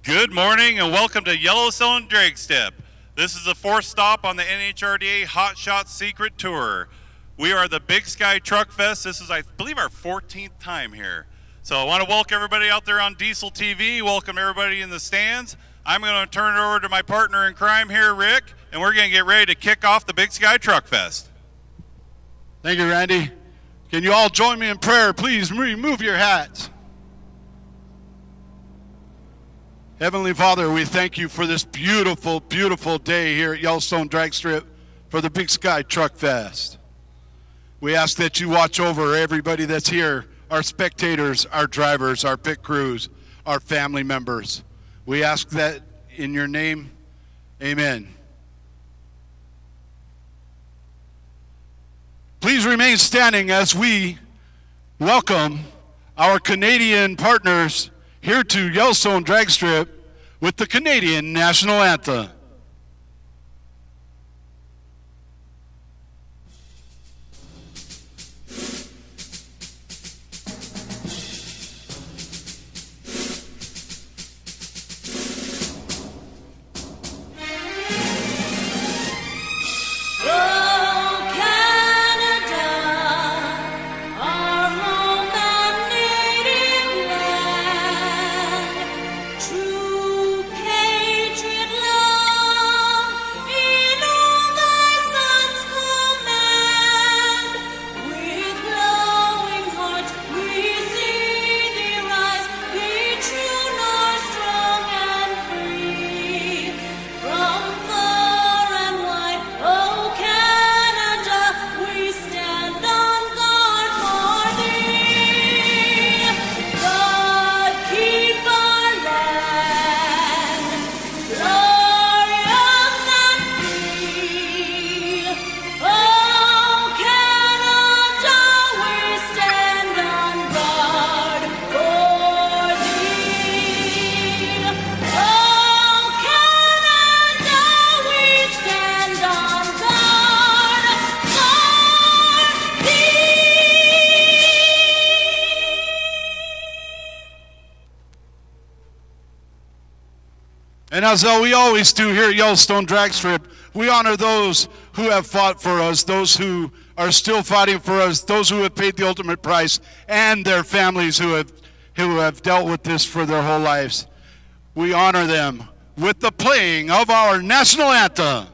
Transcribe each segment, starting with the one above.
Good morning and welcome to Yellowstone Dragstrip. This is the fourth stop on the NHRDA Hot Shot Secret Tour. We are the Big Sky Truck Fest. This is, I believe, our 14th time here. So I want to welcome everybody out there on Diesel TV, welcome everybody in the stands. I'm going to turn it over to my partner in crime here, Rick, and we're going to get ready to kick off the Big Sky Truck Fest. Thank you, Randy. Can you all join me in prayer? Please remove your hats. Heavenly Father, we thank you for this beautiful, beautiful day here at Yellowstone Dragstrip for the Big Sky Truck Fest. We ask that you watch over everybody that's here, our spectators, our drivers, our pit crews, our family members. We ask that in your name, amen. Please remain standing as we welcome our Canadian partners here to Yellowstone Dragstrip with the Canadian National Anthem. And as we always do here at Yellowstone Dragstrip, we honor those who have fought for us, those who are still fighting for us, those who have paid the ultimate price, and their families who have dealt with this for their whole lives. We honor them with the playing of our national anthem.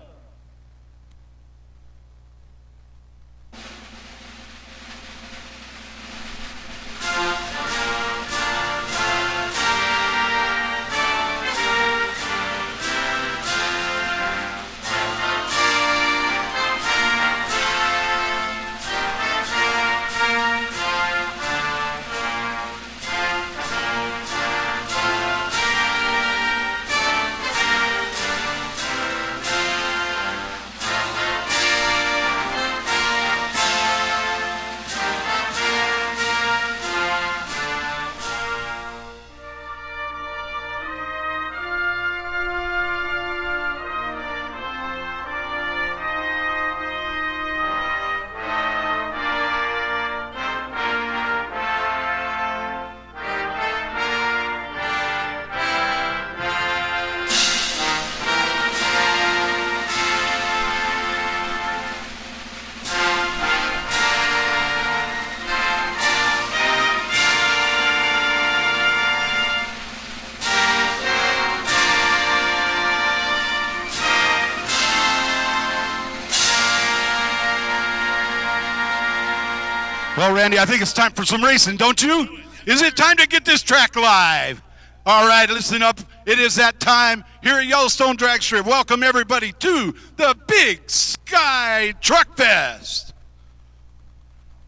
Well, Randy, I think it's time for some racing, don't you? Is it time to get this track live? All right, listen up. It is that time here at Yellowstone Dragstrip. Welcome, everybody, to the Big Sky Truck Fest.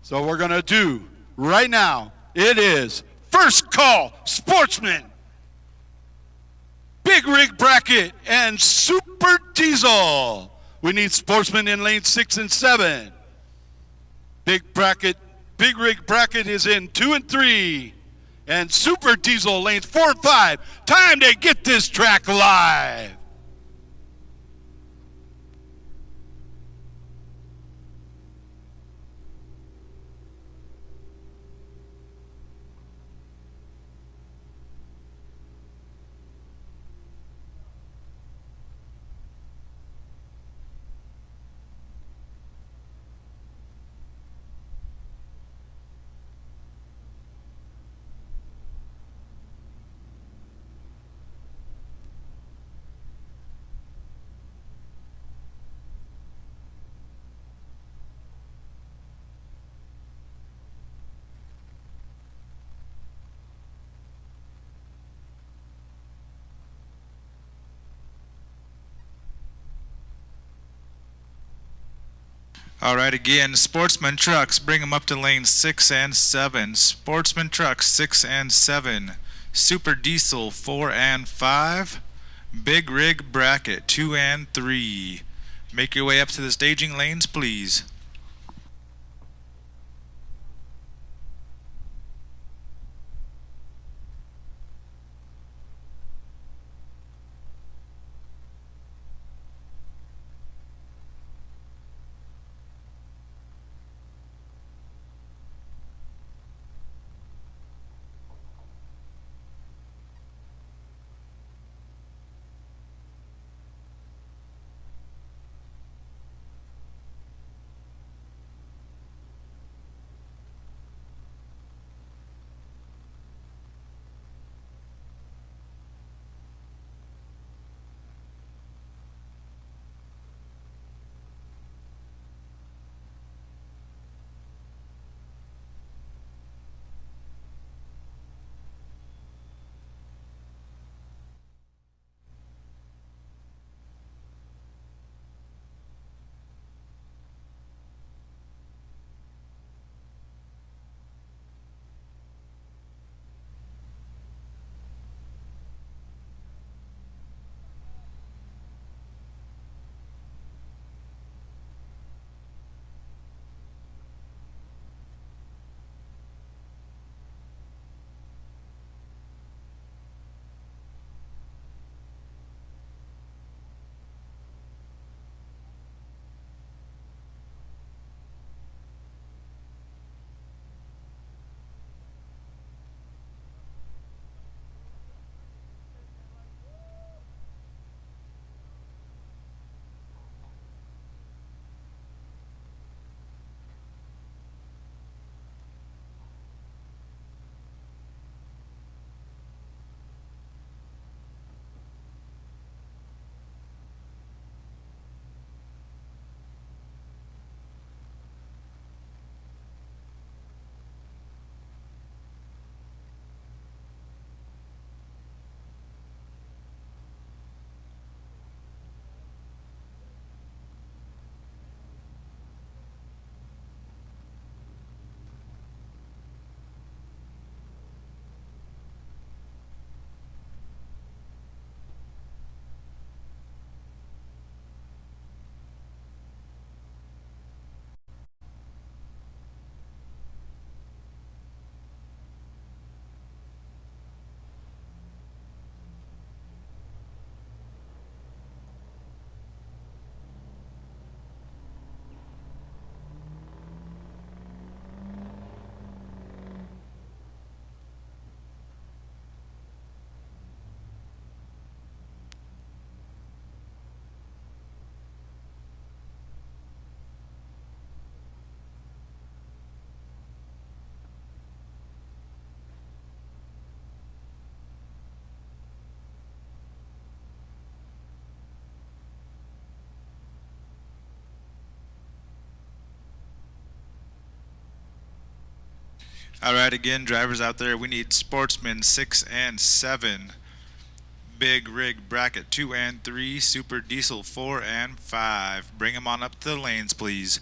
So we're going to do right now, it is First Call Sportsman, Big Rig Bracket, and Super Diesel. We need sportsmen in lane 6 and 7. Big Rig Bracket is in 2 and 3. And Super Diesel lanes 4 and 5. Time to get this track live. All right, again, Sportsman Trucks, bring them up to lanes 6 and 7. Sportsman Trucks 6 and 7. Super Diesel 4 and 5. Big Rig Bracket 2 and 3. Make your way up to the staging lanes, please. All right, again, drivers out there, we need Sportsman 6 and 7. Big Rig Bracket 2 and 3. Super Diesel 4 and 5. Bring them on up to the lanes, please.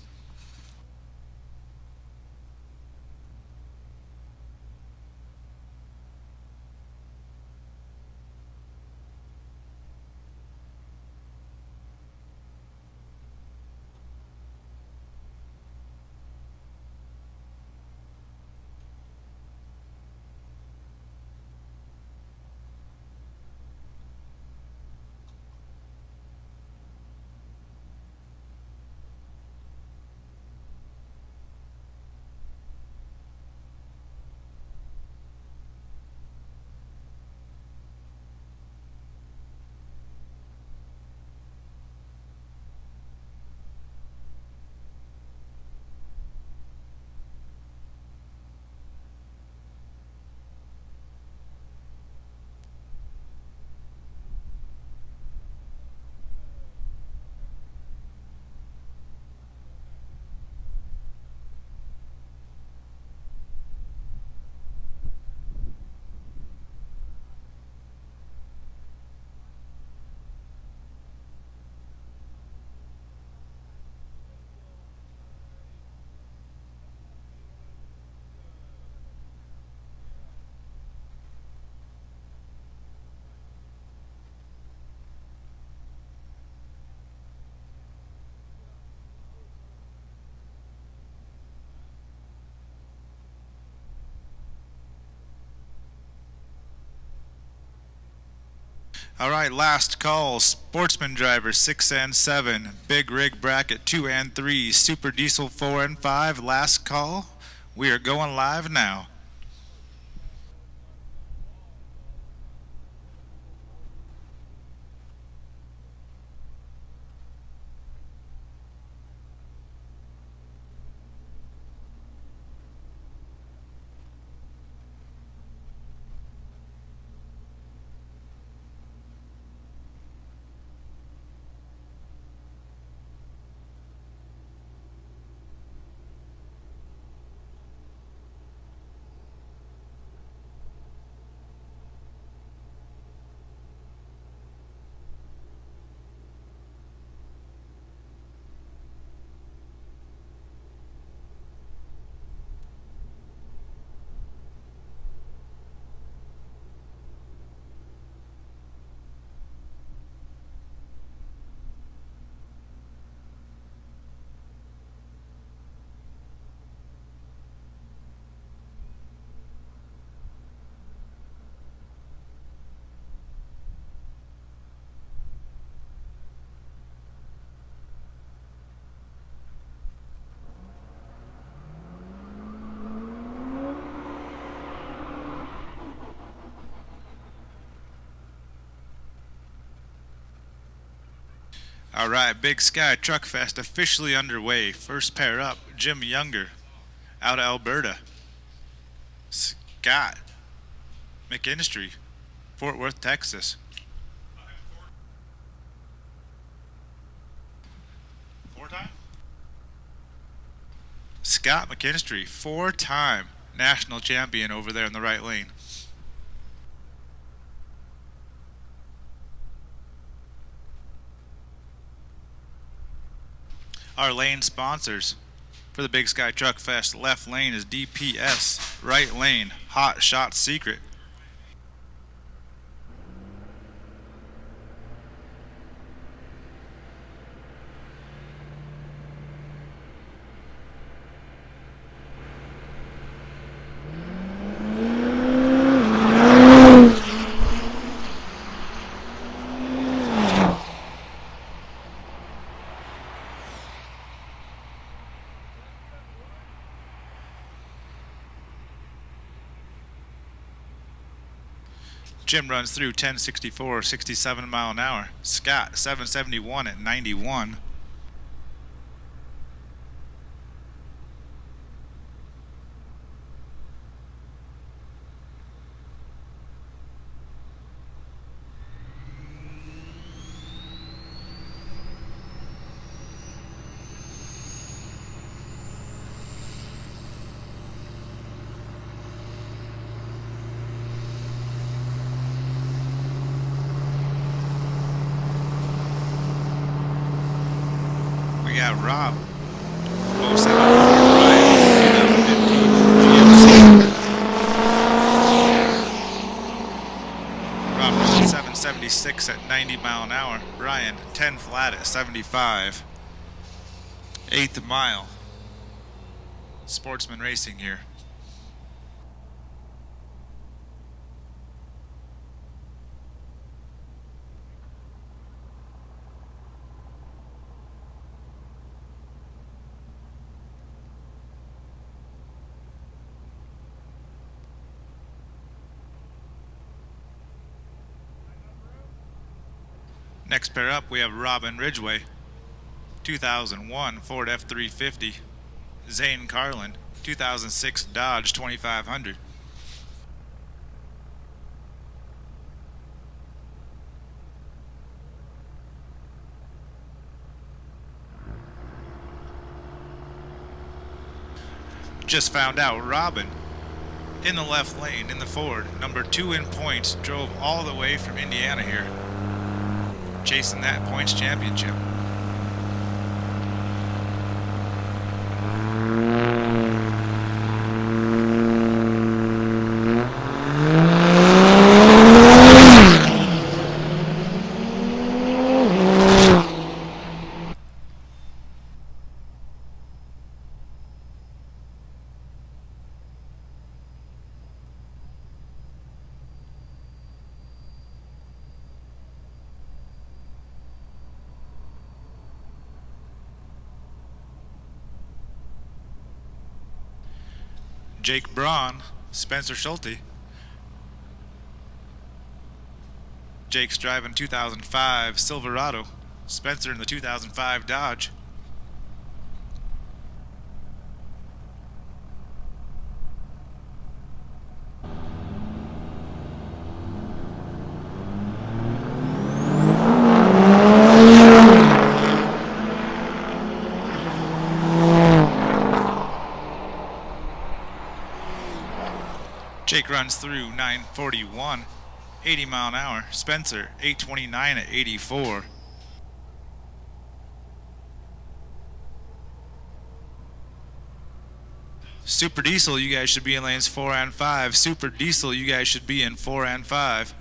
All right, last call. Sportsman driver 6 and 7. Big rig bracket 2 and 3. Super diesel 4 and 5. Last call. We are going live now. All right, Big Sky Truck Fest officially underway. First pair up, Jim Younger out of Alberta. Scott McInstry, Fort Worth, Texas. Four-time? Scott McInstry, 4-time national champion over there in the right lane. Our lane sponsors for the Big Sky Truck Fest. Left lane is DPS. Right lane, Hot Shot Secret. Jim runs through 1064, 67 mile an hour. Scott 771 at 91. We got Rob 074 Ryan 2015 GMC. Rob runs 776 at 90 mile an hour. Ryan 10 flat at 75. 8th mile. Sportsman racing here. Next pair up, we have Robin Ridgway, 2001 Ford F350. Zane Carlin, 2006 Dodge 2500. Just found out Robin in the left lane in the Ford, number 2 in points, drove all the way from Indiana here, chasing that points championship. Jake Braun, Spencer Schulte. Jake's driving 2005 Silverado, Spencer in the 2005 Dodge. Jake runs through 941, 80 mile an hour. Spencer 829 at 84. Super Diesel, you guys should be in lanes 4 and 5. Super Diesel, you guys should be in 4 and 5.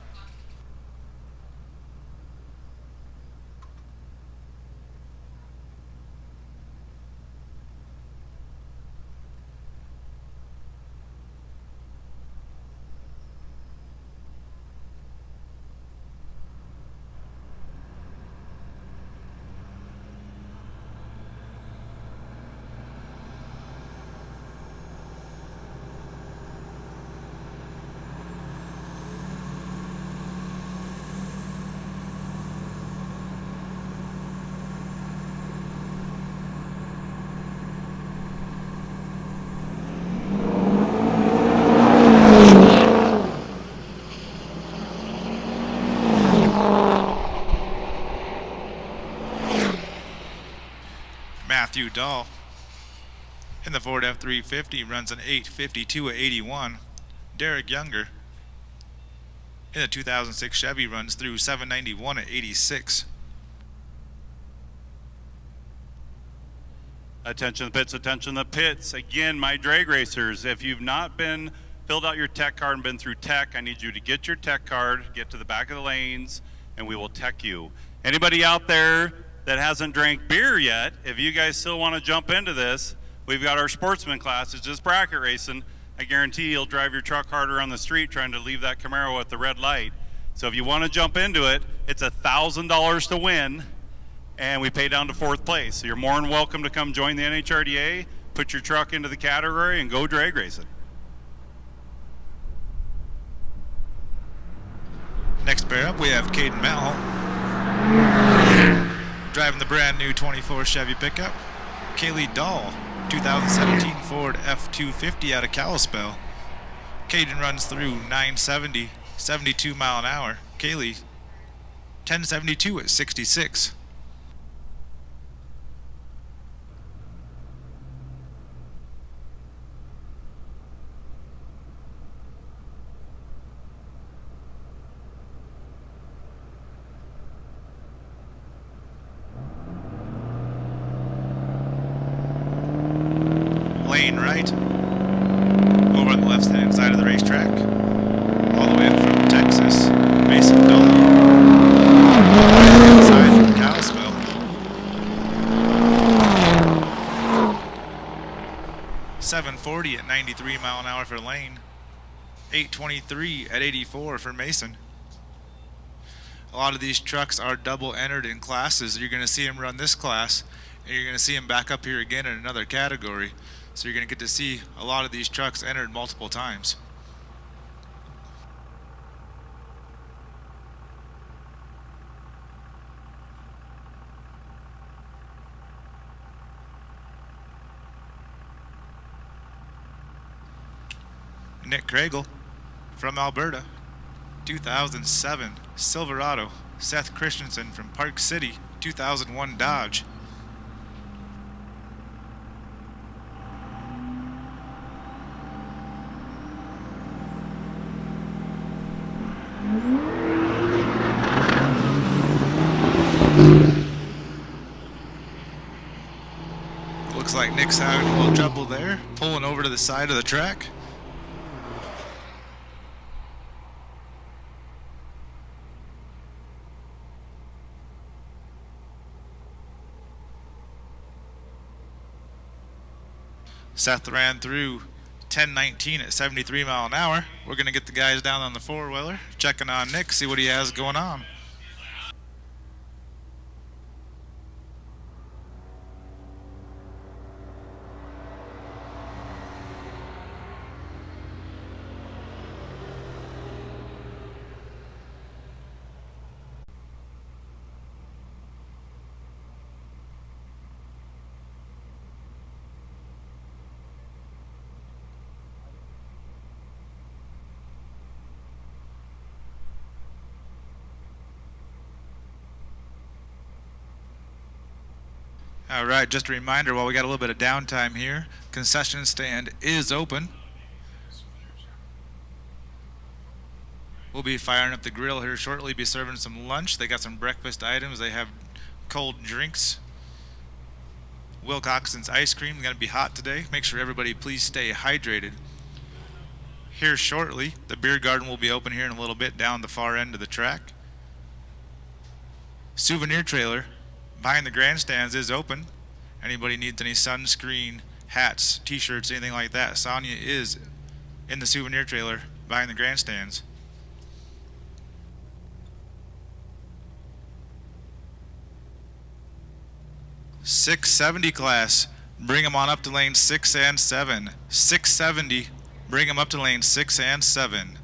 Matthew Dahl in the Ford F-350 runs an 8:52 at 81. Derek Younger in the 2006 Chevy runs through 791 at 86. Attention the pits, attention the pits. Again, my drag racers, if you've not filled out your tech card and been through tech, I need you to get your tech card, get to the back of the lanes, and we will tech you. Anybody out there that hasn't drank beer yet, if you guys still want to jump into this, we've got our sportsman class. It's just bracket racing. I guarantee you'll drive your truck harder on the street trying to leave that Camaro at the red light. So if you want to jump into it, it's $1,000 to win, and we pay down to 4th place. So you're more than welcome to come join the NHRDA, put your truck into the category, and go drag racing. Next pair up, we have Caden Mel driving the brand new 24 Chevy pickup. Kaylee Dahl, 2017 Ford F-250 out of Kalispell. Caden runs through 970, 72 mile an hour. Kaylee, 1072 at 66. Lane right, over on the left-hand side of the racetrack, all the way in from Texas, Mason Dahl, right-hand side from Kalispell. 740 at 93 mile an hour for Lane, 823 at 84 for Mason. A lot of these trucks are double entered in classes. You're going to see them run this class, and you're going to see them back up here again in another category. So you're going to get to see a lot of these trucks entered multiple times. Nick Kragel from Alberta, 2007 Silverado. Seth Christensen from Park City, 2001 Dodge. Looks like Nick's having a little trouble there, pulling over to the side of the track. Seth ran through 1019 at 73 mile an hour. We're going to get the guys down on the four-wheeler, checking on Nick, see what he has going on. All right, just a reminder, while we got a little bit of downtime here, concession stand is open. We'll be firing up the grill here shortly, be serving some lunch. They got some breakfast items. They have cold drinks. Wilcoxon's ice cream is going to be hot today. Make sure everybody please stay hydrated. Here shortly, the beer garden will be open here in a little bit down the far end of the track. Souvenir trailer behind the grandstands is open. Anybody needs any sunscreen, hats, t-shirts, anything like that, Sonia is in the souvenir trailer behind the grandstands. .670 class, bring them on up to lane 6 and 7. 670, bring them up to lane 6 and 7.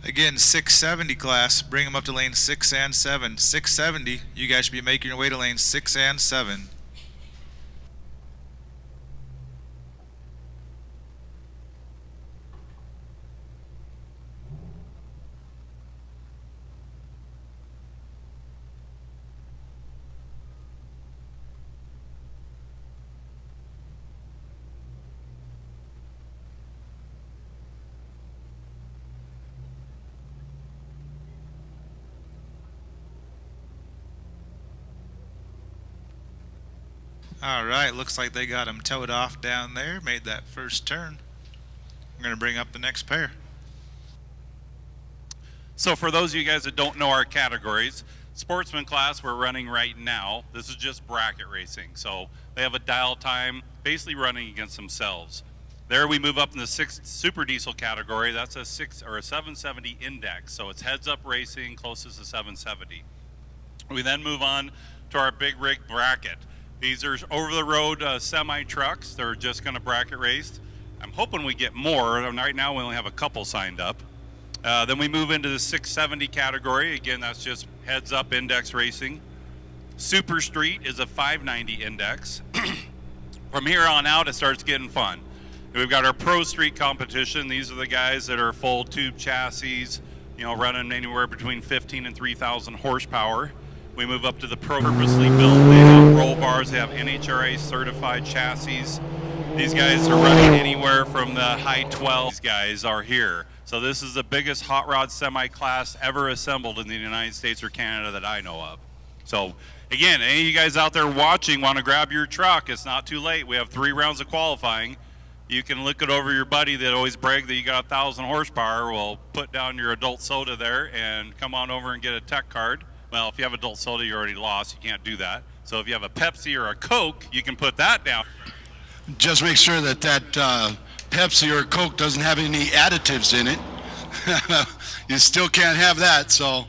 Again, 670 class, bring them up to lane 6 and 7. 670, you guys should be making your way to lane 6 and 7. All right, looks like they got him towed off down there, made that first turn. I'm going to bring up the next pair. So for those of you guys that don't know our categories, sportsman class we're running right now, this is just bracket racing. So they have a dial time, basically running against themselves. There we move up in the 6 super diesel category. That's a 6 or a 770 index. So it's heads up racing, closest to 770. We then move on to our big rig bracket. These are over-the-road semi trucks. They're just going to bracket race. I'm hoping we get more. Right now we only have a couple signed up. Then we move into the 670 category. Again, that's just heads-up index racing. Super Street is a 590 index. From here on out, it starts getting fun. We've got our Pro Street competition. These are the guys that are full tube chassis, you know, running anywhere between 15 and 3,000 horsepower. We move up to the purposely built. They have roll bars. They have NHRDA certified chassis. These guys are running anywhere from the high 12. These guys are here. So this is the biggest hot rod semi class ever assembled in the United States or Canada that I know of. So again, any of you guys out there watching want to grab your truck, it's not too late. We have 3 rounds of qualifying. You can look it over your buddy that always bragged that you got 1,000 horsepower. Well, put down your adult soda there and come on over and get a tech card. Well, if you have adult soda, you're already lost. You can't do that. So if you have a Pepsi or a Coke, you can put that down. Just make sure that Pepsi or Coke doesn't have any additives in it. You still can't have that. So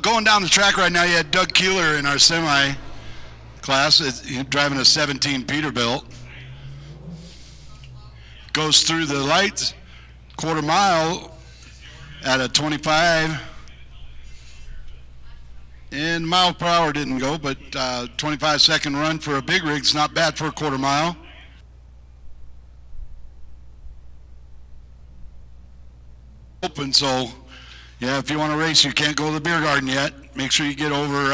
going down the track right now, you had Doug Keeler in our semi class. He's driving a 17 Peterbilt. Goes through the lights, quarter mile at a 25. And mile per hour didn't go, but 25-second run for a big rig's not bad for a quarter mile. Open, so yeah, if you want to race, you can't go to the beer garden yet. Make sure you get over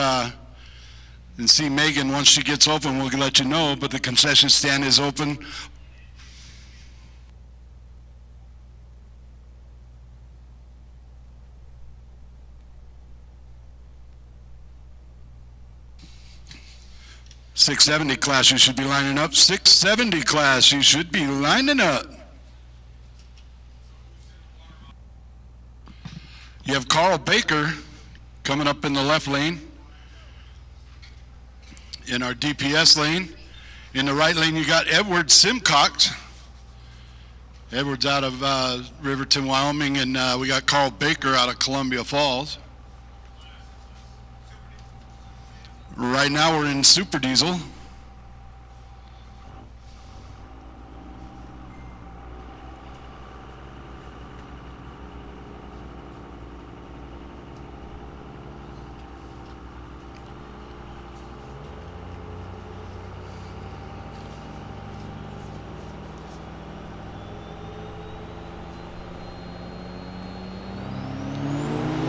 and see Megan. Once she gets open, we'll let you know, but the concession stand is open. .670 class, you should be lining up. .670 class, you should be lining up. You have Carl Baker coming up in the left lane. In our DPS lane. In the right lane, you got Edward Simcox. Edward's out of Riverton, Wyoming, and we got Carl Baker out of Columbia Falls. Right now we're in Super Diesel.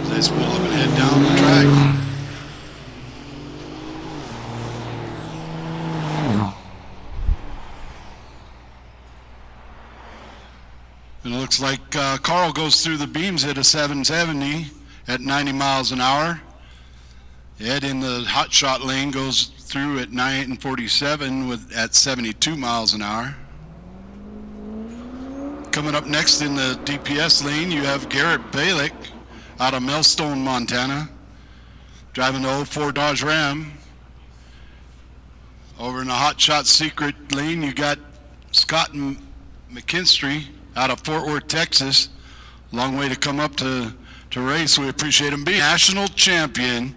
Let's pull up and head down the track. And it looks like Carl goes through the beams at a 770 at 90 miles an hour. Ed in the hot shot lane goes through at 947 at 72 miles an hour. Coming up next in the DPS lane, you have Garrett Balick out of Millstone, Montana, driving the 04 Dodge Ram. Over in the hot shot secret lane, you got Scott McKinstry out of Fort Worth, Texas. Long way to come up to race. We appreciate him being national champion.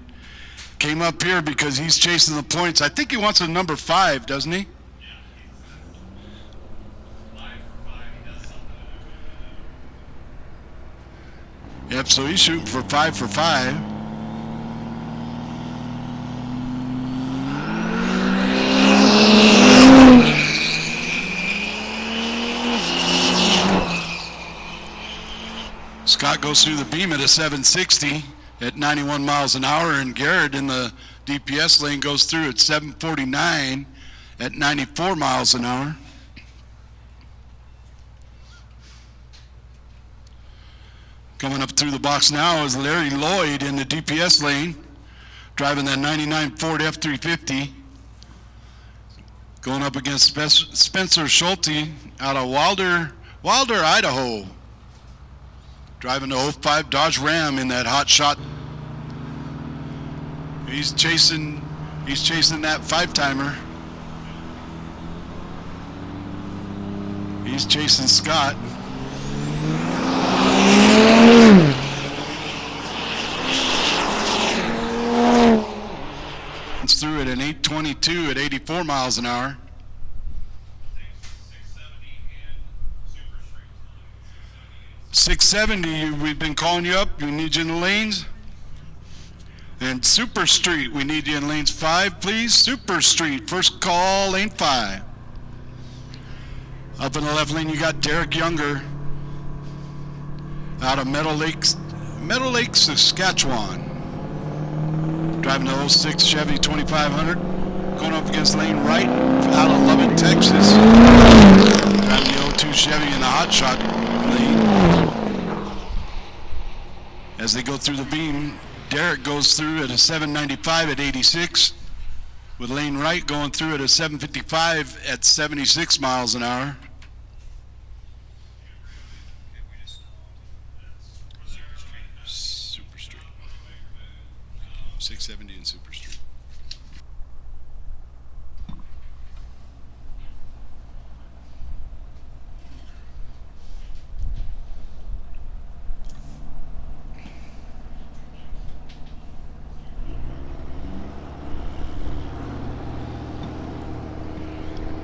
Came up here because he's chasing the points. I think he wants a number 5, doesn't he? Yep, so he's shooting for 5 for 5. Scott goes through the beam at a 760 at 91 miles an hour, and Garrett in the DPS lane goes through at 749 at 94 miles an hour. Coming up through the box now is Larry Lloyd in the DPS lane, driving that 99 Ford F350. Going up against Spencer Schulte out of Wilder, Idaho. Driving the 05 Dodge Ram in that hot shot. He's chasing that 5-timer. He's chasing Scott. It's through at an 822 at 84 miles an hour. 670, we've been calling you up. We need you in the lanes. And Super Street, we need you in lanes 5, please. Super Street, first call, lane 5. Up in the left lane, you got Derek Younger out of Meadow Lake, Saskatchewan. Driving the 06 Chevy 2500. Going up against lane right out of Lubbock, Texas. Driving the 02 Chevy in the hot shot lane. As they go through the beam, Derek goes through at a 795 at 86, with lane right going through at a 755 at 76 miles an hour. 670 and Super Street.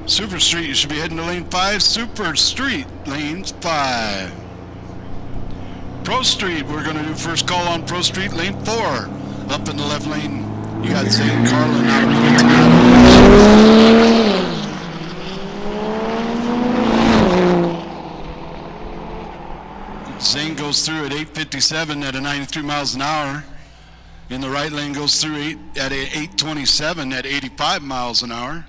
Super Street, you should be heading to lane 5. Super Street, lanes 5. Pro Street, we're going to do first call on Pro Street, lane 4. Up in the left lane, you got St. Carlin out of Middleton. Zane goes through at 8:57 at a 93 miles an hour. In the right lane goes through at 8:27 at 85 miles an hour.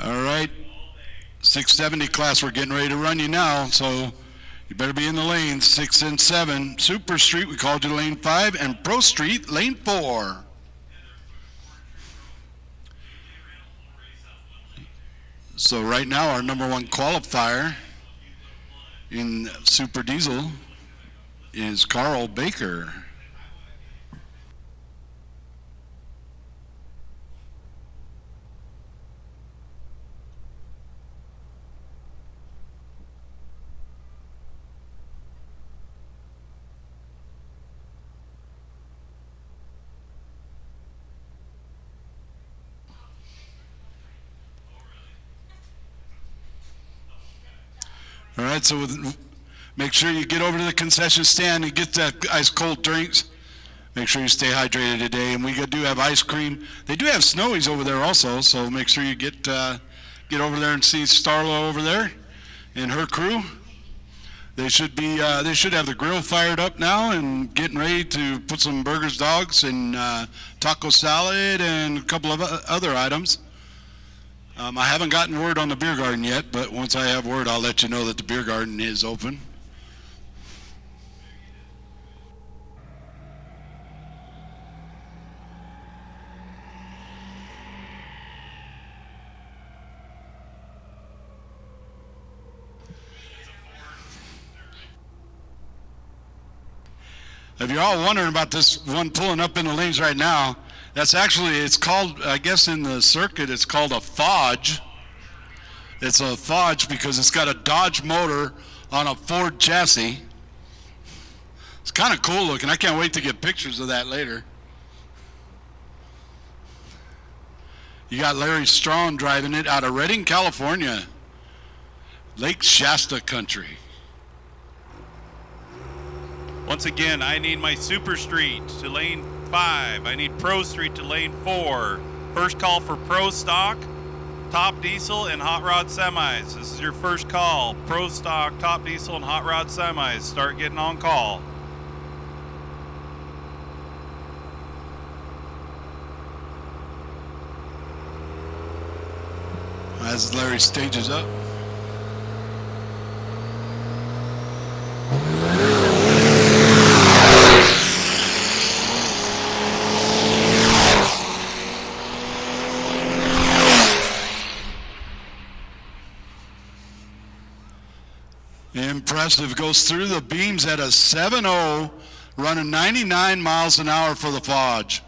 All right, 670 class, we're getting ready to run you now, so you better be in the lanes, 6 and 7. Super Street, we called you lane 5, and Pro Street, lane 4. So right now, our number 1 qualifier in Super Diesel is Carl Baker. All right, so make sure you get over to the concession stand and get that ice cold drinks. Make sure you stay hydrated today, and we do have ice cream. They do have snowies over there also, so make sure you get over there and see Starla over there and her crew. They should have the grill fired up now and getting ready to put some burgers, dogs, and taco salad and a couple of other items. I haven't gotten word on the beer garden yet, but once I have word, I'll let you know that the beer garden is open. If you're all wondering about this one pulling up in the lanes right now, that's actually, it's called, I guess in the circuit, it's called a Fodge. It's a Fodge because it's got a Dodge motor on a Ford chassis. It's kind of cool looking. I can't wait to get pictures of that later. You got Larry Strong driving it out of Redding, California. Lake Shasta country. Once again, I need my Super Street to lane 5. I need Pro Street to lane 4. First call for Pro Stock, Top Diesel, and Hot Rod Semis. This is your first call. Pro Stock, Top Diesel, and Hot Rod Semis. Start getting on call. As Larry stages up. Impressive, goes through the beams at a 7.0, running 99 miles an hour for the Fodge.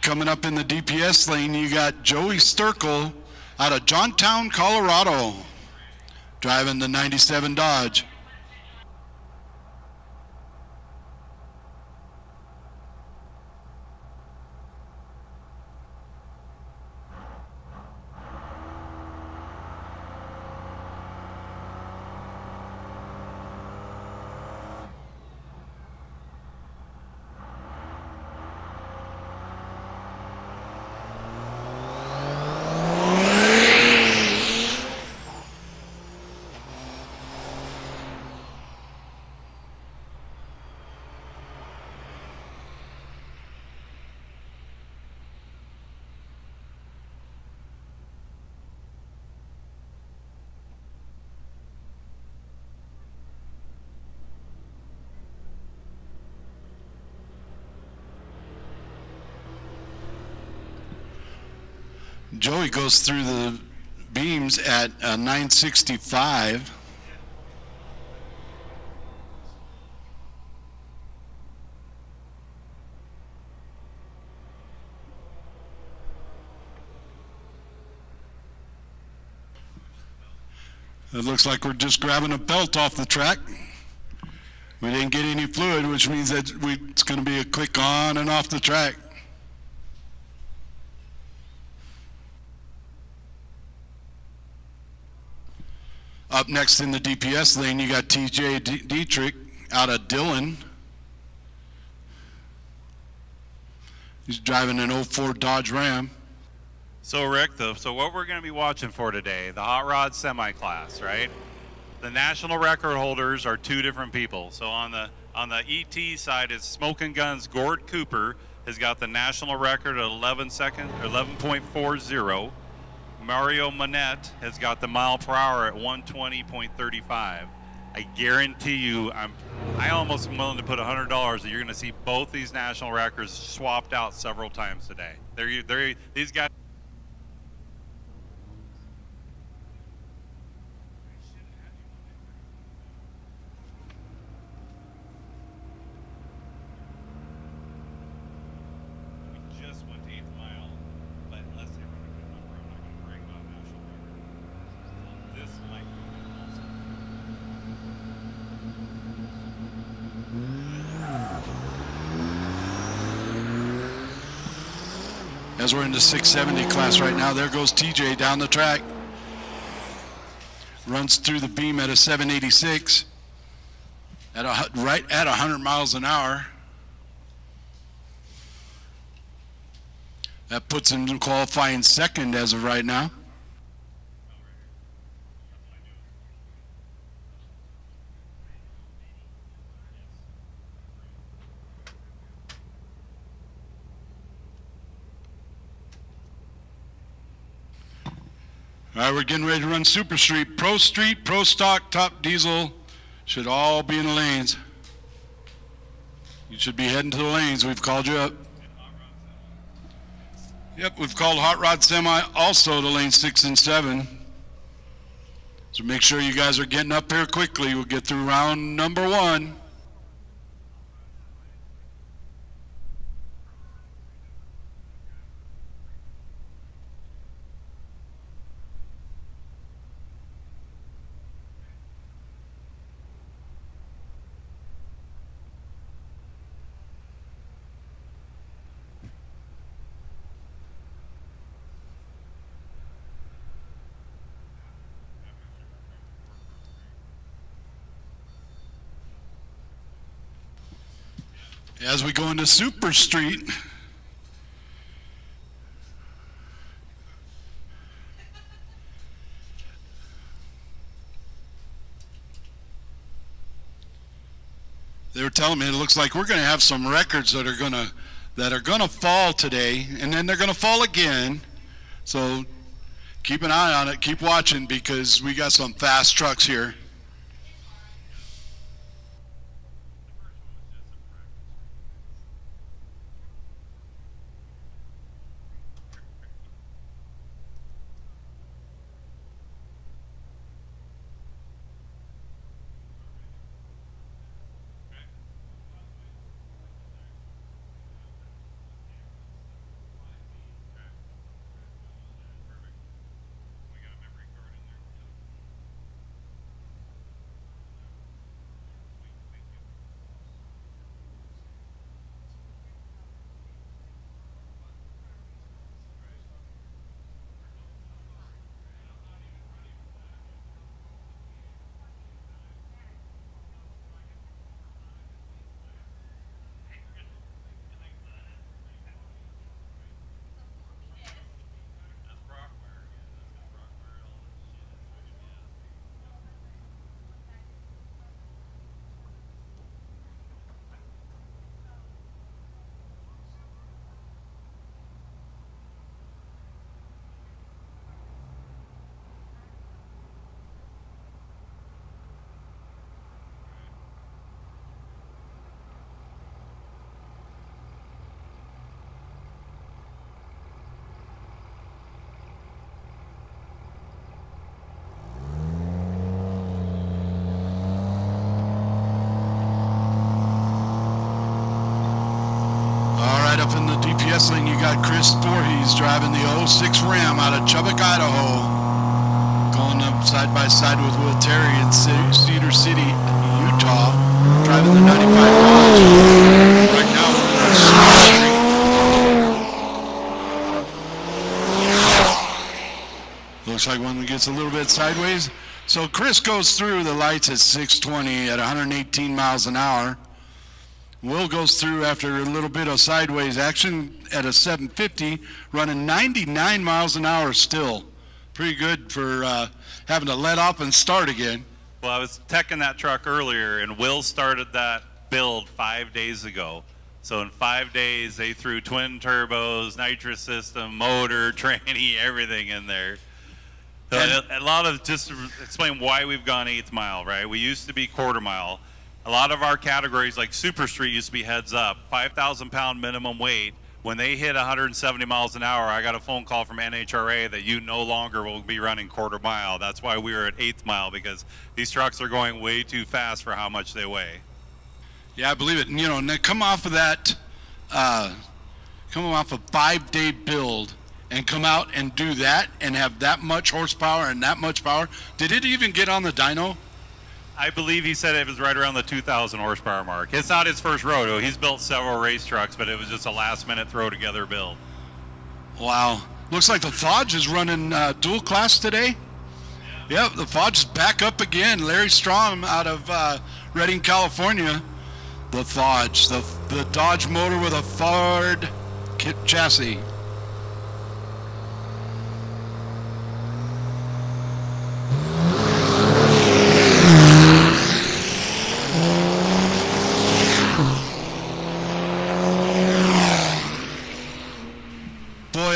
Coming up in the DPS lane, you got Joey Sturkle out of Johntown, Colorado, driving the 97 Dodge. Joey goes through the beams at 965. It looks like we're just grabbing a belt off the track. We didn't get any fluid, which means that it's going to be a quick on and off the track. Up next in the DPS lane, you got TJ Dietrich out of Dillon. He's driving an 04 Dodge Ram. So Rick, so what we're going to be watching for today, the hot rod semi-class, right? The national record holders are two different people. So on the ET side, it's Smoking Guns. Gord Cooper has got the national record at 11.40. Mario Manette has got the mile per hour at 120.35. I guarantee you, I almost am willing to put $100 that you're going to see both these national records swapped out several times today. These guys. As we're in the 670 class right now, there goes TJ down the track. Runs through the beam at a 786, right at 100 miles an hour. That puts him qualifying second as of right now. All right, we're getting ready to run Super Street. Pro Street, Pro Stock, Top Diesel should all be in the lanes. You should be heading to the lanes. We've called you up. Yep, we've called Hot Rod Semi also to lane 6 and 7. So make sure you guys are getting up here quickly. We'll get through round number 1. As we go into Super Street, they were telling me it looks like we're going to have some records that are going to fall today, and then they're going to fall again. So keep an eye on it, keep watching, because we got some fast trucks here. Yesling, you got Chris Voorhees driving the 06 Ram out of Chubbuck, Idaho. Going up side by side with Will Terry in Cedar City, Utah, driving the 95 Dodge. Right now, we're on Smith Street. Looks like one gets a little bit sideways. So Chris goes through the lights at 620 at 118 miles an hour. Will goes through after a little bit of sideways action at a 750, running 99 miles an hour still. Pretty good for having to let off and start again. Well, I was teching that truck earlier, and Will started that build 5 days ago. So in 5 days, they threw twin turbos, nitrous system, motor, tranny, everything in there. So a lot of, just to explain why we've gone 8th mile, right? We used to be quarter mile. A lot of our categories, like Super Street, used to be heads up, 5,000 pound minimum weight. When they hit 170 miles an hour, I got a phone call from NHRDA that you no longer will be running quarter mile. That's why we were at 8th mile, because these trucks are going way too fast for how much they weigh. Yeah, I believe it. And, you know, and they come off of that, coming off a 5-day build and come out and do that and have that much horsepower and that much power. Did it even get on the dyno? I believe he said it was right around the 2,000 horsepower mark. It's not his first rodeo. He's built several race trucks, but it was just a last-minute throw-together build. Wow. Looks like the Fodge is running dual class today. Yep, the Fodge is back up again. Larry Strom out of Redding, California. The Fodge, the Dodge motor with a Ford kit chassis.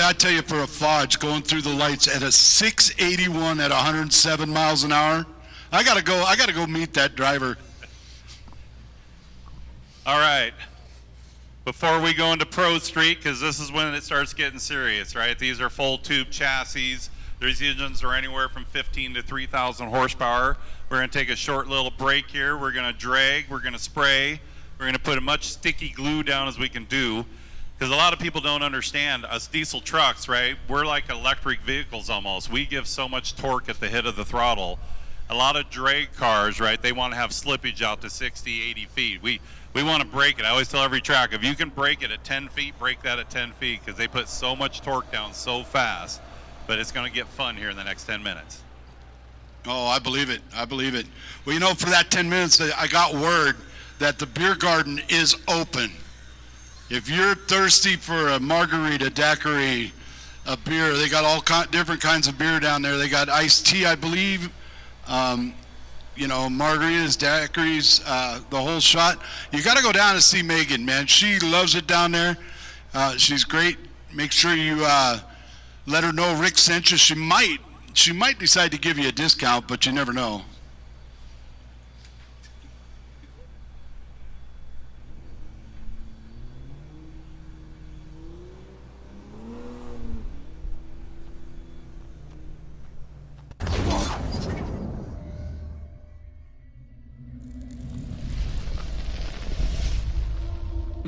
I tell you, for a Fodge going through the lights at a 681 at 107 miles an hour, I gotta go meet that driver. All right. Before we go into Pro Street, because this is when it starts getting serious, right? These are full tube chassis. These engines are anywhere from 15 to 3,000 horsepower. We're going to take a short little break here. We're going to drag. We're going to spray. We're going to put as much sticky glue down as we can do. Because a lot of people don't understand us diesel trucks, right? We're like electric vehicles almost. We give so much torque at the head of the throttle. A lot of drag cars, right, they want to have slippage out to 60, 80 feet. We want to break it. I always tell every track, if you can break it at 10 feet, break that at 10 feet, because they put so much torque down so fast. But it's going to get fun here in the next 10 minutes. Oh, I believe it. I believe it. Well, you know, for that 10 minutes, I got word that the beer garden is open. If you're thirsty for a margarita, daiquiri, a beer, they got all different kinds of beer down there. They got iced tea, I believe, you know, margaritas, daiquiris, the whole shot. You got to go down and see Megan, man. She loves it down there. She's great. Make sure you let her know Rick sent you. She might decide to give you a discount, but you never know.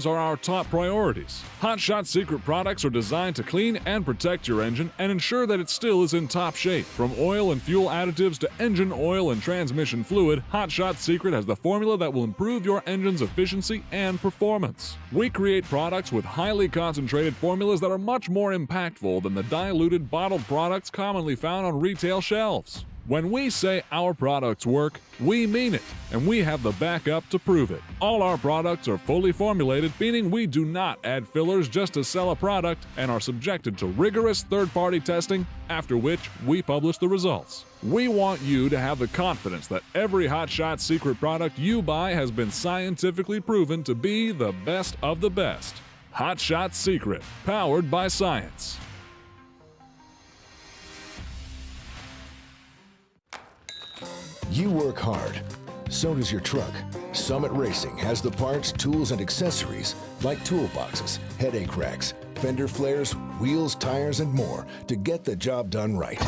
Are our top priorities. Hot Shot Secret products are designed to clean and protect your engine and ensure that it still is in top shape. From oil and fuel additives to engine oil and transmission fluid, Hot Shot Secret has the formula that will improve your engine's efficiency and performance. We create products with highly concentrated formulas that are much more impactful than the diluted bottled products commonly found on retail shelves. When we say our products work, we mean it, and we have the backup to prove it. All our products are fully formulated, meaning we do not add fillers just to sell a product and are subjected to rigorous third-party testing, after which we publish the results. We want you to have the confidence that every Hot Shot Secret product you buy has been scientifically proven to be the best of the best. Hot Shot Secret, powered by science. You work hard. So does your truck. Summit Racing has the parts, tools, and accessories like toolboxes, headache racks, fender flares, wheels, tires, and more to get the job done right.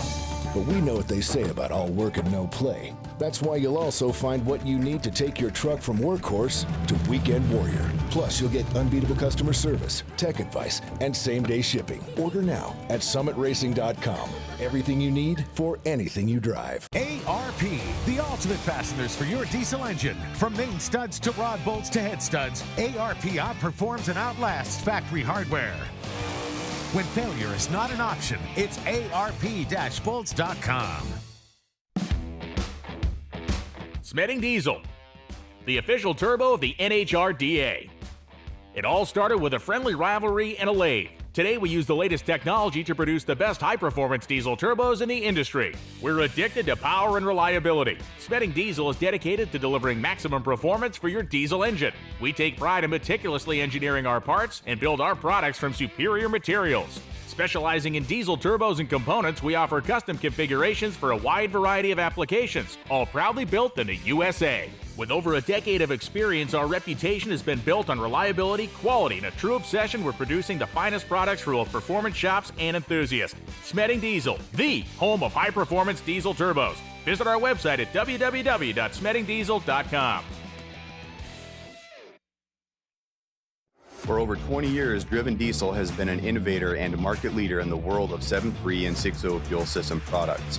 but we know what they say about all work and no play. That's why you'll also find what you need to take your truck from workhorse to weekend warrior. Plus, you'll get unbeatable customer service, tech advice, and same-day shipping. Order now at summitracing.com. Everything you need for anything you drive. ARP, the ultimate fasteners for your diesel engine. From main studs to rod bolts to head studs, ARP outperforms and outlasts factory hardware. When failure is not an option, it's ARP-bolts.com. Smeding Diesel, the official turbo of the NHRDA. It all started with a friendly rivalry and a lathe. Today we use the latest technology to produce the best high-performance diesel turbos in the industry. We're addicted to power and reliability. Smeding Diesel is dedicated to delivering maximum performance for your diesel engine. We take pride in meticulously engineering our parts and build our products from superior materials. Specializing in diesel turbos and components, we offer custom configurations for a wide variety of applications, all proudly built in the USA. With over a decade of experience, our reputation has been built on reliability, quality, and a true obsession with producing the finest products for both performance shops and enthusiasts. Smeding Diesel, the home of high-performance diesel turbos. Visit our website at www.smedingdiesel.com. For over 20 years, Driven Diesel has been an innovator and a market leader in the world of 7.3 and 6.0 fuel system products.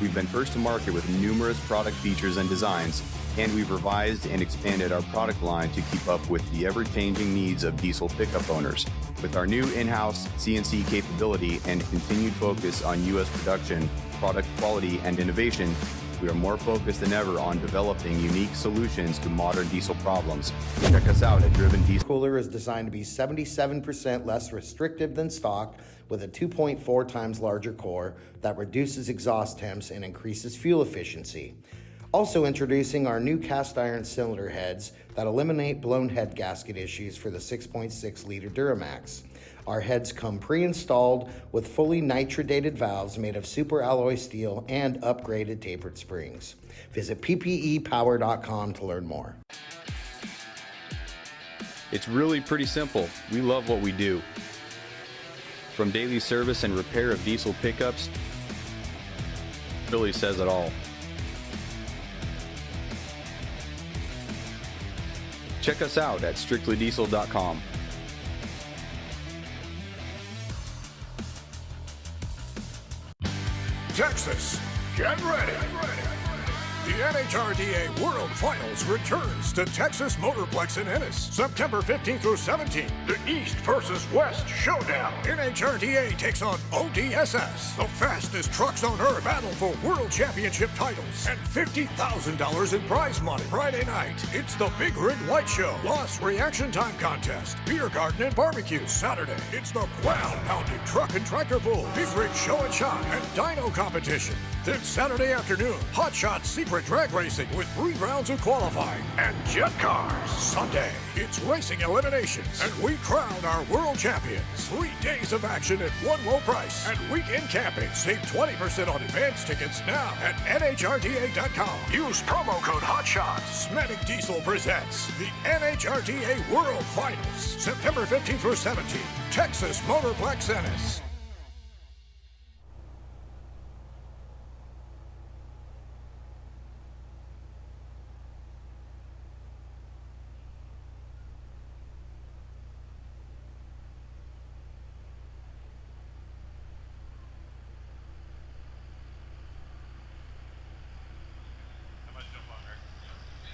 We've been first to market with numerous product features and designs, and we've revised and expanded our product line to keep up with the ever-changing needs of diesel pickup owners. With our new in-house CNC capability and continued focus on U.S. production, product quality, and innovation, we are more focused than ever on developing unique solutions to modern diesel problems. Check us out at Driven Diesel. Cooler is designed to be 77% less restrictive than stock with a 2.4 times larger core that reduces exhaust temps and increases fuel efficiency. Also introducing our new cast iron cylinder heads that eliminate blown head gasket issues for the 6.6 liter Duramax. Our heads come pre-installed with fully nitrodated valves made of super alloy steel and upgraded tapered springs. Visit ppepower.com to learn more. It's really pretty simple. We love what we do. From daily service and repair of diesel pickups, really says it all. Check us out at strictlydiesel.com. Texas, get ready. The NHRDA World Finals returns to Texas Motorplex in Ennis, September 15th through 17th. The East versus West showdown. NHRDA takes on ODSS, the fastest trucks on earth, battle for World Championship titles and $50,000 in prize money. Friday night, it's the Big Rig Light Show, plus Reaction Time Contest, Beer Garden and Barbecue. Saturday, it's the ground-pounding Truck and Tractor Bull, Big Rig Show and Shine, and Dyno Competition. Then Saturday afternoon, Hot Shot Secret Drag Racing with 3 rounds of qualifying and jet cars. Sunday, it's racing eliminations, and we crown our world champions. 3 days of action at one low price and weekend camping. Save 20% on advance tickets now at NHRDA.com. Use promo code HOTSHOT. Smeding Diesel presents the NHRDA World Finals, September 15th through 17th, Texas Motorplex Ennis.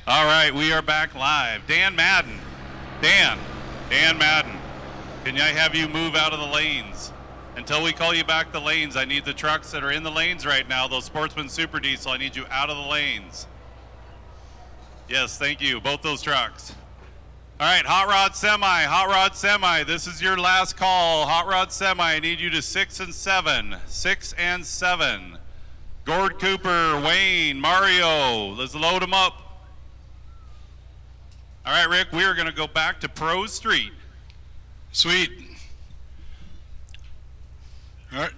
All right, we are back live. Dan Madden. Dan Madden. Can I have you move out of the lanes? Until we call you back the lanes, I need the trucks that are in the lanes right now, those Sportsman Super Diesel, I need you out of the lanes. Yes, thank you, both those trucks. All right, Hot Rod Semi, this is your last call. Hot Rod Semi, I need you to 6 and 7. 6 and 7. Gord Cooper, Wayne, Mario, let's load them up. All right, Rick, we are going to go back to Pro Street. Sweet. All right.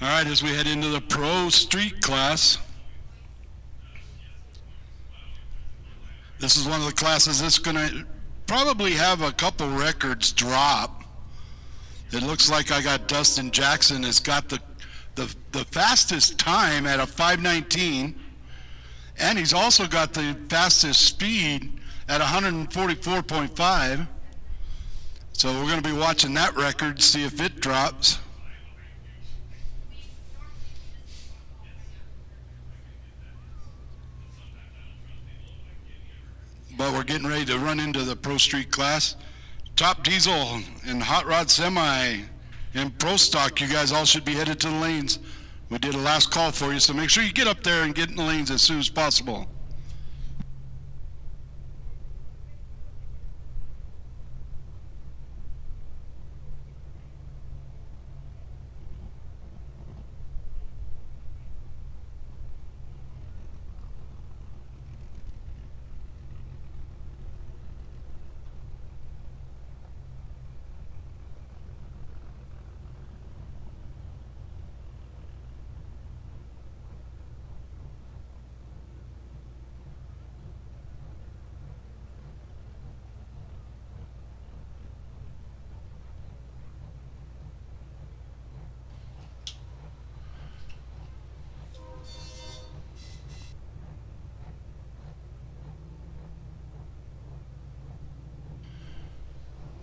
All right, as we head into the pro street class, this is one of the classes that's going to probably have a couple records drop. It looks like I got Dustin Jackson has got the fastest time at a 5:19, and he's also got the fastest speed at 144.5. So we're going to be watching that record, see if it drops. But we're getting ready to run into the pro street class. Top diesel and hot rod semi and pro stock, you guys all should be headed to the lanes. We did a last call for you, so make sure you get up there and get in the lanes as soon as possible.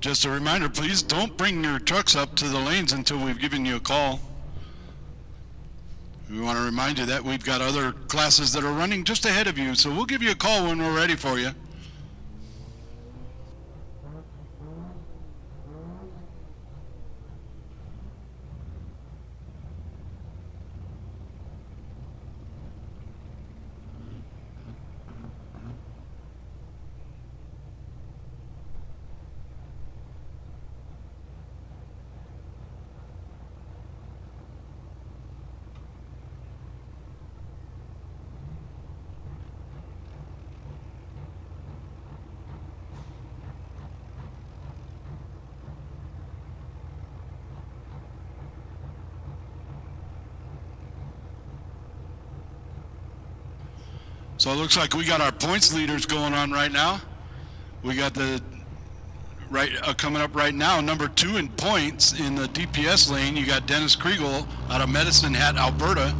Just a reminder, please don't bring your trucks up to the lanes until we've given you a call. We want to remind you that we've got other classes that are running just ahead of you, so we'll give you a call when we're ready for you. So it looks like we got our points leaders going on right now. We got the coming up right now, number 2 in points in the DPS lane. You got Dennis Kriegel out of Medicine Hat, Alberta.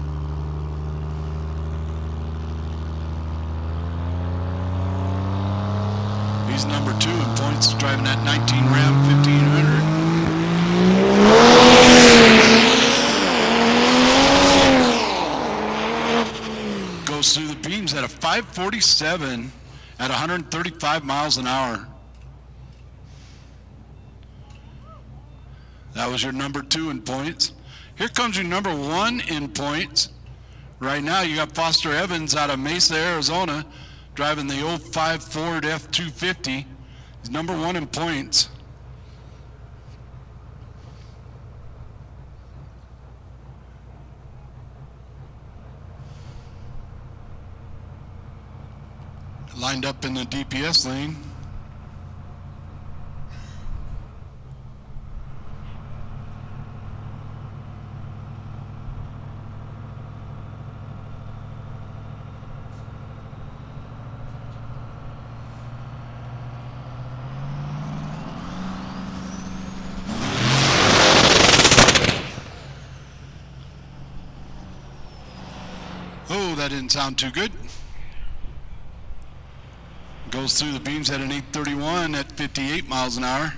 He's number 2 in points, driving that 19 Ram 1500. Through the beams at a 5:47 at 135 miles an hour. That was your number 2 in points. Here comes your number 1 in points. Right now you got Foster Evans out of Mesa, Arizona, driving the 05 Ford F-250. He's number 1 in points. Lined up in the DPS lane. Oh, that didn't sound too good. Goes through the beams at an 831 at 58 miles an hour.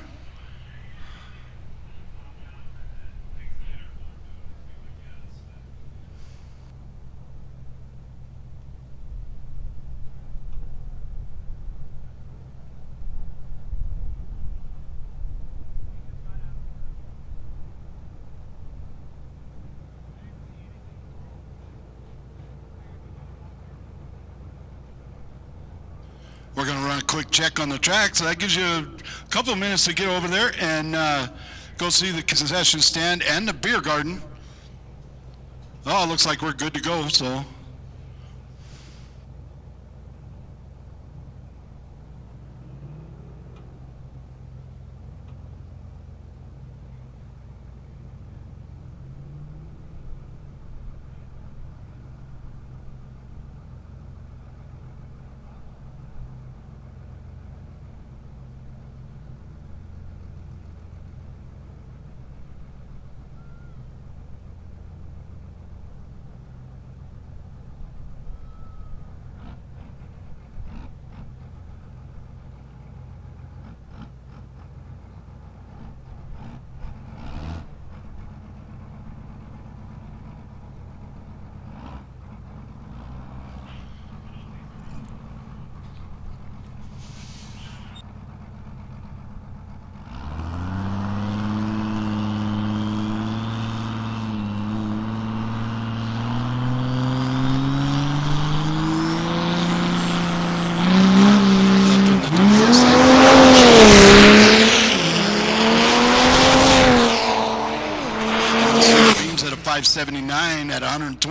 We're going to run a quick check on the track, so that gives you a couple of minutes to get over there and go see the concession stand and the beer garden. Oh, it looks like we're good to go, so.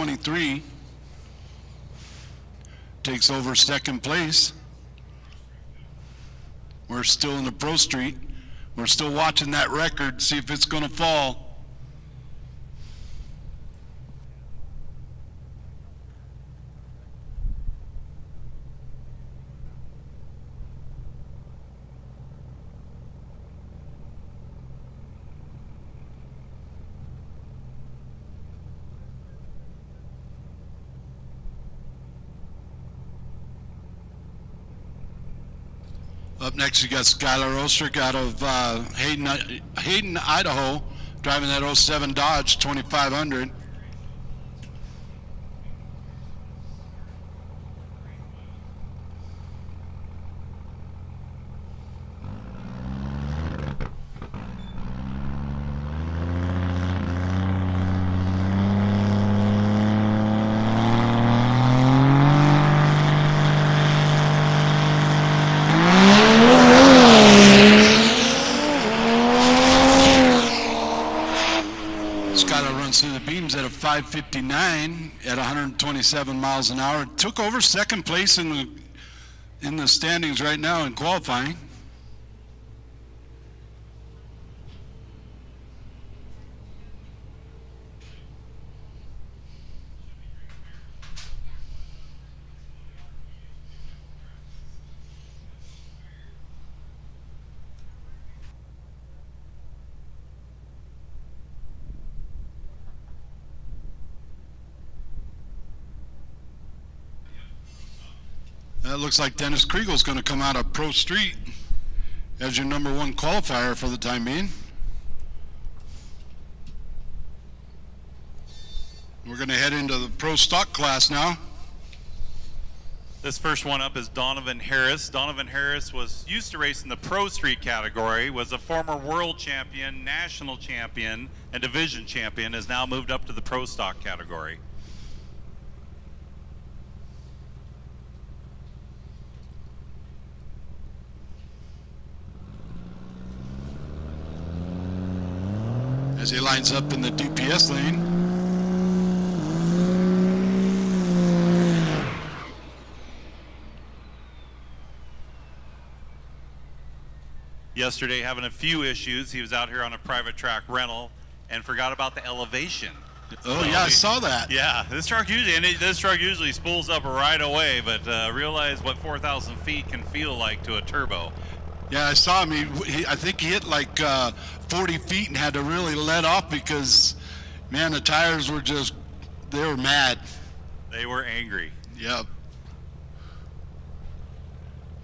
123. Takes over second place. We're still in the Pro Street. We're still watching that record, see if it's going to fall. Up next, you got Skylar Ostrick out of Hayden, Idaho, driving that 07 Dodge 2500. Through the beams at a 5:59 at 127 miles an hour. Took over second place in the standings right now in qualifying. It looks like Dennis Kriegel's going to come out of Pro Street as your number one qualifier for the time being. We're going to head into the Pro Stock class now. This first one up is Donovan Harris. Donovan Harris used to race in the Pro Street category, was a former world champion, national champion, and division champion, has now moved up to the Pro Stock category. As he lines up in the DPS lane. Yesterday having a few issues. He was out here on a private track rental and forgot about the elevation. Oh, yeah, I saw that. Yeah, this truck usually spools up right away, but realize what 4,000 feet can feel like to a turbo. Yeah, I saw him. I think he hit like 40 feet and had to really let off because, man, the tires were they were mad. They were angry. Yep.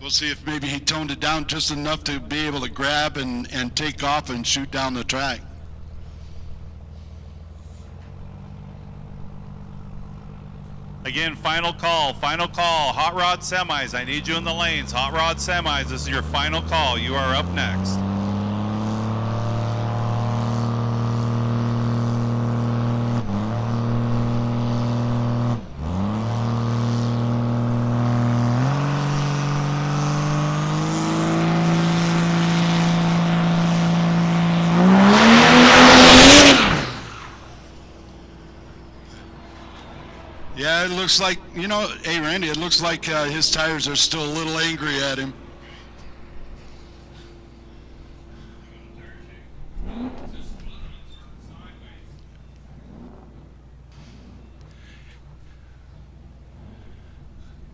We'll see if maybe he toned it down just enough to be able to grab and take off and shoot down the track. Again, final call. Hot Rod Semis, I need you in the lanes. Hot Rod Semis, this is your final call. You are up next. Yeah, it looks like, hey, Randy, it looks like his tires are still a little angry at him.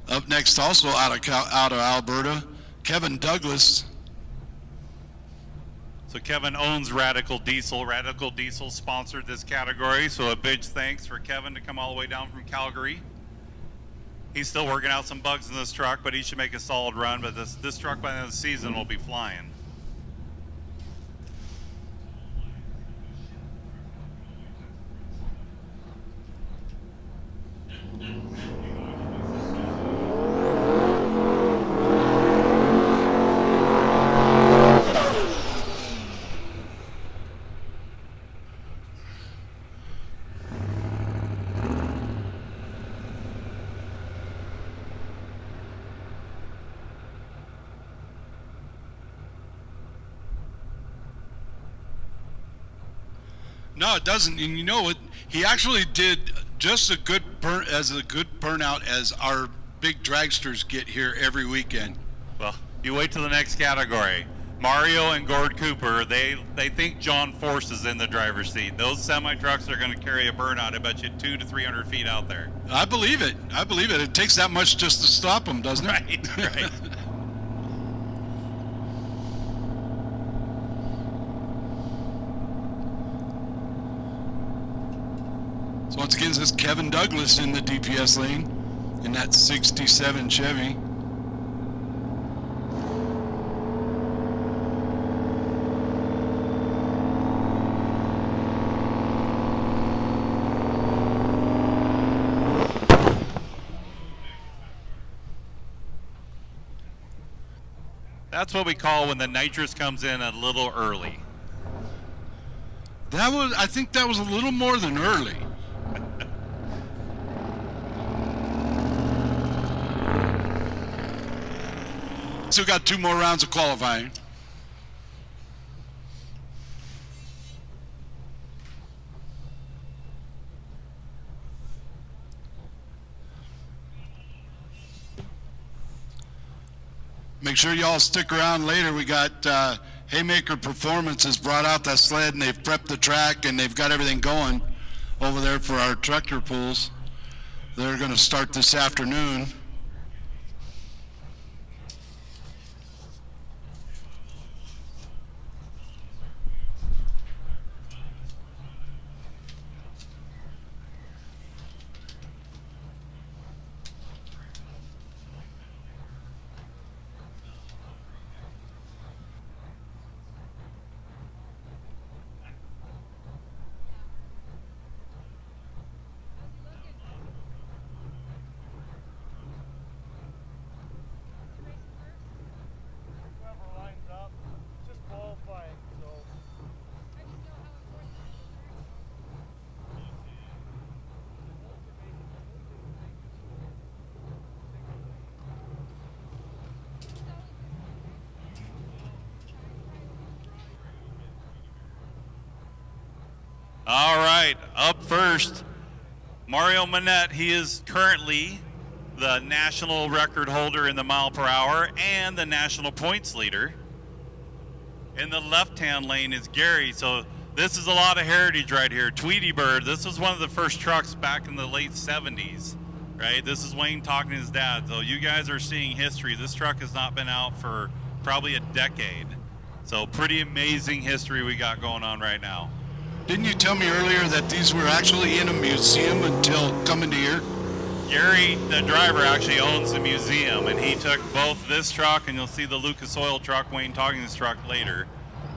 Up next, also out of Alberta, Kevin Douglas. So Kevin owns Radical Diesel. Radical Diesel sponsored this category, so a big thanks for Kevin to come all the way down from Calgary. He's still working out some bugs in this truck, but he should make a solid run, but this truck by the end of the season will be flying. No, it doesn't. And you know what? He actually did just a good burnout as our big dragsters get here every weekend. Well, you wait till the next category. Mario and Gord Cooper, they think John Force is in the driver's seat. Those semi-trucks are going to carry a burnout, I bet you 200 to 300 feet out there. I believe it. It takes that much just to stop them, doesn't it? Right. So once again, this is Kevin Douglas in the DPS lane in that 67 Chevy. That's what we call when the nitrous comes in a little early. I think that was a little more than early. Still got 2 more rounds of qualifying. Make sure y'all stick around later. We got Haymaker Performance has brought out that sled and they've prepped the track and they've got everything going over there for our tractor pulls. They're going to start this afternoon. All right, up first, Mario Manette. He is currently the national record holder in the mile per hour and the national points leader. In the left-hand lane is Gary, so this is a lot of heritage right here. Tweety Bird, this was one of the first trucks back in the late 70s, right? This is Wayne talking to his dad, so you guys are seeing history. This truck has not been out for probably a decade, so pretty amazing history we got going on right now. Didn't you tell me earlier that these were actually in a museum until coming to here? Gary, the driver, actually owns the museum, and he took both this truck, and you'll see the Lucas Oil truck, Wayne talking this truck later.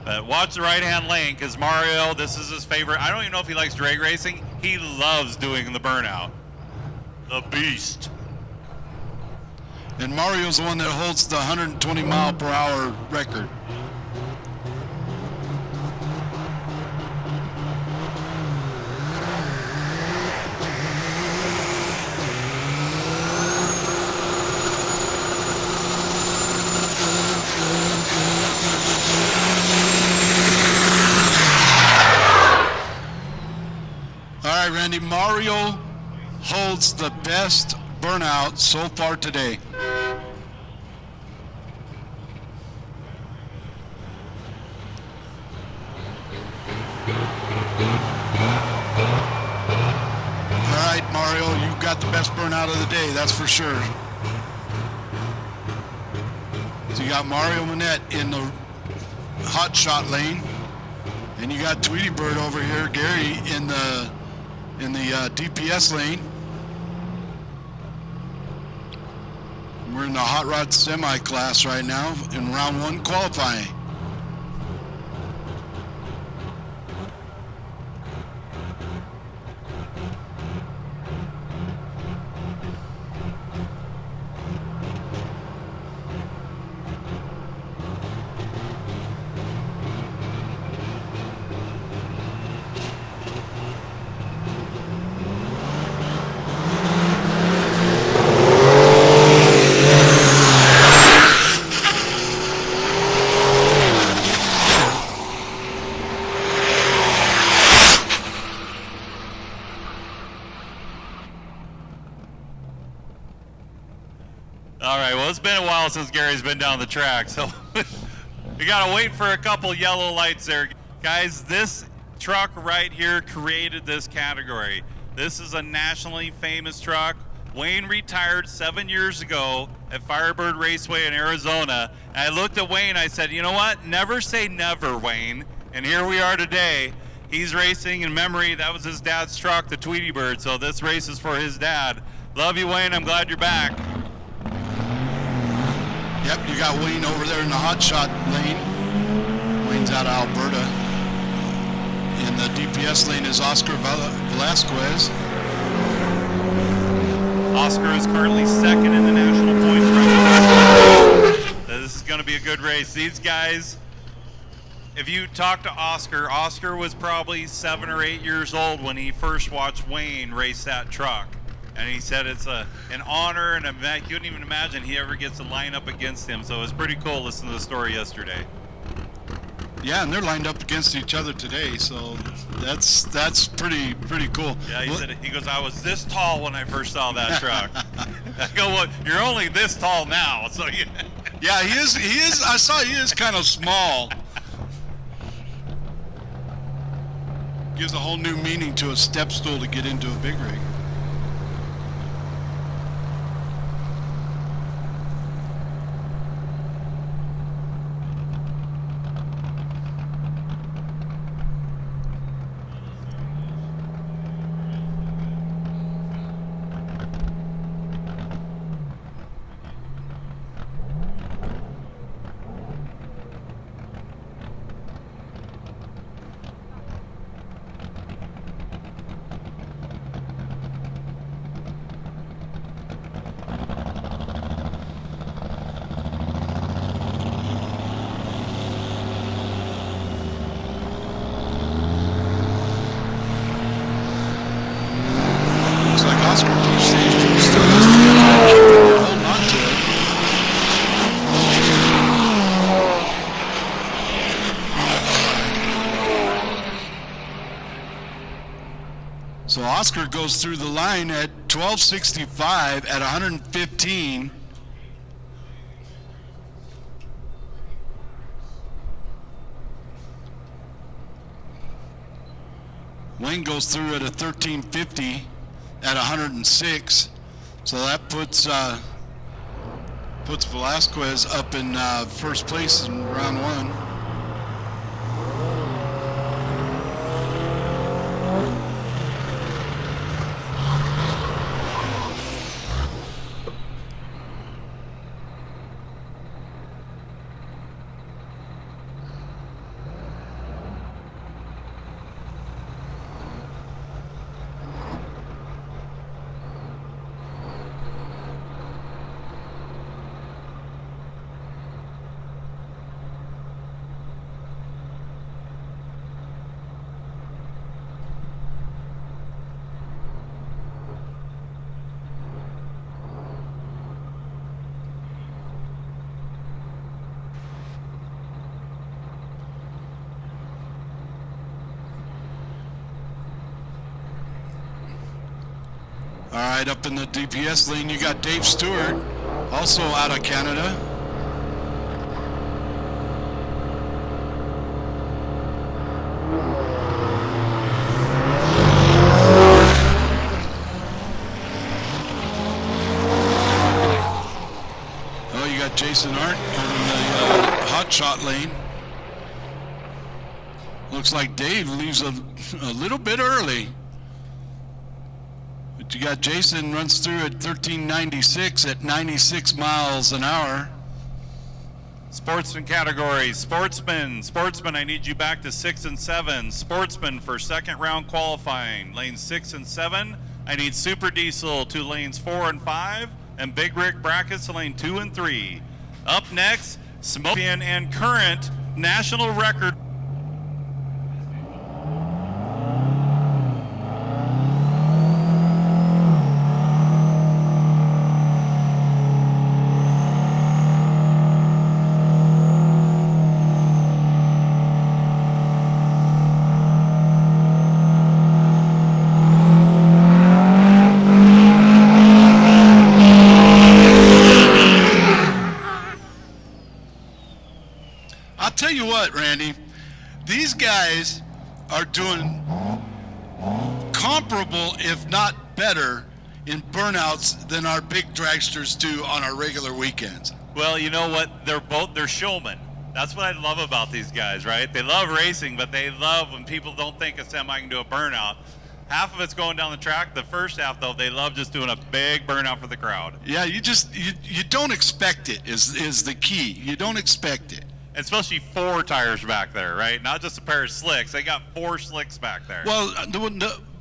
But watch the right-hand lane, because Mario, this is his favorite. I don't even know if he likes drag racing. He loves doing the burnout. The beast. And Mario's the one that holds the 120 mile per hour record. All right, Randy, Mario holds the best burnout so far today. All right, Mario, you've got the best burnout of the day, that's for sure. So you got Mario Manette in the hot shot lane, and you got Tweety Bird over here, Gary, in the DPS lane. We're in the hot rod semi class right now in round 1 qualifying. it's been a while since Gary's been down the track, so we gotta wait for a couple yellow lights there. Guys, this truck right here created this category. This is a nationally famous truck. Wayne retired 7 years ago at Firebird Raceway in Arizona. And I looked at Wayne, I said, you know what? Never say never, Wayne. And here we are today. He's racing in memory. That was his dad's truck, the Tweety Bird. So this race is for his dad. Love you, Wayne. I'm glad you're back. Yep, you got Wayne over there in the hot shot lane. Wayne's out of Alberta. In the DPS lane is Oscar Velasquez. Oscar is currently second in the national points record. This is going to be a good race. These guys, if you talk to Oscar, Oscar was probably 7 or 8 years old when he first watched Wayne race that truck. And he said it's an honor, and you couldn't even imagine he ever gets to line up against him. So it was pretty cool listening to the story yesterday. Yeah, and they're lined up against each other today, so that's pretty cool. Yeah, he goes, I was this tall when I first saw that truck. I go, well, you're only this tall now, so you. Yeah, he is. I saw he is kind of small. Gives a whole new meaning to a step stool to get into a big rig. So Oscar goes through the line at 1265 at 115. Wayne goes through at a 1350 at 106. So that puts Velasquez up in first place in round one. All right, up in the DPS lane, you got Dave Stewart, also out of Canada. Oh, you got Jason Art over in the hot shot lane. Looks like Dave leaves a little bit early. But you got Jason runs through at 1396 at 96 miles an hour. Sportsman category, sportsman, I need you back to 6 and 7. Sportsman for second round qualifying, lanes 6 and 7. I need Super Diesel to lanes 4 and 5, and Big Rig brackets to lane 2 and 3. Up next, Smokian and current national record. tell you what, Randy, these guys are doing comparable, if not better, in burnouts than our big dragsters do on our regular weekends. Well, you know what? They're showmen. That's what I love about these guys, right? They love racing, but they love when people don't think a semi can do a burnout. Half of it's going down the track. The first half, though, they love just doing a big burnout for the crowd. Yeah, you don't expect it is the key. You don't expect it. Especially 4 tires back there, right? Not just a pair of slicks. They got 4 slicks back there. Well,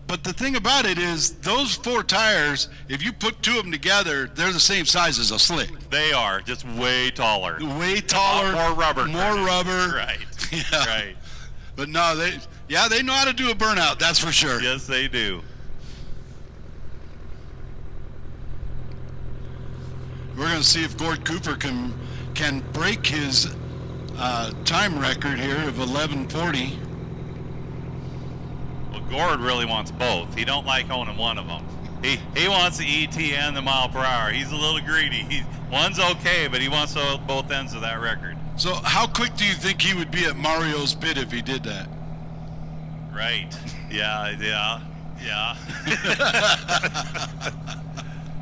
but the thing about it is those 4 tires, if you put 2 of them together, they're the same size as a slick. They are, just way taller. Way taller. More rubber. More rubber. Right. Yeah. Right. But no, they know how to do a burnout, that's for sure. Yes, they do. We're going to see if Gord Cooper can break his time record here of 11:40. Well, Gord really wants both. He don't like owning one of them. He wants the ET and the mile per hour. He's a little greedy. One's okay, but he wants both ends of that record. So how quick do you think he would be at Mario's pit if he did that? Right. Yeah.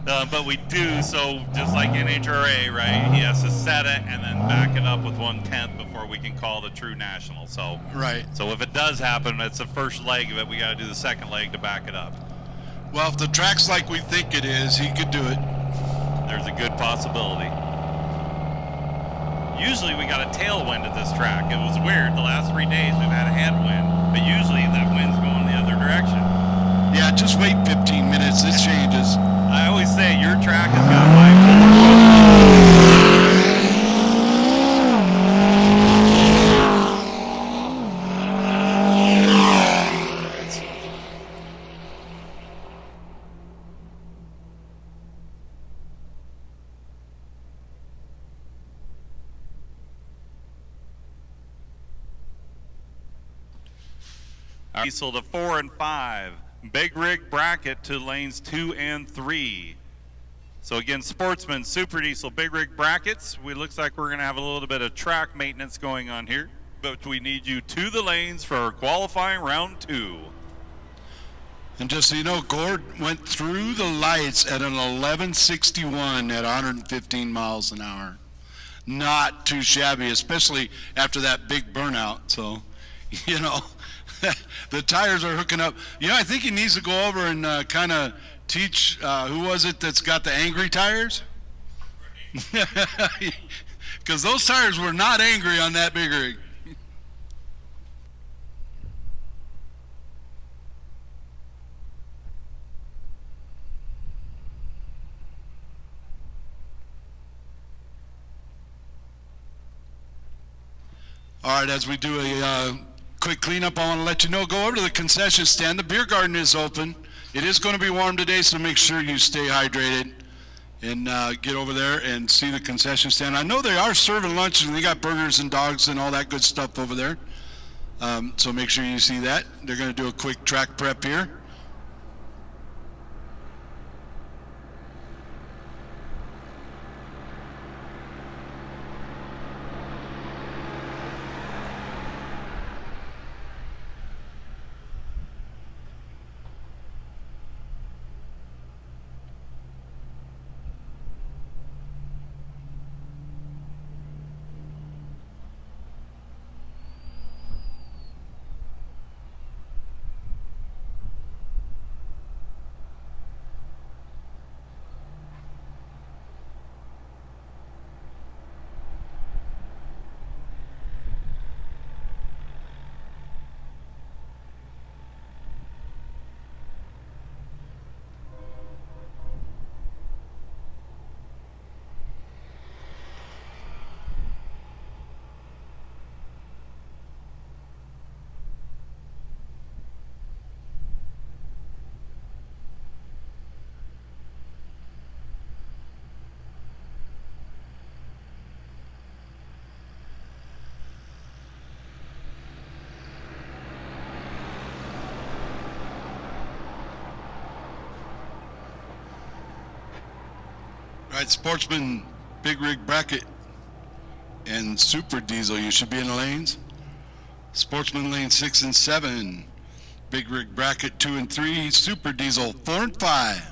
But we do, so just like NHRA, right? He has to set it and then back it up with 1/10 before we can call it a true national. So right. So if it does happen, it's the first leg of it. We got to do the second leg to back it up. Well, if the track's like we think it is, he could do it. There's a good possibility. Usually we got a tailwind at this track. It was weird. The last 3 days we've had a headwind, but usually that wind's going the other direction. Yeah, just wait 15 minutes. It changes. I always say your track has got my Diesel to 4 and 5. Big rig bracket to lanes 2 and 3. So again, Sportsman, Super Diesel, big rig brackets. Looks like we're going to have a little bit of track maintenance going on here, but we need you to the lanes for qualifying round 2. And just so you know, Gord went through the lights at an 1161 at 115 miles an hour. Not too shabby, especially after that big burnout. So, you know, the tires are hooking up. You know, I think he needs to go over and kind of teach, who was it that's got the angry tires? Because those tires were not angry on that big rig. All right, as we do a quick cleanup, I want to let you know, go over to the concession stand. The beer garden is open. It is going to be warm today, so make sure you stay hydrated and get over there and see the concession stand. I know they are serving lunch, and they got burgers and dogs and all that good stuff over there. So make sure you see that. They're going to do a quick track prep here. All right, Sportsman big rig bracket and Super Diesel, you should be in the lanes. Sportsman lane 6 and 7. Big Rig Bracket 2 and 3. Super Diesel 4 and 5.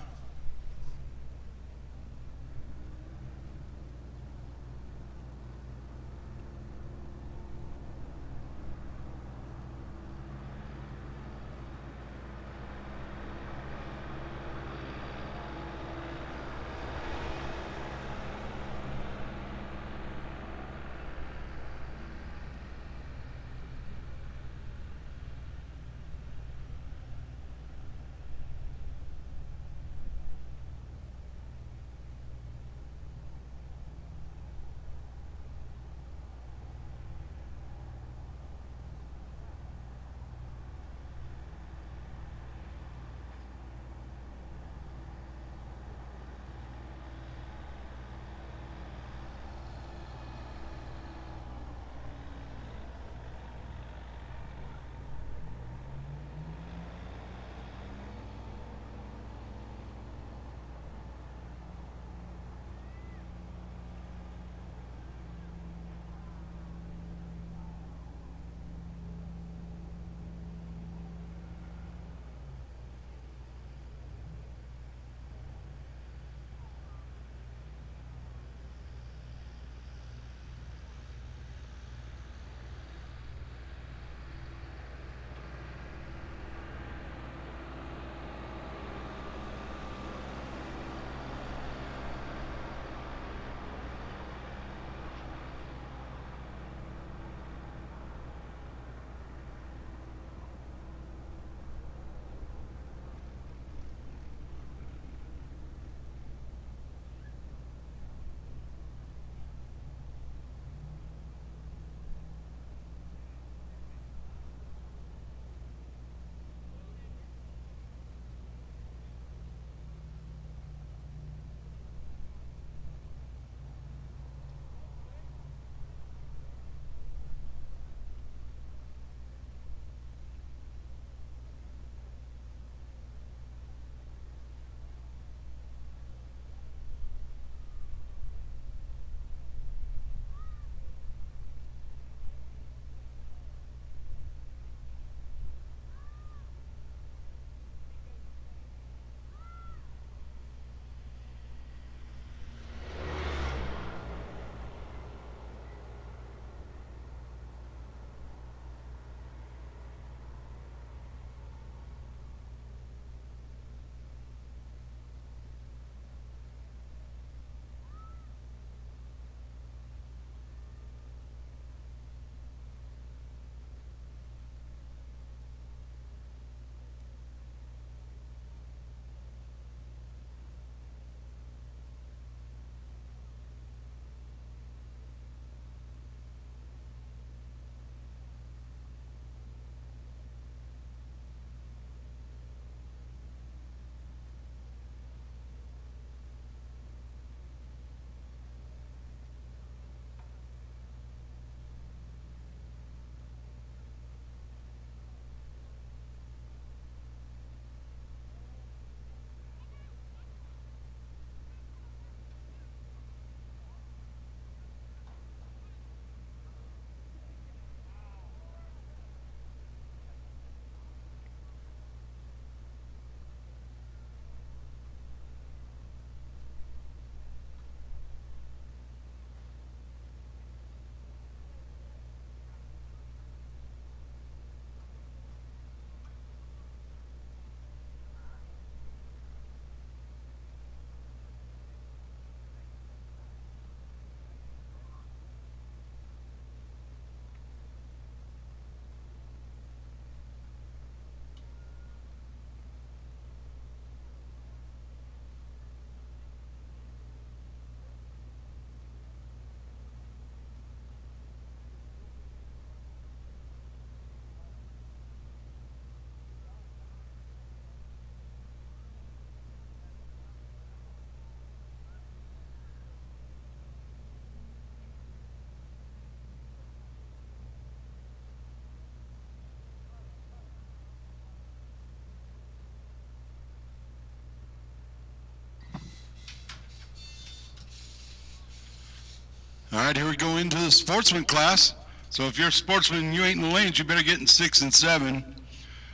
All right, here we go into the sportsman class. So if you're a sportsman and you ain't in the lanes, you better get in 6 and 7.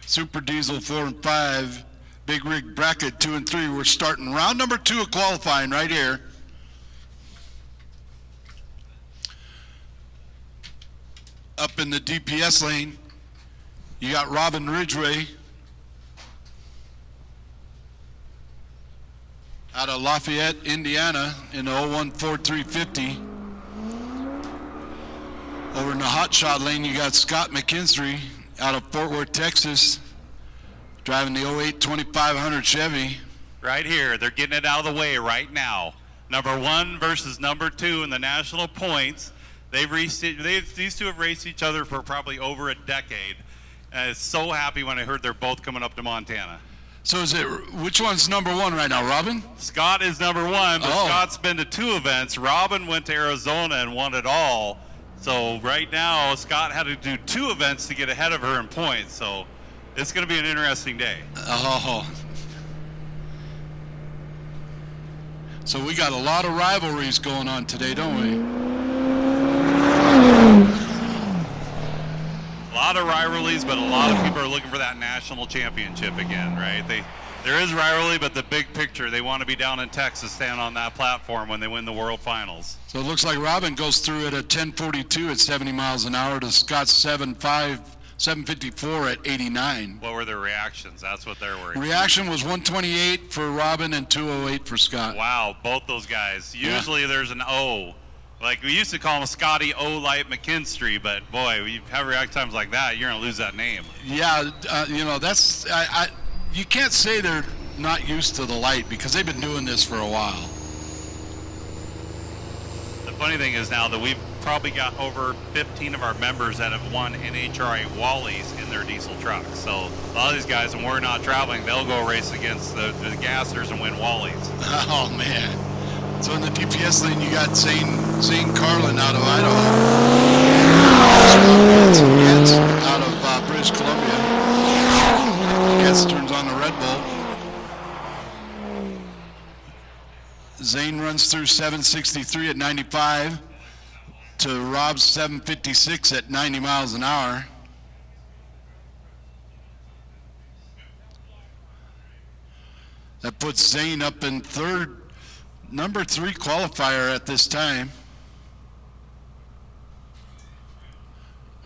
Super Diesel 4 and 5. Big Rig Bracket 2 and 3. We're starting round number 2 of qualifying right here. Up in the DPS lane, you got Robin Ridgway out of Lafayette, Indiana in the 014350. Over in the hot shot lane, you got Scott McKinstry out of Fort Worth, Texas, driving the 08 2500 Chevy. Right here, they're getting it out of the way right now. Number 1 versus number 2 in the national points. These two have raced each other for probably over a decade. And I was so happy when I heard they're both coming up to Montana. So which one's number 1 right now, Robin? Scott is number 1, but Scott's been to 2 events. Robin went to Arizona and won it all. So right now, Scott had to do 2 events to get ahead of her in points. So it's going to be an interesting day. Oh. So we got a lot of rivalries going on today, don't we? A lot of rivalries, but a lot of people are looking for that national championship again, right? There is rivalry, but the big picture, they want to be down in Texas, stand on that platform when they win the World Finals. So it looks like Robin goes through it at 10:42 at 70 miles an hour to Scott's 7:54 at 89. What were their reactions? That's what they're worried. Reaction was 128 for Robin and 208 for Scott. Wow, both those guys. Usually there's an O. Like we used to call him Scotty O. Light McKinstry, but boy, you have react times like that, you're going to lose that name. Yeah, that's you can't say they're not used to the light because they've been doing this for a while. The funny thing is now that we've probably got over 15 of our members that have won NHRA Wallies in their diesel trucks. So a lot of these guys, when we're not traveling, they'll go race against the gassers and win Wallies. Oh man. So in the DPS lane, you got Zane Carlin out of Idaho. Getz out of British Columbia. Getz turns on the Red Bull. Zane runs through 763 at 95 to Rob's 756 at 90 miles an hour. That puts Zane up in number 3 qualifier at this time.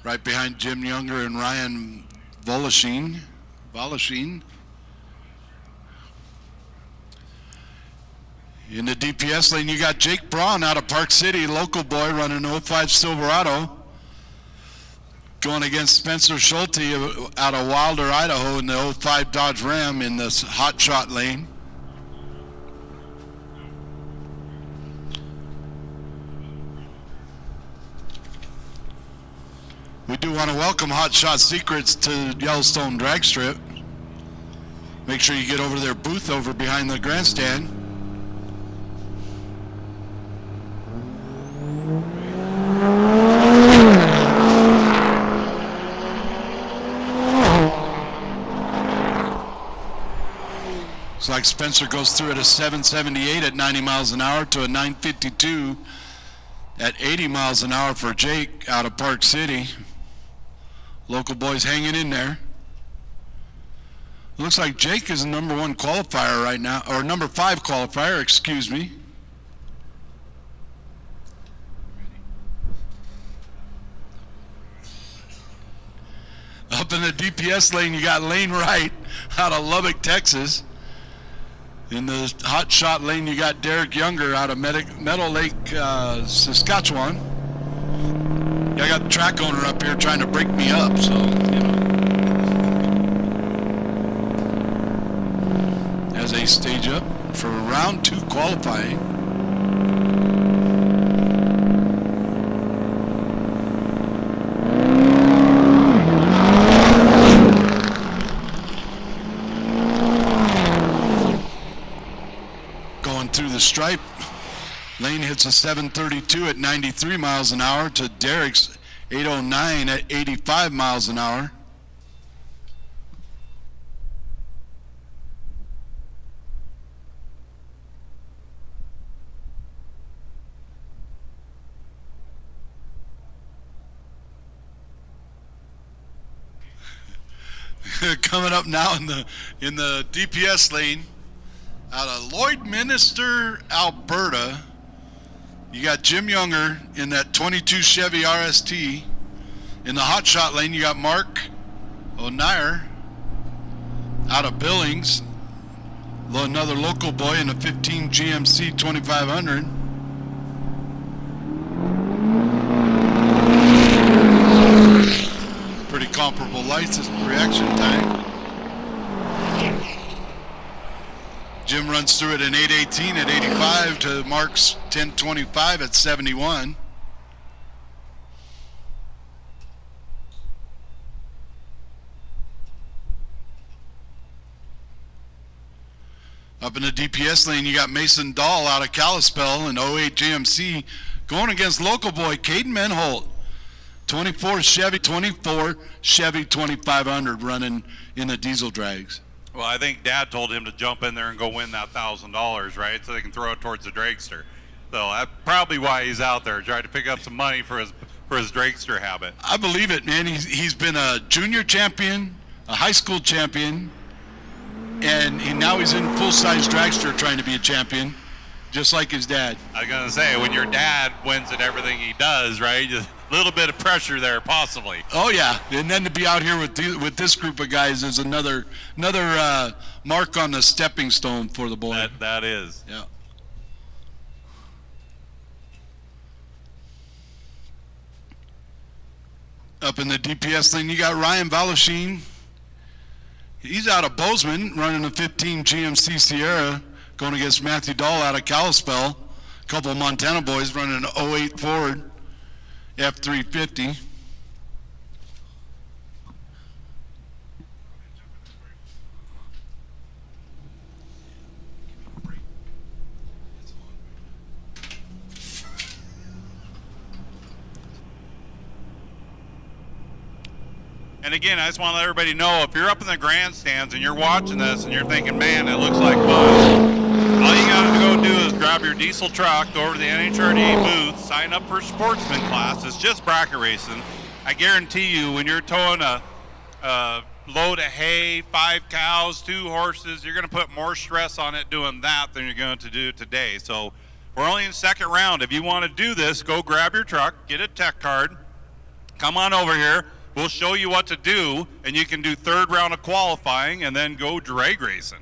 Right behind Jim Younger and Ryan Voloshin. In the DPS lane, you got Jake Braun out of Park City, local boy, running 05 Silverado. Going against Spencer Schulte out of Wilder, Idaho, in the 05 Dodge Ram in this hot shot lane. We do want to welcome Hot Shot Secrets to Yellowstone Dragstrip. Make sure you get over to their booth over behind the grandstand. Looks like Spencer goes through at a 778 at 90 miles an hour to a 952 at 80 miles an hour for Jake out of Park City. Local boys hanging in there. Looks like Jake is the number 1 qualifier right now, or number 5 qualifier, excuse me. Up in the DPS lane, you got Lane Wright out of Lubbock, Texas. In the hot shot lane, you got Derek Younger out of Meadow Lake, Saskatchewan. I got the track owner up here trying to break me up, so, as they stage up for round 2 qualifying. Going through the stripe. Lane hits a 732 at 93 miles an hour to Derek's 809 at 85 miles an hour. Coming up now in the DPS lane out of Lloydminster, Alberta. You got Jim Younger in that 22 Chevy RST. In the hot shot lane, you got Mark O'Neill out of Billings. Another local boy in a 15 GMC 2500. Pretty comparable lights reaction time. Jim runs through it in 818 at 85 to Mark's 1025 at 71. Up in the DPS lane, you got Mason Dahl out of Kalispell in 08 GMC going against local boy Caden Menholt. 24 Chevy 2500 running in the diesel drags. Well, I think Dad told him to jump in there and go win that $1,000, right? So they can throw it towards the dragster. So that's probably why he's out there, trying to pick up some money for his dragster habit. I believe it, man. He's been a junior champion, a high school champion, and now he's in full-size dragster trying to be a champion, just like his dad. I was going to say, when your dad wins at everything he does, right, just a little bit of pressure there, possibly. Oh, yeah. And then to be out here with this group of guys is another mark on the stepping stone for the boy. That is. Yeah. Up in the DPS lane, you got Ryan Valushine. He's out of Bozeman, running a 15 GMC Sierra, going against Matthew Dahl out of Kalispell. A couple of Montana boys running an 08 Ford F350. And again, I just want to let everybody know, if you're up in the grandstands and you're watching this and you're thinking, man, it looks like fun, all you got to go do is grab your diesel truck, go over to the NHRDA booth, sign up for sportsman class. It's just bracket racing. I guarantee you, when you're towing a load of hay, 5 cows, 2 horses, you're going to put more stress on it doing that than you're going to do today. So we're only in the second round. If you want to do this, go grab your truck, get a tech card, come on over here. We'll show you what to do, and you can do third round of qualifying and then go drag racing.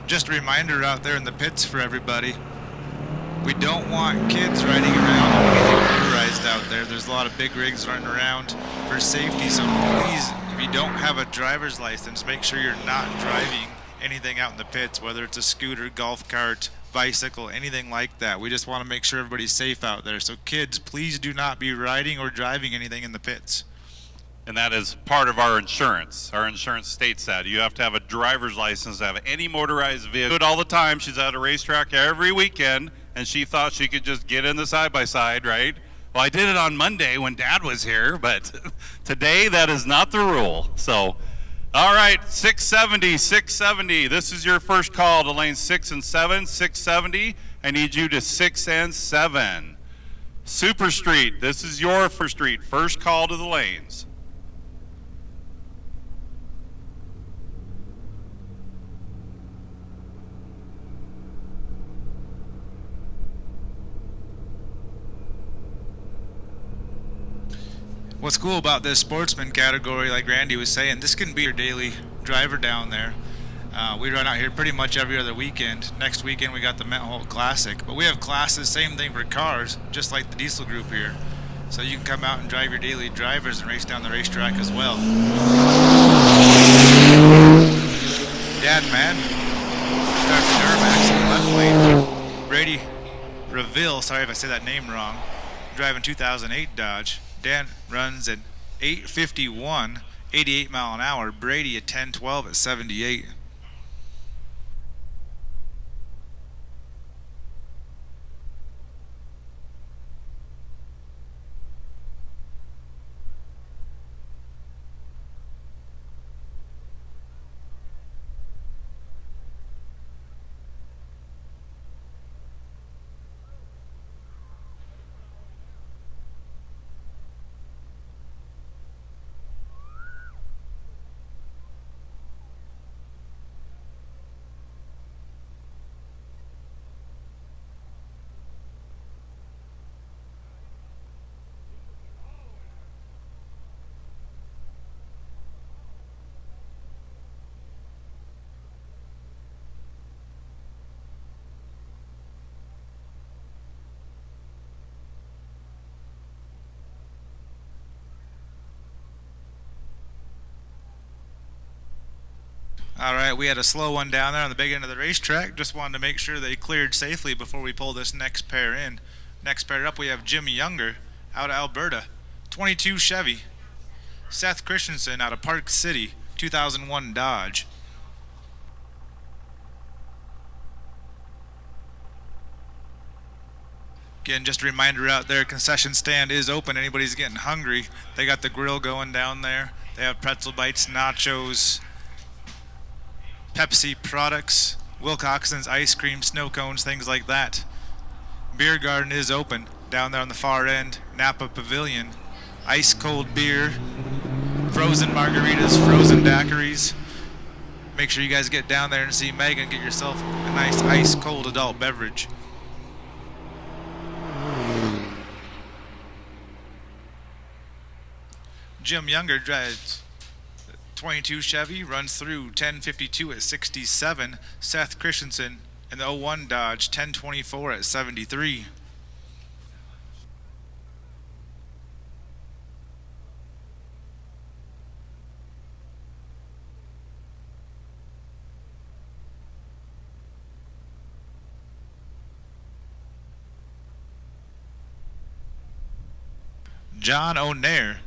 Just a reminder out there in the pits for everybody. We don't want kids riding around or anything motorized out there. There's a lot of big rigs running around for safety, so please, if you don't have a driver's license, make sure you're not driving anything out in the pits, whether it's a scooter, golf cart, bicycle, anything like that. We just want to make sure everybody's safe out there. So kids, please do not be riding or driving anything in the pits. And that is part of our insurance. Our insurance states that. You have to have a driver's license to have any motorized vehicle. Do it all the time. She's at a racetrack every weekend, and she thought she could just get in the side-by-side, right? Well, I did it on Monday when Dad was here, but today that is not the rule. So, all right, 670, 670. This is your first call to lane 6 and 7, 670. I need you to 6 and 7. Super Street, this is your first street. First call to the lanes. What's cool about this sportsman category, like Randy was saying, this can be your daily driver down there. We run out here pretty much every other weekend. Next weekend we got the Holt Classic, but we have classes, same thing for cars, just like the diesel group here. So you can come out and drive your daily drivers and race down the racetrack as well. Dad, man. Starts the Duramax in the left lane. Brady Reville, sorry if I say that name wrong, driving 2008 Dodge. Dan runs at 851, 88 mile an hour. Brady at 1012 at 78. All right, we had a slow one down there on the big end of the racetrack. Just wanted to make sure they cleared safely before we pull this next pair in. Next pair up, we have Jim Younger out of Alberta, 22 Chevy. Seth Christensen out of Park City, 2001 Dodge. Again, just a reminder out there, concession stand is open. Anybody's getting hungry, they got the grill going down there. They have pretzel bites, nachos, Pepsi products, Wilcoxon's ice cream, snow cones, things like that. Beer garden is open down there on the far end. Napa Pavilion, ice cold beer, frozen margaritas, frozen daiquiris. Make sure you guys get down there and see Megan. Get yourself a nice ice cold adult beverage. Jim Younger drives 22 Chevy, runs through 1052 at 67. Seth Christensen in the 01 Dodge, 1024 at 73. John O'Nair,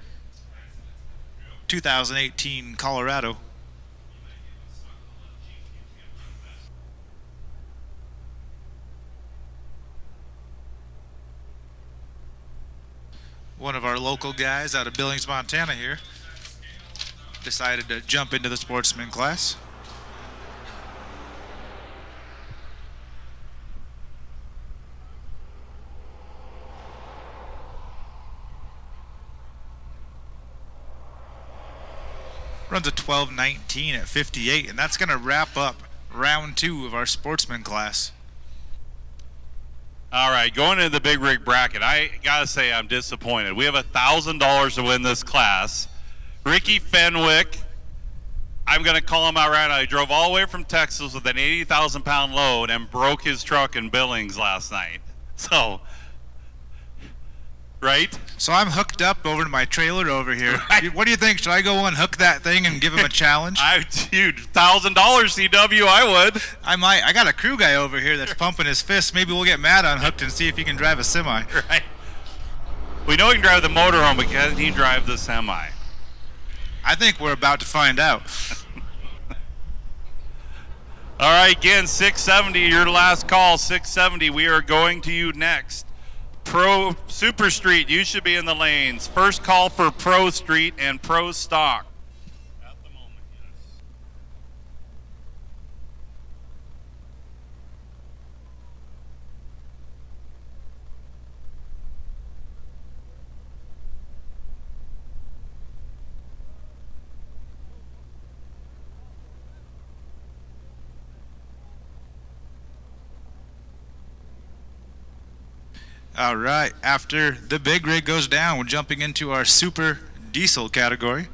2018 Colorado. One of our local guys out of Billings, Montana here decided to jump into the sportsman class. Runs a 12:19 at 58, and that's going to wrap up round 2 of our sportsman class. All right, going into the big rig bracket, I gotta say I'm disappointed. We have $1,000 to win this class. Ricky Fenwick, I'm gonna call him out right now. He drove all the way from Texas with an 80,000 pound load and broke his truck in Billings last night. So, right? So I'm hooked up over to my trailer over here. Right. What do you think? Should I go unhook that thing and give him a challenge? Dude, $1,000 CW, I would. I might. I got a crew guy over here that's pumping his fist. Maybe we'll get Matt unhooked and see if he can drive a semi. Right. We know he can drive the motorhome, but can he drive the semi? I think we're about to find out. All right, again, 670, your last call, 670. We are going to you next. Pro Super Street, you should be in the lanes. First call for Pro Street and Pro Stock. At the moment, yes. All right, after the big rig goes down, we're jumping into our Super diesel category.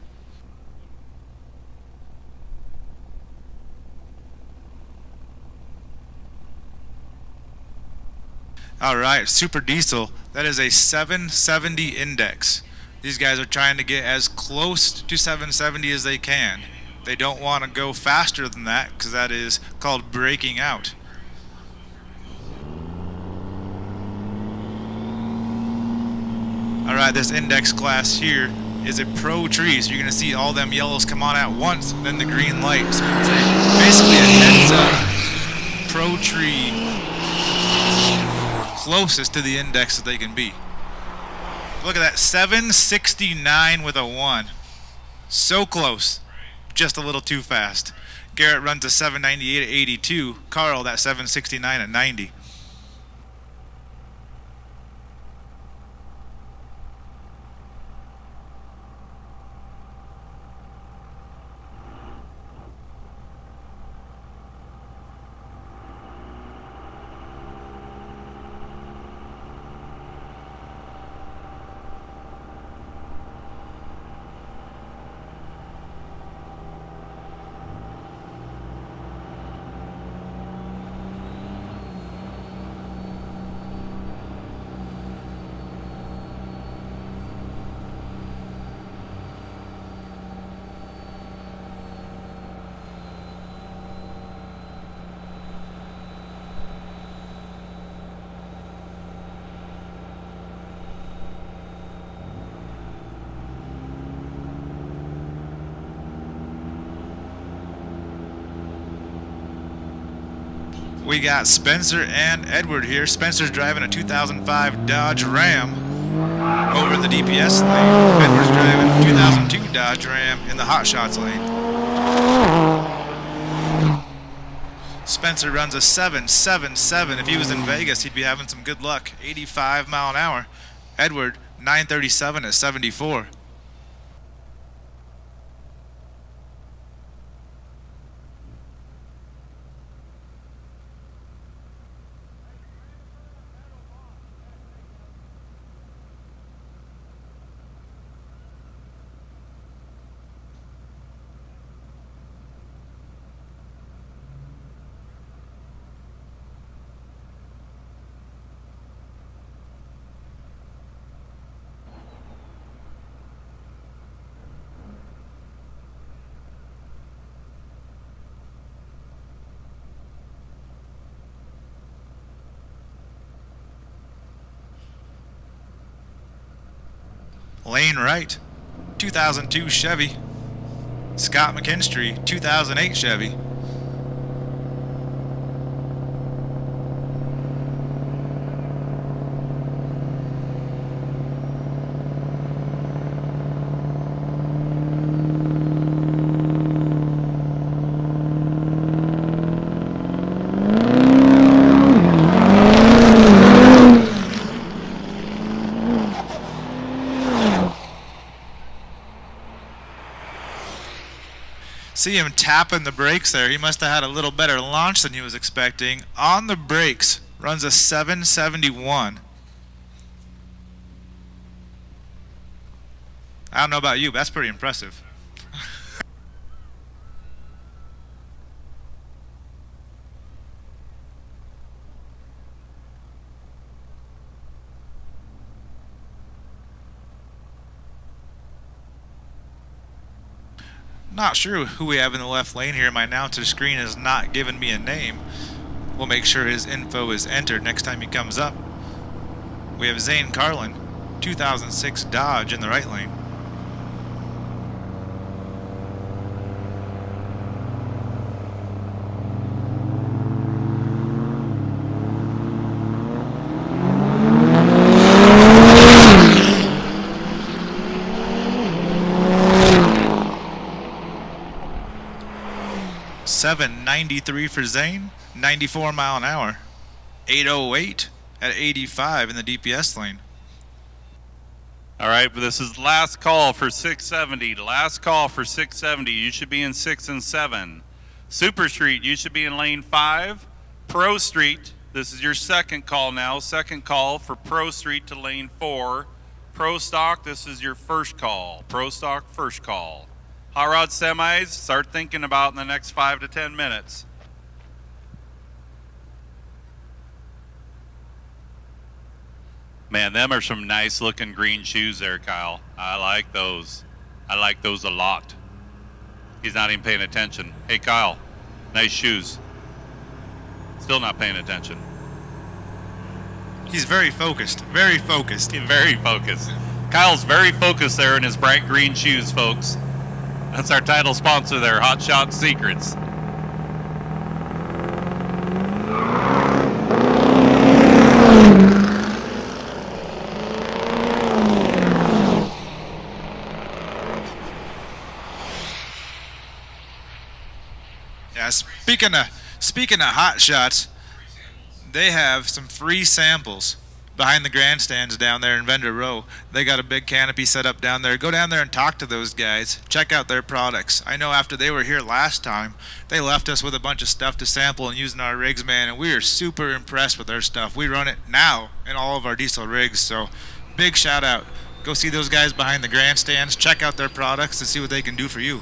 All right, super diesel, that is a 770 index. These guys are trying to get as close to 770 as they can. They don't want to go faster than that because that is called breaking out. All right, this index class here is a pro tree, so you're going to see all them yellows come on at once, then the green light. So it's basically a heads up pro tree, closest to the index that they can be. Look at that, 769 with a 1. So close, just a little too fast. Garrett runs a 798 at 82. Carl, that 769 at 90. We got Spencer and Edward here. Spencer's driving a 2005 Dodge Ram over in the DPS lane. Edward's driving a 2002 Dodge Ram in the Hot Shots lane. Spencer runs a 777. If he was in Vegas, he'd be having some good luck. 85 mile an hour. Edward, 937 at 74. Lane right, 2002 Chevy. Scott McKinstry, 2008 Chevy. See him tapping the brakes there. He must have had a little better launch than he was expecting. On the brakes, runs a 771. I don't know about you, but that's pretty impressive. Not sure who we have in the left lane here. My announcer screen is not giving me a name. We'll make sure his info is entered next time he comes up. We have Zane Carlin, 2006 Dodge in the right lane. .793 for Zane, 94 mile an hour, 808 at 85 in the DPS lane. All right, but this is last call for 670. Last call for 670. You should be in 6 and 7. Super Street, you should be in lane 5. Pro Street, this is your second call now. Second call for Pro Street to lane 4. Pro stock, this is your first call. Pro stock, first call. Hot rod semis, start thinking about in the next 5 to 10 minutes. Man, them are some nice looking green shoes there, Kyle. I like those. I like those a lot. He's not even paying attention. Hey, Kyle, nice shoes. Still not paying attention. He's very focused. Very focused. He's very focused. Kyle's very focused there in his bright green shoes, folks. That's our title sponsor there, Hot Shot Secrets. Yeah, speaking of hot shots, they have some free samples behind the grandstands down there in Vendor Row. They got a big canopy set up down there. Go down there and talk to those guys. Check out their products. I know after they were here last time, they left us with a bunch of stuff to sample and use in our rigs, man, and we are super impressed with their stuff. We run it now in all of our diesel rigs, so big shout out. Go see those guys behind the grandstands. Check out their products and see what they can do for you.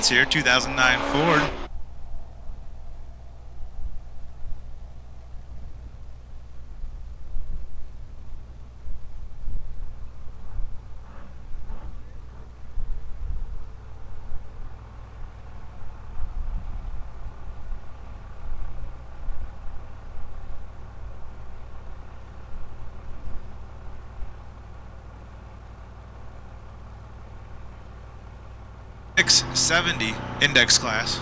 Here, 2009 Ford. .670 index class.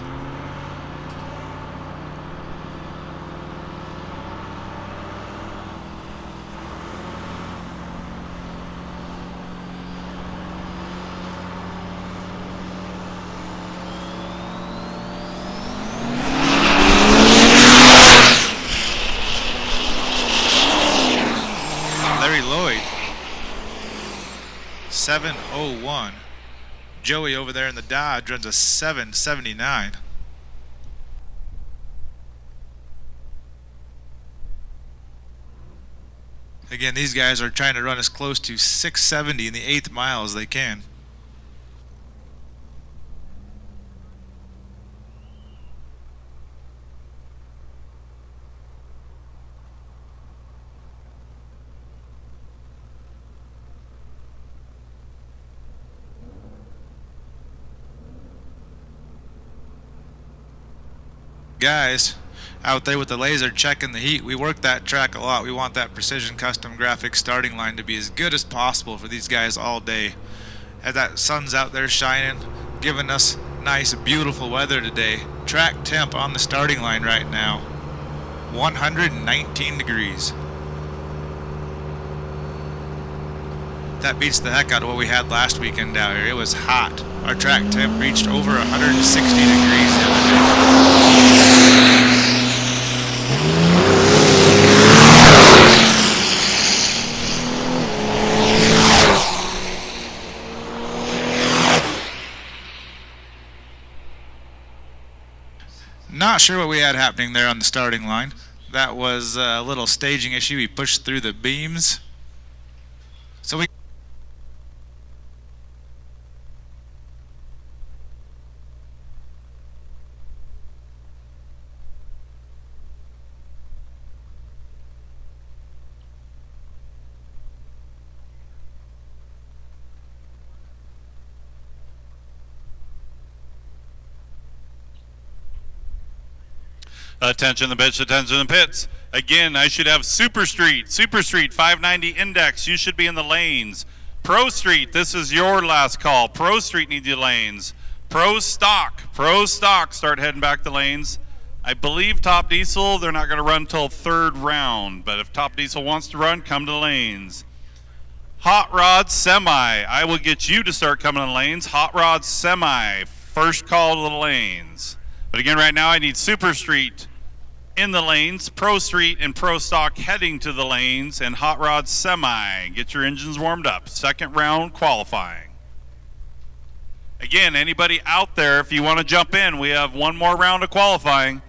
Larry Lloyd, 701. Joey over there in the Dodge runs a 779. Again, these guys are trying to run as close to 670 in the 8th mile as they can. Guys out there with the laser checking the heat, we work that track a lot. We want that precision custom graphics starting line to be as good as possible for these guys all day. As that sun's out there shining, giving us nice beautiful weather today. Track temp on the starting line right now, 119 degrees. That beats the heck out of what we had last weekend out here. It was hot. Our track temp reached over 160 degrees the other day. Not sure what we had happening there on the starting line. That was a little staging issue. We pushed through the beams. So we Attention the bitch, attention the pits. Again, I should have Super Street 590 index. You should be in the lanes. Pro Street, this is your last call. Pro Street needs your lanes. Pro Stock, start heading back the lanes. I believe Top Diesel, they're not going to run till 3rd round, but if Top Diesel wants to run, come to the lanes. Hot Rod Semi, I will get you to start coming in the lanes. Hot Rod Semi, first call to the lanes. But again, right now I need Super Street in the lanes, Pro Street and Pro Stock heading to the lanes, and Hot Rod Semi. Get your engines warmed up. Second round qualifying. Again, anybody out there, if you want to jump in, we have one more round of qualifying.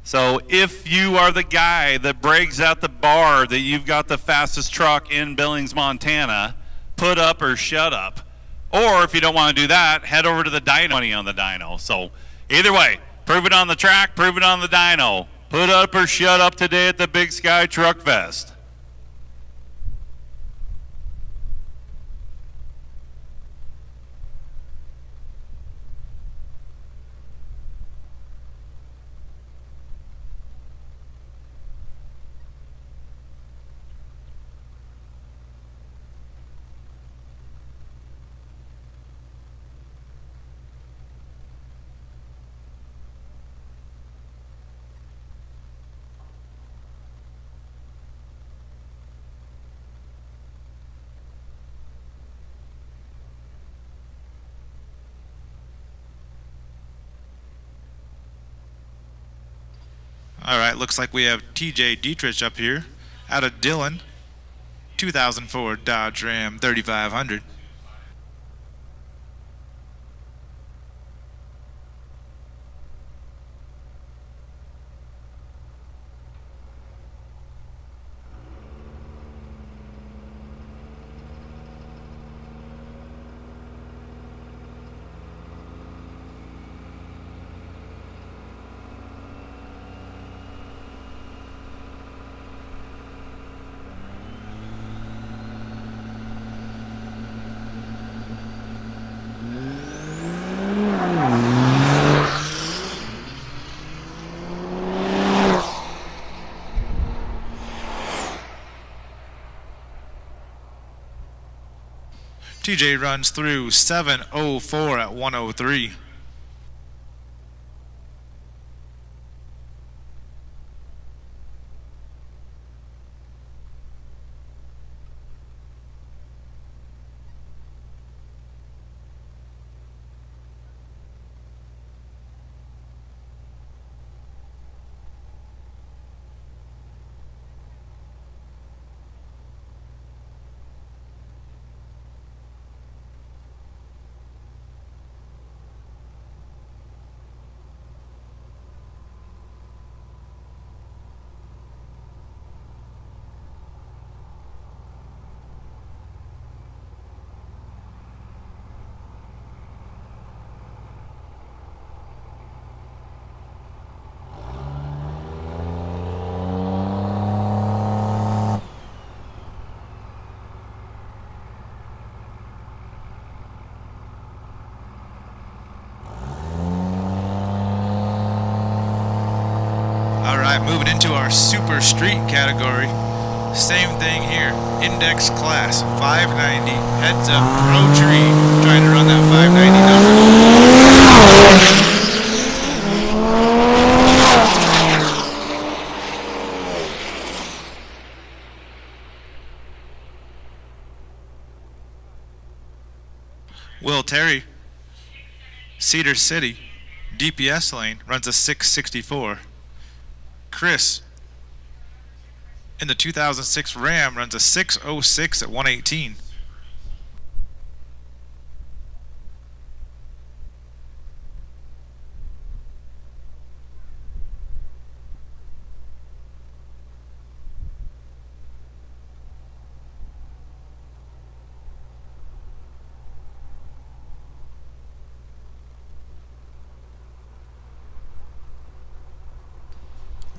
So if you are the guy that brags at the bar that you've got the fastest truck in Billings, Montana, put up or shut up. Or if you don't want to do that, head over to the dyno money on the dyno. So either way, prove it on the track, prove it on the dyno. Put up or shut up today at the Big Sky Truck Fest. All right, looks like we have TJ Dietrich up here out of Dillon, 2004 Dodge Ram 3500. TJ runs through 7:04 at 1:03. Moving into our super street category. Same thing here. Index class 590. Heads up Pro Tree. Trying to run that 590 number. Will Terry, Cedar City, DPS lane, runs a 664. Chris, in the 2006 Ram, runs a 606 at 118.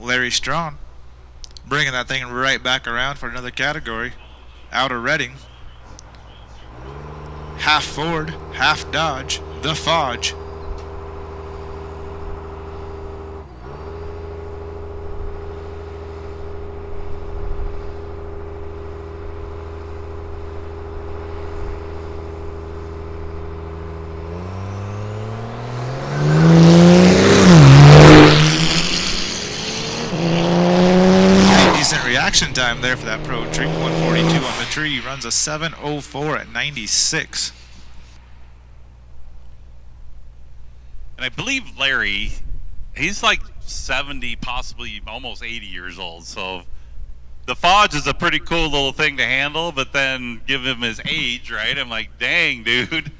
Larry Strawn, bringing that thing right back around for another category, out of Reading. Half Ford, half Dodge, the Fodge. Reaction time there for that Pro Tree. 142 on the tree. Runs a 7:04 at 96. And I believe Larry, he's like 70, possibly almost 80 years old. So the Fodge is a pretty cool little thing to handle, but then give him his age, right? I'm like, dang, dude.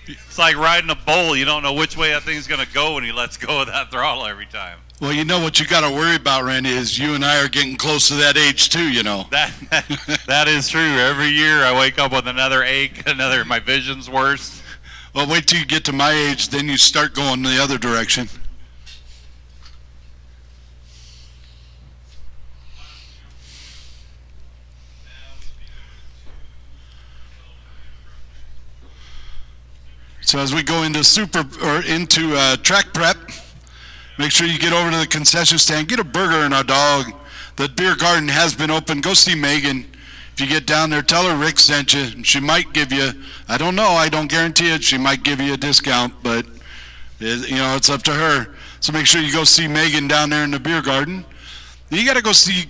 It's like riding a bull. You don't know which way that thing's going to go when he lets go of that throttle every time. Well, you know what you got to worry about, Randy, is you and I are getting close to that age too, you know. That is true. Every year I wake up with another ache, my vision's worse. Well, wait till you get to my age, then you start going the other direction. So as we go into track prep, make sure you get over to the concession stand, get a burger and a dog. The beer garden has been open. Go see Megan. If you get down there, tell her Rick sent you. She might give you, I don't know, I don't guarantee it, she might give you a discount, but it's up to her. So make sure you go see Megan down there in the beer garden. You gotta go see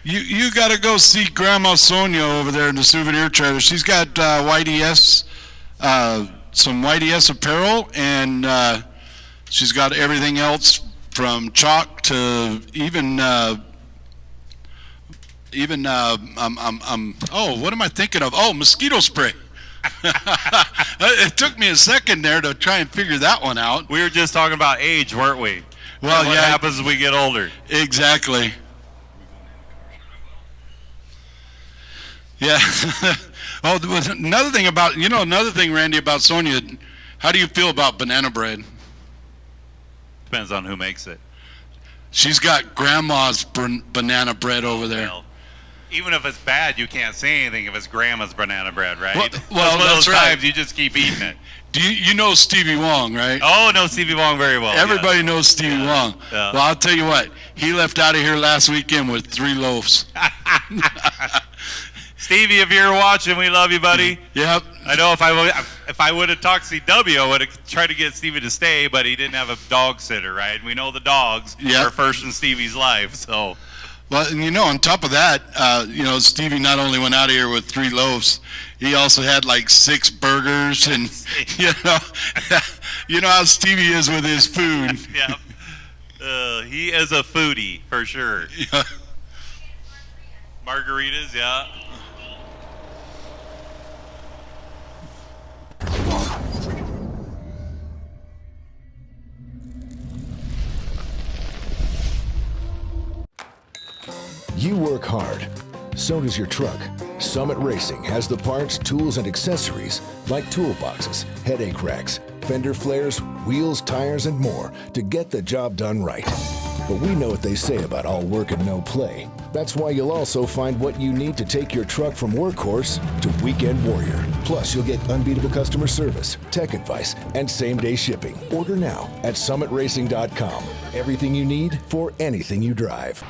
you gotta go see Grandma Sonia over there in the souvenir trailer. She's got YDS, some YDS apparel, and she's got everything else from chalk to even what am I thinking of? Oh, mosquito spray. It took me a second there to try and figure that one out. We were just talking about age, weren't we? Well, what happens as we get older. Exactly. Yeah. Oh, another thing, Randy, about Sonia, how do you feel about banana bread? Depends on who makes it. She's got grandma's banana bread over there. Well, even if it's bad, you can't say anything if it's grandma's banana bread, right? Well, that's right. Times you just keep eating it. Do you know Stevie Wong, right? Oh, no, Stevie Wong very well. Everybody knows Stevie Wong. Yeah. Well, I'll tell you what, he left out of here last weekend with 3 loaves. Stevie, if you're watching, we love you, buddy. Yep. I know if I would have talked CW, I would have tried to get Stevie to stay, but he didn't have a dog sitter, right? And we know the dogs are first in Stevie's life, so. Well, and on top of that, Stevie not only went out of here with 3 loaves, he also had like 6 burgers, and you know how Stevie is with his food. Yeah. He is a foodie for sure. Yeah. Margaritas, yeah. You work hard. So does your truck. Summit Racing has the parts, tools, and accessories like toolboxes, headache racks, fender flares, wheels, tires, and more to get the job done right. But we know what they say about all work and no play. That's why you'll also find what you need to take your truck from workhorse to weekend warrior. Plus, you'll get unbeatable customer service, tech advice, and same-day shipping. Order now at summitracing.com. Everything you need for anything you drive.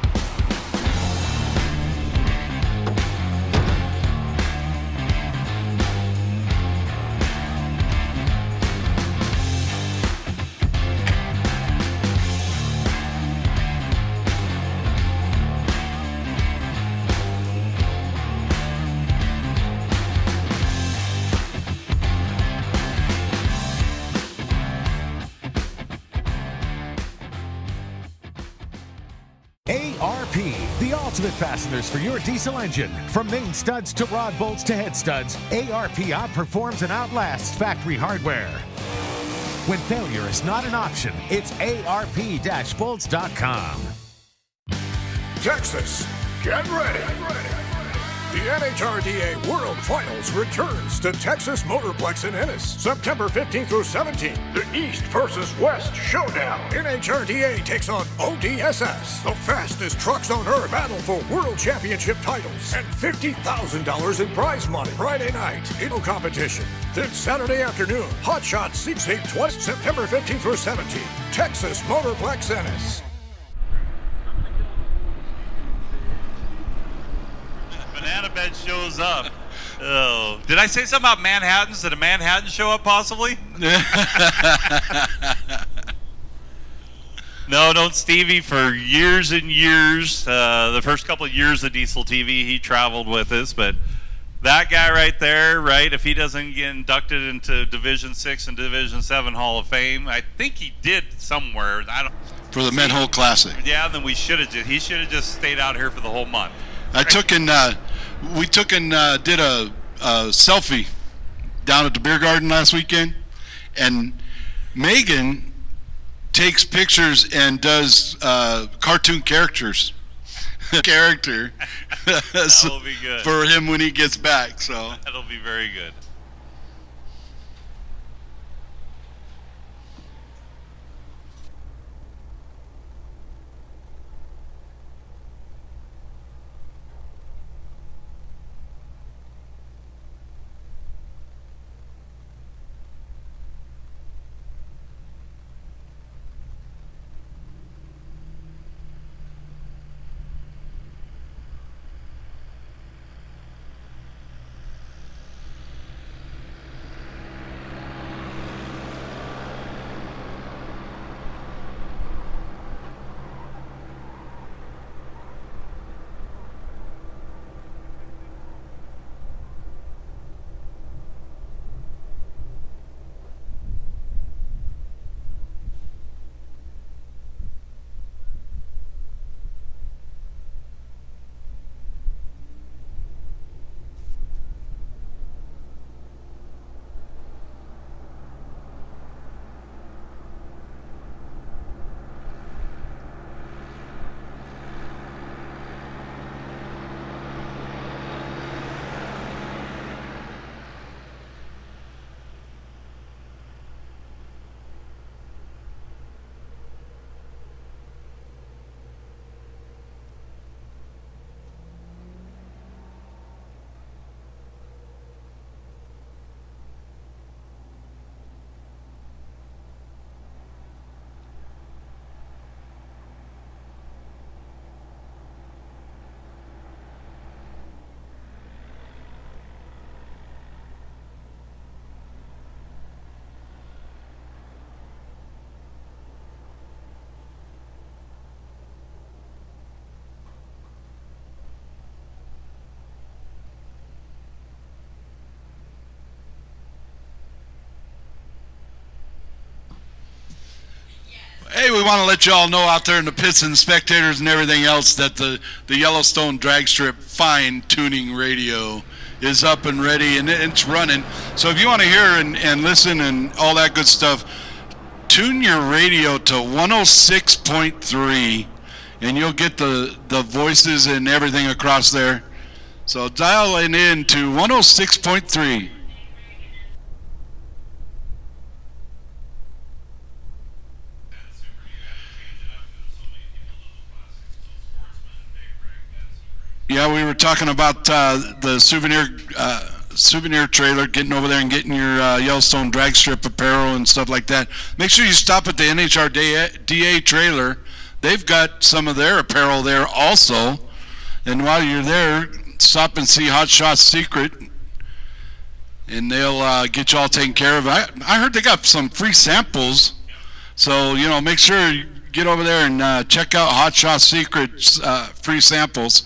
ARP, the ultimate fasteners for your diesel engine. From main studs to rod bolts to head studs, ARP outperforms and outlasts factory hardware. When failure is not an option, it's ARP-bolts.com. Texas, get ready. The NHRDA World Finals returns to Texas Motorplex in Ennis, September 15th through 17th. The East versus West Showdown. NHRDA takes on ODSS. The fastest trucks on earth battle for World Championship titles and $50,000 in prize money. Friday night, Eagle competition. Then Saturday afternoon, Hot Shot Seats 820, September 15th through 17th. Texas Motorplex Ennis. Banana bed shows up. Oh, did I say something about Manhattans? Did a Manhattan show up possibly? No, Stevie for years and years. The first couple of years of Diesel TV, he traveled with us, but That guy right there, right? If he doesn't get inducted into Division 6 and Division 7 Hall of Fame, I think he did somewhere. I don't. For the Menhole Classic. Yeah, then he should have just stayed out here for the whole month. We took and did a selfie down at the beer garden last weekend, and Megan takes pictures and does cartoon character That'll be good. for him when he gets back. So That'll be very good. hey, we want to let you all know out there in the pits and spectators and everything else that the Yellowstone Dragstrip fine-tuning radio is up and ready, and it's running. So if you want to hear and listen and all that good stuff, tune your radio to 106.3, and you'll get the voices and everything across there. So dial in to 106.3. Yeah, we were talking about the souvenir trailer, getting over there and getting your Yellowstone Dragstrip apparel and stuff like that. Make sure you stop at the NHRDA trailer. They've got some of their apparel there also. And while you're there, stop and see Hot Shot Secret, and they'll get you all taken care of. I heard they got some free samples, so make sure you get over there and check out Hot Shot Secret's free samples.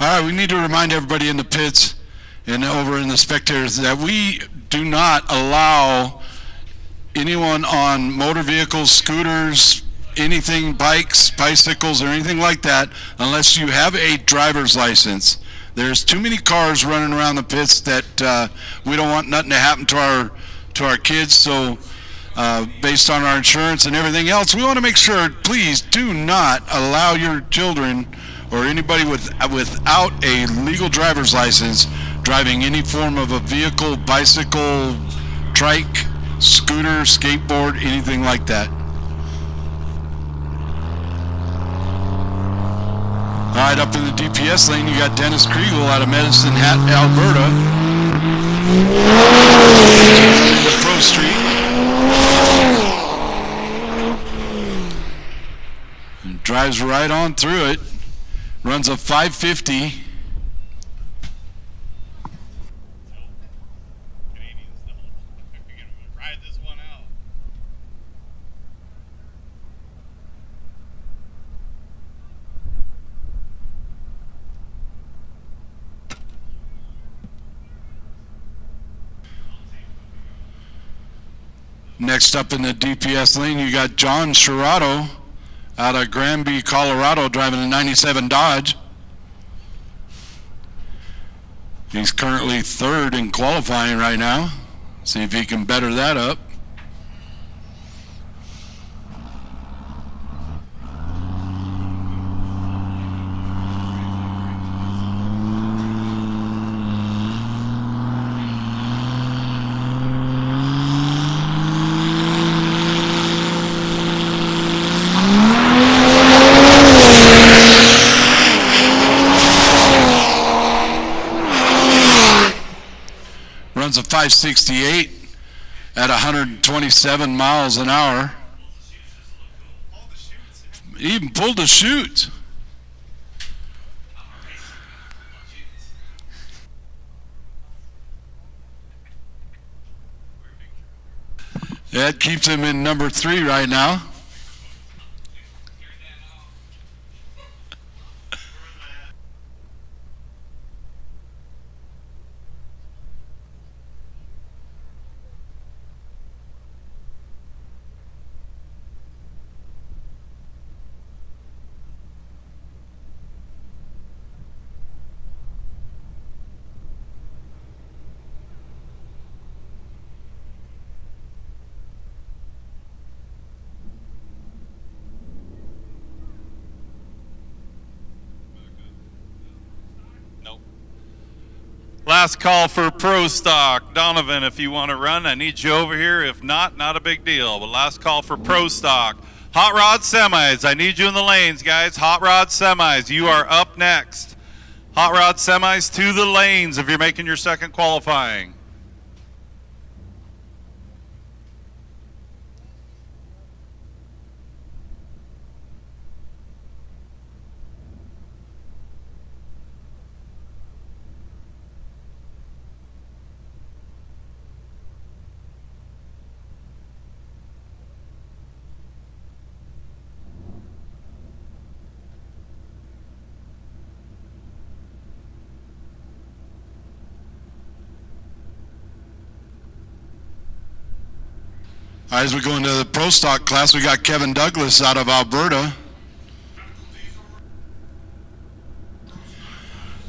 All right, we need to remind everybody in the pits and over in the spectators that we do not allow anyone on motor vehicles, scooters, anything, bikes, bicycles, or anything like that, unless you have a driver's license. There's too many cars running around the pits that we don't want nothing to happen to our kids. So based on our insurance and everything else, we want to make sure, please do not allow your children or anybody without a legal driver's license driving any form of a vehicle, bicycle, trike, scooter, skateboard, anything like that. All right, up in the DPS lane, you got Dennis Kriegel out of Medicine Hat, Alberta. Into Pro Street. And drives right on through it. Runs a 550. Next up in the DPS lane, you got John Shirato out of Granby, Colorado, driving a 97 Dodge. He's currently third in qualifying right now. See if he can better that up. Runs a 568 at 127 miles an hour. He even pulled the chute. That keeps him in number 3 right now. Last call for Pro Stock. Donovan, if you want to run, I need you over here. If not, not a big deal. But last call for Pro Stock. Hot Rod Semis, I need you in the lanes, guys. Hot Rod Semis, you are up next. Hot Rod Semis to the lanes if you're making your second qualifying. All right, as we go into the Pro Stock class, we got Kevin Douglas out of Alberta.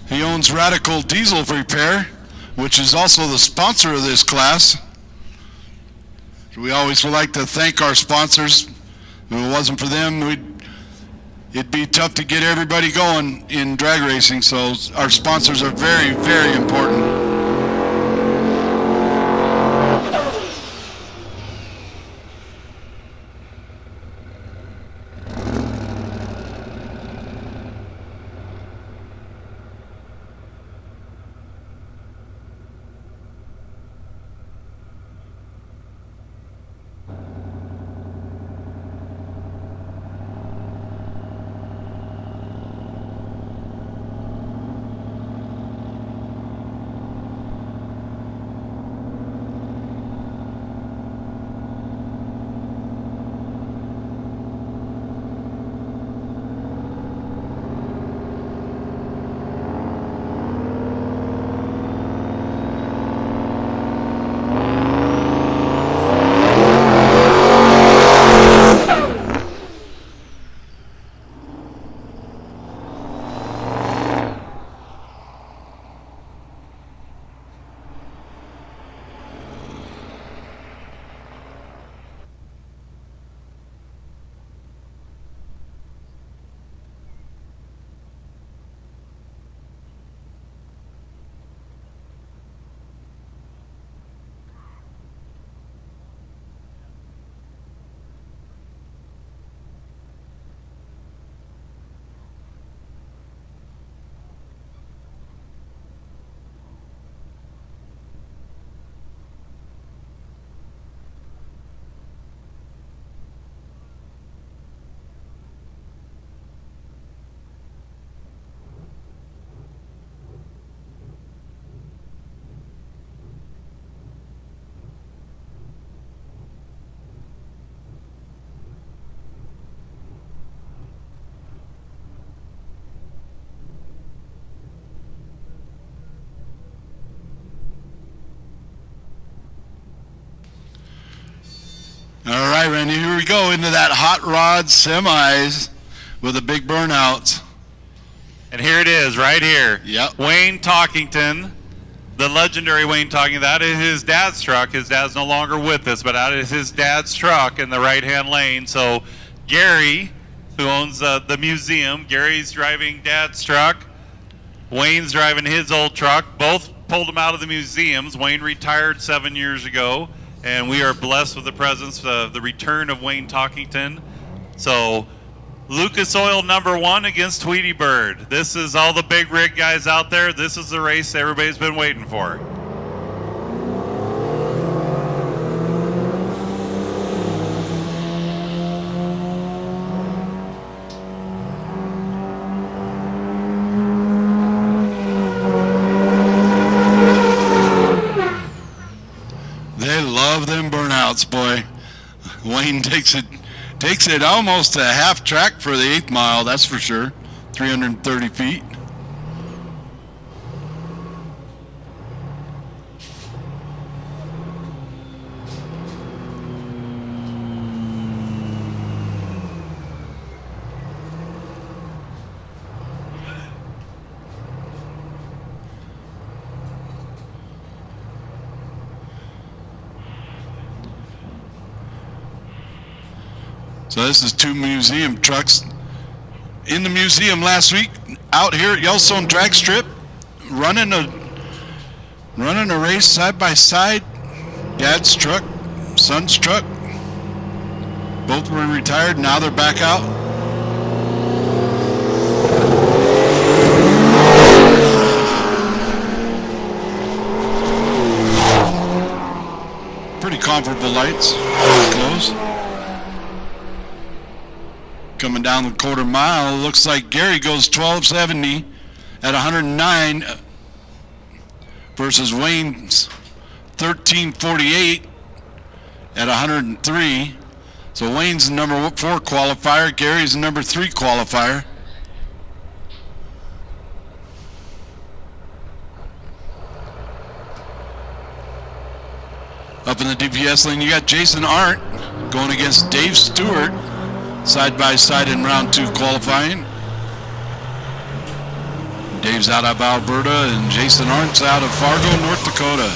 He owns Radical Diesel Repair, which is also the sponsor of this class. We always would like to thank our sponsors. If it wasn't for them, it'd be tough to get everybody going in drag racing, so our sponsors are very, very important. right, Randy, here we go into that hot rod semis with the big burnouts. And here it is, right here. Yep. Wayne Talkington, the legendary Wayne Talkington. That is his dad's truck. His dad's no longer with us, but that is his dad's truck in the right-hand lane. So Gary, who owns the museum, Gary's driving dad's truck. Wayne's driving his old truck. Both pulled him out of the museums. Wayne retired 7 years ago, and we are blessed with the presence of the return of Wayne Talkington. So Lucas Oil #1 against Tweety Bird. This is all the big rig guys out there. This is the race everybody's been waiting for. They love them burnouts, boy. Wayne takes it almost a half track for the 8th mile, that's for sure. 330 feet. So this is 2 museum trucks in the museum last week, out here at Yellowstone Dragstrip, running a race side by side. Dad's truck, son's truck. Both were retired, now they're back out. Pretty comparable lights, close. Coming down the quarter mile, looks like Gary goes 1270 at 109 versus Wayne's 1348 at 103. So Wayne's the number 4 qualifier, Gary's the number 3 qualifier. Up in the DPS lane, you got Jason Arndt going against Dave Stewart. Side by side in round 2 qualifying. Dave's out of Alberta and Jason Arndt's out of Fargo, North Dakota.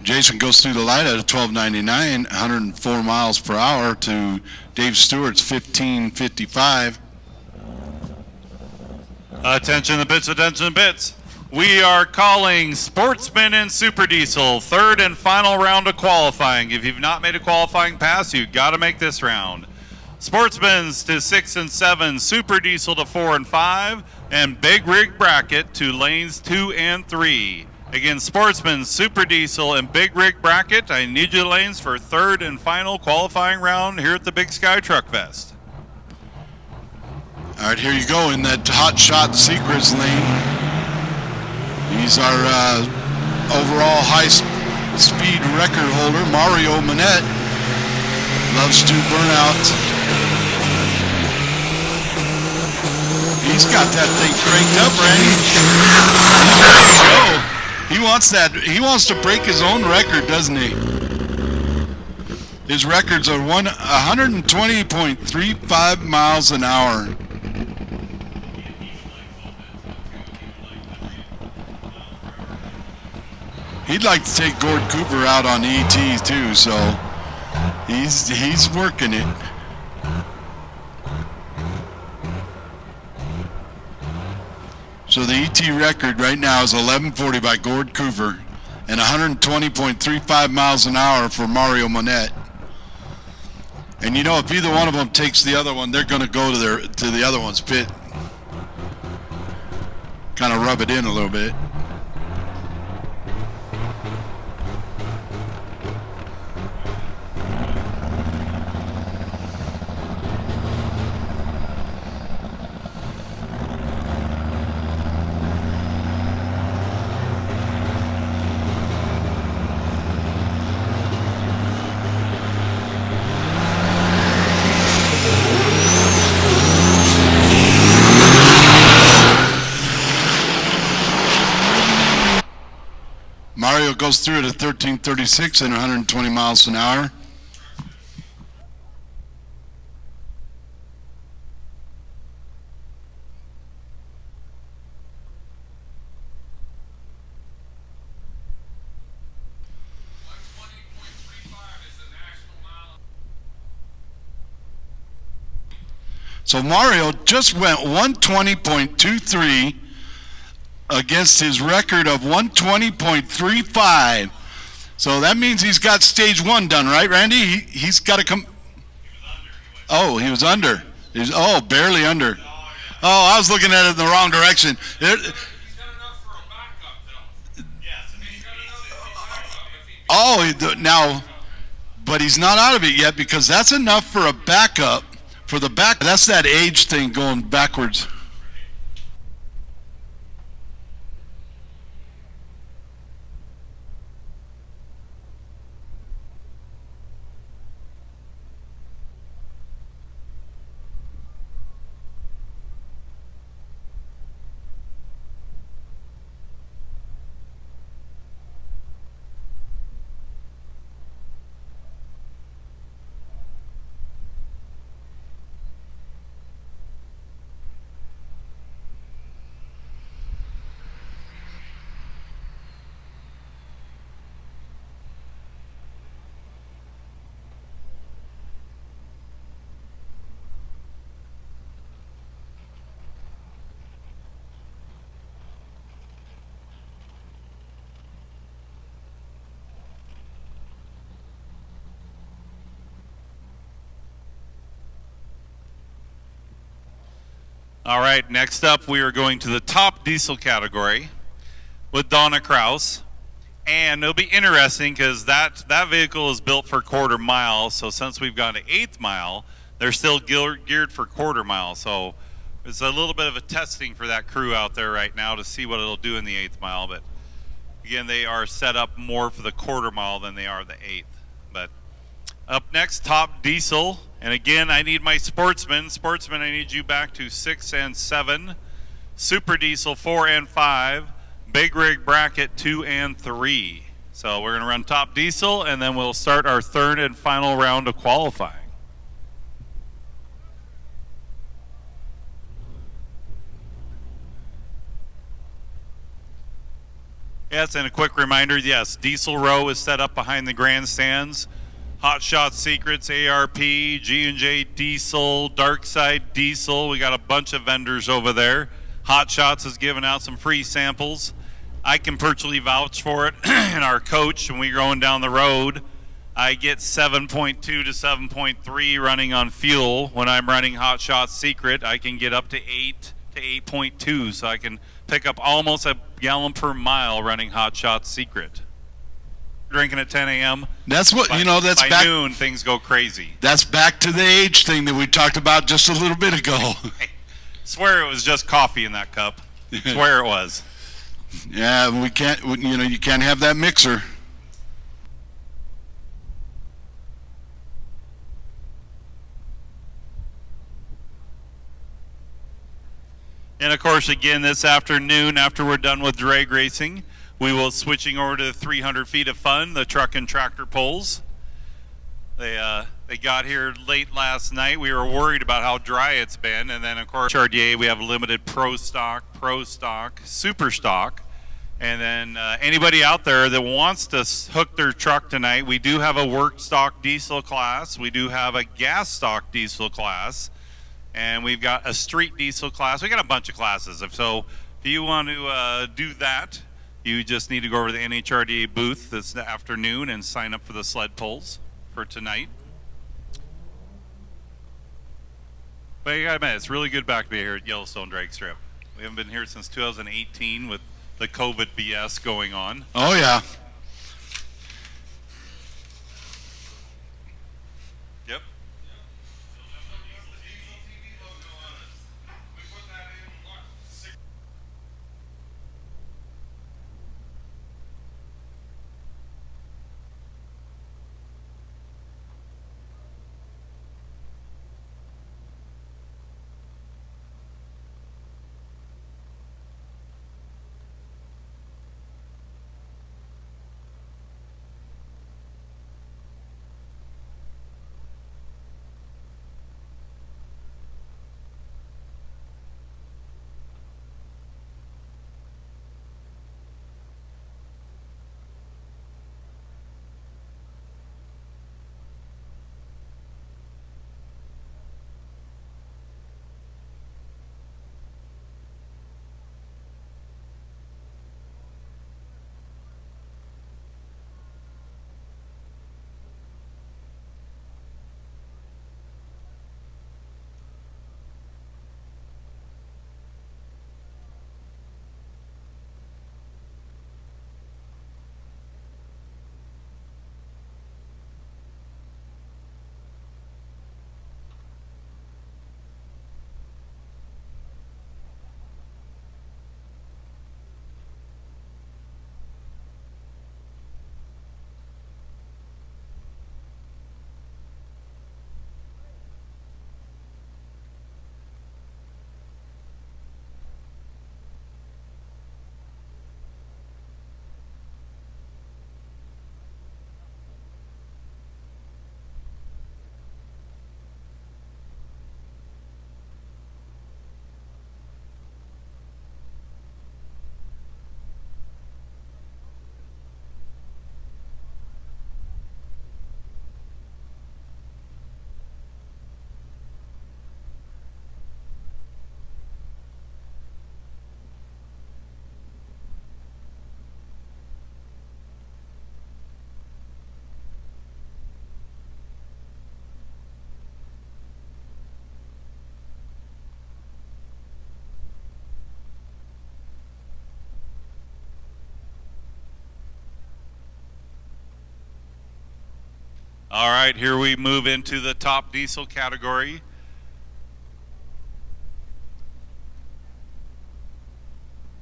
Jason goes through the light at a 1299, 104 miles per hour to Dave Stewart's 1555. Attention the bits, attention the bits. We are calling Sportsman and Super Diesel, 3rd and final round of qualifying. If you've not made a qualifying pass, you've got to make this round. Sportsman's to 6 and 7, Super Diesel to 4 and 5, and Big Rig Bracket to lanes 2 and 3. Again, Sportsman, Super Diesel, and Big Rig Bracket, I need you lanes for 3rd and final qualifying round here at the Big Sky Truck Fest. All right, here you go in that Hot Shot Secrets lane. He's our overall high-speed record holder, Mario Manette. Loves to burn out. He's got that thing cranked up, Randy. He wants that. He wants to break his own record, doesn't he? His records are 120.35 miles an hour. He'd like to take Gord Cooper out on ET too, so he's working it. So the ET record right now is 11:40 by Gord Coover and 120.35 miles an hour for Mario Monette. And you know, if either one of them takes the other one, they're going to go to the other one's pit. Kind of rub it in a little bit. Mario goes through it at 13:36 and 120 miles an hour. So Mario just went 120.23 against his record of 120.35. So that means he's got stage one done, right, Randy? He's got to come. Oh, he was under. He's barely under. Oh, I was looking at it in the wrong direction. Now, but he's not out of it yet because that's enough for a backup. For the back, that's that age thing going backwards. All right, next up we are going to the top diesel category with Donna Kraus. And it'll be interesting because that vehicle is built for quarter mile. So since we've gone to eighth mile, they're still geared for quarter mile. So it's a little bit of a testing for that crew out there right now to see what it'll do in the eighth mile. But again, they are set up more for the quarter mile than they are the eighth. But up next, top diesel. And again, I need my sportsmen. Sportsmen, I need you back to 6 and 7. Super diesel 4 and 5. Big rig bracket 2 and 3. So we're going to run top diesel, and then we'll start our third and final round of qualifying. Yes, and a quick reminder, yes, diesel row is set up behind the grandstands. Hot Shot Secrets, ARP, G&J Diesel, Dark Side Diesel. We got a bunch of vendors over there. Hot Shots is giving out some free samples. I can virtually vouch for it. And our coach, when we're going down the road, I get 7.2 to 7.3 running on fuel. When I'm running Hot Shot Secret, I can get up to 8 to 8.2. So I can pick up almost a gallon per mile running Hot Shot Secret. Drinking at 10 a.m. That's what, that's by back. By noon, things go crazy. That's back to the age thing that we talked about just a little bit ago. I swear it was just coffee in that cup. I swear it was. Yeah, we can't, you can't have that mixer. And of course, again, this afternoon, after we're done with drag racing, we will switching over to the 300 feet of fun, the truck and tractor pulls. They got here late last night. We were worried about how dry it's been, and then of course NHRDA, we have limited pro stock, super stock, and then anybody out there that wants to hook their truck tonight, we do have a work stock diesel class, we do have a gas stock diesel class, and we've got a street diesel class. We got a bunch of classes. So if you want to do that, you just need to go over to the NHRDA booth this afternoon and sign up for the sled pulls for tonight. But you gotta admit, it's really good back to be here at Yellowstone Dragstrip. We haven't been here since 2018 with the COVID BS going on. Oh, yeah. Yep. All right, here we move into the top diesel category.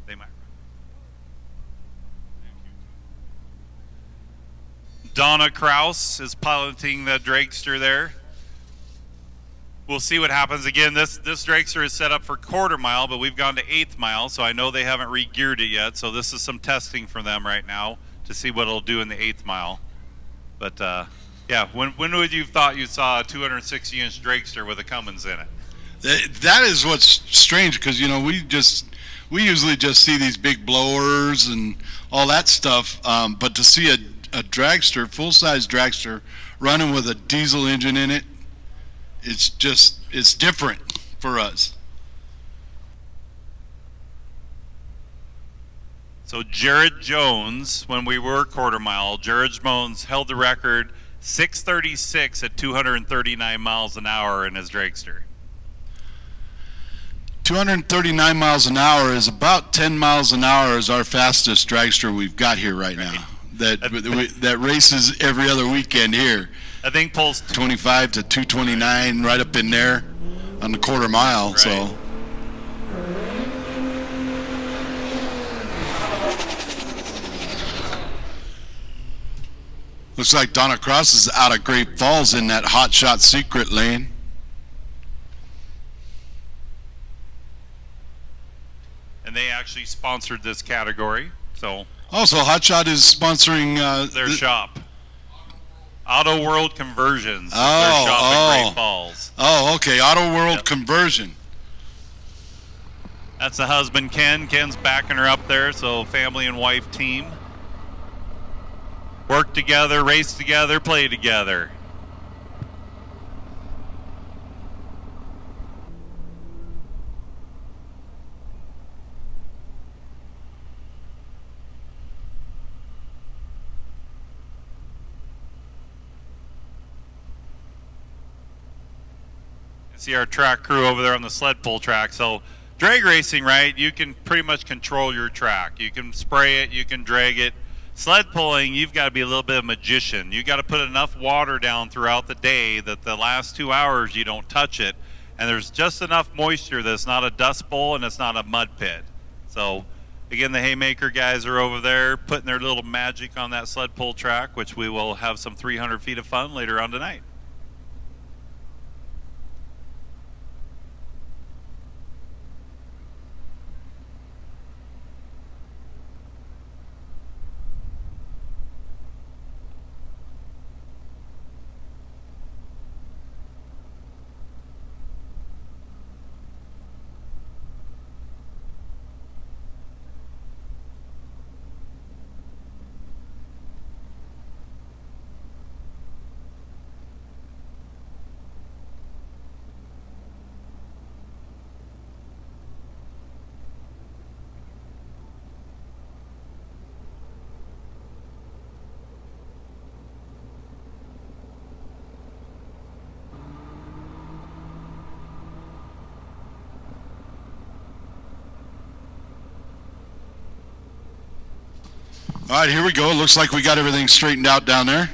They might. Donna Kraus is piloting the dragster there. We'll see what happens. Again, this dragster is set up for quarter mile, but we've gone to 8th mile, so I know they haven't re-geared it yet. So this is some testing for them right now to see what it'll do in the 8th mile. But yeah, when would you have thought you saw a 260-inch dragster with a Cummins in it? That is what's strange, because you know we usually just see these big blowers and all that stuff, but to see a dragster, full-size dragster, running with a diesel engine in it, it's different for us. So Jared Jones, when we were quarter mile, Jared Jones held the record 6:36 at 239 miles an hour in his dragster. 239 miles an hour is about 10 miles an hour is our fastest dragster we've got here right now. That races every other weekend here. I think pulls 25 to 229, right up in there on the quarter mile. Right. So. Looks like Donna Cross is out of Great Falls in that Hot Shot Secret lane. And they actually sponsored this category. So also, Hot Shot is sponsoring their shop, Auto World Conversions. Oh, their shop in Great Falls. Oh, okay, Auto World Conversion. That's the husband Ken. Ken's backing her up there. So family and wife team. Work together, race together, play together. See our track crew over there on the sled pull track. So drag racing, right, you can pretty much control your track. You can spray it, you can drag it. Sled pulling, you've got to be a little bit of a magician. You've got to put enough water down throughout the day that the last 2 hours you don't touch it, and there's just enough moisture that it's not a dust bowl and it's not a mud pit. So again, the Haymaker guys are over there putting their little magic on that sled pull track, which we will have some 300 feet of fun later on tonight. All right, here we go. Looks like we got everything straightened out down there.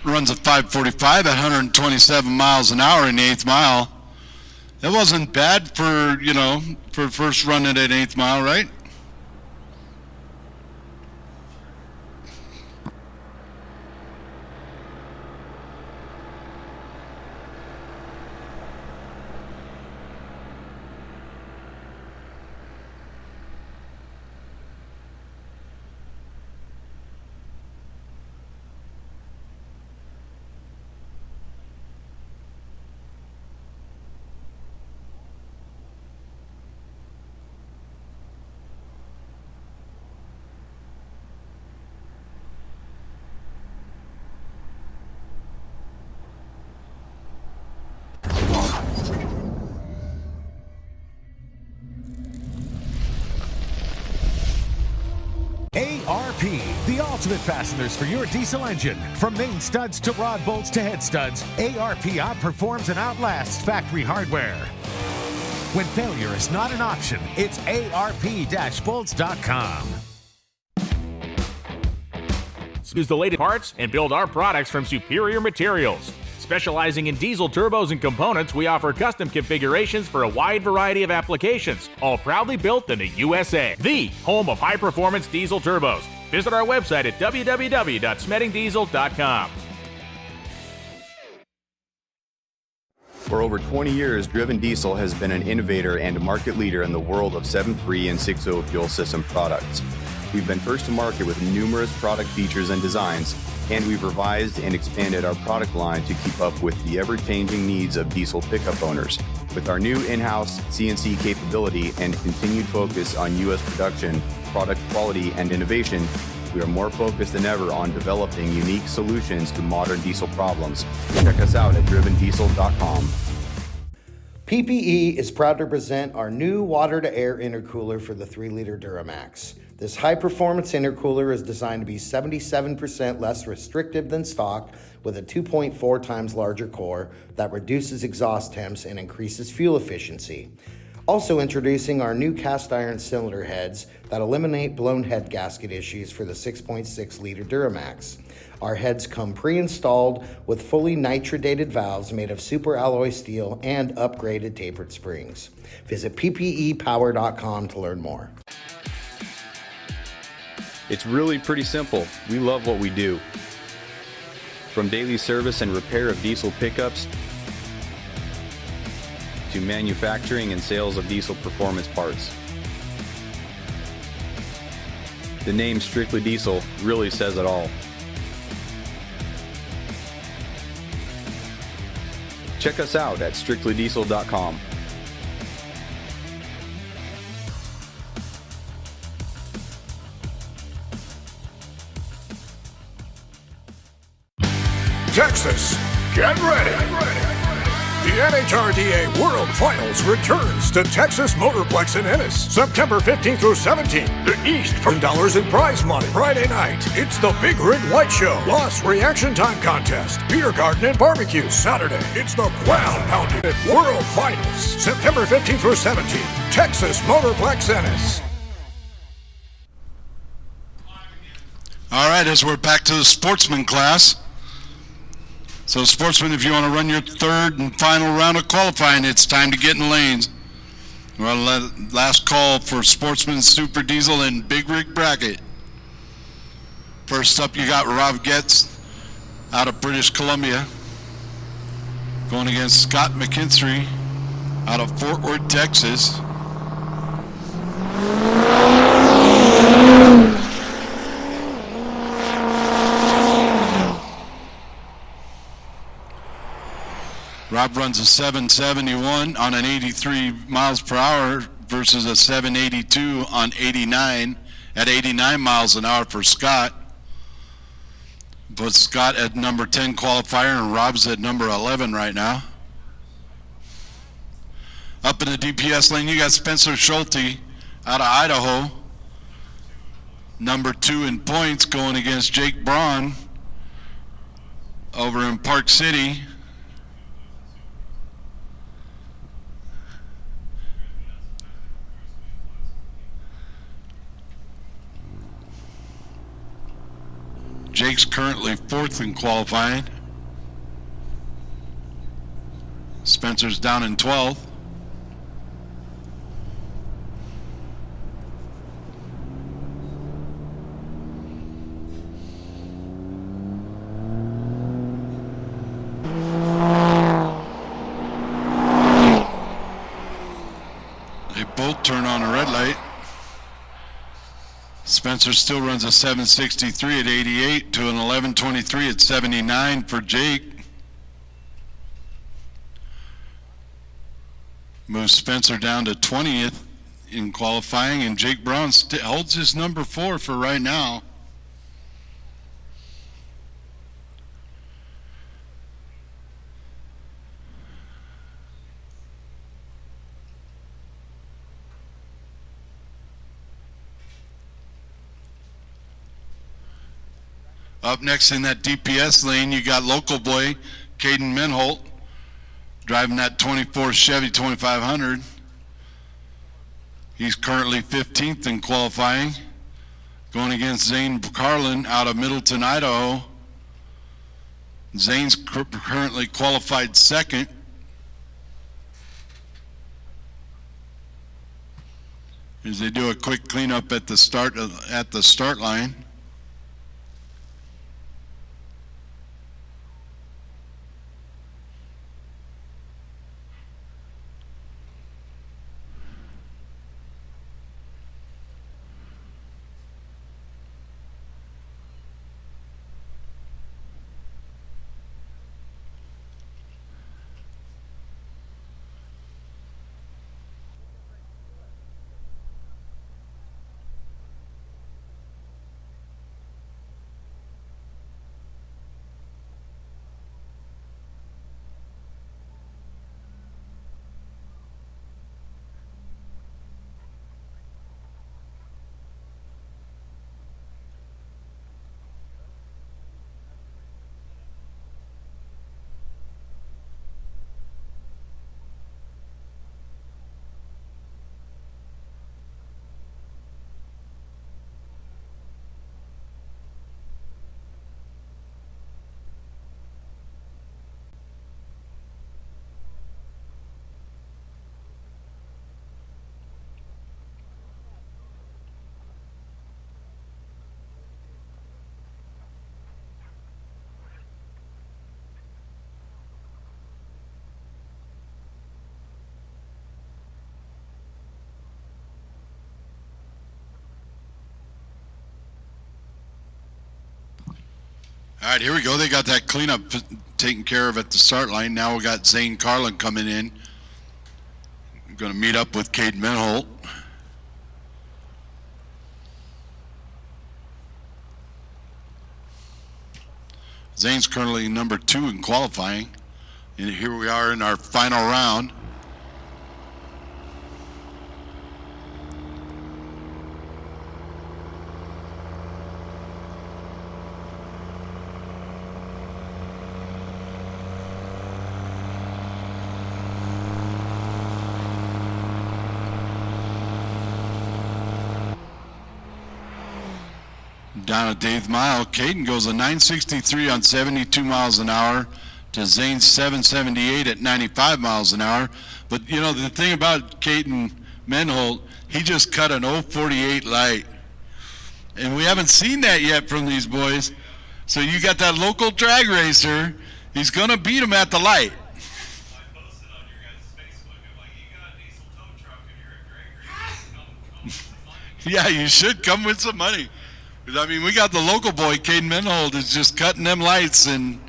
Runs at 545 at 127 miles an hour in the 8th mile. That wasn't bad for, for first run at an 8th mile, right? ARP, the ultimate fasteners for your diesel engine. From main studs to rod bolts to head studs, ARP outperforms and outlasts factory hardware. When failure is not an option, it's ARP-bolts.com. Use the latest parts and build our products from superior materials. Specializing in diesel turbos and components, we offer custom configurations for a wide variety of applications, all proudly built in the USA. The home of high-performance diesel turbos. Visit our website at www.smedingdiesel.com. For over 20 years, Driven Diesel has been an innovator and market leader in the world of 7.3 and 6.0 fuel system products. We've been first to market with numerous product features and designs, and we've revised and expanded our product line to keep up with the ever-changing needs of diesel pickup owners. With our new in-house CNC capability and continued focus on U.S. production, product quality, and innovation, we are more focused than ever on developing unique solutions to modern diesel problems. Check us out at drivendiesel.com. PPE is proud to present our new water-to-air intercooler for the 3-liter Duramax. This high-performance intercooler is designed to be 77% less restrictive than stock, with a 2.4 times larger core that reduces exhaust temps and increases fuel efficiency. Also introducing our new cast iron cylinder heads that eliminate blown head gasket issues for the 6.6 liter Duramax. Our heads come pre-installed with fully nitrodated valves made of super alloy steel and upgraded tapered springs. Visit ppepower.com to learn more. It's really pretty simple. We love what we do. From daily service and repair of diesel pickups to manufacturing and sales of diesel performance parts. The name Strictly Diesel really says it all. Check us out at strictlydiesel.com. Texas, get ready. The NHRDA World Finals returns to Texas Motorplex in Ennis, September 15th through 17th. The East for $10 in prize money. Friday night, it's the Big Rig Light Show, plus Reaction Time Contest, Beer Garden and Barbecue. Saturday, it's the Ground Pounding World Finals, September 15th through 17th. Texas Motorplex Ennis. All right, as we're back to the sportsman class. So, sportsmen, if you want to run your third and final round of qualifying, it's time to get in the lanes. Well, last call for Sportsman, Super Diesel, and Big Rig Bracket. First up, you got Rob Getz out of British Columbia, going against Scott McKinstry out of Fort Worth, Texas. Rob runs a 771 on an 83 miles per hour versus a 782 on 89 at 89 miles an hour for Scott. But Scott at number 10 qualifier and Rob's at number 11 right now. Up in the DPS lane, you got Spencer Schulte out of Idaho, number 2 in points, going against Jake Braun over in Park City. Jake's currently 4th in qualifying. Spencer's down in 12th. They both turn on a red light. Spencer still runs a 763 at 88 to an 1123 at 79 for Jake. Moves Spencer down to 20th in qualifying, and Jake Braun holds his number 4 for right now. Up next in that DPS lane, you got local boy Caden Menholt driving that 24 Chevy 2500. He's currently 15th in qualifying, going against Zane Carlin out of Middleton, Idaho. Zane's currently qualified 2nd. As they do a quick cleanup at the start line. All right, here we go. They got that cleanup taken care of at the start line. Now we got Zane Carlin coming in. I'm going to meet up with Cade Menholt. Zane's currently number 2 in qualifying. And here we are in our final round. Down at the 8th mile, Caden goes a 963 on 72 miles an hour to Zane's 778 at 95 miles an hour. But, you know, the thing about Caden Menholt, he just cut an 048 light. And we haven't seen that yet from these boys. So you got that local drag racer. He's going to beat him at the light. Yeah, you should come with some money. I mean, we got the local boy, Caden Menholt, is just cutting them lights, and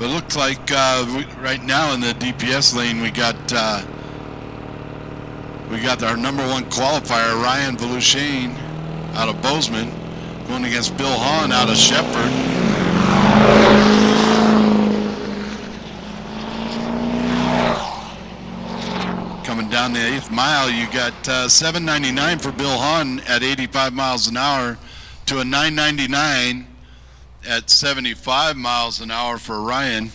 it looks like right now in the DPS lane we got our number 1 qualifier, Ryan Volushane, out of Bozeman, going against Bill Hahn out of Shepherd. Coming down the 8th mile, you got 799 for Bill Hahn at 85 miles an hour to a 999 at 75 miles an hour for Ryan.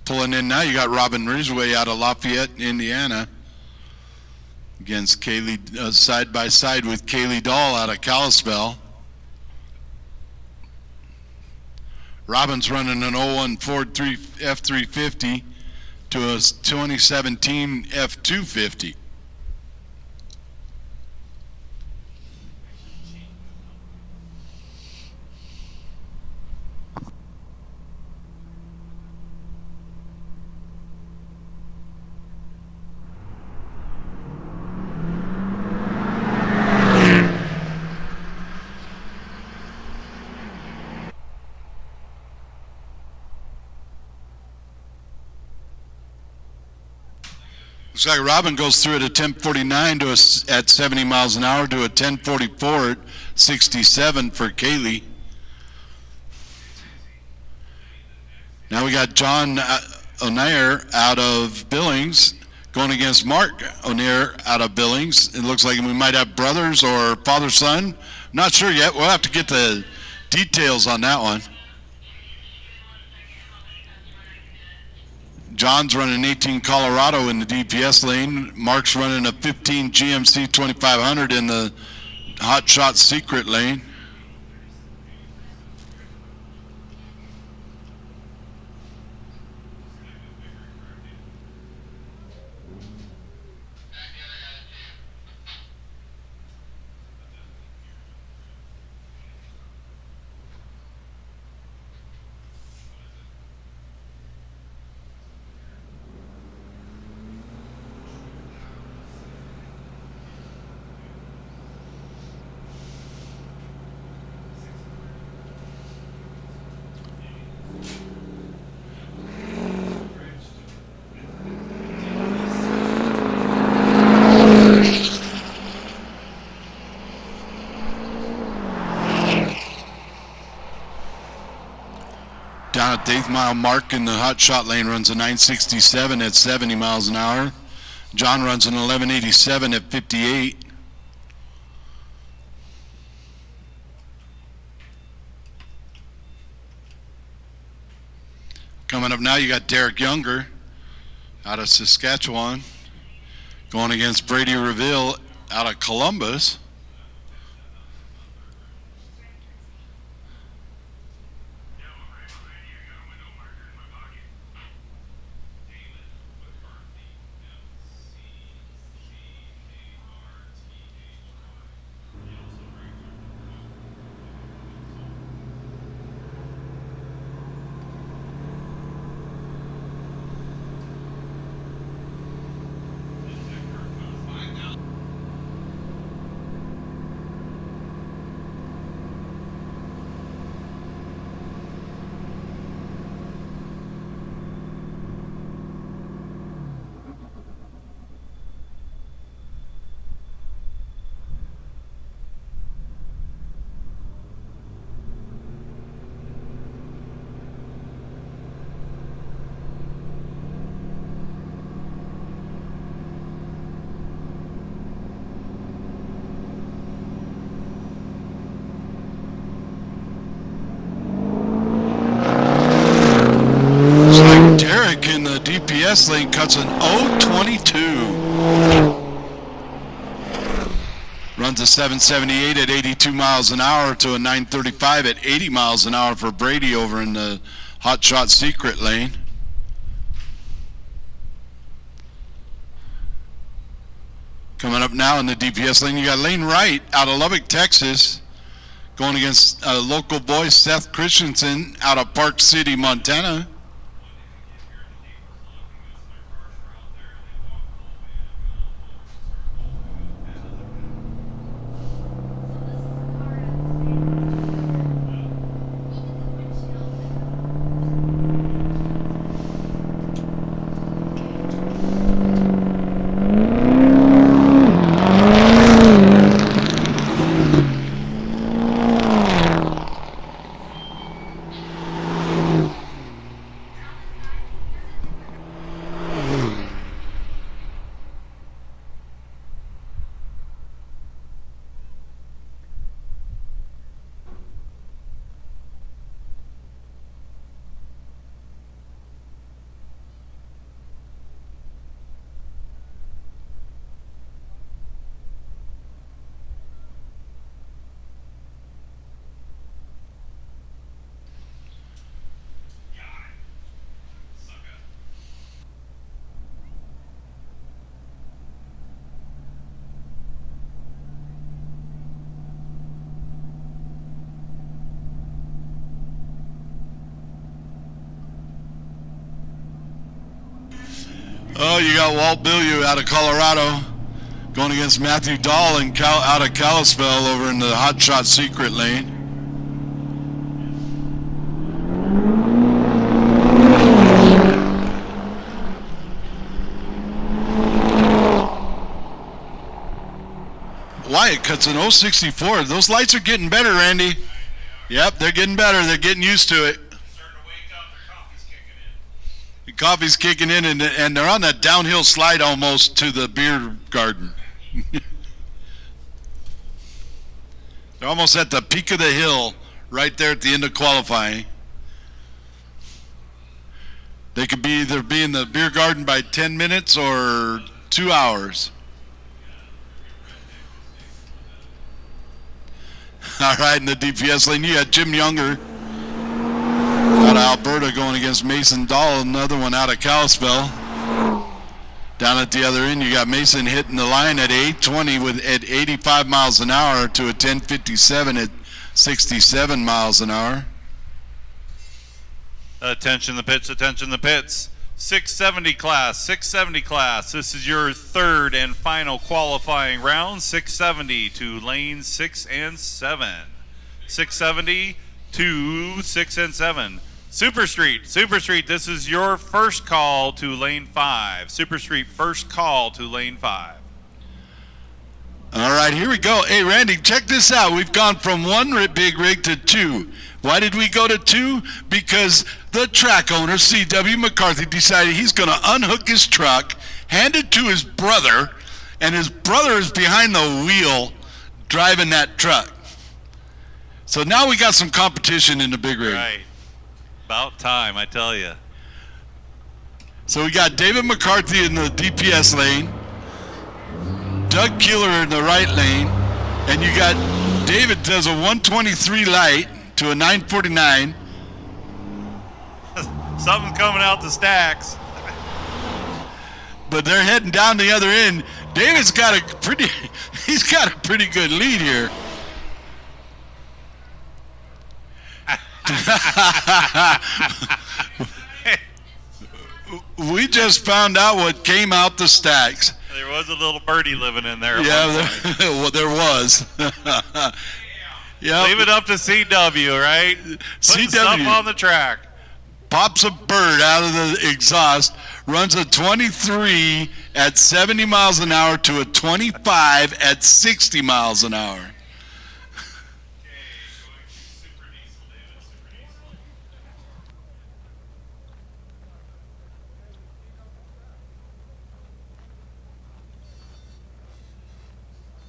Pulling in now, you got Robin Ridgway out of Lafayette, Indiana, against Kaylee, side by side with Kaylee Dahl out of Kalispell. Robin's running an 01 Ford F350 to a 2017 F250. Looks like Robin goes through at a 1049 to at 70 miles an hour to a 1044 at 67 for Kaylee. Now we got John O'Neill out of Billings going against Mark O'Neill out of Billings. It looks like we might have brothers or father-son. Not sure yet. We'll have to get the details on that one. John's running 18 Colorado in the DPS lane. Mark's running a 15 GMC 2500 in the Hot Shot Secret lane. Down at the 8th mile mark in the hot shot lane runs a 967 at 70 miles an hour. John runs an 1187 at 58. Coming up now, you got Derek Younger out of Saskatchewan going against Brady Reville out of Columbus. Cuts an 0.22. Runs a 778 at 82 miles an hour to a 935 at 80 miles an hour for Brady over in the Hot Shot Secret lane. Coming up now in the DPS lane, you got Lane Wright out of Lubbock, Texas, going against a local boy, Seth Christensen, out of Park City, Montana. Oh, you got Walt Billieu out of Colorado going against Matthew Dahl out of Kalispell over in the Hot Shot Secret lane. Wyatt cuts an 0.64. Those lights are getting better, Randy. Yep, they're getting better. They're getting used to it. The coffee's kicking in, and they're on that downhill slide almost to the beer garden. They're almost at the peak of the hill, right there at the end of qualifying. They could be either be in the beer garden by 10 minutes or 2 hours. All right, in the DPS lane, you got Jim Younger out of Alberta going against Mason Dahl, another one out of Kalispell. Down at the other end, you got Mason hitting the line at 820 at 85 miles an hour to a 1057 at 67 miles an hour. Attention the pits, attention the pits. 670 class, 670 class. This is your third and final qualifying round. 670 to lane 6 and 7. 670 to 6 and 7. Super Street, this is your first call to lane 5. Super Street, first call to lane 5. All right, here we go. Hey, Randy, check this out. We've gone from one big rig to two. Why did we go to two? Because the track owner, C.W. McCarthy, decided he's going to unhook his truck, hand it to his brother, and his brother is behind the wheel driving that truck. So now we got some competition in the big rig. Right. About time, I tell you. So we got David McCarthy in the DPS lane, Doug Keeler in the right lane, and you got David does a 123 light to a 949. Something's coming out the stacks. But they're heading down the other end. David's got a pretty good lead here. We just found out what came out the stacks. There was a little birdie living in there. Yeah, there was. Yep. Leave it up to CW, right? Putting stuff on the track. Pops a bird out of the exhaust, runs a 23 at 70 miles an hour to a 25 at 60 miles an hour.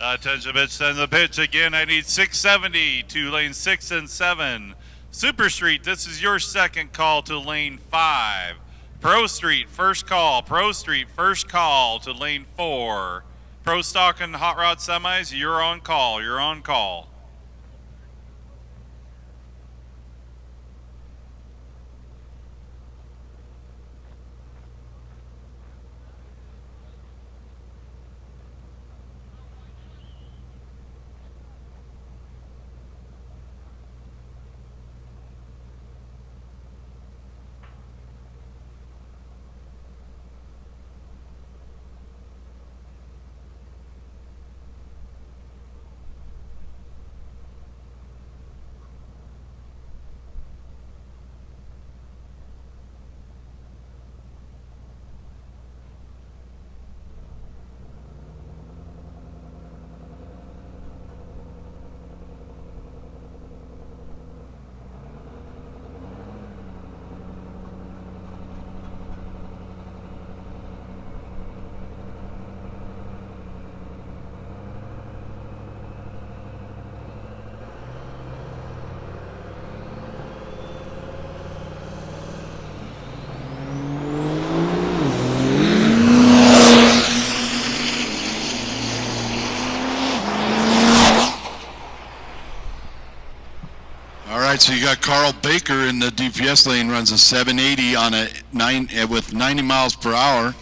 Attention, bitch, send the pitch again. I need 670 to lane 6 and 7. Super Street, this is your second call to lane 5. Pro Street, first call. Pro Street, first call to lane 4. Pro Stock and Hot Rod Semis, you're on call. You're on call. So you got Carl Baker in the DPS lane, runs a 780 on a with 90 miles per hour,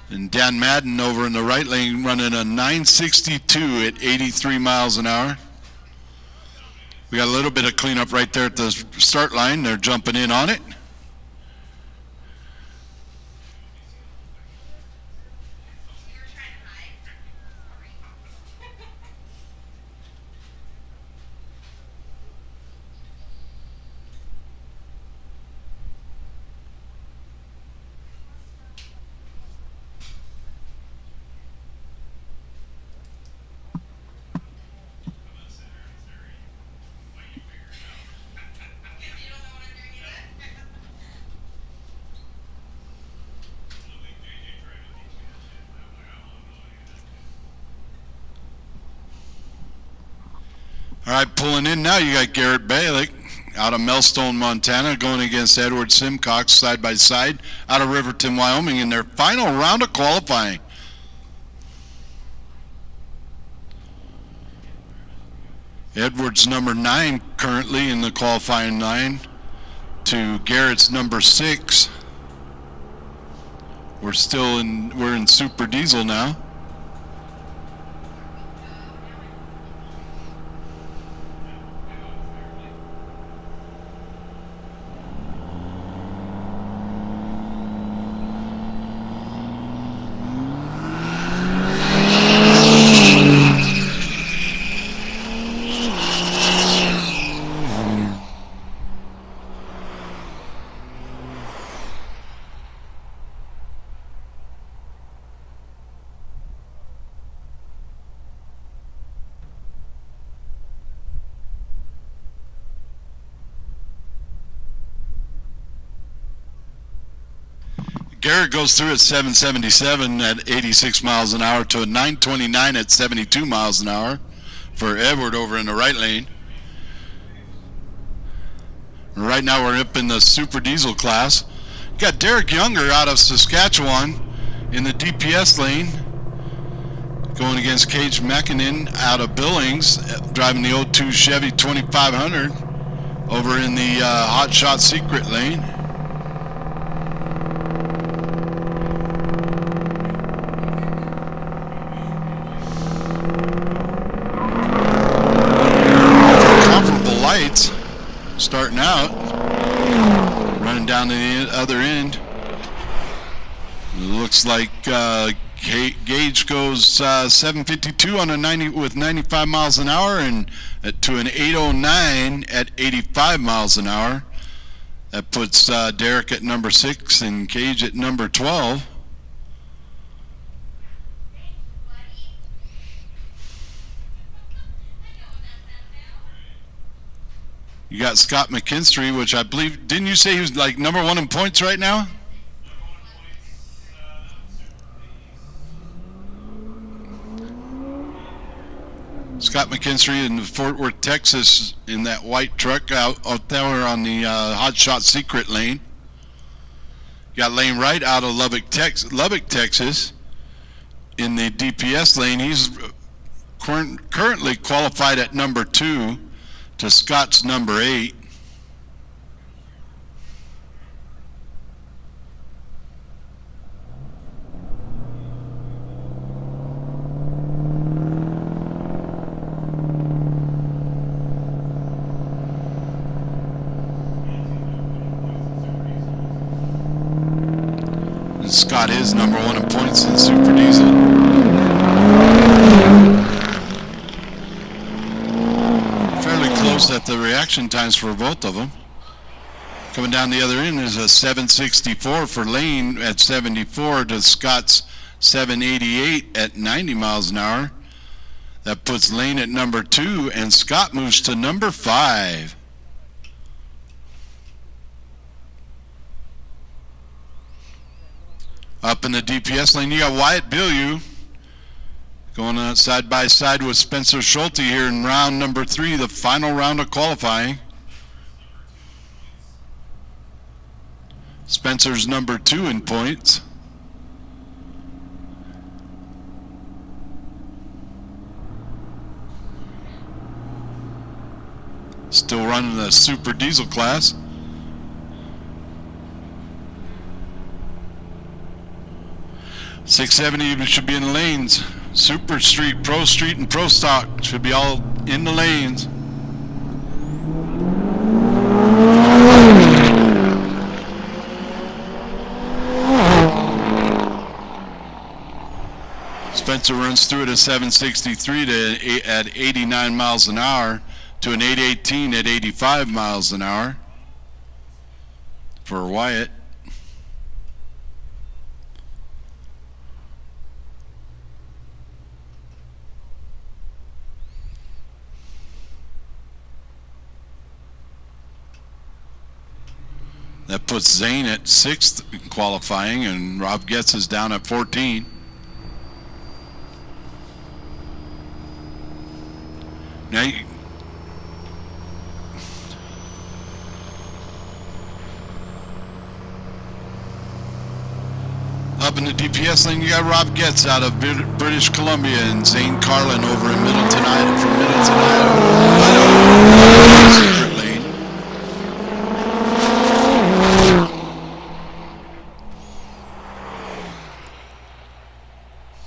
and Dan Madden over in the right lane running a 962 at 83 miles an hour. We got a little bit of cleanup right there at the start line. They're jumping in on it. All right, pulling in now, you got Garrett Balick out of Melstone, Montana, going against Edward Simcox side by side out of Riverton, Wyoming, in their final round of qualifying. Edward's number 9 currently in the qualifying line to Garrett's number 6. We're in Super Diesel now. Garrett goes through at 777 at 86 miles an hour to a 929 at 72 miles an hour for Edward over in the right lane. Right now we're up in the Super Diesel class. Got Derek Younger out of Saskatchewan in the DPS lane, going against Cage McKinnon out of Billings, driving the 02 Chevy 2500 over in the Hot Shot Secret lane. Lights starting out, running down to the other end. It looks like Gage goes 752 on a 90 with 95 miles an hour, and to an 809 at 85 miles an hour. That puts Derek at number 6 and Gage at number 12. You got Scott McKinstry, which I believe, didn't you say he was like number 1 in points right now? Scott McKinstry in Fort Worth, Texas, in that white truck out there on the Hot Shot Secret lane. Got lane right out of Lubbock, Texas in the DPS lane. He's currently qualified at number 2 to Scott's number 8. Scott is number 1 in points in Super Diesel. Fairly close at the reaction times for both of them. Coming down the other end is a 764 for Lane at 74 to Scott's 788 at 90 miles an hour. That puts Lane at number 2 and Scott moves to number 5. Up in the DPS lane, you got Wyatt Bilyeu going on side by side with Spencer Schulte here in round number 3, the final round of qualifying. Spencer's number 2 in points. Still running the Super Diesel class. .670 should be in the lanes. Super Street, Pro Street, and Pro Stock should be all in the lanes. Spencer runs through at a 763 at 89 miles an hour to an 818 at 85 miles an hour for Wyatt. That puts Zane at 6th in qualifying, and Rob Getz is down at 14. Now up in the DPS lane, you got Rob Getz out of British Columbia and Zane Carlin over in Middleton, Idaho, from Middleton, Idaho. Secret lane.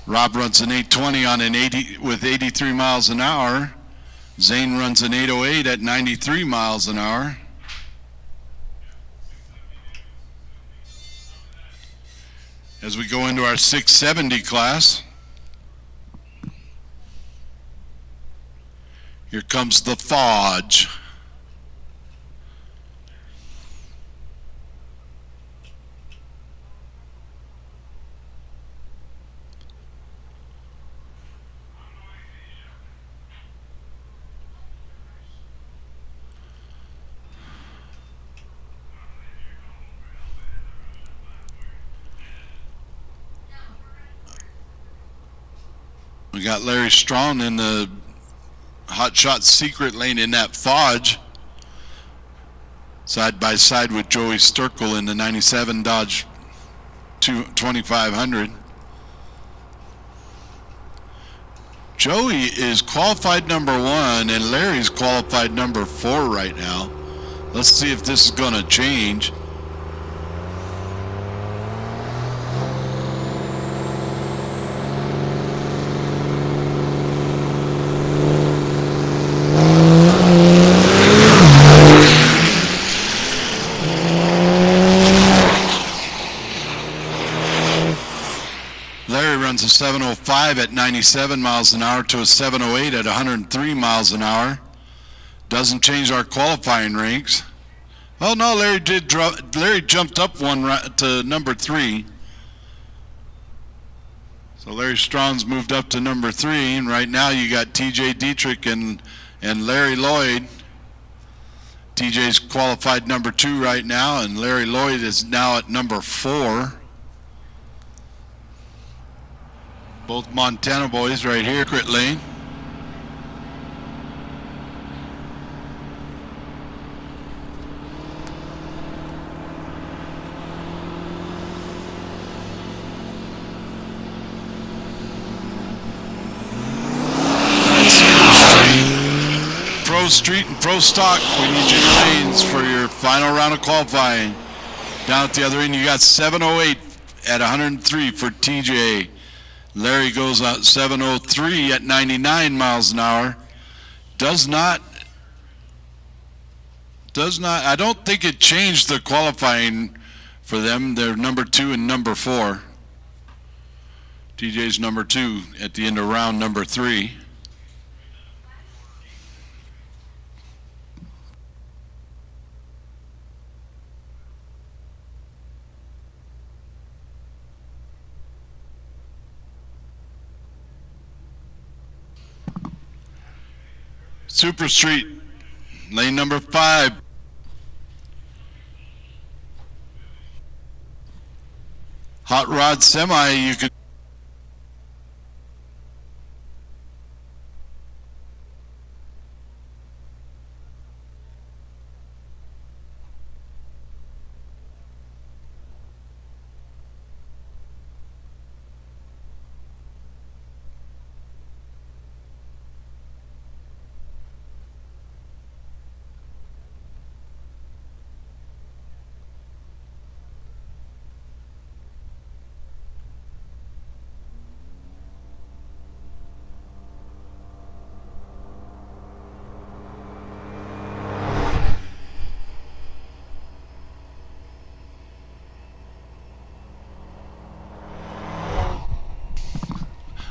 Rob runs an 820 on an 80 with 83 miles an hour. Zane runs an 808 at 93 miles an hour. As we go into our 670 class, here comes the Fodge. We got Larry Strong in the Hot Shot Secret lane in that Fodge, side by side with Joey Sturkle in the 97 Dodge 2500. Joey is qualified number 1 and Larry's qualified number 4 right now. Let's see if this is going to change. A 705 at 97 miles an hour to a 708 at 103 miles an hour. Doesn't change our qualifying ranks. Oh no, Larry did drop. Larry jumped up one to number 3. So Larry Strong's moved up to number 3, and right now you got TJ Dietrich and Larry Lloyd. TJ's qualified number 2 right now, and Larry Lloyd is now at number 4. Both Montana boys right here, Crit Lane. Street and Pro Stock, we need you in lanes for your final round of qualifying. Down at the other end, you got 708 at 103 for TJ. Larry goes out 703 at 99 miles an hour. Does not, I don't think it changed the qualifying for them. They're number 2 and number 4. TJ's number 2 at the end of round number 3. Super Street, lane number 5. Hot Rod Semi, you could.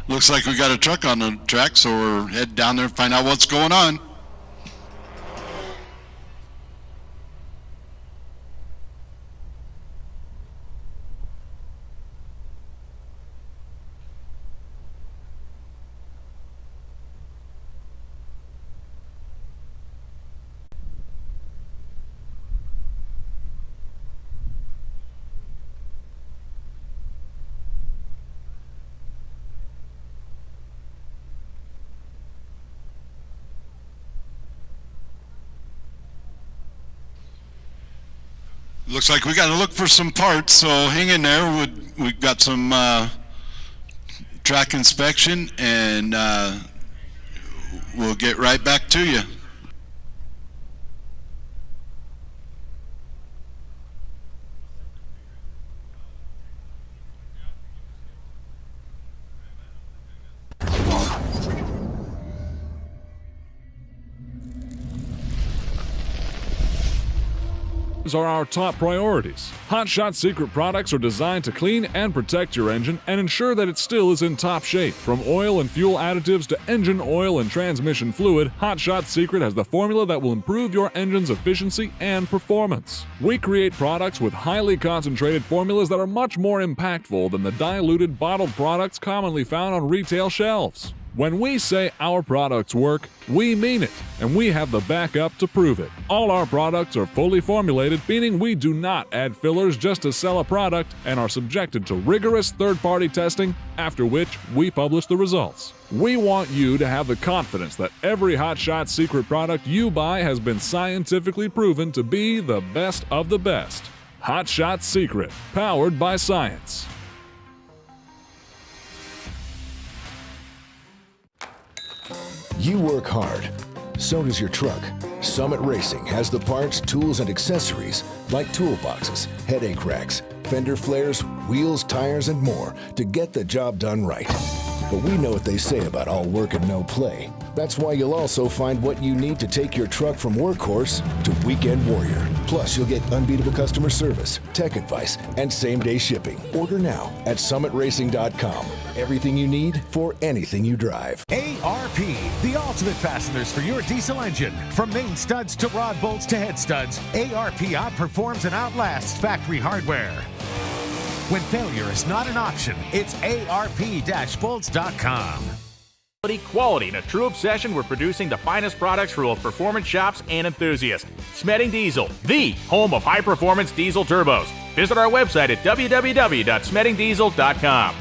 Looks like we got a truck on the track, so we're head down there and find out what's going on. Looks like we got to look for some parts, so hang in there. We've got some track inspection, and we'll get right back to you. Are our top priorities. Hot Shot Secret products are designed to clean and protect your engine and ensure that it still is in top shape. From oil and fuel additives to engine oil and transmission fluid, Hot Shot Secret has the formula that will improve your engine's efficiency and performance. We create products with highly concentrated formulas that are much more impactful than the diluted bottled products commonly found on retail shelves. When we say our products work, we mean it, and we have the backup to prove it. All our products are fully formulated, meaning we do not add fillers just to sell a product and are subjected to rigorous third-party testing, after which we publish the results. We want you to have the confidence that every Hot Shot Secret product you buy has been scientifically proven to be the best of the best. Hot Shot Secret, powered by science. You work hard. So does your truck. Summit Racing has the parts, tools, and accessories like toolboxes, headache racks, fender flares, wheels, tires, and more to get the job done right. But we know what they say about all work and no play. That's why you'll also find what you need to take your truck from workhorse to weekend warrior. Plus, you'll get unbeatable customer service, tech advice, and same-day shipping. Order now at summitracing.com. Everything you need for anything you drive. ARP, the ultimate fasteners for your diesel engine. From main studs to rod bolts to head studs, ARP outperforms and outlasts factory hardware. When failure is not an option, it's ARP-bolts.com. Quality and a true obsession with producing the finest products for both performance shops and enthusiasts. Smeding Diesel, the home of high-performance diesel turbos. Visit our website at www.smedingdiesel.com.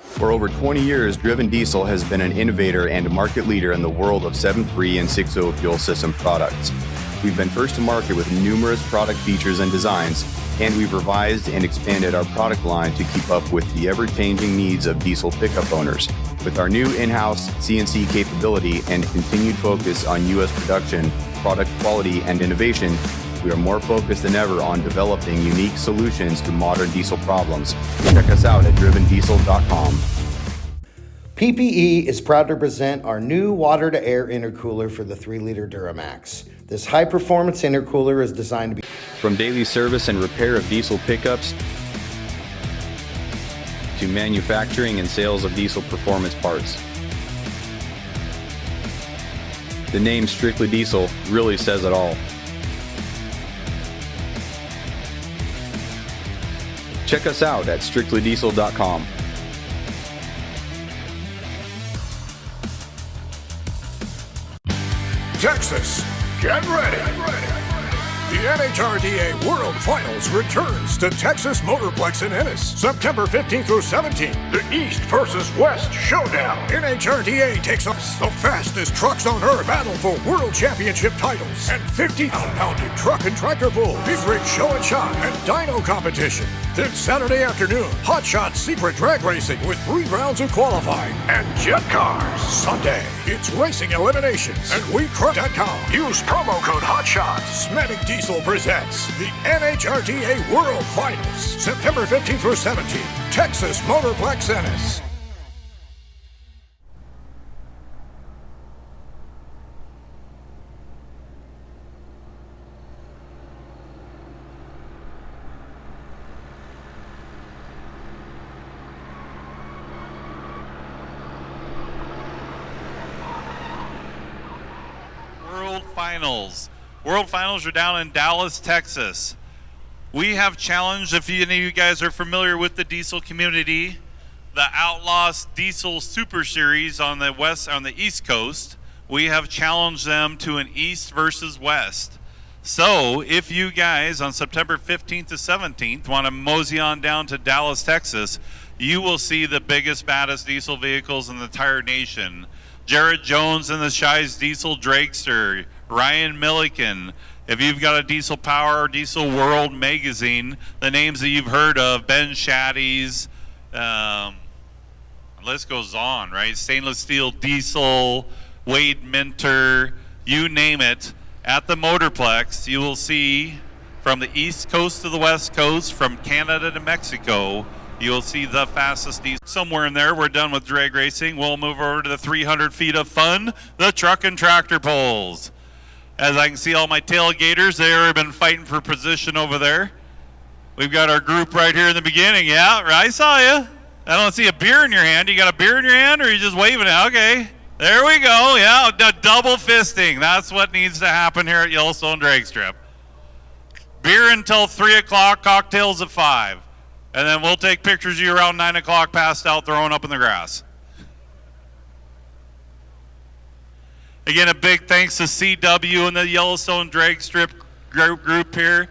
For over 20 years, Driven Diesel has been an innovator and market leader in the world of 7.3 and 6.0 fuel system products. We've been first to market with numerous product features and designs, and we've revised and expanded our product line to keep up with the ever-changing needs of diesel pickup owners. With our new in-house CNC capability and continued focus on U.S. production, product quality, and innovation, we are more focused than ever on developing unique solutions to modern diesel problems. Check us out at drivendiesel.com. PPE is proud to present our new water-to-air intercooler for the 3-liter Duramax. This high-performance intercooler is designed to be From daily service and repair of diesel pickups to manufacturing and sales of diesel performance parts. The name Strictly Diesel really says it all. Check us out at strictlydiesel.com. Texas, get ready. The NHRDA World Finals returns to Texas Motorplex in Ennis, September 15th through 17th. The East versus West showdown. NHRDA takes us the fastest trucks on earth, battle for World Championship titles, and 50-pound truck and tractor pull, big rig show and shine, and dyno competition. Then Saturday afternoon, Hot Shot Secret Drag Racing with 3 rounds of qualifying, and jet cars. Sunday, it's racing eliminations, and WeCrush.com. Use promo code HOTSHOT. Smetic Diesel presents the NHRDA World Finals, September 15th through 17th, Texas Motorplex Ennis. World Finals are down in Dallas, Texas. We have challenged, if any of you guys are familiar with the diesel community, the Outlaws Diesel Super Series on the East Coast. We have challenged them to an East versus West. So if you guys on September 15th to 17th want to mosey on down to Dallas, Texas, you will see the biggest, baddest diesel vehicles in the entire nation. Jared Jones and the Shies Diesel Dragster, Ryan Milliken. If you've got a Diesel Power or Diesel World magazine, the names that you've heard of, Ben Shaddy's, the list goes on, right? Stainless Steel Diesel, Wade Minter, you name it. At the Motorplex, you will see from the East Coast to the West Coast, from Canada to Mexico, you'll see the fastest diesel. Somewhere in there, we're done with drag racing. We'll move over to the 300 feet of fun, the truck and tractor pulls. As I can see all my tailgaters, they have been fighting for position over there. We've got our group right here in the beginning. Yeah, I saw you. I don't see a beer in your hand. You got a beer in your hand, or are you just waving it? Okay, there we go. Yeah, double fisting. That's what needs to happen here at Yellowstone Dragstrip. Beer until 3 o'clock, cocktails at 5. And then we'll take pictures of you around 9 o'clock, passed out, thrown up in the grass. Again, a big thanks to CW and the Yellowstone Dragstrip group here.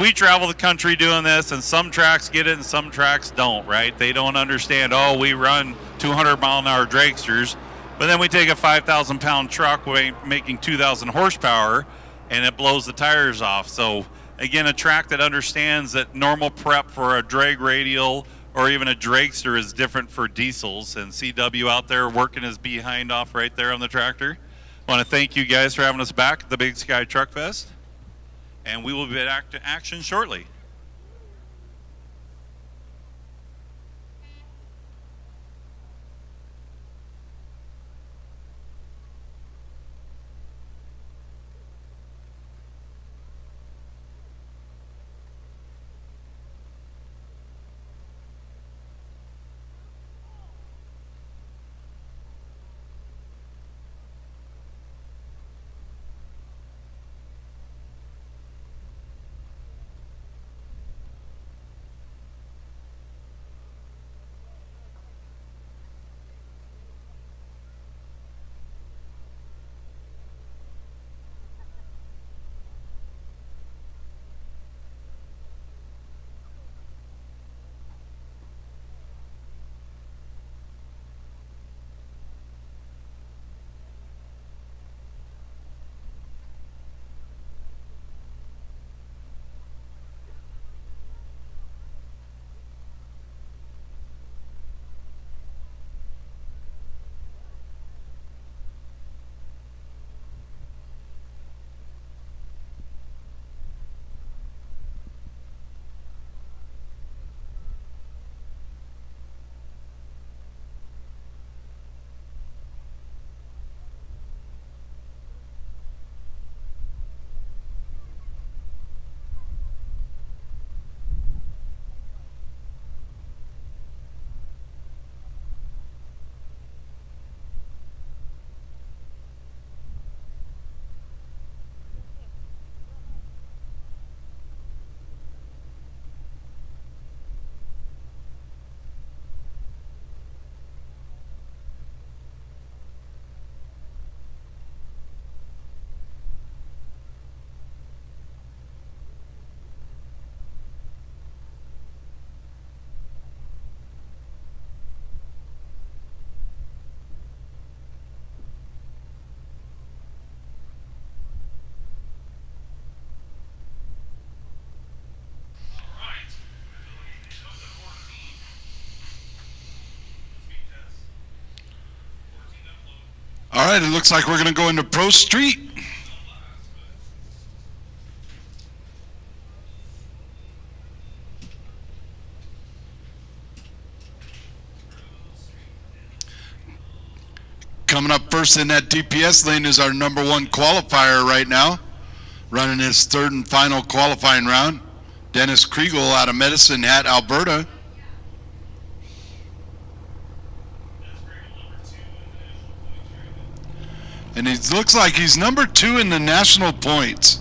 We travel the country doing this, and some tracks get it and some tracks don't, right? They don't understand, oh, we run 200-mile-an-hour dragsters, but then we take a 5,000-pound truck making 2,000 horsepower, and it blows the tires off. So again, a track that understands that normal prep for a drag radial or even a dragster is different for diesels, and CW out there working his behind off right there on the tractor. I want to thank you guys for having us back at the Big Sky Truck Fest, and we will be back to action shortly. All right, it looks like we're going to go into Pro Street. Coming up first in that DPS lane is our number one qualifier right now, running his third and final qualifying round, Dennis Kriegel out of Medicine Hat, Alberta. And he looks like he's number 2 in the national points.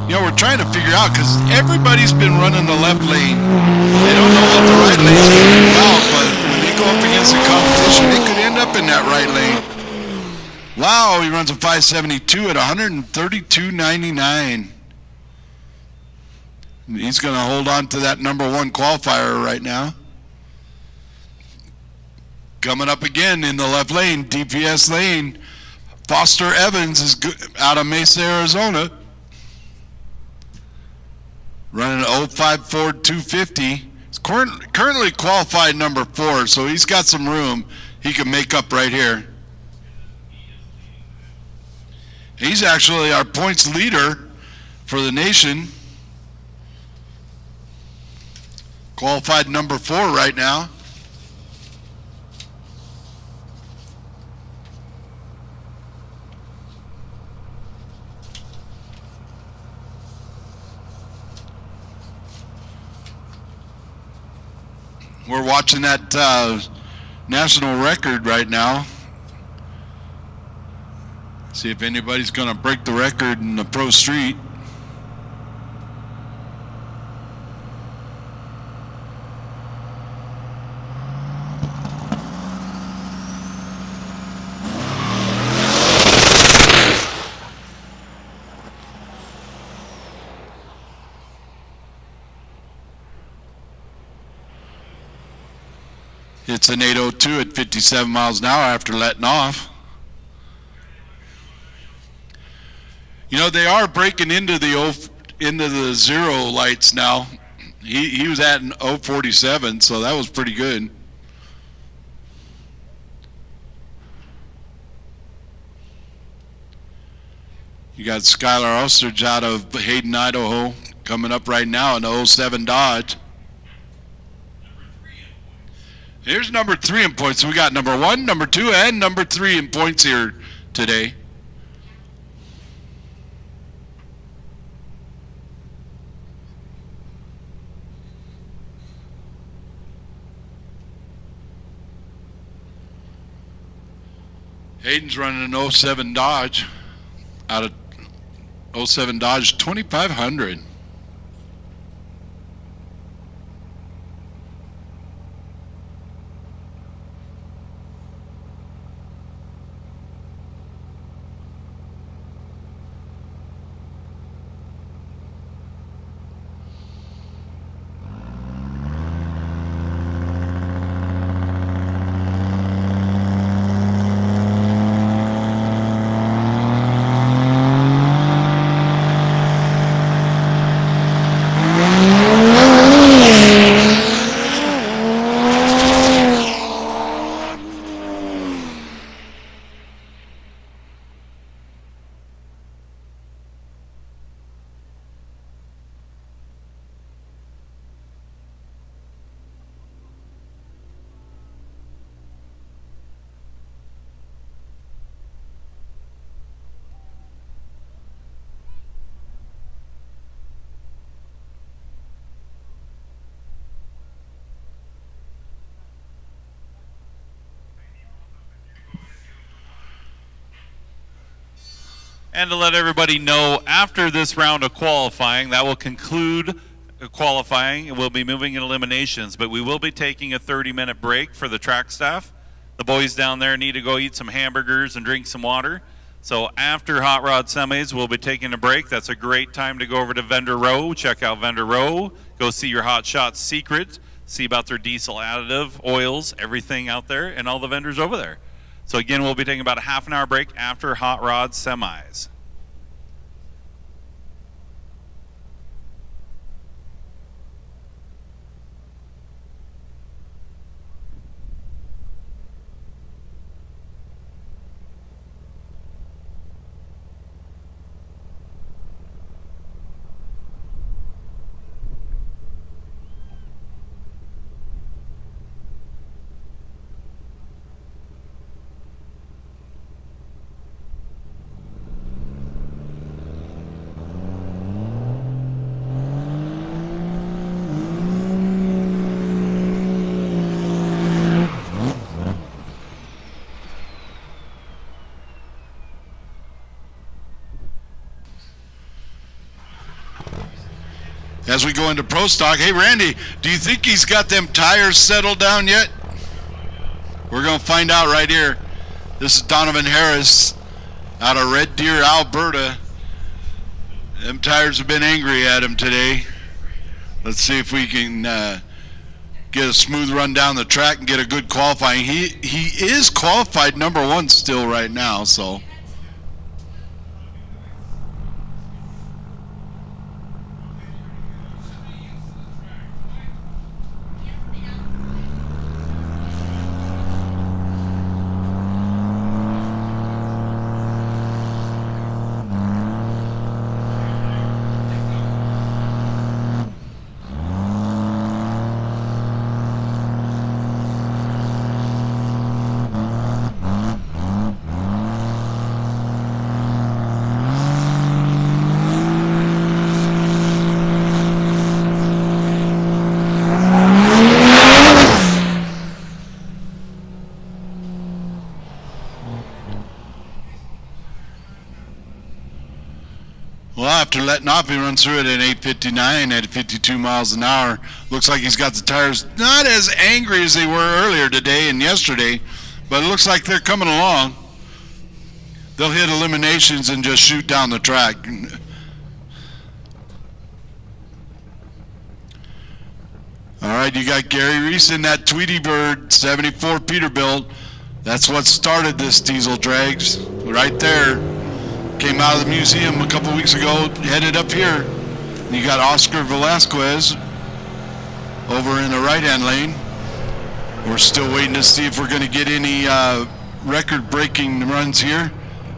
You know, we're trying to figure out, because everybody's been running the left lane. They don't know what the right lane's going to be about, but when they go up against the competition, they could end up in that right lane. Wow, he runs a 572 at 132.99. He's going to hold on to that number one qualifier right now. Coming up again in the left lane, DPS lane, Foster Evans is out of Mesa, Arizona. Running an 054 250. He's currently qualified number 4, so he's got some room he can make up right here. He's actually our points leader for the nation. Qualified number 4 right now. We're watching that national record right now. See if anybody's going to break the record in the Pro Street. It's an 802 at 57 miles an hour after letting off. You know, they are breaking into the zero lights now. He was at an 047, so that was pretty good. You got Skylar Ostrich out of Hayden, Idaho, coming up right now in the 07 Dodge. Here's number 3 in points. So we got number 1, number 2, and number 3 in points here today. Hayden's running an 07 Dodge out of 07 Dodge 2500. And to let everybody know, after this round of qualifying, that will conclude qualifying, and we'll be moving in eliminations, but we will be taking a 30-minute break for the track staff. The boys down there need to go eat some hamburgers and drink some water. So after Hot Rod Semis, we'll be taking a break. That's a great time to go over to Vendor Row, check out Vendor Row, go see your Hot Shot Secret, see about their diesel additive, oils, everything out there, and all the vendors over there. So again, we'll be taking about a half an hour break after Hot Rod Semis. as we go into Pro Stock. Hey, Randy, do you think he's got them tires settled down yet? We're going to find out right here. This is Donovan Harris out of Red Deer, Alberta. Them tires have been angry at him today. Let's see if we can get a smooth run down the track and get a good qualifying. He is qualified number one still right now, so. Well, after letting off, he runs through it at 8:59 at 52 miles an hour. Looks like he's got the tires not as angry as they were earlier today and yesterday, but it looks like they're coming along. They'll hit eliminations and just shoot down the track. All right, you got Gary Reese in that Tweety Bird 74 Peterbilt. That's what started this diesel drags right there. Came out of the museum a couple weeks ago, headed up here. And you got Oscar Velasquez over in the right-hand lane. We're still waiting to see if we're going to get any record-breaking runs here.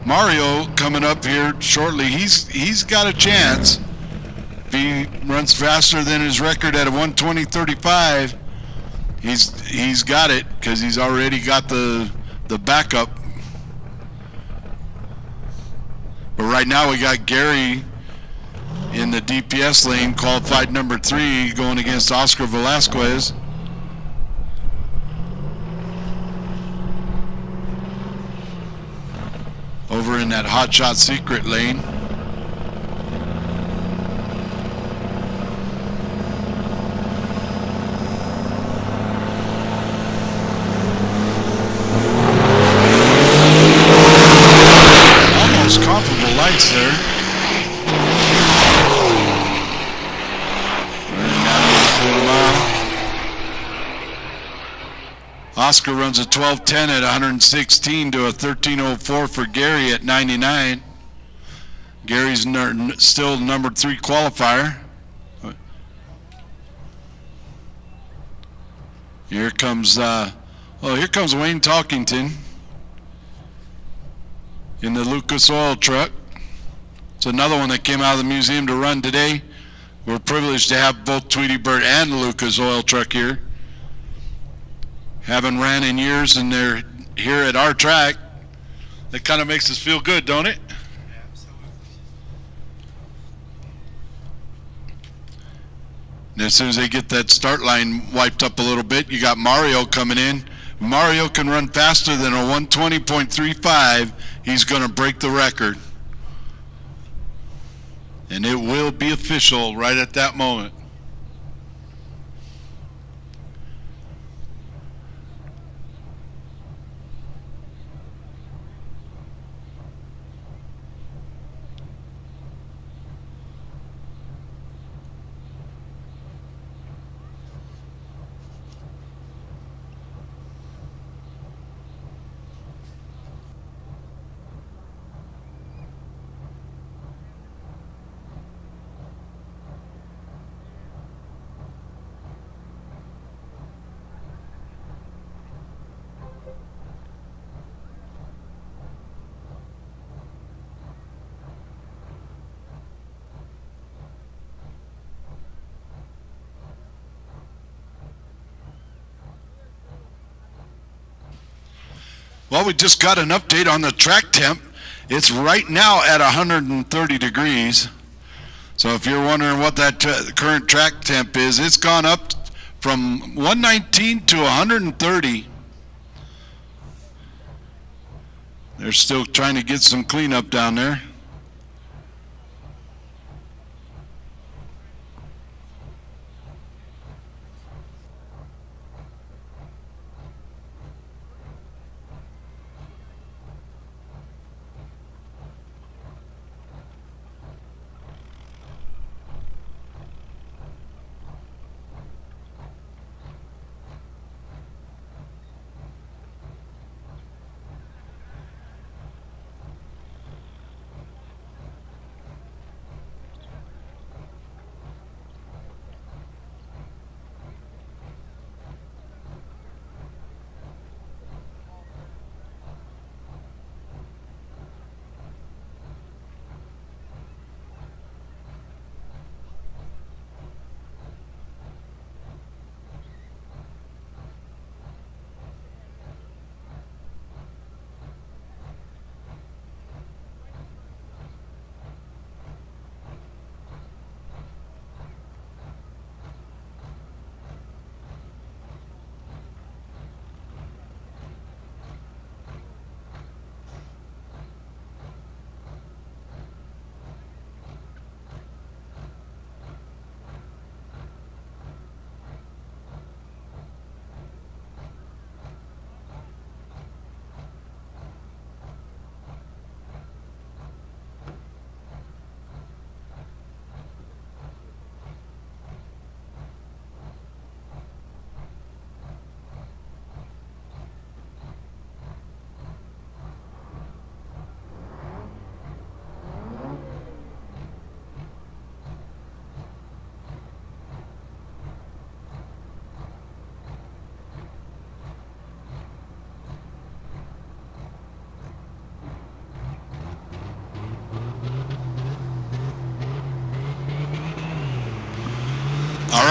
Mario coming up here shortly. He's got a chance. If he runs faster than his record at a 1:20.35, he's got it because he's already got the backup. But right now we got Gary in the DPS lane, qualified number 3, going against Oscar Velasquez. Over in that Hot Shot Secret lane. Comparable lights there. Running down the quarter mile. Oscar runs a 12:10 at 116 to a 13:04 for Gary at 99. Gary's still number 3 qualifier. Here comes Wayne Talkington in the Lucas Oil truck. It's another one that came out of the museum to run today. We're privileged to have both Tweety Bird and Lucas Oil truck here. Haven't ran in years, and they're here at our track. That kind of makes us feel good, don't it? Absolutely. And as soon as they get that start line wiped up a little bit, you got Mario coming in. Mario can run faster than a 1:20.35. He's going to break the record. And it will be official right at that moment. Well, we just got an update on the track temp. It's right now at 130 degrees. So if you're wondering what that current track temp is, it's gone up from 119 to 130. They're still trying to get some cleanup down there.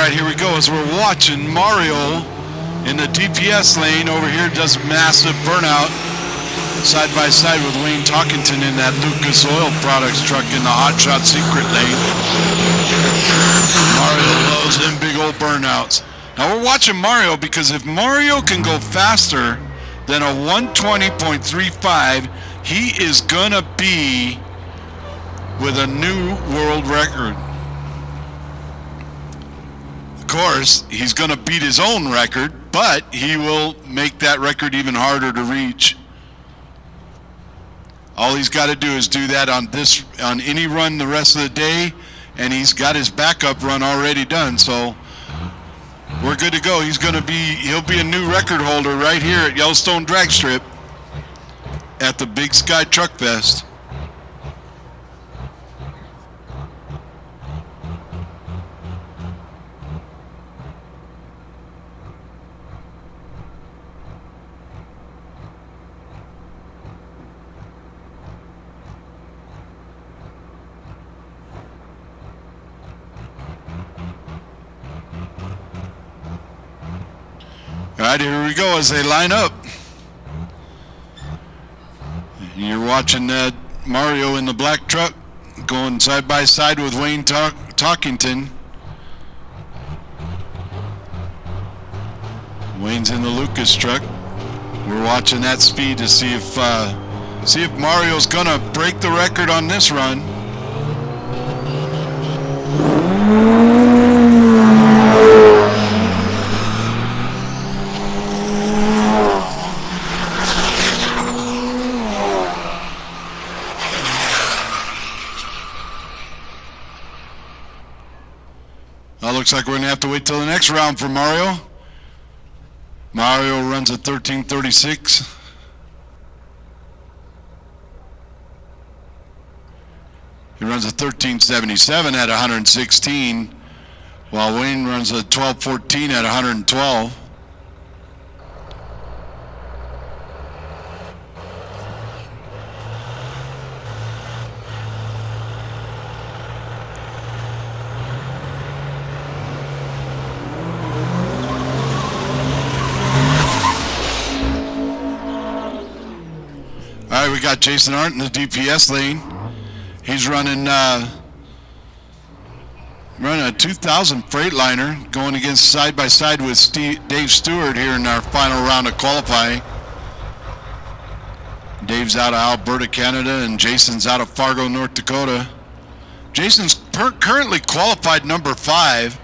right, here we go as we're watching Mario in the DPS lane over here does massive burnout side by side with Wayne Talkington in that Lucas Oil Products truck in the Hot Shot Secret lane. Mario loves them big old burnouts. Now we're watching Mario because if Mario can go faster than a 120.35, he is gonna be with a new world record. Of course, he's gonna beat his own record, but he will make that record even harder to reach. All he's got to do is do that on any run the rest of the day, and he's got his backup run already done. So we're good to go. He'll be a new record holder right here at Yellowstone Dragstrip at the Big Sky Truck Fest. All right, here we go as they line up. You're watching Mario in the black truck going side by side with Wayne Talkington. Wayne's in the Lucas truck. We're watching that speed to see if Mario's gonna break the record on this run. Looks like we're going to have to wait till the next round for Mario. Mario runs a 13:36. He runs a 13:77 at 116, while Wayne runs a 12:14 at 112. All right, we got Jason Arndt in the DPS lane. He's running a 2000 Freightliner going against side by side with Dave Stewart here in our final round of qualifying. Dave's out of Alberta, Canada, and Jason's out of Fargo, North Dakota. Jason's currently qualified number 5,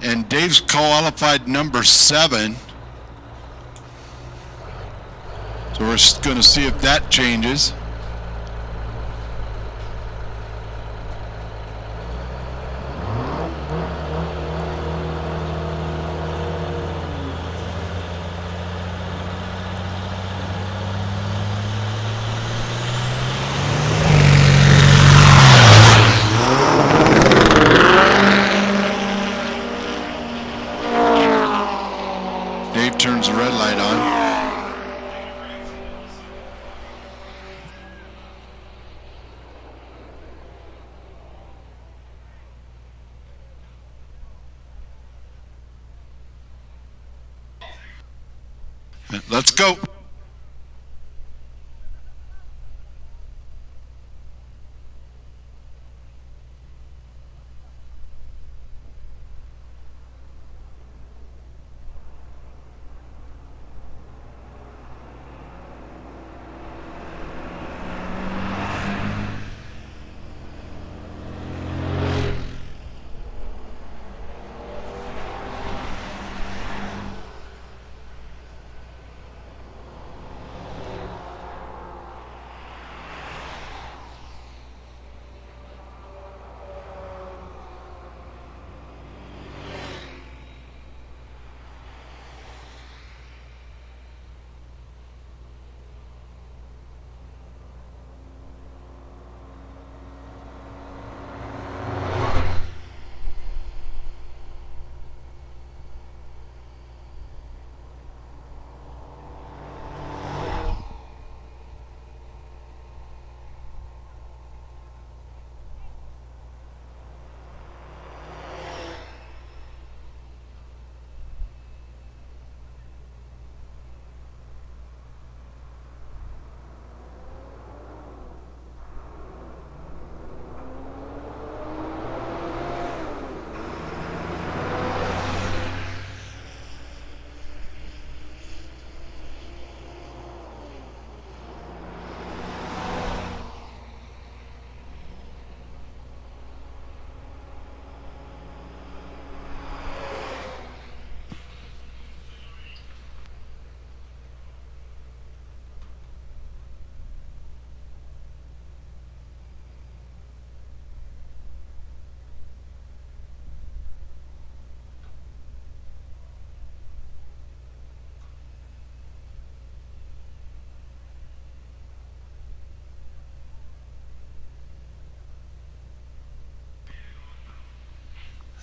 and Dave's qualified number 7. So we're going to see if that changes. Dave turns the red light on. Let's go.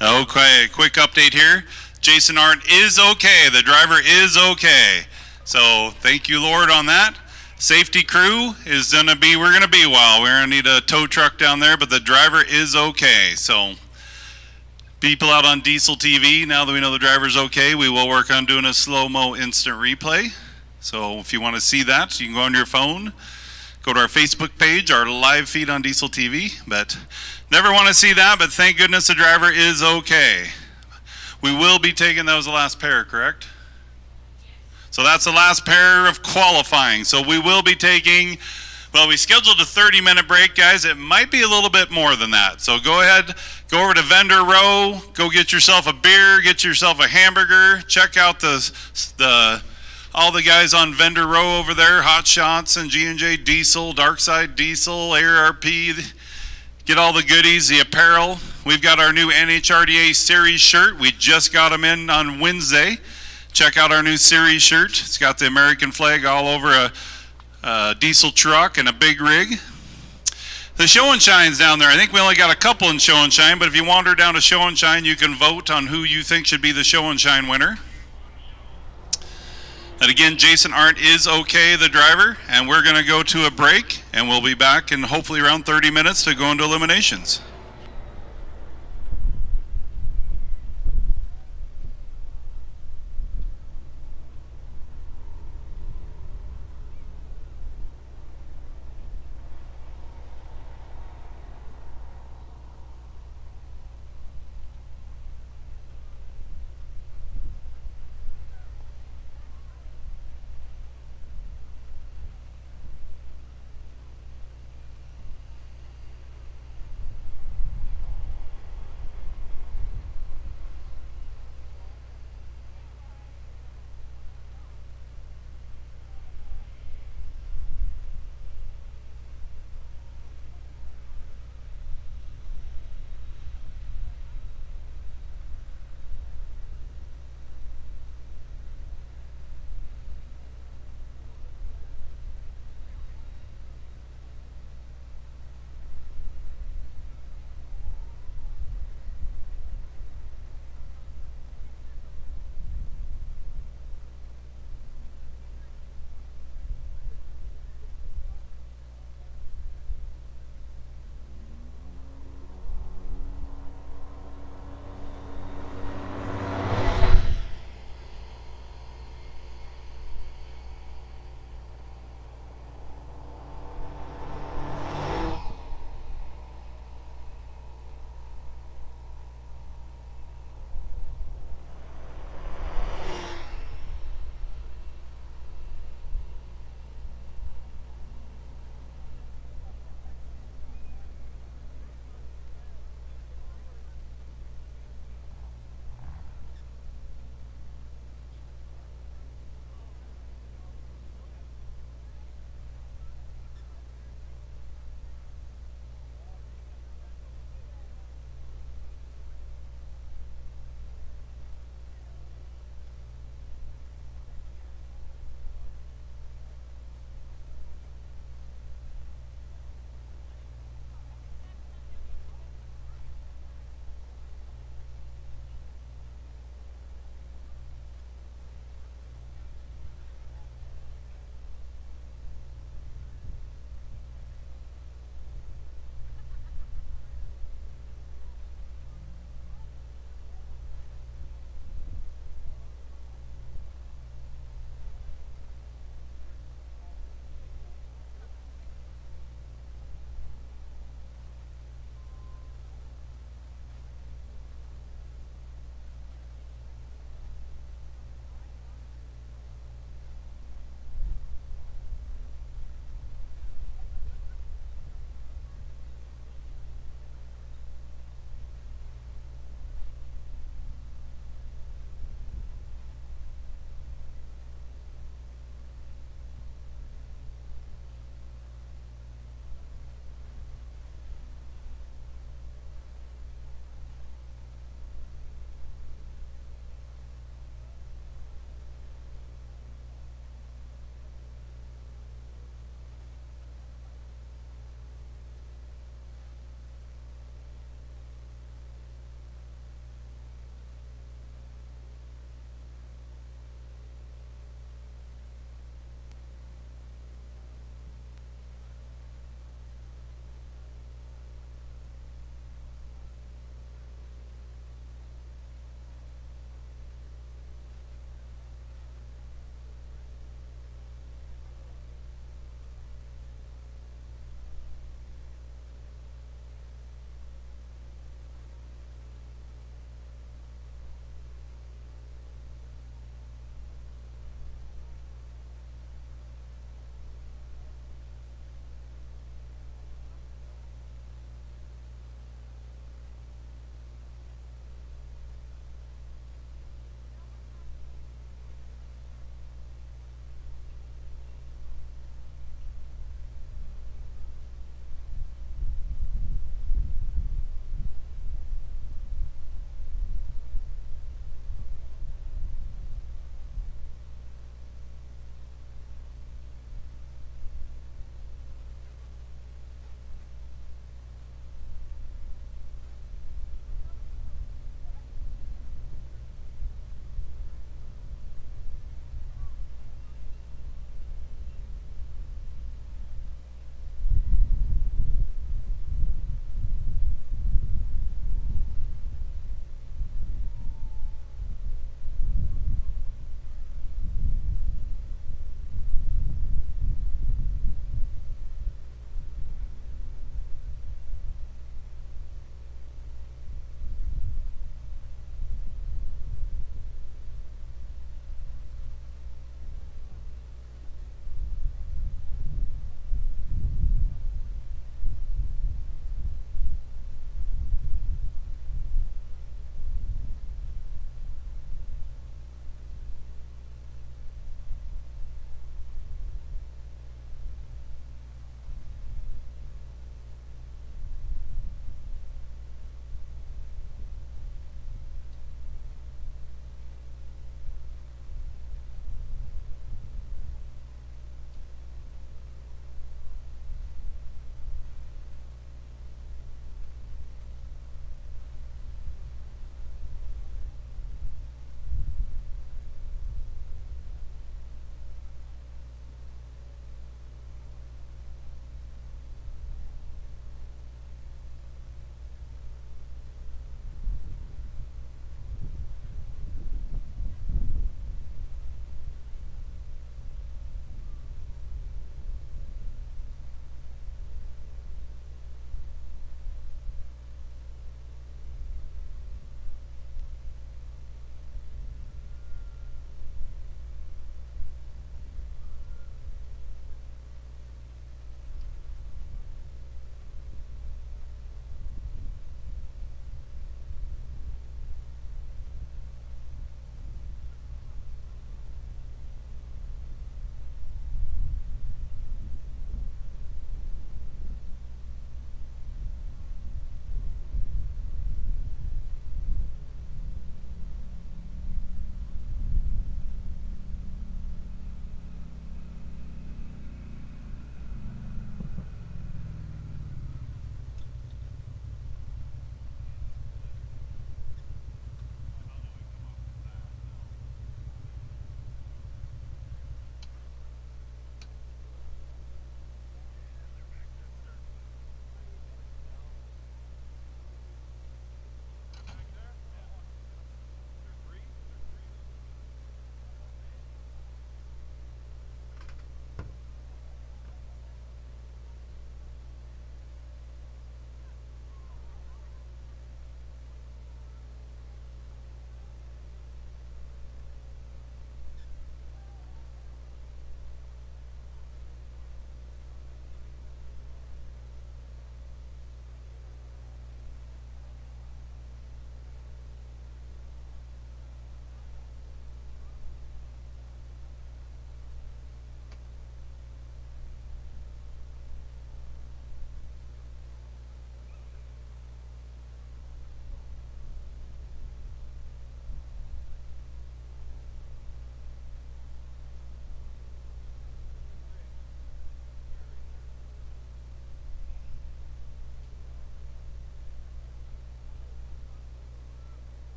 Okay, quick update here. Jason Arndt is okay. The driver is okay. So thank you, Lord, on that. Safety crew is we're gonna be a while. We're gonna need a tow truck down there, but the driver is okay. So people out on Diesel TV, now that we know the driver's okay, we will work on doing a slow-mo instant replay. So if you want to see that, you can go on your phone, go to our Facebook page, our live feed on Diesel TV. But never want to see that, but thank goodness the driver is okay. We will be taking, that was the last pair, correct? So that's the last pair of qualifying. So we will be taking, well, we scheduled a 30-minute break, guys. It might be a little bit more than that. So go ahead, go over to vendor row, go get yourself a beer, get yourself a hamburger, check out all the guys on vendor row over there, Hot Shots and G&J Diesel, Darkside Diesel, ARP, get all the goodies, the apparel. We've got our new NHRDA series shirt. We just got them in on Wednesday. Check out our new series shirt. It's got the American flag all over a diesel truck and a big rig. The Show and Shine's down there. I think we only got a couple in Show and Shine, but if you wander down to Show and Shine, you can vote on who you think should be the Show and Shine winner. And again, Jason Arndt is okay, the driver, and we're going to go to a break, and we'll be back in hopefully around 30 minutes to go into eliminations.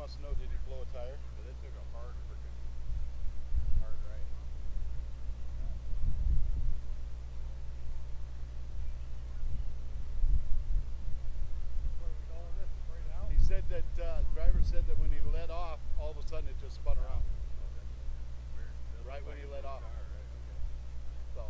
wants to know, did he blow a tire? They took a hard right. He said that driver said that when he let off, all of a sudden it just spun around. Right when he let off. So.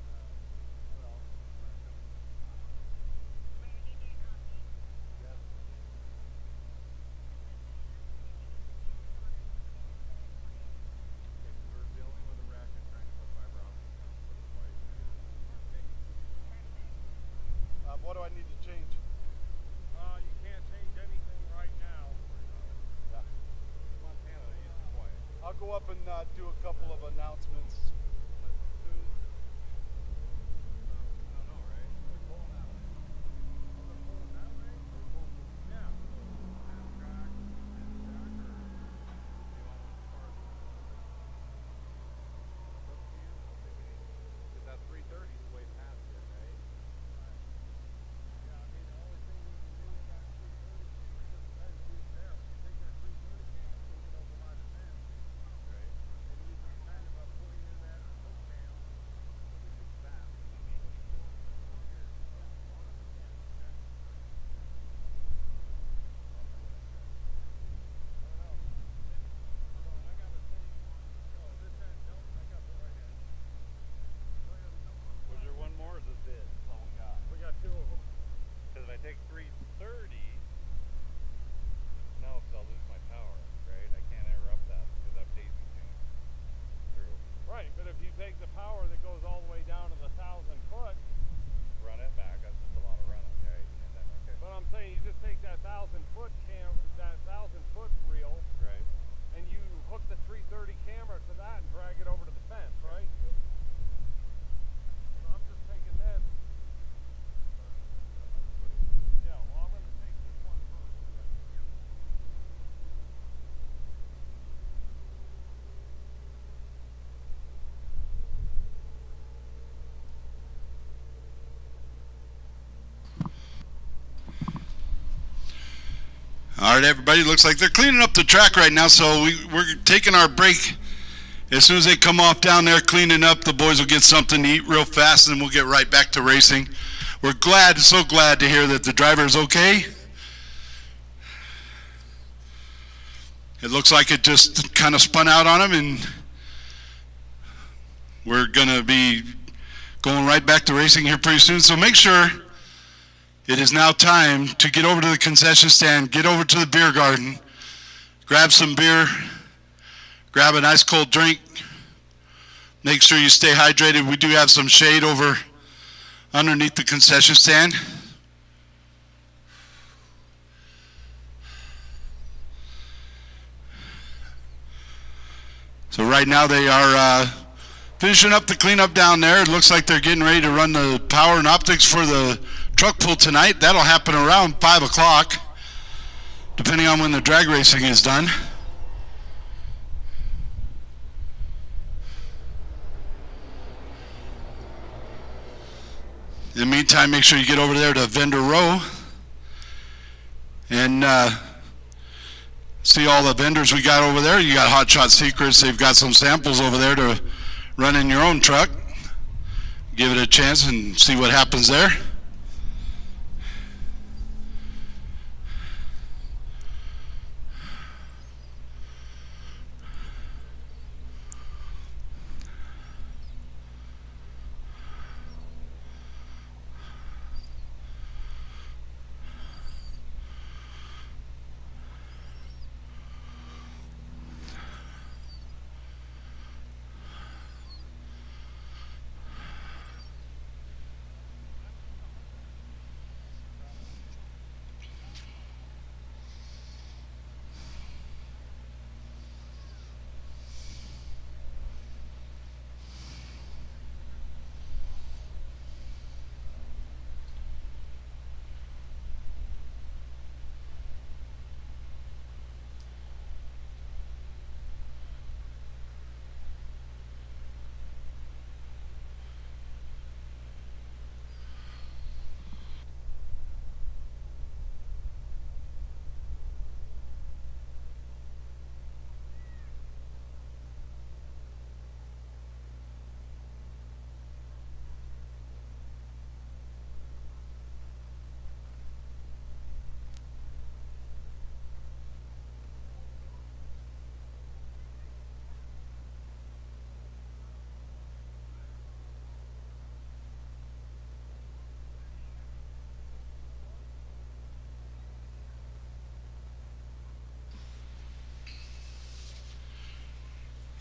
What do I need to change? You can't change anything right now. Yeah. Montana, they used to play. I'll go up and do a couple of announcements. We got two of them. Because if I take 330, now I'll lose my power, right? I can't interrupt that because I've daisy chained through. Right, but if you take the power that goes all the way down to the 1,000 foot, Run it back, that's just a lot of running, right? And then, okay. but I'm saying you just take that 1,000 foot that 1,000 foot reel, Right. and you hook the 330 camera to that and drag it over to the fence, right? So I'm just taking this. Yeah, well, I'm going to take this one first. All right, everybody, looks like they're cleaning up the track right now, so we're taking our break. As soon as they come off down there cleaning up, the boys will get something to eat real fast, and we'll get right back to racing. We're glad, so glad to hear that the driver is okay. It looks like it just kind of spun out on him, and we're going to be going right back to racing here pretty soon. So make sure it is now time to get over to the concession stand, get over to the beer garden, grab some beer, grab a nice cold drink. Make sure you stay hydrated. We do have some shade over underneath the concession stand. So right now they are finishing up the cleanup down there. It looks like they're getting ready to run the power and optics for the truck pull tonight. That'll happen around 5 o'clock, depending on when the drag racing is done. In the meantime, make sure you get over there to vendor row and see all the vendors we got over there. You got Hot Shot Secrets. They've got some samples over there to run in your own truck. Give it a chance and see what happens there.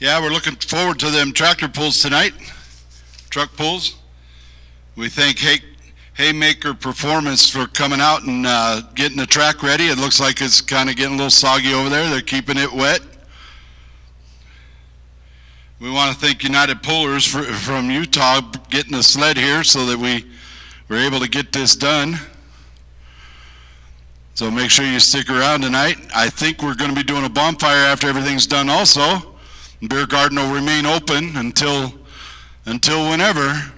Yeah, we're looking forward to them tractor pulls tonight, truck pulls. We thank Haymaker Performance for coming out and getting the track ready. It looks like it's kind of getting a little soggy over there. They're keeping it wet. We want to thank United Pullers from Utah getting the sled here so that we were able to get this done. So make sure you stick around tonight. I think we're going to be doing a bonfire after everything's done also. The beer garden will remain open until whenever.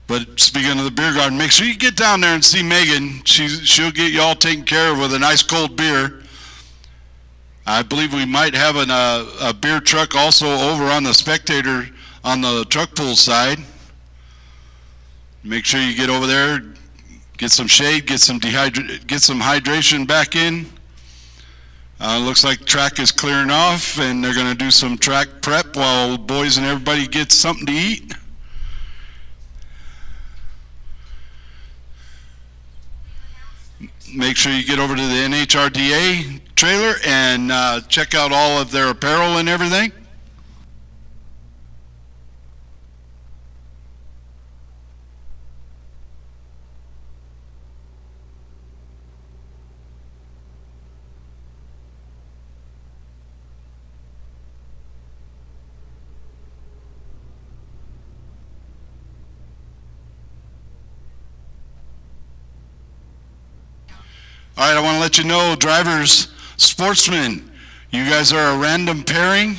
But speaking of the beer garden, make sure you get down there and see Megan. She'll get you all taken care of with a nice cold beer. I believe we might have a beer truck also over on the spectator on the truck pool side. Make sure you get over there, get some shade, get some hydration back in. Looks like track is clearing off, and they're going to do some track prep while boys and everybody gets something to eat. Make sure you get over to the NHRDA trailer and check out all of their apparel and everything. All right, I want to let you know, drivers, sportsmen, you guys are a random pairing.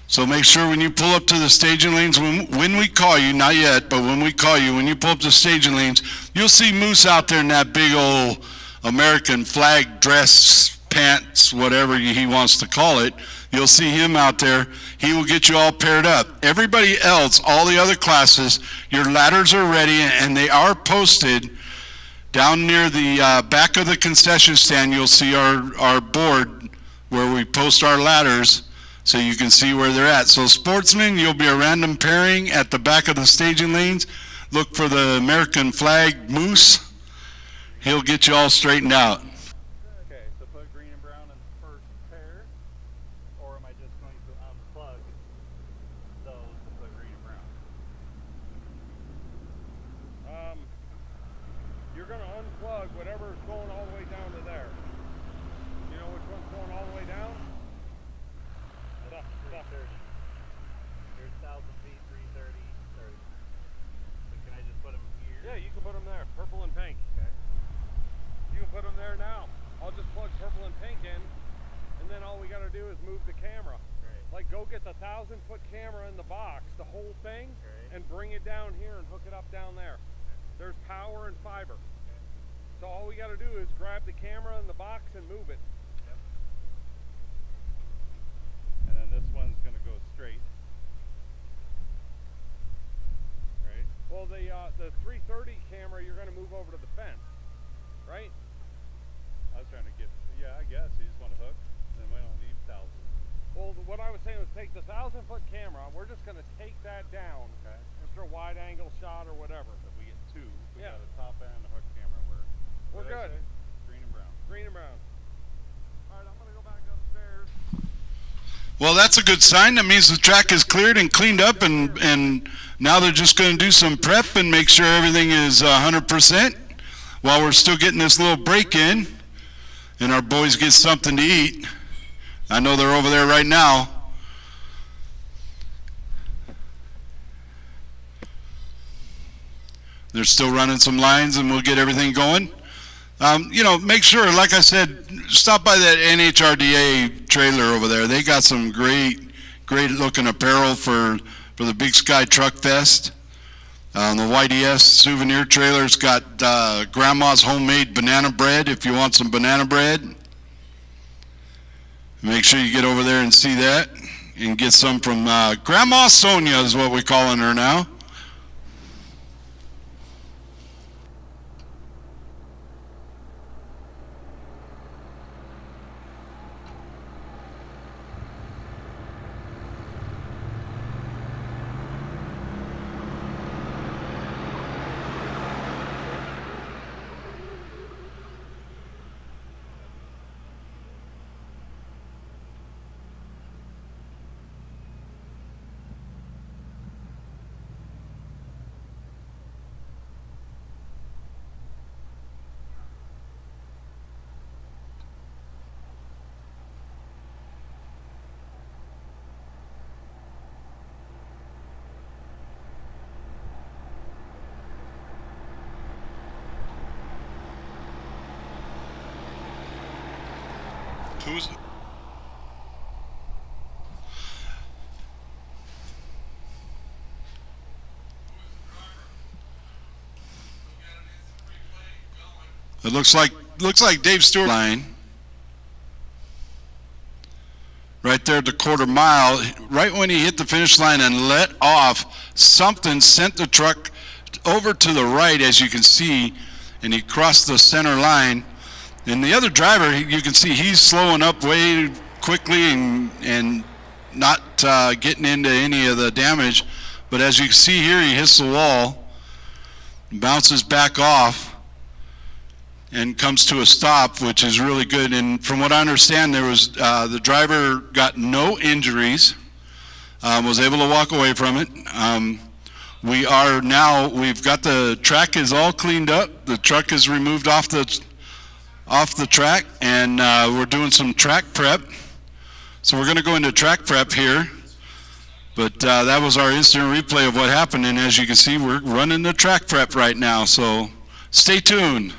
So make sure when you pull up to the staging lanes, when we call you, not yet, but when we call you, when you pull up to staging lanes, you'll see Moose out there in that big old American flag dress, pants, whatever he wants to call it. You'll see him out there. He will get you all paired up. Everybody else, all the other classes, your ladders are ready and they are posted. Down near the back of the concession stand, you'll see our board where we post our ladders so you can see where they're at. So sportsmen, you'll be a random pairing at the back of the staging lanes. Look for the American flag Moose. He'll get you all straightened out. Okay, so put green and brown in the first pair, or am I just going to unplug those to put green and brown? You're going to unplug whatever's going all the way down to there. You know which one's going all the way down? There's 1,000 feet, 330, 30. So can I just put them here? Yeah, you can put them there, purple and pink. Okay. You can put them there now. I'll just plug purple and pink in, and then all we got to do is move the camera. Great. Like go get the 1,000-foot camera in the box, the whole thing, and bring it down here and hook it up down there. There's power and fiber. Okay. So all we got to do is grab the camera in the box and move it. Yep. And then this one's going to go straight. Right? Well, the 330 camera you're going to move over to the fence, right? I was trying to get, yeah, I guess you just want to hook, and then we don't need 1,000. Well, what I was saying was take the 1,000-foot camera. We're just going to take that down, okay, and throw a wide-angle shot or whatever. If we get two, we got a top end and a hook camera. We're good. Green and brown. Green and brown. All right, I'm going to go back upstairs. Well, that's a good sign. That means the track is cleared and cleaned up, and now they're just going to do some prep and make sure everything is 100% while we're still getting this little break in and our boys get something to eat. I know they're over there right now. They're still running some lines and we'll get everything going. Make sure, like I said, stop by that NHRDA trailer over there. They got some great looking apparel for the Big Sky Truck Fest. The YDS souvenir trailer's got grandma's homemade banana bread if you want some banana bread. Make sure you get over there and see that and get some from Grandma Sonia is what we're calling her now. Who's? It looks like Dave Stewart line. Right there at the quarter mile, right when he hit the finish line and let off, something sent the truck over to the right, as you can see, and he crossed the center line. And the other driver, you can see he's slowing up way quickly and not getting into any of the damage. But as you can see here, he hits the wall, bounces back off, and comes to a stop, which is really good. And from what I understand, there was the driver got no injuries, was able to walk away from it. We've got the track is all cleaned up. The truck is removed off the track, and we're doing some track prep. So we're going to go into track prep here. But that was our instant replay of what happened. And as you can see, we're running the track prep right now. So stay tuned.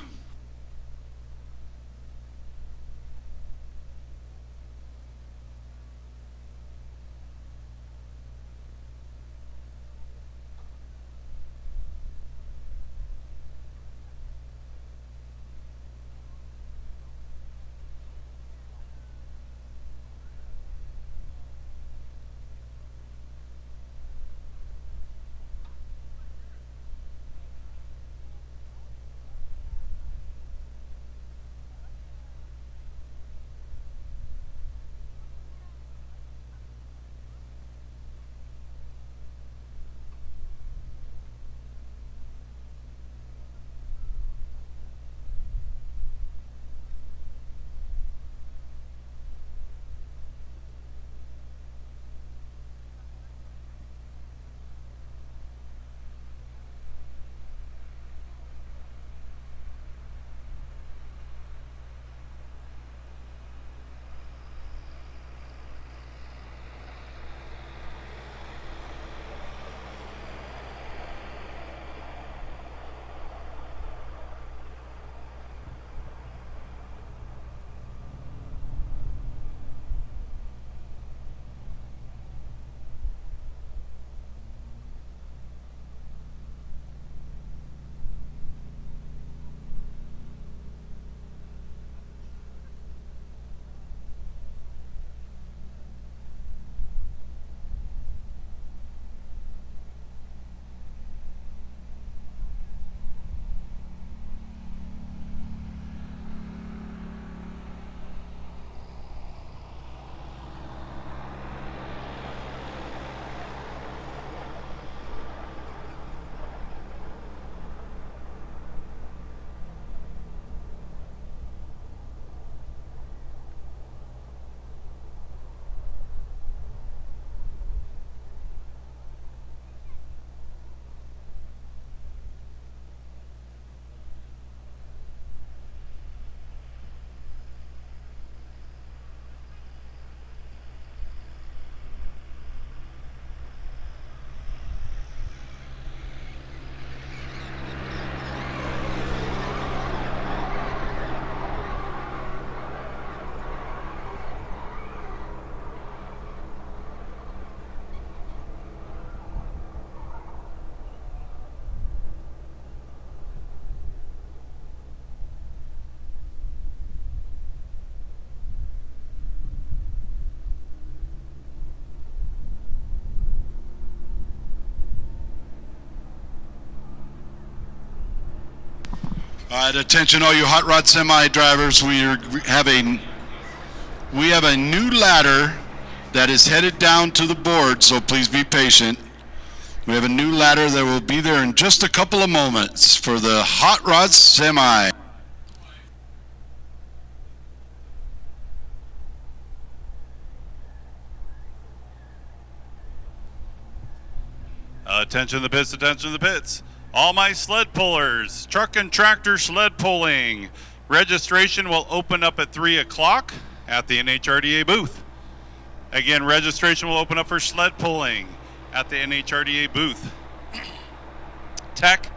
All right, attention all you hot rod semi drivers, we have a new ladder that is headed down to the board, so please be patient. We have a new ladder that will be there in just a couple of moments for the hot rod semi. Attention to the pits, attention to the pits. All my sled pullers, truck and tractor sled pulling. Registration will open up at 3 o'clock at the NHRDA booth. Again, registration will open up for sled pulling at the NHRDA booth. Tech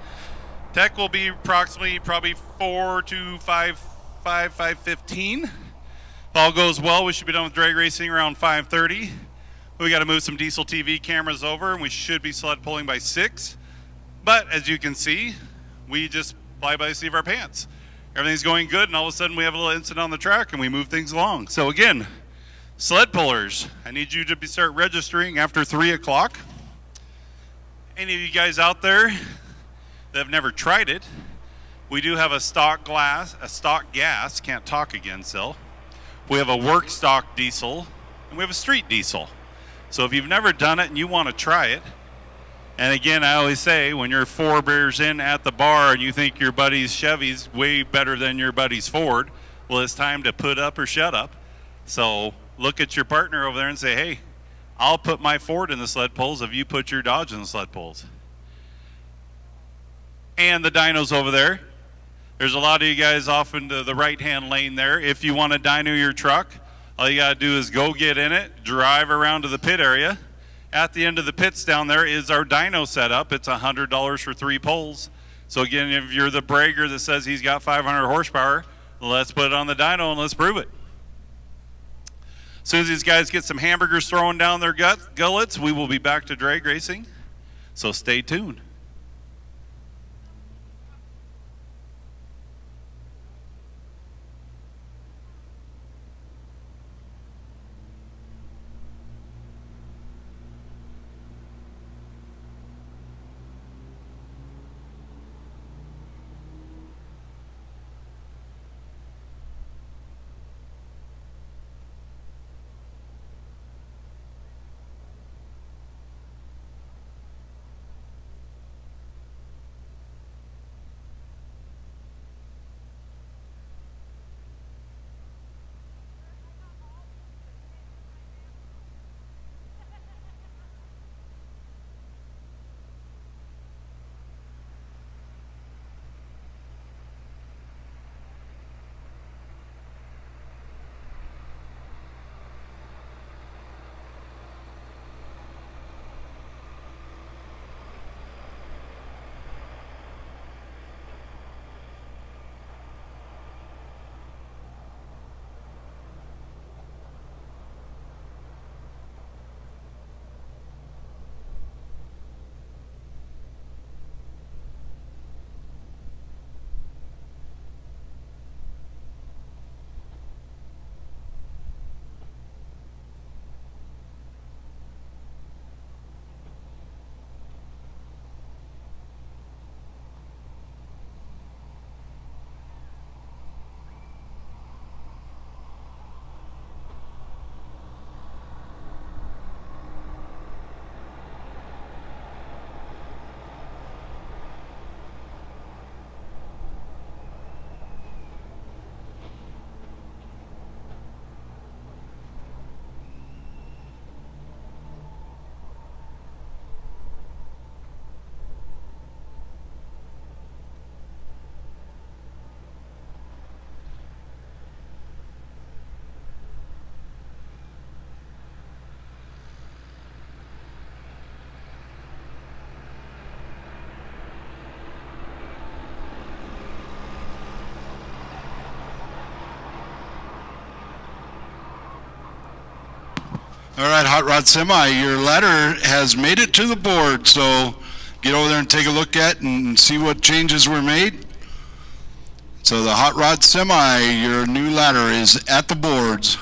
will be approximately probably 4 to 5:15. If all goes well, we should be done with drag racing around 5:30. We got to move some diesel TV cameras over, and we should be sled pulling by 6. But as you can see, we just fly by the seat of our pants. Everything's going good, and all of a sudden we have a little incident on the track, and we move things along. So again, sled pullers, I need you to start registering after 3 o'clock. Any of you guys out there that have never tried it, we do have a stock gas, can't talk again, Sil. We have a work stock diesel, and we have a street diesel. So if you've never done it and you want to try it, and again, I always say, when you're 4 beers in at the bar and you think your buddy's Chevy's way better than your buddy's Ford, well, it's time to put up or shut up. So look at your partner over there and say, hey, I'll put my Ford in the sled pulls if you put your Dodge in the sled pulls. And the dynos over there. There's a lot of you guys off into the right-hand lane there. If you want to dyno your truck, all you got to do is go get in it, drive around to the pit area. At the end of the pits down there is our dyno setup. It's $100 for 3 poles. So again, if you're the bragger that says he's got 500 horsepower, let's put it on the dyno and let's prove it. As soon as these guys get some hamburgers thrown down their gullets, we will be back to drag racing. So stay tuned. All right, Hot Rod Semi, your ladder has made it to the board, so get over there and take a look at and see what changes were made. So the Hot Rod Semi, your new ladder is at the boards.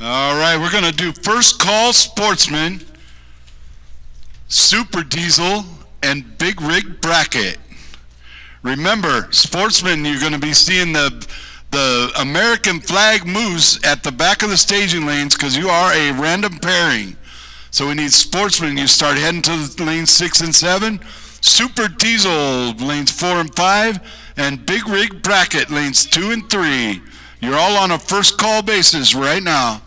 All right, we're going to do first call sportsman, super diesel, and big rig bracket. Remember, sportsman, you're going to be seeing the American flag moose at the back of the staging lanes because you are a random pairing. So we need sportsman. You start heading to lanes 6 and 7, super diesel lanes 4 and 5, and big rig bracket lanes 2 and 3. You're all on a first call basis right now.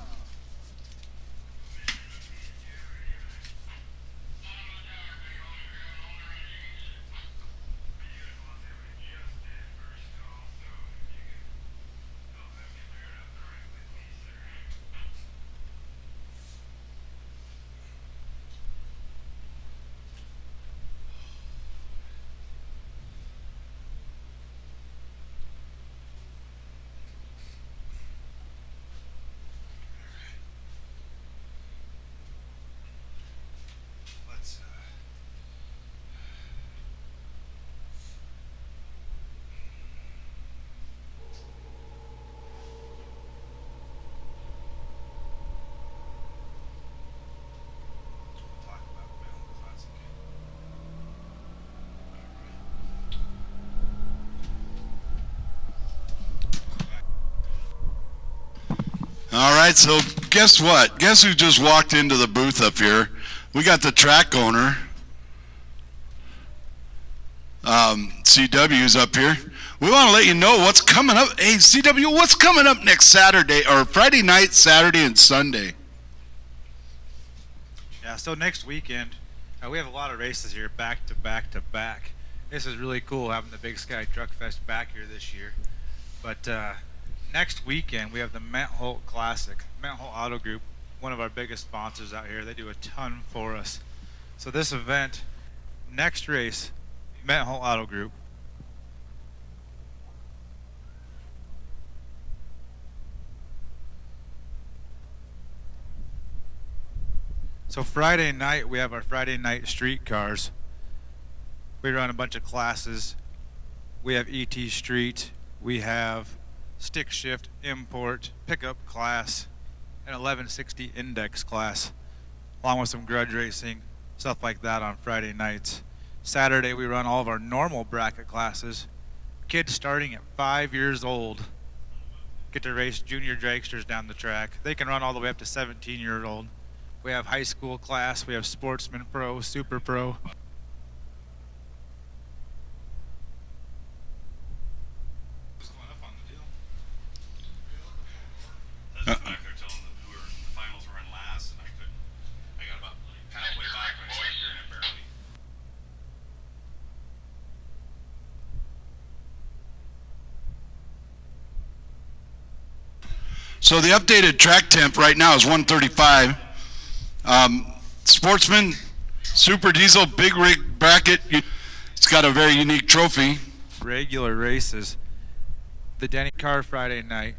All right, so guess what? Guess who just walked into the booth up here? We got the track owner. CW's up here. We want to let you know what's coming up. Hey, CW, what's coming up next Saturday, or Friday night, Saturday, and Sunday? Yeah, so next weekend, we have a lot of races here back to back to back. This is really cool having the Big Sky Truck Fest back here this year. But next weekend, we have the Mentholt Classic. Mentholt Auto Group, one of our biggest sponsors out here. They do a ton for us. So this event, next race, Mentholt Auto Group. So Friday night, we have our Friday night street cars. We run a bunch of classes. We have ET Street. We have stick shift, import, pickup class, and 1160 index class, along with some grudge racing, stuff like that on Friday nights. Saturday, we run all of our normal bracket classes. Kids starting at 5 years old get to race junior dragsters down the track. They can run all the way up to 17-year-old. We have high school class. We have sportsman pro, super pro. Back there telling them who were the finals were in last, and I got about halfway back when I started hearing it barely. So the updated track temp right now is 135. Sportsman, super diesel, big rig bracket. It's got a very unique trophy. Regular races. The Denny Car Friday night.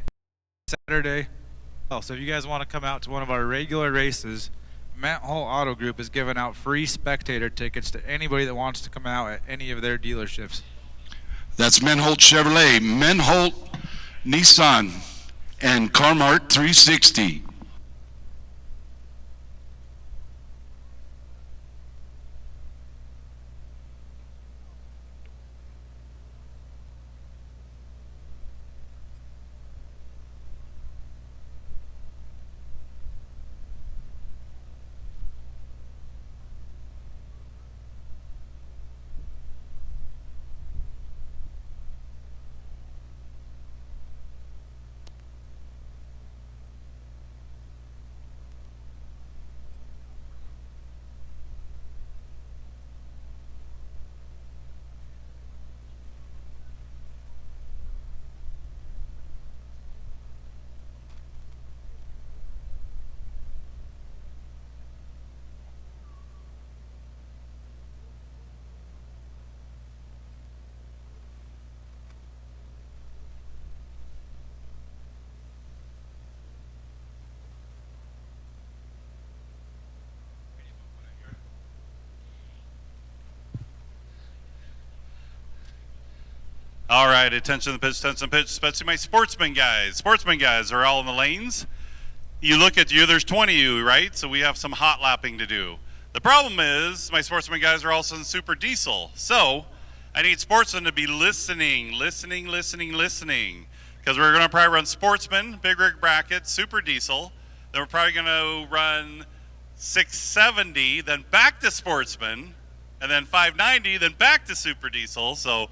Saturday. Oh, so if you guys want to come out to one of our regular races, Mentholt Auto Group is giving out free spectator tickets to anybody that wants to come out at any of their dealerships. That's Mentholt Chevrolet, Mentholt Nissan, and Carmart 360. All right, attention to the pitch, especially my sportsman guys. Sportsman guys are all in the lanes. you look at you, there's 20 of you, right? So we have some hot lapping to do. The problem is my sportsman guys are also in super diesel. So I need sportsmen to be listening. Because we're gonna probably run sportsman, big rig bracket, super diesel. Then we're probably gonna run 670, then back to sportsman, and then 590, then back to super diesel. So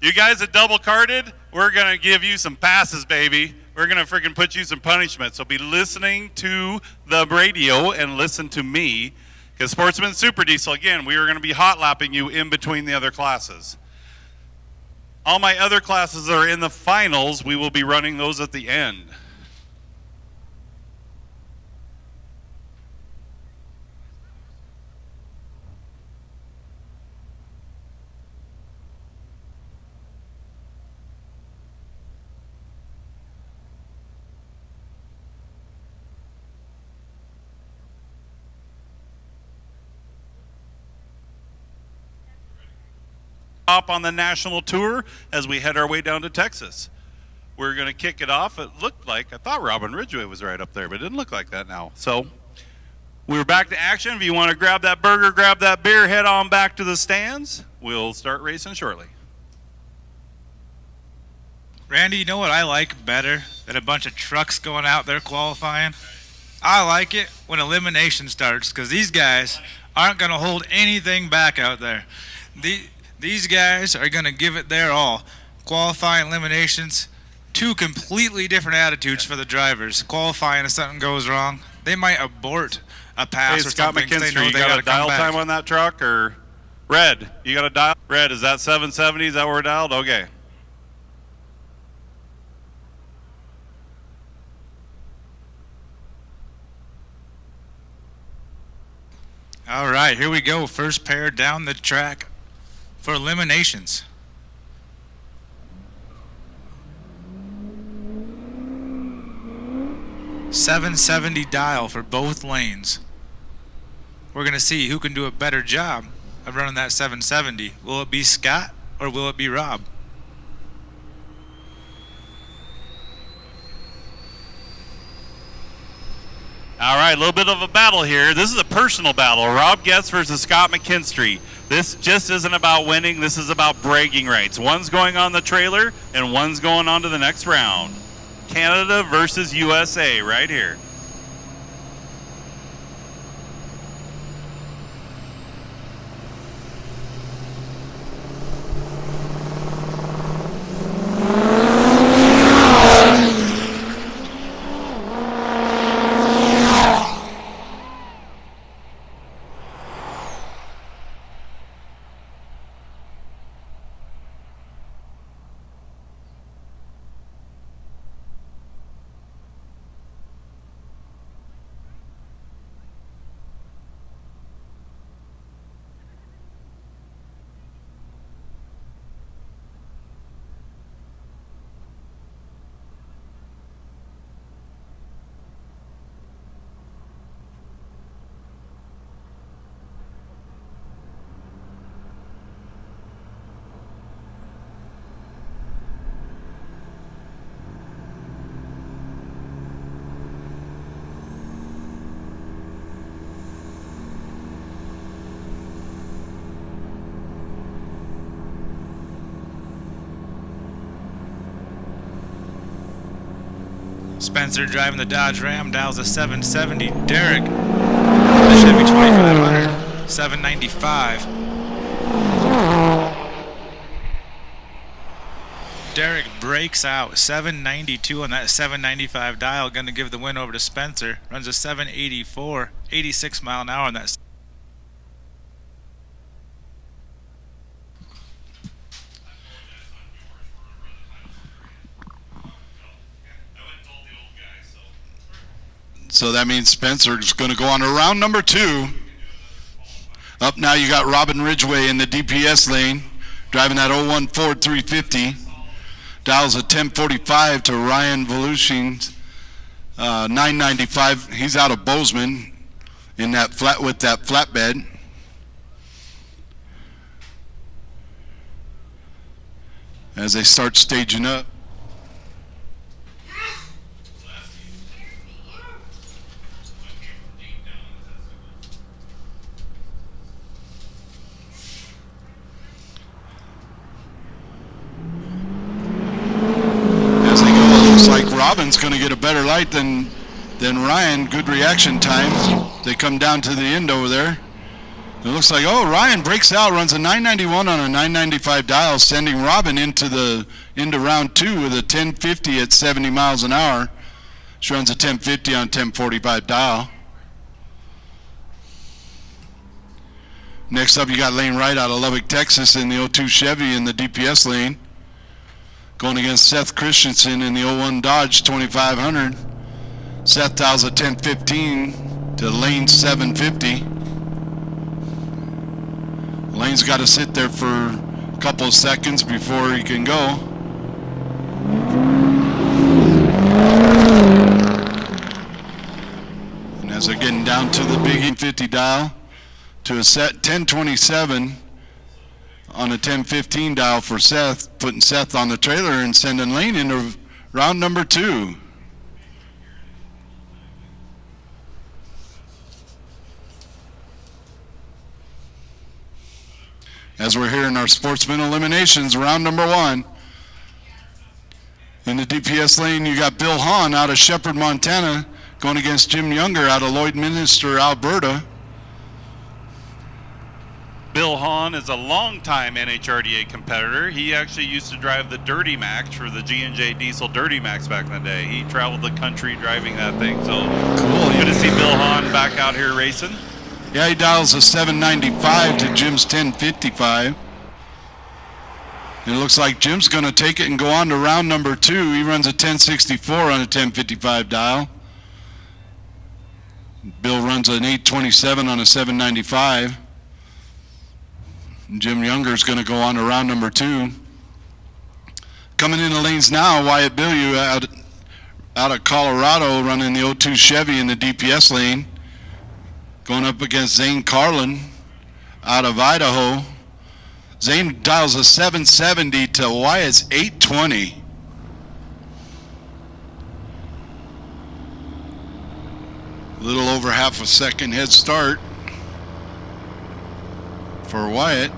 you guys that double carded, we're gonna give you some passes, baby. We're gonna freaking put you some punishment. So be listening to the radio and listen to me, because sportsman, super diesel, again, we are gonna be hot lapping you in between the other classes. All my other classes that are in the finals, we will be running those at the end. Up on the national tour as we head our way down to Texas. We're going to kick it off. It looked like, I thought Robin Ridgway was right up there, but it didn't look like that now. So we're back to action. If you want to grab that burger, grab that beer, head on back to the stands. We'll start racing shortly. Randy, you know what I like better than a bunch of trucks going out there qualifying? I like it when elimination starts, because these guys aren't going to hold anything back out there. These guys are going to give it their all. Qualifying, eliminations, two completely different attitudes for the drivers. Qualifying, if something goes wrong, they might abort a pass or Scott something. McKinstry, They know you they got gotta a dial come back. time on that truck? Or Red, you got a dial? Red, is that 770? Is that where we're dialed? Okay. All right, here we go. First pair down the track for eliminations. .770 dial for both lanes. We're going to see who can do a better job of running that 770. Will it be Scott or will it be Rob? All right, a little bit of a battle here. This is a personal battle. Rob Getz versus Scott McKinstry. This just isn't about winning. This is about bragging rights. One's going on the trailer and one's going on to the next round. Canada versus USA right here. Spencer driving the Dodge Ram, dials a 770. Derek, the Chevy 2500, 795. Derek breaks out, 792 on that 795 dial, going to give the win over to Spencer. Runs a 784, 86 mile an hour on that. So that means Spencer's going to go on to round number 2. Up now you got Robin Ridgway in the DPS lane, driving that 01 Ford 350. Dials a 1045 to Ryan Volushing's 995. He's out of Bozeman in that flat with that flatbed. As they start staging up. better light than Ryan. Good reaction time. They come down to the end over there. It looks like, oh, Ryan breaks out, runs a 991 on a 995 dial, sending Robin into round 2 with a 1050 at 70 miles an hour. She runs a 1050 on a 1045 dial. Next up, you got Lane Wright out of Lubbock, Texas in the 02 Chevy in the DPS lane. Going against Seth Christensen in the 01 Dodge 2500. Seth dials a 1015 to lane 750. Lane's got to sit there for a couple of seconds before he can go. And as they're getting down to the big 50 dial to a set 1027 on a 1015 dial for Seth, putting Seth on the trailer and sending Lane into round number 2. As we're here in our sportsman eliminations, round number 1. In the DPS lane, you got Bill Hahn out of Shepherd, Montana, going against Jim Younger out of Lloydminster, Alberta. Bill Hahn is a longtime NHRDA competitor. He actually used to drive the Dirty Max for the G&J Diesel Dirty Max back in the day. He traveled the country driving that thing. So cool. Good to see Bill Hahn back out here racing. Yeah, he dials a 795 to Jim's 1055. And it looks like Jim's going to take it and go on to round number 2. He runs a 1064 on a 1055 dial. Bill runs an 827 on a 795. And Jim Younger's going to go on to round number 2. Coming in the lanes now, Wyatt Billieu out of Colorado running the 02 Chevy in the DPS lane. Going up against Zane Carlin out of Idaho. Zane dials a 770 to Wyatt's 820. A little over half a second head start for Wyatt.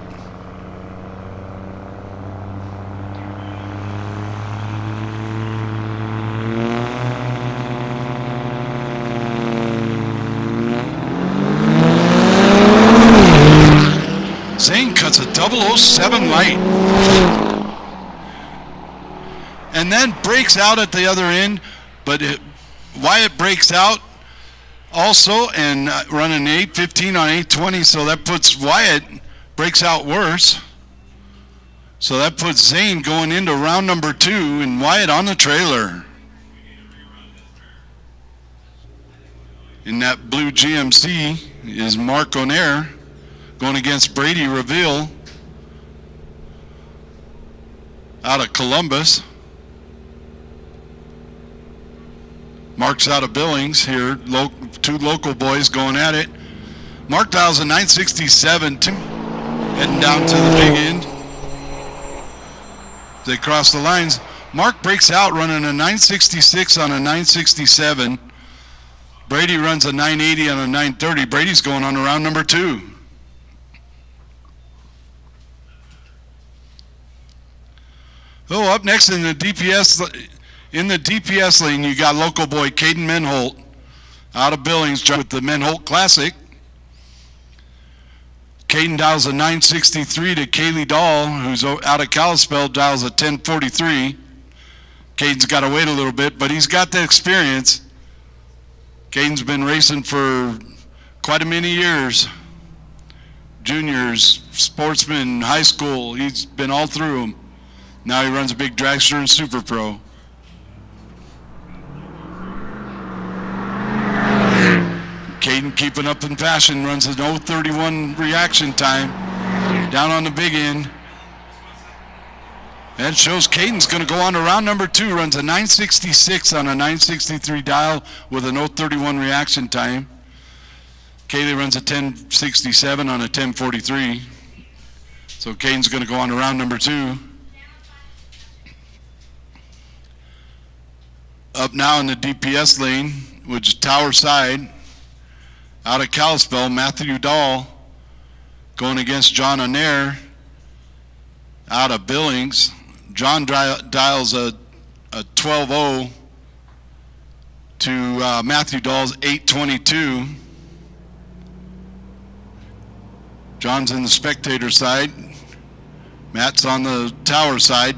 Zane cuts a 007 light and then breaks out at the other end, but Wyatt breaks out also and running 815 on 820, so that puts Wyatt breaks out worse. So that puts Zane going into round number 2 and Wyatt on the trailer. In that blue GMC is Mark O'Neill going against Brady Reveal out of Columbus. Mark's out of Billings here. Two local boys going at it. Mark dials a 967, heading down to the big end. They cross the lines. Mark breaks out running a 966 on a 967. Brady runs a 980 on a 930. Brady's going on to round number 2. Oh, up next in the DPS lane, you got local boy Caden Menholt out of Billings with the Menholt Classic. Caden dials a 963 to Kaylee Dahl, who's out of Kalispell, dials a 1043. Caden's got to wait a little bit, but he's got the experience. Caden's been racing for quite a many years. Juniors, sportsman, high school, he's been all through them. Now he runs a big dragster and super pro. Caden keeping up in fashion, runs an 031 reaction time down on the big end. That shows Caden's going to go on to round number 2, runs a 966 on a 963 dial with an 031 reaction time. Kaylee runs a 1067 on a 1043. So Caden's going to go on to round number 2. Up now in the DPS lane, which is Tower Side, out of Kalispell, Matthew Dahl going against John Anair out of Billings. John dials a 12-0 to Matthew Dahl's 822. John's in the spectator side. Matt's on the tower side.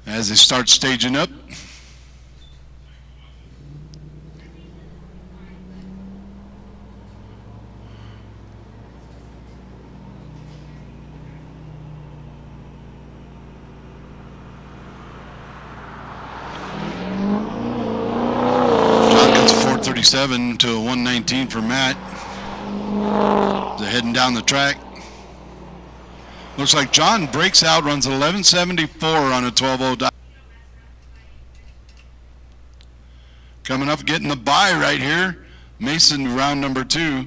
As they start staging up. John gets a 437 to a 119 for Matt. They're heading down the track. Looks like John breaks out, runs 1174 on a 12.0. Coming up, getting the bye right here. Mason, round number 2.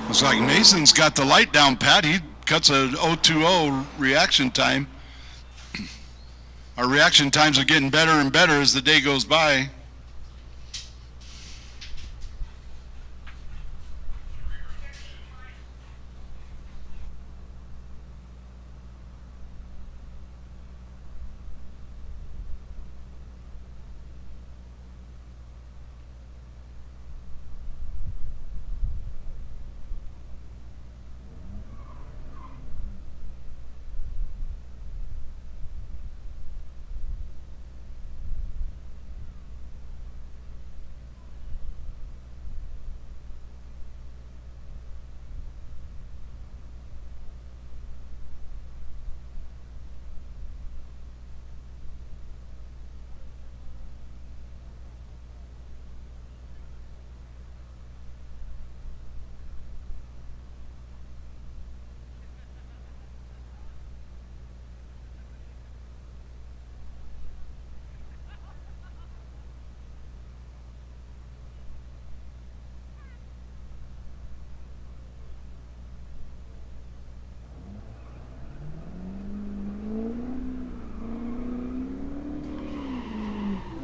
Looks like Mason's got the light down pat. He cuts a 020 reaction time. Our reaction times are getting better and better as the day goes by.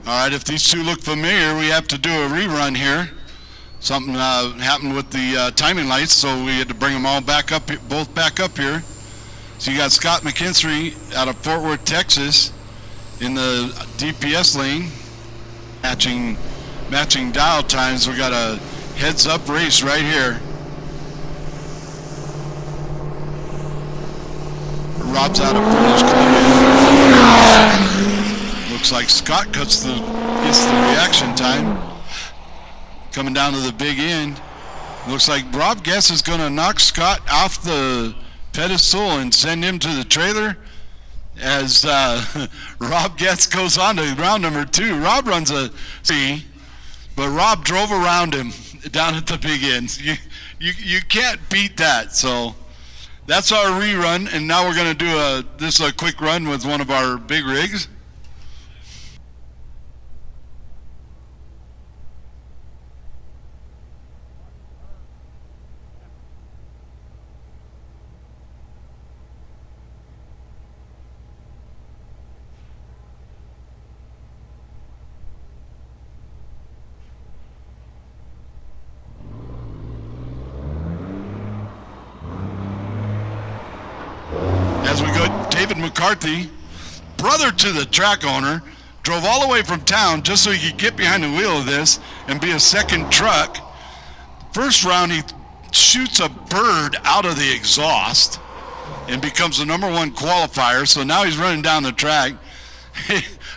All right, if these two look familiar, we have to do a rerun here. Something happened with the timing lights, so we had to bring them all back up, both back up here. So you got Scott McKinstry out of Fort Worth, Texas, in the DPS lane, matching dial times. We got a heads-up race right here. Rob's out of British Columbia. Looks like Scott gets the reaction time. Coming down to the big end. Looks like Rob Guess is going to knock Scott off the pedestal and send him to the trailer as Rob Guess goes on to round number 2. Rob runs a C, but Rob drove around him down at the big end. You can't beat that. So that's our rerun, and now we're going to do a quick run with one of our big rigs. As we go, David McCarthy, brother to the track owner, drove all the way from town just so he could get behind the wheel of this and be a second truck. First round, he shoots a bird out of the exhaust and becomes the #1 qualifier. So now he's running down the track.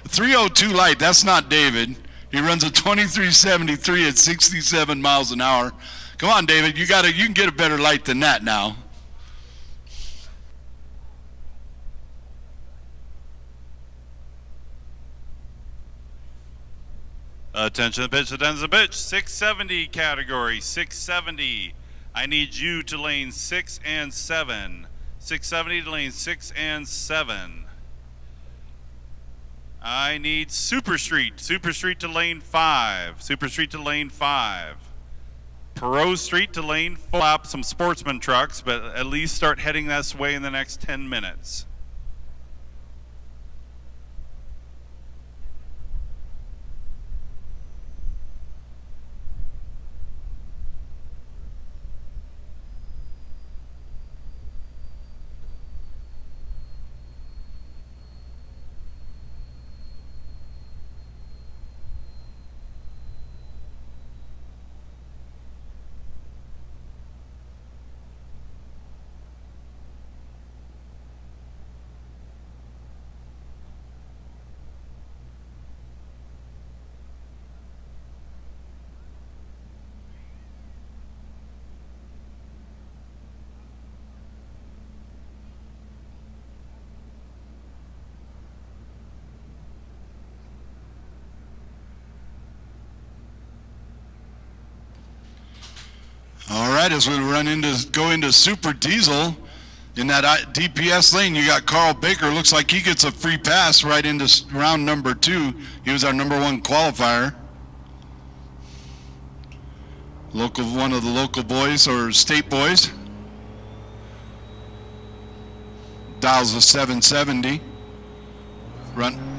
302 light, that's not David. He runs a 2373 at 67 miles an hour. Come on, David, you can get a better light than that now. Attention, the pitch, 670 category, 670. I need you to lane 6 and 7. 670 to lane 6 and 7. I need Super Street to lane 5. Super Street to lane 5. Perot Street to lane 4. Lap some sportsman trucks, but at least start heading this way in the next 10 minutes. All right, as we go into Super Diesel, in that DPS lane, you got Carl Baker. Looks like he gets a free pass right into round number 2. He was our number 1 qualifier. One of the local boys or state boys. Dials a 770. Run.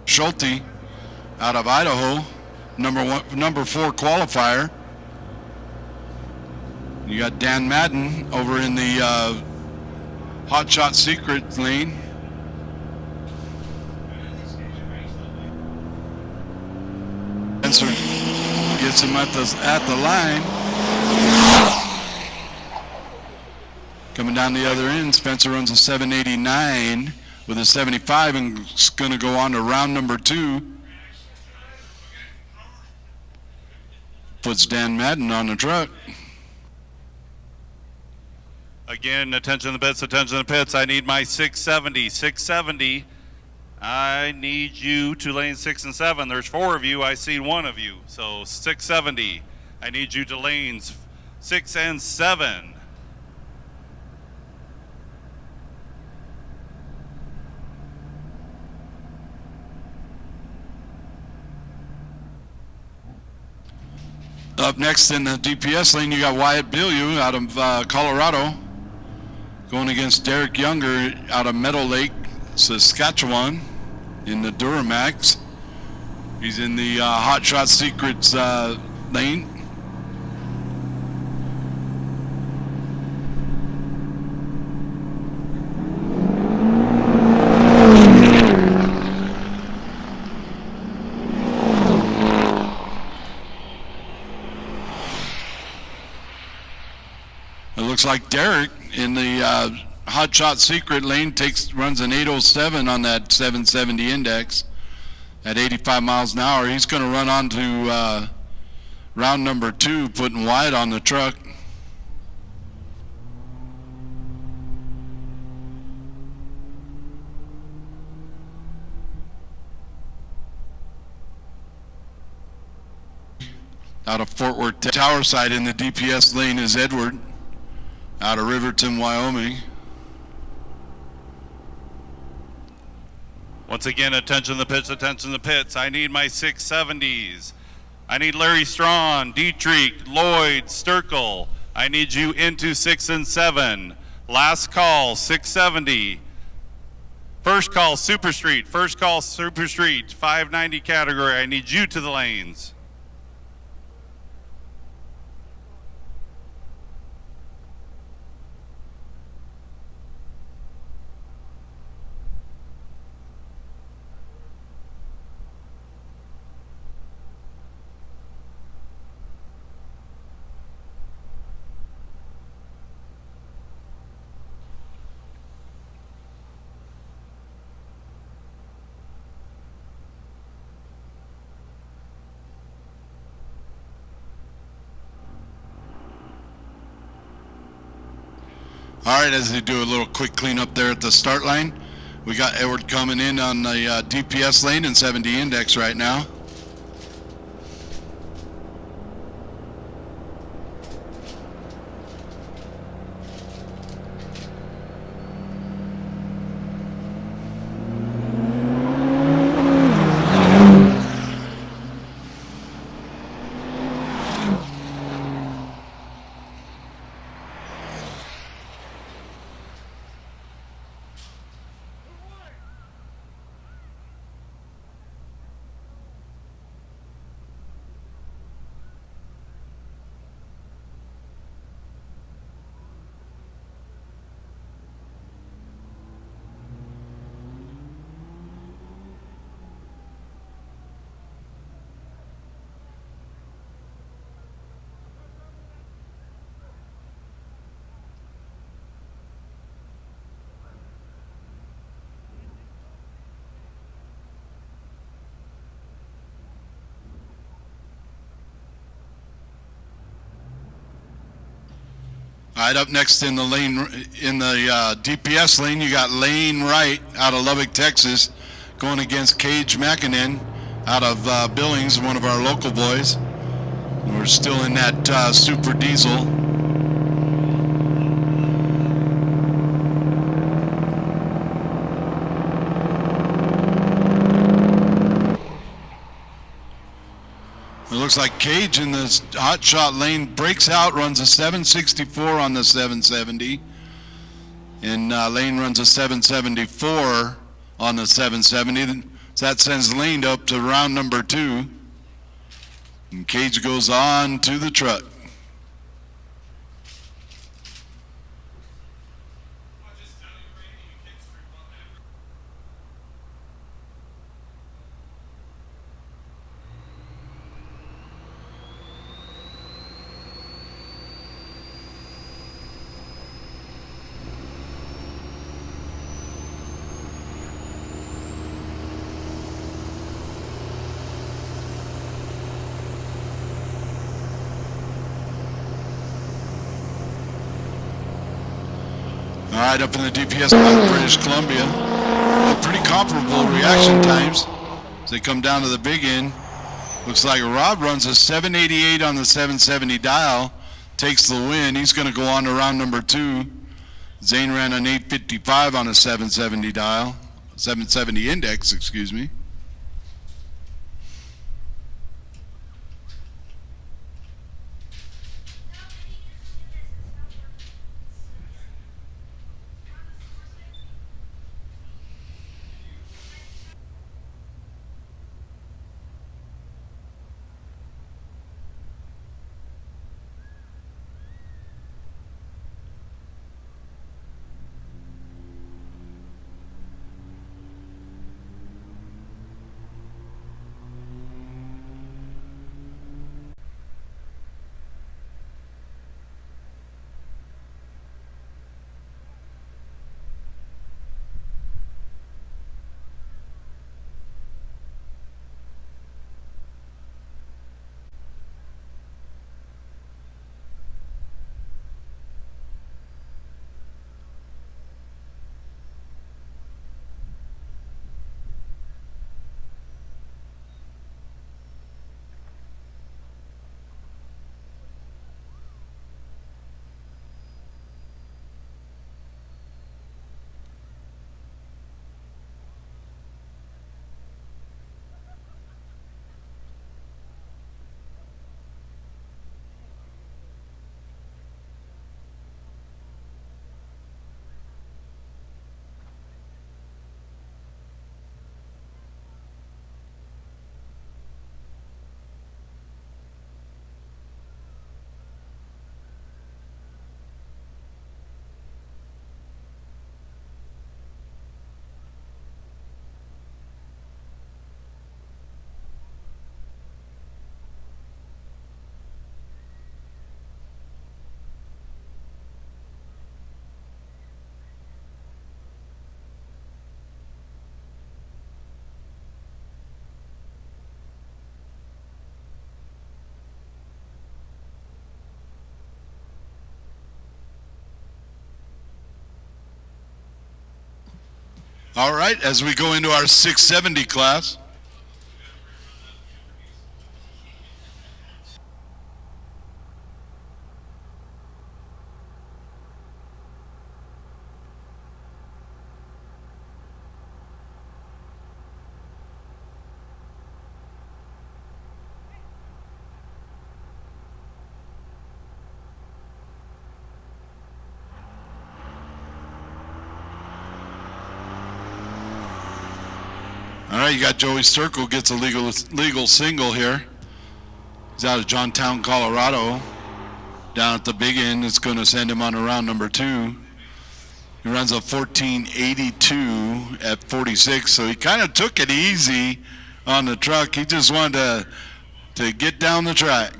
Schulte out of Idaho, number 4 qualifier. You got Dan Madden over in the Hot Shot Secret lane. Spencer gets him at the line. Coming down the other end, Spencer runs a 789 with a 75 and is going to go on to round number 2. Puts Dan Madden on the truck. Again, attention to the pits, attention to the pits. I need my 670. 670. I need you to lane 6 and 7. There's 4 of you. I see 1 of you. So 670. I need you to lanes 6 and 7. Up next in the DPS lane, you got Wyatt Bilyeu out of Colorado, going against Derek Younger out of Meadow Lake, Saskatchewan, in the Duramax. He's in the Hot Shot Secrets lane. Looks like Derek in the Hot Shot Secret lane runs an 807 on that 770 index at 85 miles an hour. He's going to run on to round number 2, putting Wyatt on the truck. Out of Fort Worth, Tower Side in the DPS lane is Edward out of Riverton, Wyoming. Once again, attention to the pits, attention to the pits. I need my 670s. I need Larry Strawn, Dietrich, Lloyd, Sturkle. I need you into 6 and 7. Last call, 670. First call, Super Street. First call, Super Street. 590 category. I need you to the lanes. All right, as they do a little quick cleanup there at the start line, we got Edward coming in on the DPS lane and 70 index right now. All right, up next in the lane, in the DPS lane, you got Lane Wright out of Lubbock, Texas, going against Cage McKinnon out of Billings, one of our local boys. We're still in that super diesel. It looks like Cage in this hot shot lane breaks out, runs a 764 on the 770. And Lane runs a 774 on the 770. So that sends Lane up to round number 2. And Cage goes on to the truck. All right, up in the DPS out of British Columbia, pretty comparable reaction times as they come down to the big end. Looks like Rob runs a 788 on the 770 dial, takes the win. He's going to go on to round number 2. Zane ran an 855 on a 770 dial, 770 index, excuse me. All right, as we go into our 670 class. All right, you got Joey Circle gets a legal single here. He's out of Johntown, Colorado. Down at the big end, it's going to send him on to round number 2. He runs a 14:82 at 46, so he kind of took it easy on the truck. He just wanted to get down the track.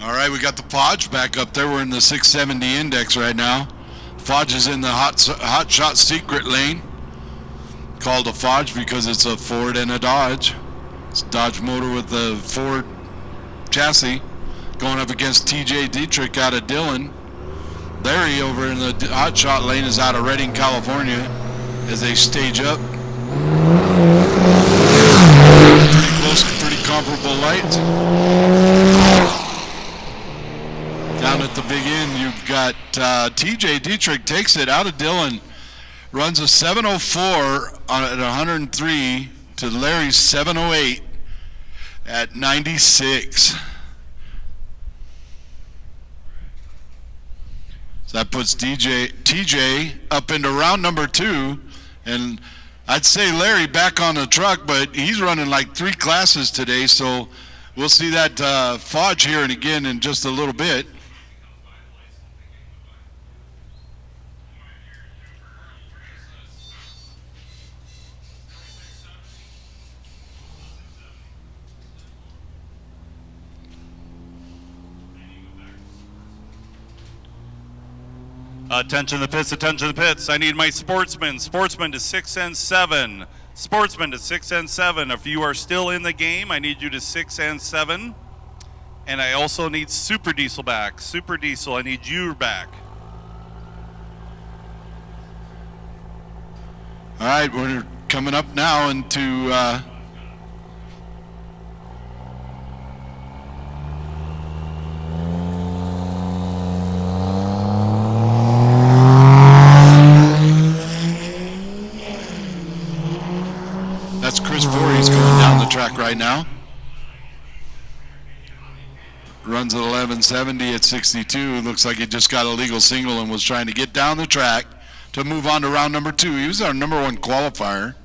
All right, we got the Fodge back up there. We're in the 670 index right now. Fodge is in the hot shot secret lane. Called a Fodge because it's a Ford and a Dodge. It's a Dodge motor with the Ford chassis. Going up against TJ Dietrich out of Dillon. Larry over in the hot shot lane is out of Redding, California, as they stage up. Pretty close, pretty comparable lights. Down at the big end, you've got TJ Dietrich takes it out of Dillon, runs a 704 at 103 to Larry's 708 at 96. So that puts TJ up into round number 2, and I'd say Larry back on the truck, but he's running like 3 classes today, so we'll see that Fodge here and again in just a little bit. Attention to the pits, attention to the pits. I need my sportsmen. Sportsmen to 6 and 7. Sportsmen to 6 and 7. If you are still in the game, I need you to 6 and 7. And I also need Super Diesel back. Super Diesel, I need you back. All right, we're coming up now into that's Chris Voorhees going down the track right now. Runs at 1170 at 62. Looks like he just got a legal single and was trying to get down the track to move on to round number 2. He was our number 1 qualifier.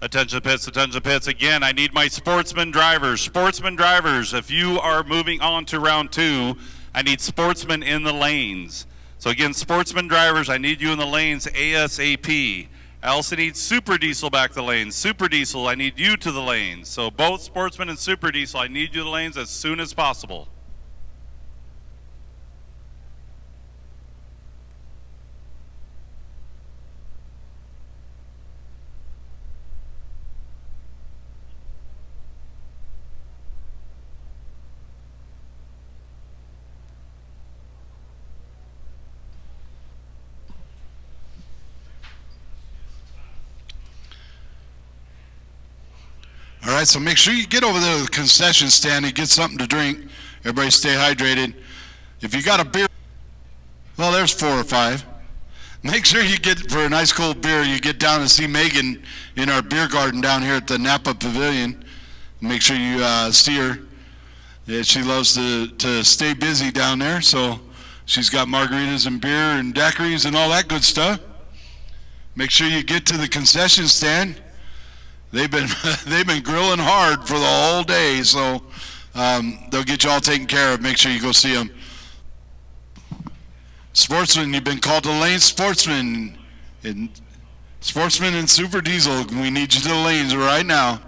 Attention pits. Again, I need my sportsman drivers. Sportsman drivers, if you are moving on to round 2, I need sportsmen in the lanes. So again, sportsman drivers, I need you in the lanes ASAP. I also need Super Diesel back the lanes. Super Diesel, I need you to the lanes. So both sportsmen and Super Diesel, I need you to the lanes as soon as possible. All right, so make sure you get over there to the concession stand and get something to drink. Everybody stay hydrated. If you got a beer, well, there's 4 or 5. Make sure you get, for a nice cold beer, you get down and see Megan in our beer garden down here at the Napa Pavilion. Make sure you see her. Yeah, she loves to stay busy down there, so she's got margaritas and beer and daiquiris and all that good stuff. Make sure you get to the concession stand. They've been grilling hard for the whole day, so they'll get you all taken care of. Make sure you go see them. Sportsman, you've been called to lane sportsman. Sportsman and Super Diesel, we need you to the lanes right now.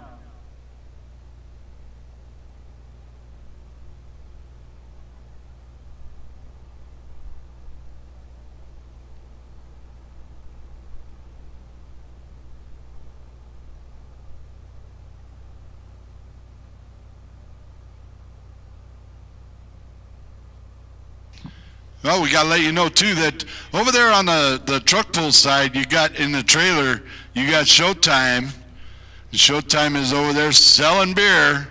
Well, we got to let you know, too, that over there on the truck pull side, you got in the trailer, you got Showtime. Showtime is over there selling beer.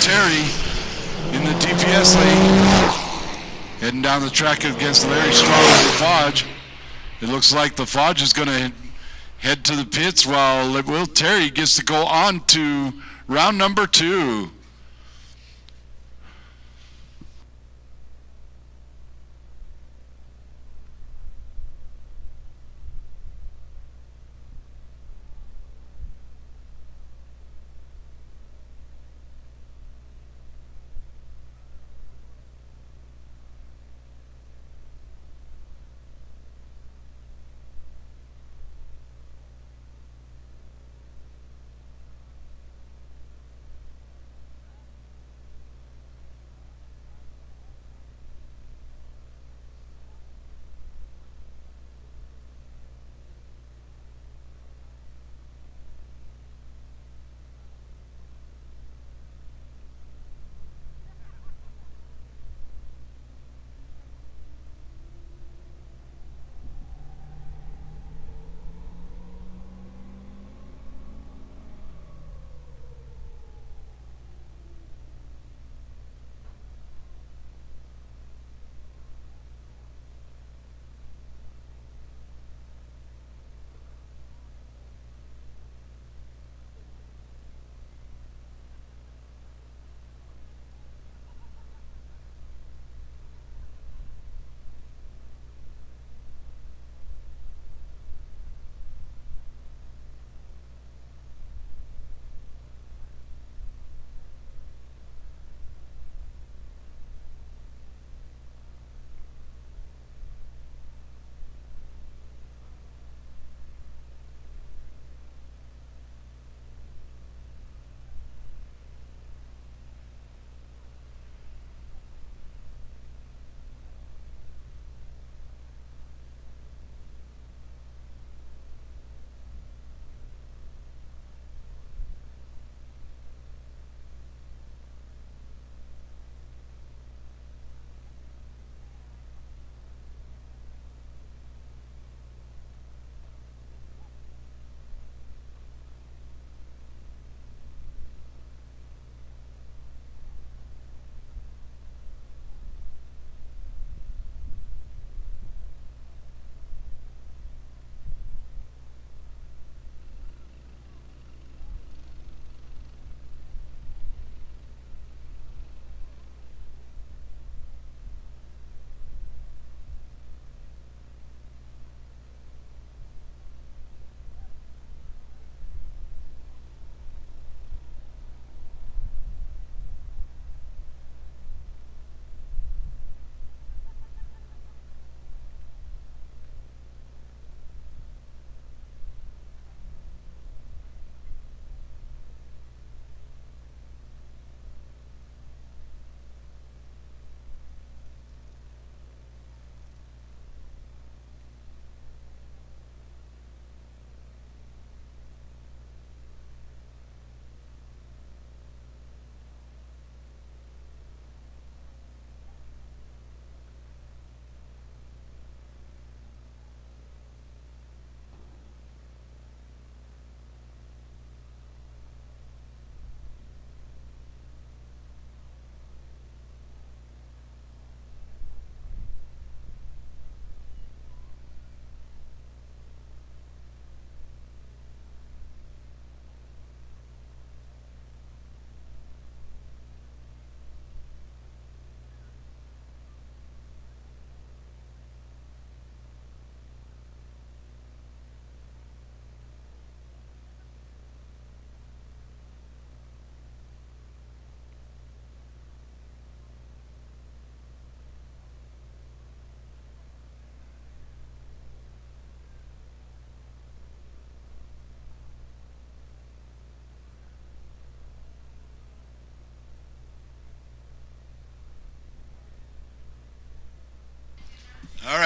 Terry in the DPS lane, heading down the track against Larry Strong and the Fodge. It looks like the Fodge is going to head to the pits while Will Terry gets to go on to round number 2.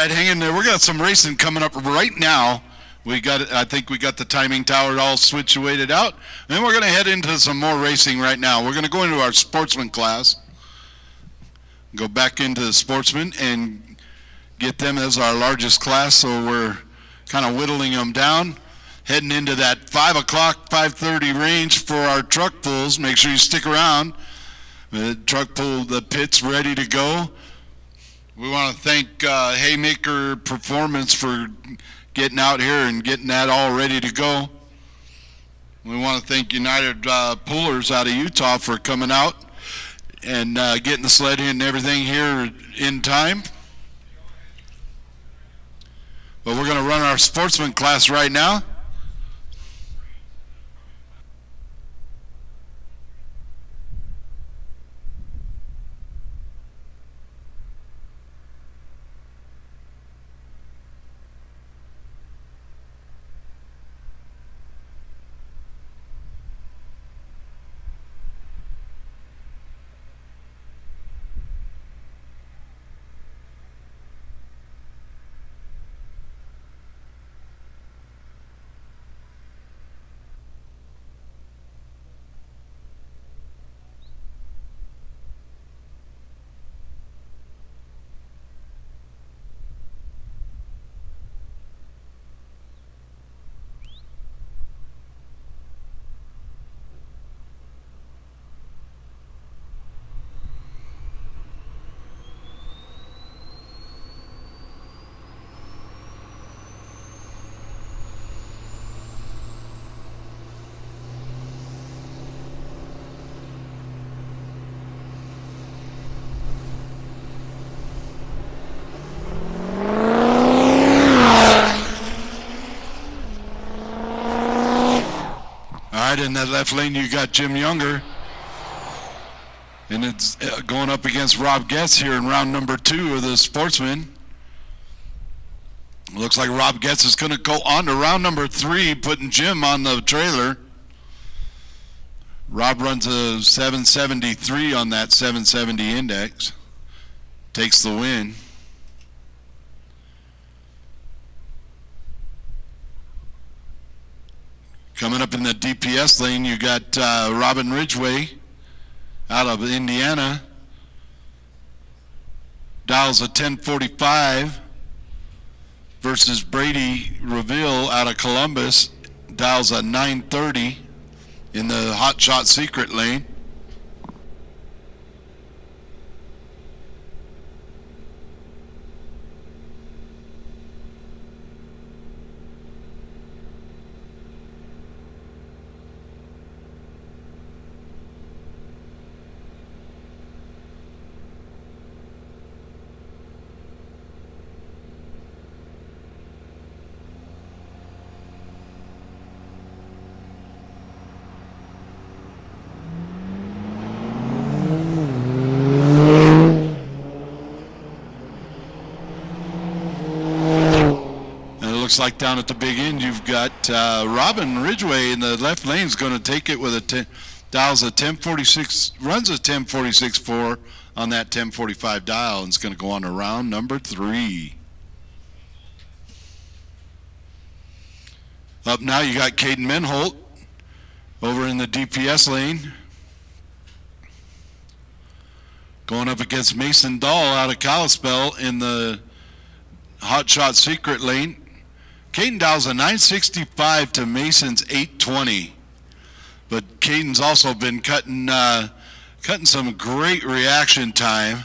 right, hang in there. We got some racing coming up right now. I think we got the timing tower all situated out. And we're going to head into some more racing right now. We're going to go into our sportsman class. Go back into the sportsman and get them as our largest class. So we're kind of whittling them down. Heading into that 5 o'clock, 5:30 range for our truck pulls. Make sure you stick around. The truck pull, the pit's ready to go. We want to thank Haymaker Performance for getting out here and getting that all ready to go. We want to thank United Pullers out of Utah for coming out and getting the sled in and everything here in time. But we're going to run our sportsman class right now. In that left lane, you got Jim Younger, and it's going up against Rob Getz here in round number 2 of the sportsman. Looks like Rob Getz is going to go on to round number 3, putting Jim on the trailer. Rob runs a 773 on that 770 index, takes the win. Coming up in the DPS lane, you got Robin Ridgway out of Indiana. Dials a 1045 versus Brady Reveal out of Columbus. Dials a 930 in the Hot Shot Secret lane. Looks like down at the big end you've got Robin Ridgway in the left lane is going to take it with dials a 1046, runs a 1046.4 on that 1045 dial, and it's going to go on to round number 3. Up now you got Caden Menholt over in the DPS lane, going up against Mason Dahl out of Kalispell in the Hot Shot Secret lane. Caden dials a 965 to Mason's 820, but Caden's also been cutting some great reaction time.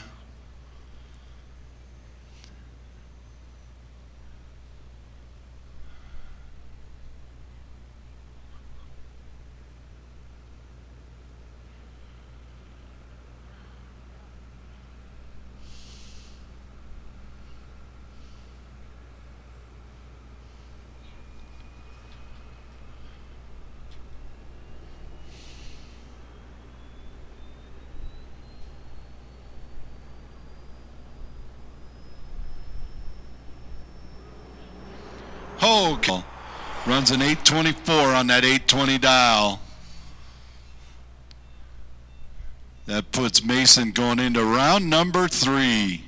Okay. Runs an 824 on that 820 dial. That puts Mason going into round number 3.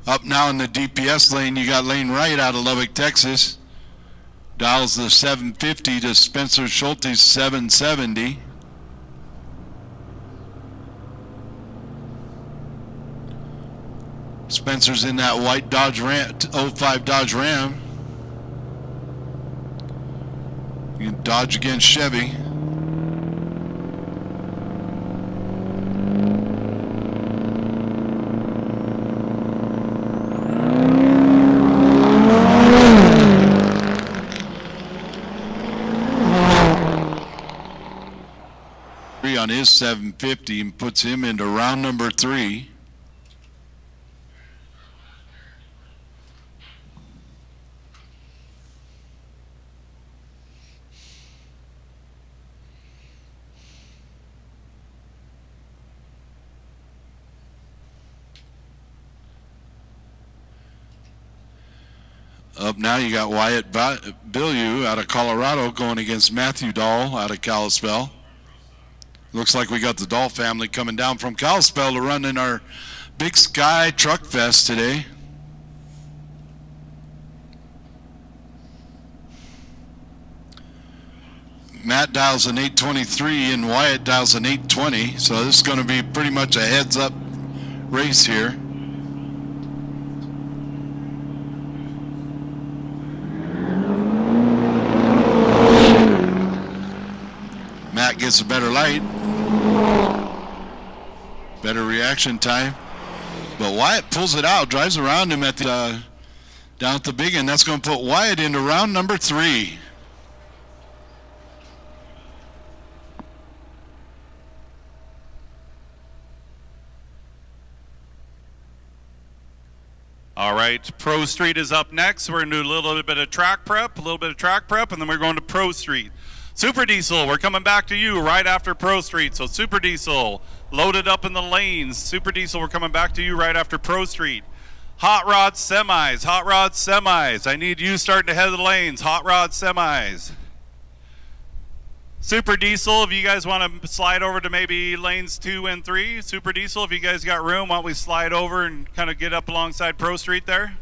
Up now in the DPS lane, you got Lane Wright out of Lubbock, Texas. Dials the 750 to Spencer Schulte's 770. Spencer's in that white Dodge Ram, 05 Dodge Ram. You can Dodge against Chevy. On his 750 and puts him into round number 3. Up now you got Wyatt Bilyeu out of Colorado going against Matthew Dahl out of Kalispell. Looks like we got the Dahl family coming down from Kalispell to run in our Big Sky Truck Fest today. Matt dials an 823 and Wyatt dials an 820, so this is going to be pretty much a heads-up race here. Matt gets a better light. Better reaction time. But Wyatt pulls it out, drives around him at the down at the big end. That's going to put Wyatt into round number 3. All right, Pro Street is up next. We're going to do a little bit of track prep, and then we're going to Pro Street. Super Diesel, we're coming back to you right after Pro Street. So Super Diesel, loaded up in the lanes. Super Diesel, we're coming back to you right after Pro Street. Hot Rod Semis. I need you starting to head of the lanes. Hot Rod Semis. Super Diesel, if you guys want to slide over to maybe lanes 2 and 3. Super Diesel, if you guys got room, why don't we slide over and kind of get up alongside Pro Street there?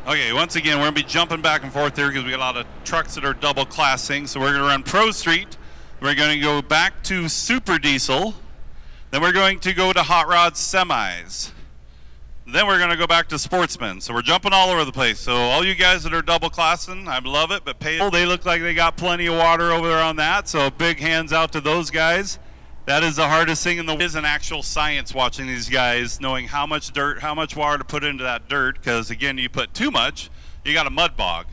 Okay, once again, we're going to be jumping back and forth here because we got a lot of trucks that are double classing. So we're going to run Pro Street. We're going to go back to Super Diesel. Then we're going to go to Hot Rod Semis. Then we're going to go back to Sportsmen. So we're jumping all over the place. So all you guys that are double classing, I love it, but they look like they got plenty of water over there on that. So big hands out to those guys. That is the hardest thing in the world. It is an actual science watching these guys, knowing how much dirt, how much water to put into that dirt, because again, you put too much, you got a mud bog.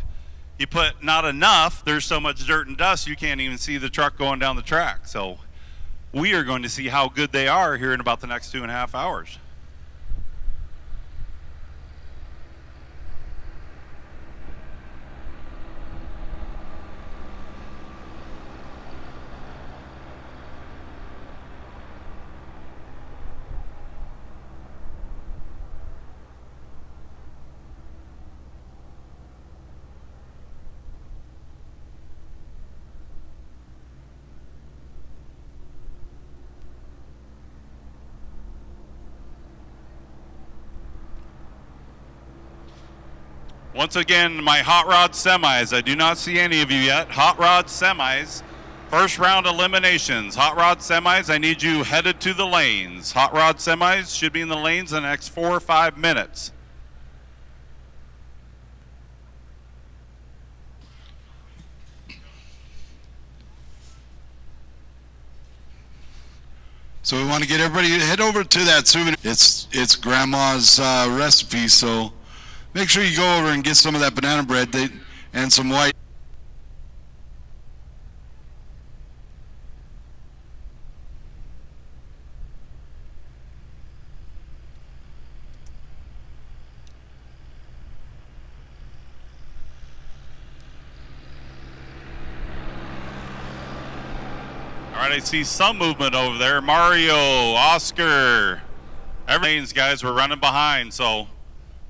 You put not enough, there's so much dirt and dust, you can't even see the truck going down the track. So we are going to see how good they are here in about the next 2.5 hours. Once again, my hot rod semis. I do not see any of you yet. Hot rod semis. First round eliminations. Hot rod semis, I need you headed to the lanes. Hot rod semis should be in the lanes in the next 4 or 5 minutes. So we want to get everybody to head over to that souvenir. It's grandma's recipe, so make sure you go over and get some of that banana bread and some white. All right, I see some movement over there. Mario, Oscar, everything's guys, we're running behind, so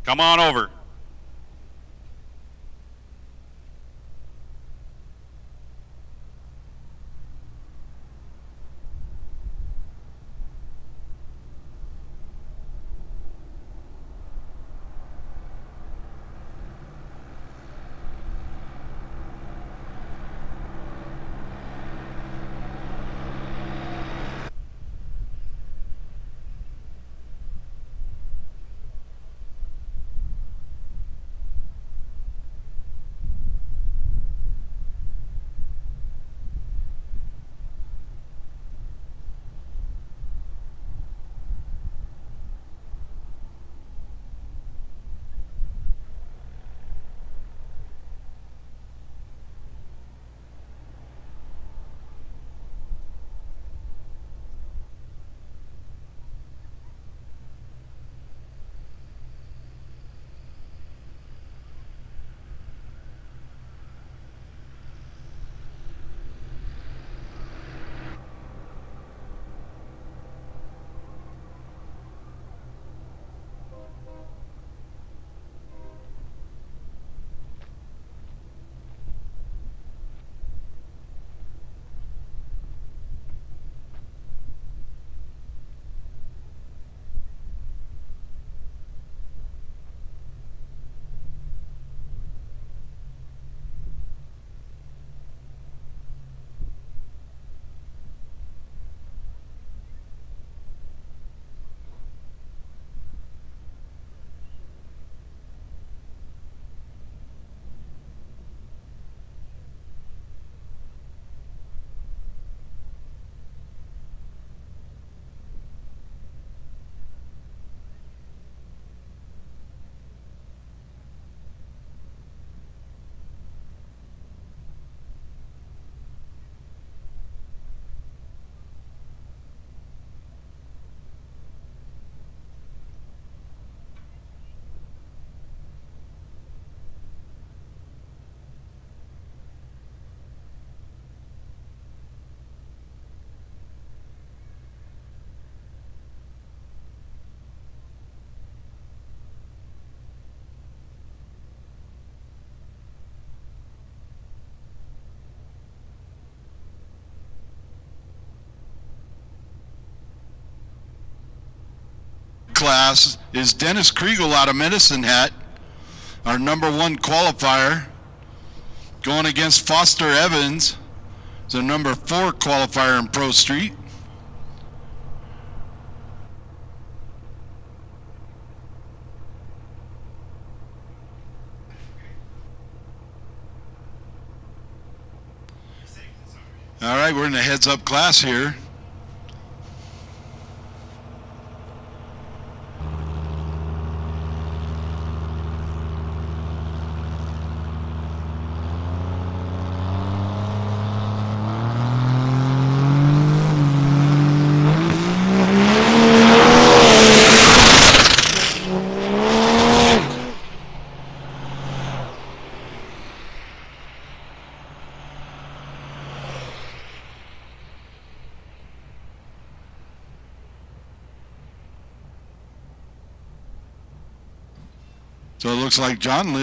come on over. Class is Dennis Kriegel out of Medicine Hat, our #1 qualifier, going against Foster Evans, the #4 qualifier in Pro Street. All right, we're in the heads-up class here. So it looks like John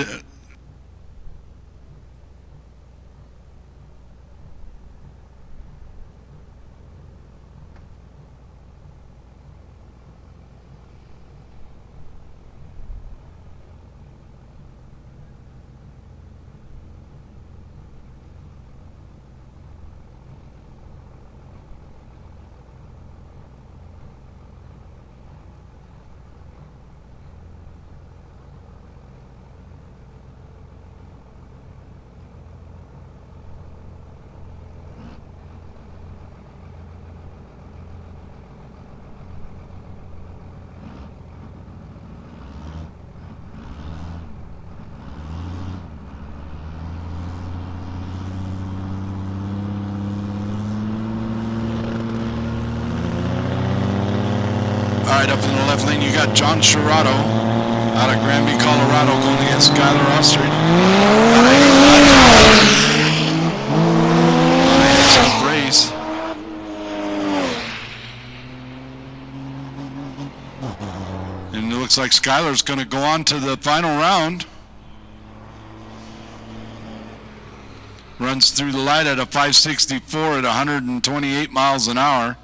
right, up in the left lane, you got John Shirato out of Granby, Colorado, going against Skylar Ostrich. Nice race. And it looks like Skylar's going to go on to the final round. Runs through the light at a 564 at 128 miles an hour.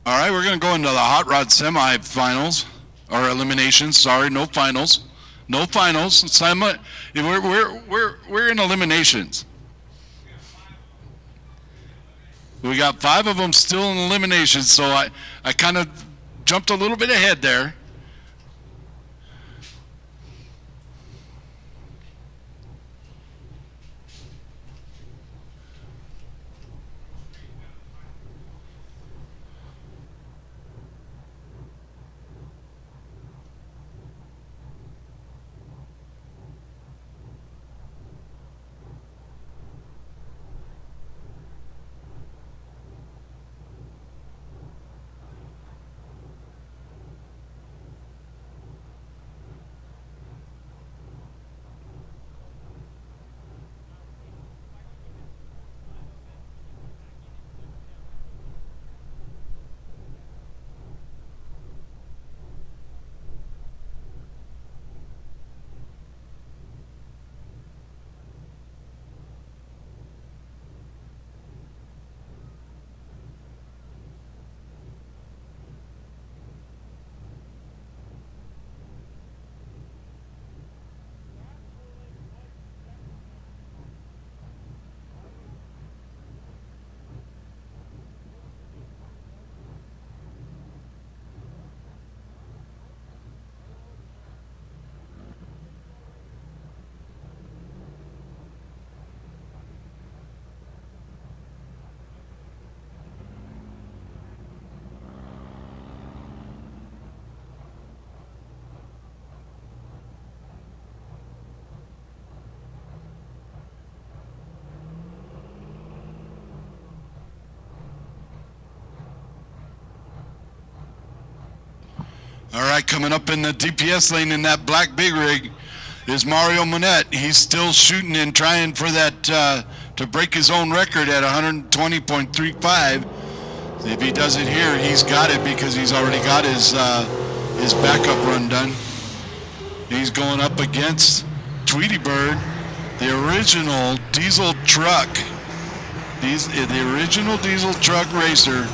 All right, we're going to go into the hot rod semifinals, or eliminations. Sorry, no finals. No finals. We're in eliminations. We got 5 of them still in eliminations, so I kind of jumped a little bit ahead there. All right, coming up in the DPS lane in that black big rig is Mario Monette. He's still shooting and trying for that to break his own record at 120.35. If he does it here, he's got it because he's already got his backup run done. He's going up against Tweety Bird, the original diesel truck. The original diesel truck racer.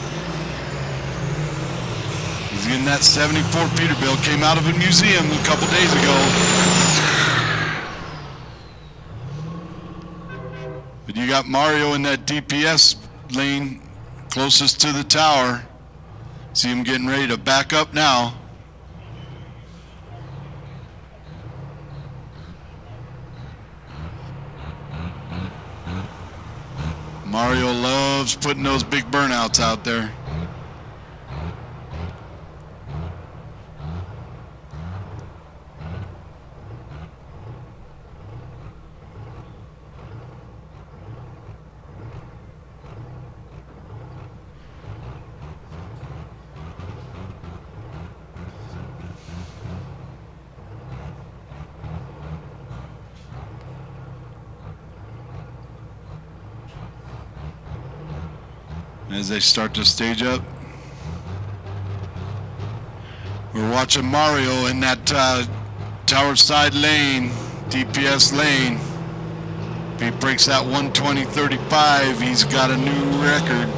He's getting that 74 Peterbilt. Came out of a museum a couple days ago. But you got Mario in that DPS lane closest to the tower. See him getting ready to back up now. Mario loves putting those big burnouts out there. As they start to stage up, we're watching Mario in that tower side lane, DPS lane. If he breaks that 120.35, he's got a new record.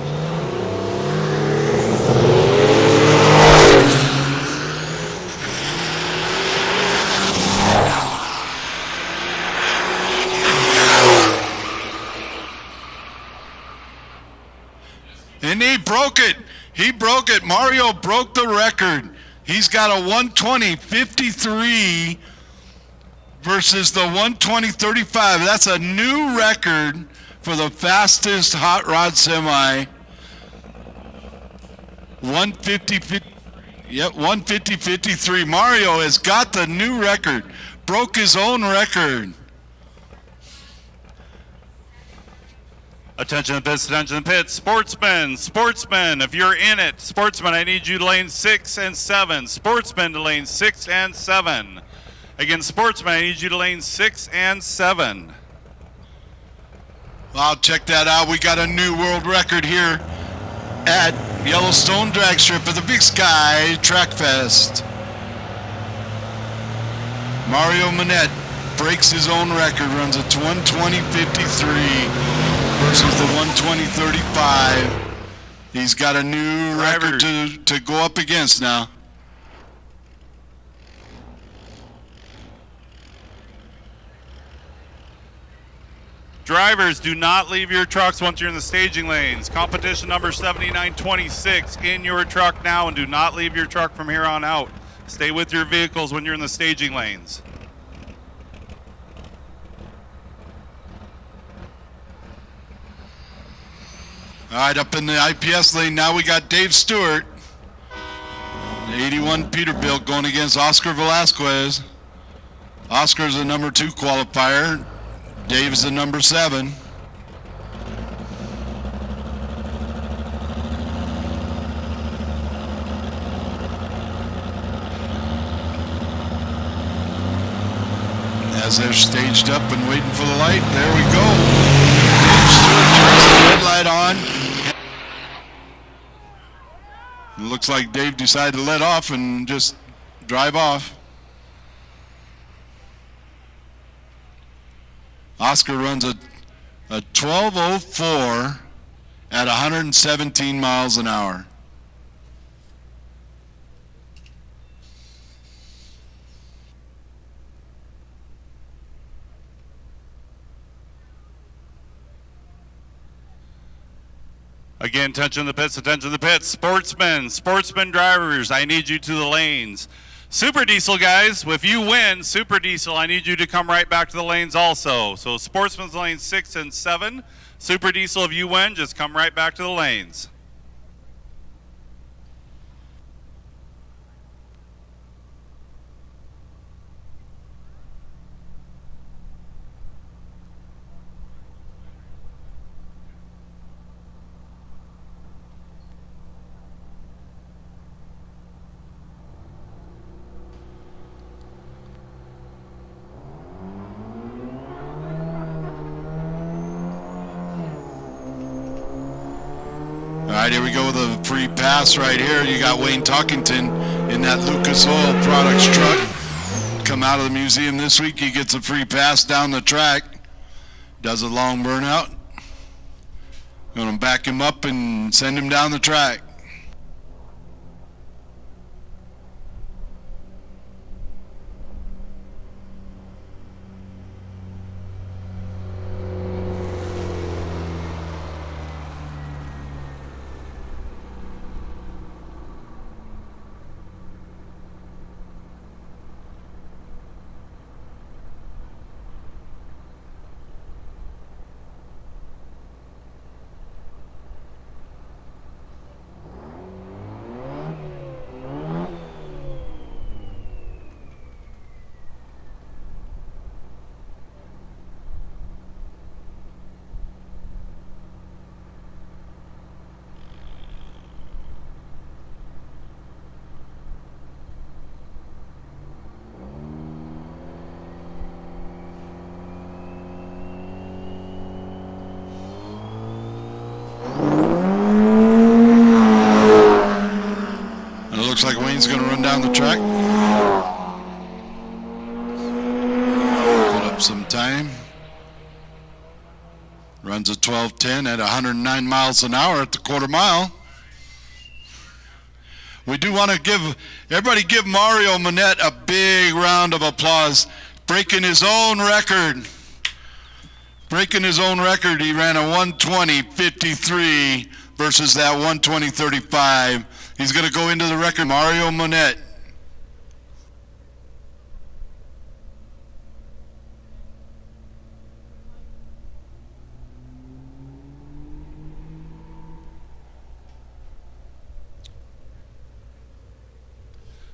And he broke it. He broke it. Mario broke the record. He's got a 120.53 versus the 120.35. That's a new record for the fastest hot rod semi. 150.53. Mario has got the new record. Broke his own record. Attention to the pits, attention to the pits. Sportsmen, if you're in it. Sportsmen, I need you to lane 6 and 7. Sportsmen to lane 6 and 7. Again, sportsmen, I need you to lane 6 and 7. Well, check that out. We got a new world record here at Yellowstone Dragstrip at the Big Sky Track Fest. Mario Manette breaks his own record, runs a 120.53 versus the 120.35. He's got a new record to go up against now. Drivers, do not leave your trucks once you're in the staging lanes. Competition number 7926 in your truck now, and do not leave your truck from here on out. Stay with your vehicles when you're in the staging lanes. All right, up in the IPS lane now we got Dave Stewart. The 81 Peterbilt going against Oscar Velasquez. Oscar's the number 2 qualifier. Dave's the number 7. As they're staged up and waiting for the light, there we go. Dave Stewart turns the red light on. It looks like Dave decided to let off and just drive off. Oscar runs a 12:04 at 117 miles an hour. Again, attention to the pits, attention to the pits. Sportsmen drivers, I need you to the lanes. Super Diesel guys, if you win, Super Diesel, I need you to come right back to the lanes also. So Sportsman's lane 6 and 7. Super Diesel, if you win, just come right back to the lanes. All right, here we go with a free pass right here. You got Wayne Talkington in that Lucas Oil Products truck. Come out of the museum this week. He gets a free pass down the track. Does a long burnout. Going to back him up and send him down the track. Looks like Wayne's going to run down the track. Put up some time. Runs a 12:10 at 109 miles an hour at the quarter mile. We do want to give Mario Manette a big round of applause. Breaking his own record. He ran a 120.53 versus that 120.35. He's going to go into the record, Mario Monette.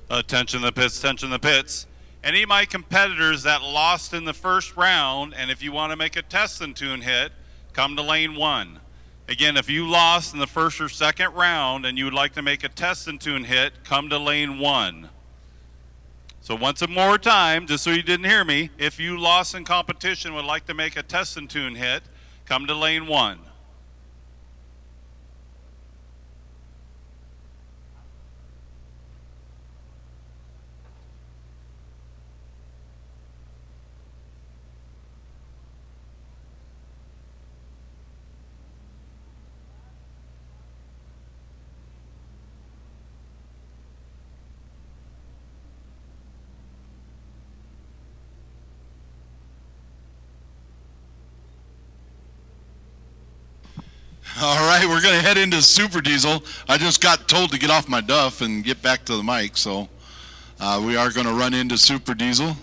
Attention the pits, attention the pits. Any of my competitors that lost in the first round, and if you want to make a test and tune hit, come to lane 1. Again, if you lost in the first or second round and you would like to make a test and tune hit, come to lane 1. So once more time, just so you didn't hear me, if you lost in competition would like to make a test and tune hit, come to lane 1. All right, we're going to head into Super Diesel. I just got told to get off my duff and get back to the mic, so we are going to run into Super Diesel.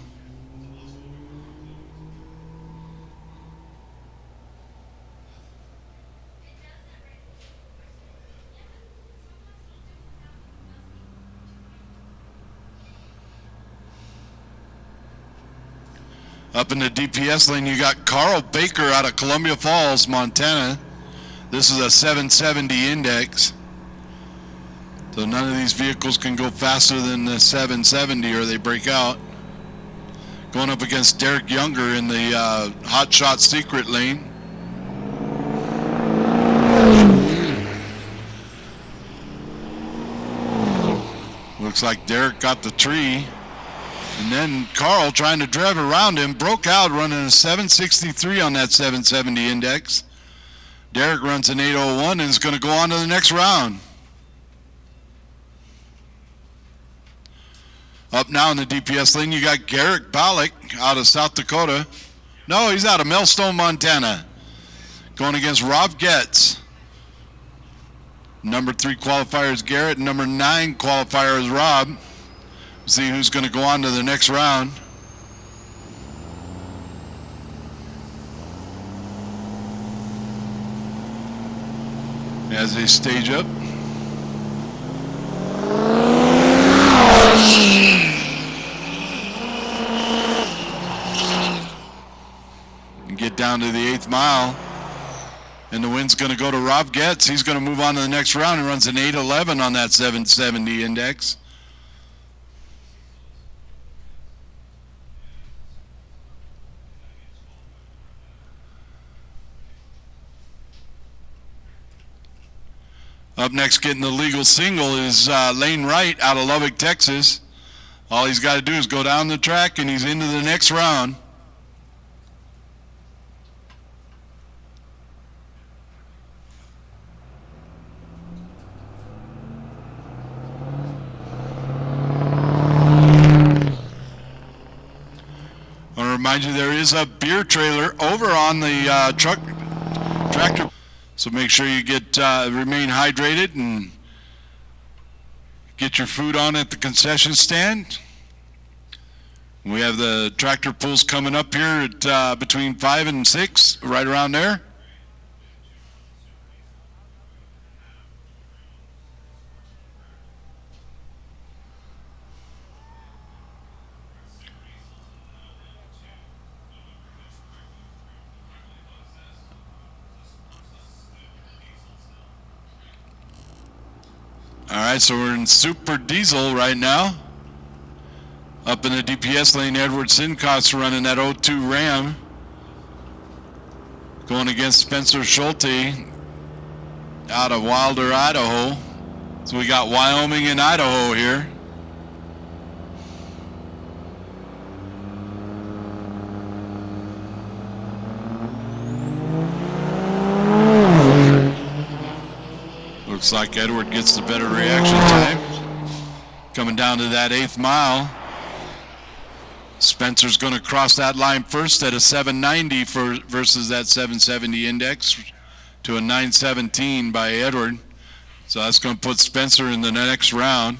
Up in the DPS lane, you got Carl Baker out of Columbia Falls, Montana. This is a 770 index. So none of these vehicles can go faster than the 770 or they break out. Going up against Derek Younger in the Hot Shot Secret lane. Looks like Derek got the tree. And then Carl, trying to drive around him, broke out running a 763 on that 770 index. Derek runs an 801 and is going to go on to the next round. Up now in the DPS lane, you got Garrick Ballack out of South Dakota. No, he's out of Millstone, Montana. Going against Rob Getz. Number 3 qualifier is Garrett. Number 9 qualifier is Rob. See who's going to go on to the next round. As they stage up. And get down to the 8th mile. And the win's going to go to Rob Getz. He's going to move on to the next round. He runs an 811 on that 770 index. Up next, getting the legal single is Lane Wright out of Lubbock, Texas. All he's got to do is go down the track and he's into the next round. I want to remind you there is a beer trailer over on the tractor. So make sure you remain hydrated and get your food on at the concession stand. We have the tractor pulls coming up here at between 5 and 6, right around there. All right, so we're in Super Diesel right now. Up in the DPS lane, Edward Sincott's running that 02 Ram. Going against Spencer Schulte out of Wilder, Idaho. So we got Wyoming and Idaho here. Looks like Edward gets the better reaction time. Coming down to that 8th mile. Spencer's going to cross that line first at a 790 versus that 770 index. to a 9:17 by Edward. So that's going to put Spencer in the next round.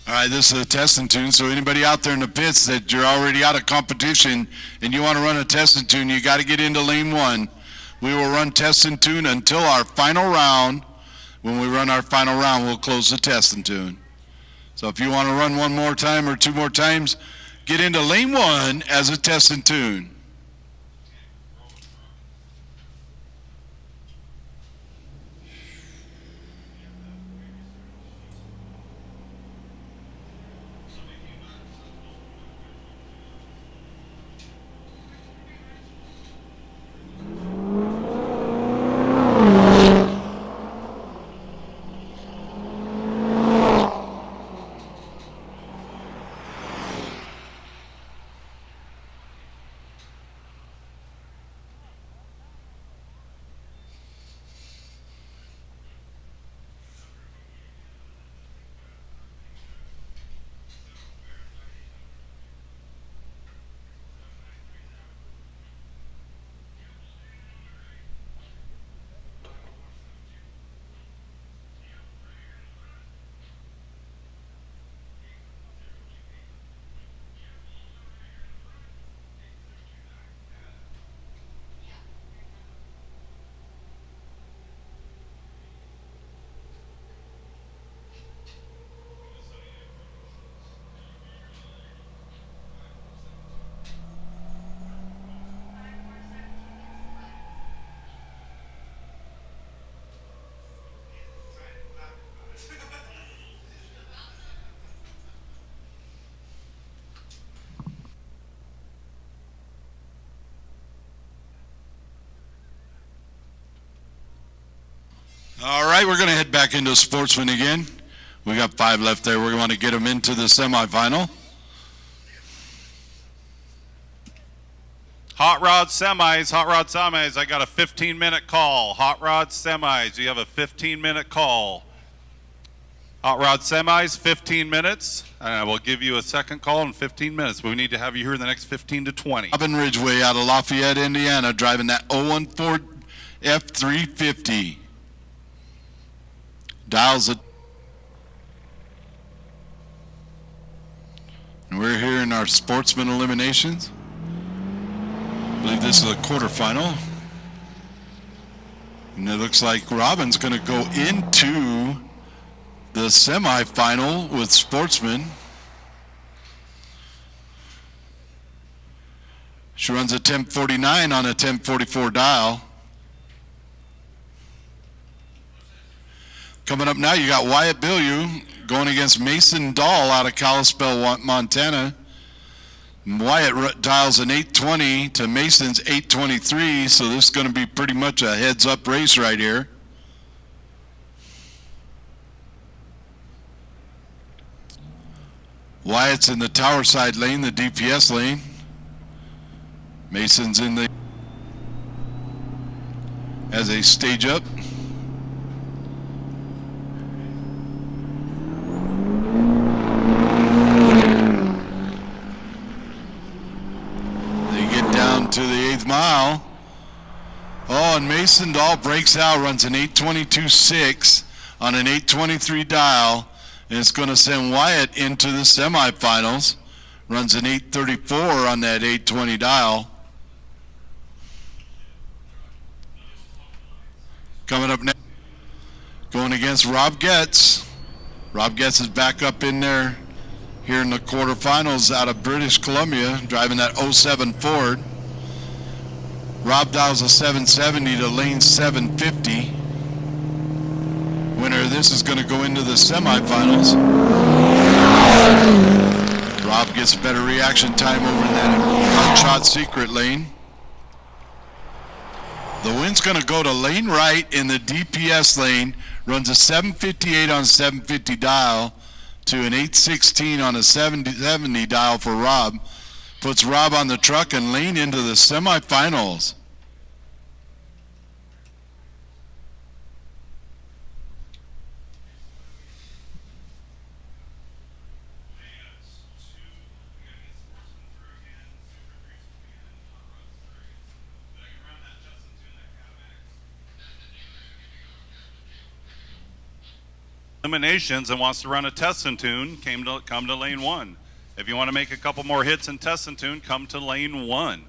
All right, this is a test and tune, so anybody out there in the pits that you're already out of competition and you want to run a test and tune, you got to get into lane 1. We will run test and tune until our final round. When we run our final round, we'll close the test and tune. So if you want to run one more time or 2 more times, get into lane 1 as a test and tune. All right, we're going to head back into Sportsman again. We got 5 left there. We want to get them into the semifinal. Hot rod semis, I got a 15-minute call. Hot rod semis, you have a 15-minute call. Hot rod semis, 15 minutes, and I will give you a second call in 15 minutes, but we need to have you here in the next 15 to 20. Robin Ridgway out of Lafayette, Indiana, driving that 014 F350. Dials it. And we're here in our sportsman eliminations. I believe this is a quarterfinal. And it looks like Robin's going to go into the semifinal with sportsman. She runs a 1049 on a 1044 dial. Coming up now, you got Wyatt Bilyeu going against Mason Dahl out of Kalispell, Montana. Wyatt dials an 820 to Mason's 823, so this is going to be pretty much a heads-up race right here. Wyatt's in the tower side lane, the DPS lane. Mason's in the as they stage up. They get down to the 8th mile. Oh, and Mason Dahl breaks out, runs an 822.6 on an 823 dial, and it's going to send Wyatt into the semifinals. Runs an 834 on that 820 dial. Coming up next, going against Rob Getz. Rob Getz is back up in there here in the quarterfinals out of British Columbia, driving that 07 Ford. Rob dials a 770 to lane 750. Winner of this is going to go into the semifinals. Rob gets better reaction time over in that hot shot secret lane. The wind's going to go to lane right in the DPS lane, runs a 758 on 750 dial to an 816 on a 770 dial for Rob. Puts Rob on the truck and lane into the semifinals. Eliminations and wants to run a test and tune, come to lane 1. If you want to make a couple more hits in test and tune, come to lane 1.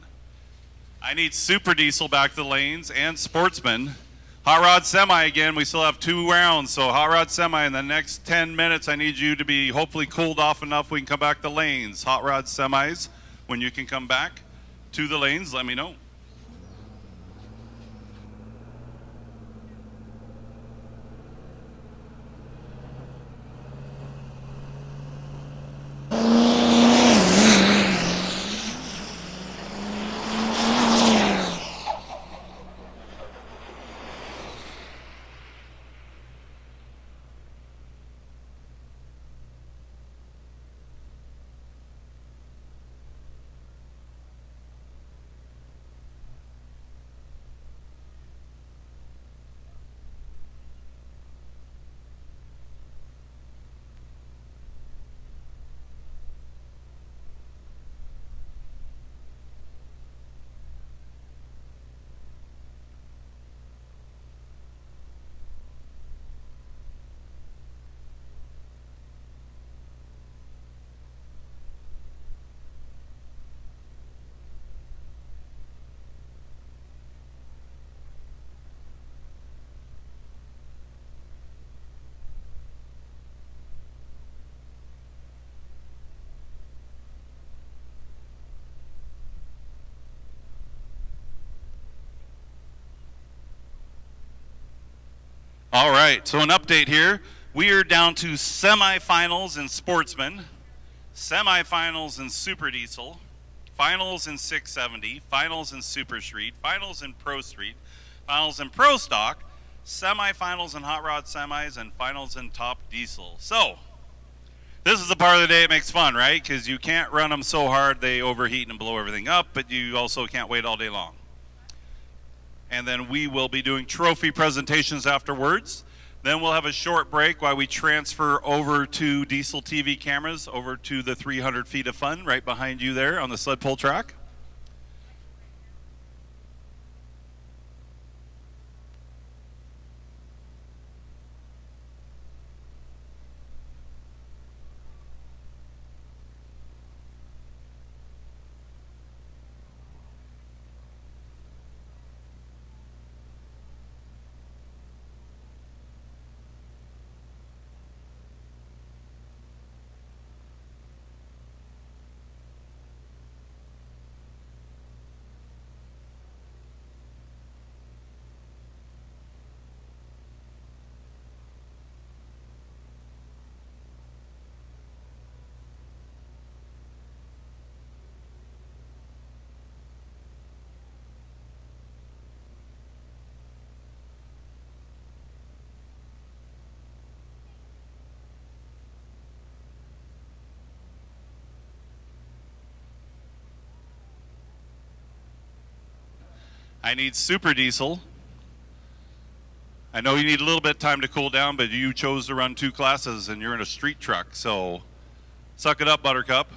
I need Super Diesel back to the lanes and Sportsman. Hot Rod Semi again, we still have 2 rounds, so Hot Rod Semi in the next 10 minutes, I need you to be hopefully cooled off enough we can come back to lanes. Hot Rod Semis, when you can come back to the lanes, let me know. All right, so an update here. We are down to semifinals in Sportsman, semifinals in Super Diesel, finals in 670, finals in Super Street, finals in Pro Street, finals in Pro Stock, semifinals in Hot Rod Semis, and finals in Top Diesel. So, this is the part of the day that makes fun, right? Because you can't run them so hard they overheat and blow everything up, but you also can't wait all day long. And then we will be doing trophy presentations afterwards. Then we'll have a short break while we transfer over to Diesel TV cameras, over to the 300 feet of fun right behind you there on the sled pull track. I need super diesel. I know you need a little bit of time to cool down, but you chose to run 2 classes and you're in a street truck, so suck it up, Buttercup.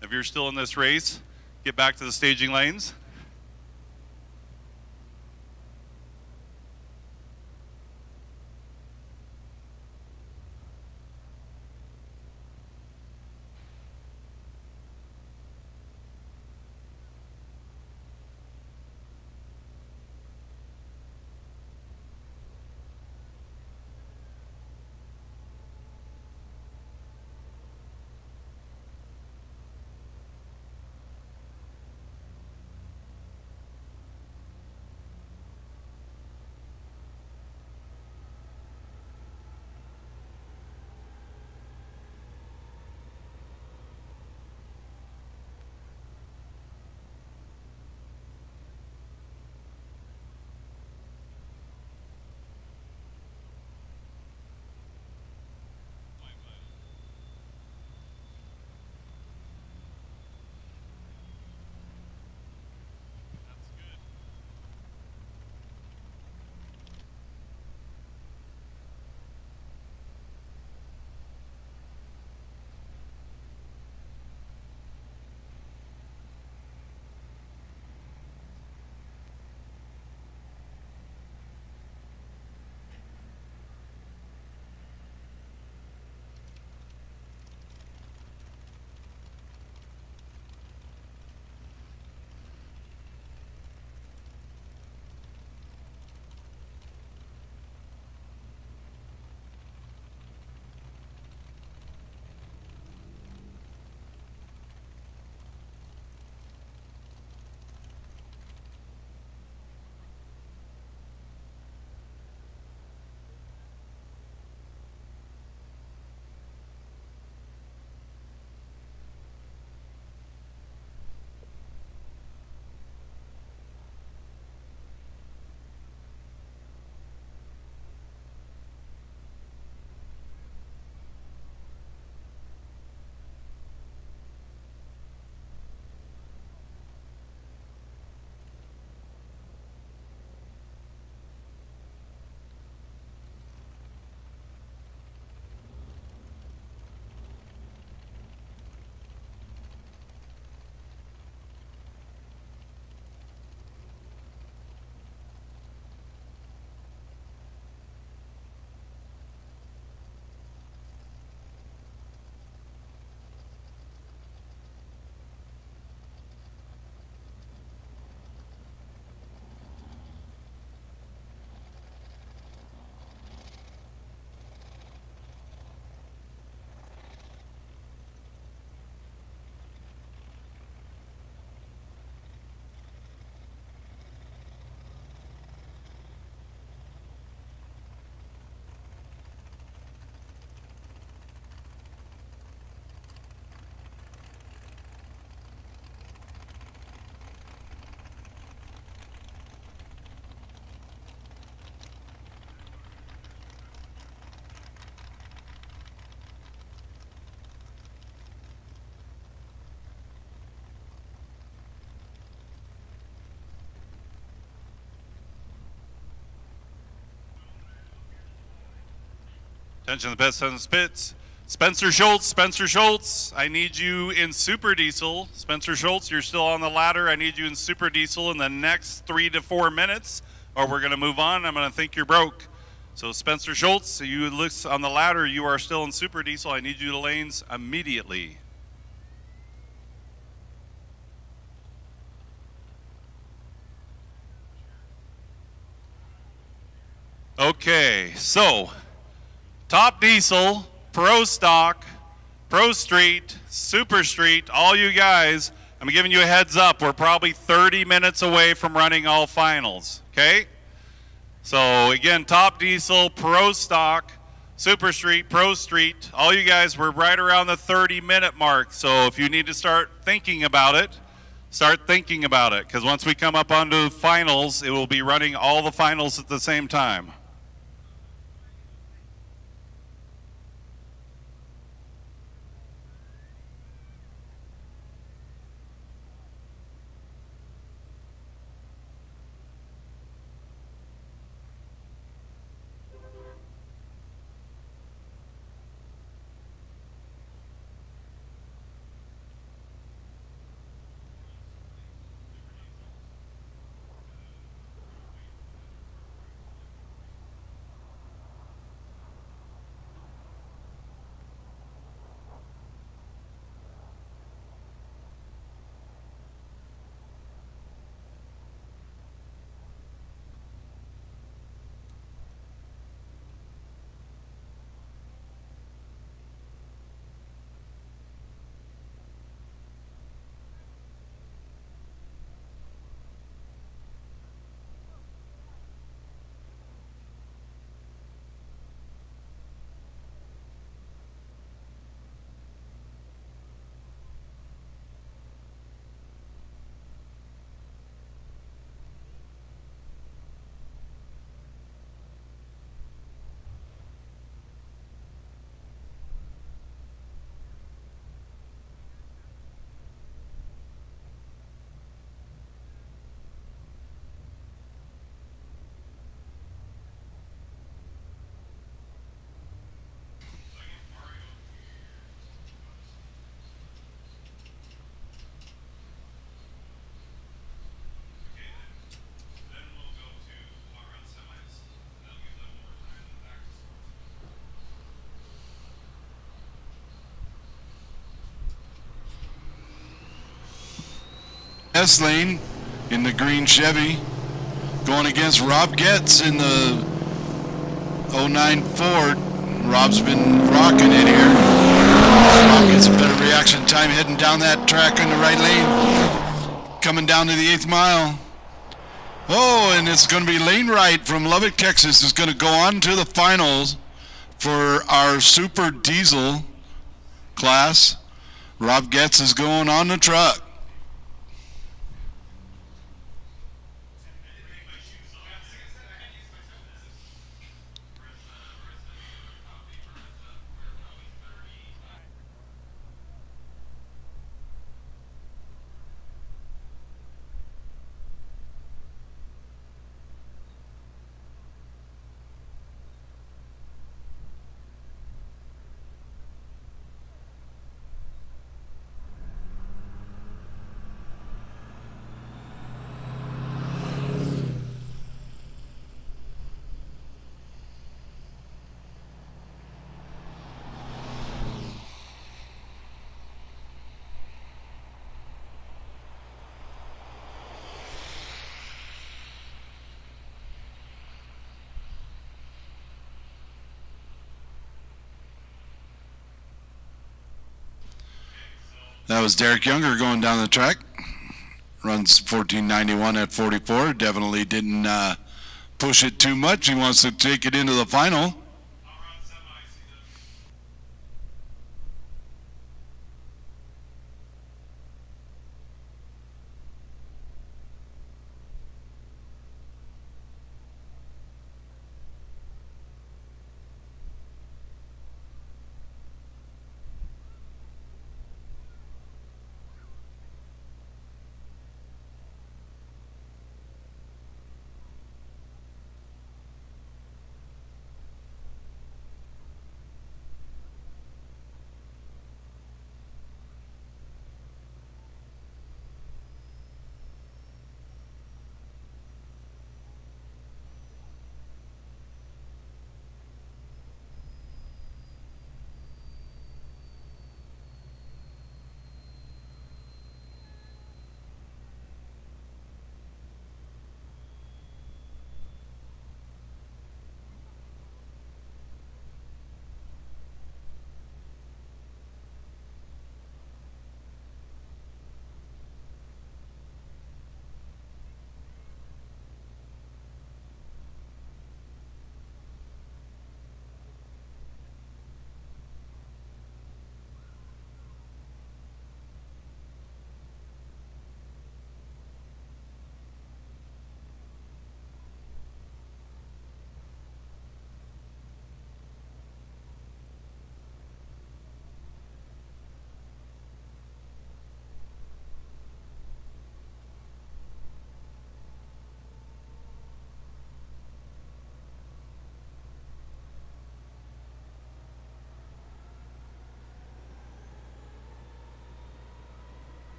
If you're still in this race, get back to the staging lanes. Attention to the pits and spits. Spencer Schultz, I need you in super diesel. Spencer Schultz, you're still on the ladder. I need you in super diesel in the next 3 to 4 minutes, or we're gonna move on. I'm gonna think you're broke. So Spencer Schultz, you look on the ladder, you are still in super diesel. I need you to lanes immediately. Okay, so top diesel, pro stock, pro street, super street, all you guys, I'm giving you a heads up. We're probably 30 minutes away from running all finals, okay? So again, top diesel, pro stock, super street, pro street, all you guys, we're right around the 30-minute mark. So if you need to start thinking about it, start thinking about it, because once we come up onto finals, it will be running all the finals at the same time. S lane in the green Chevy, going against Rob Getz in the 09 Ford. Rob's been rocking it here. Rob gets a better reaction time heading down that track in the right lane. Coming down to the 8th mile. Oh, and it's going to be Lane Wright from Lubbock, Texas is going to go on to the finals for our Super Diesel class. Rob Getz is going on the truck. That was Derek Younger going down the track. Runs 1491 at 44. Definitely didn't push it too much. He wants to take it into the final.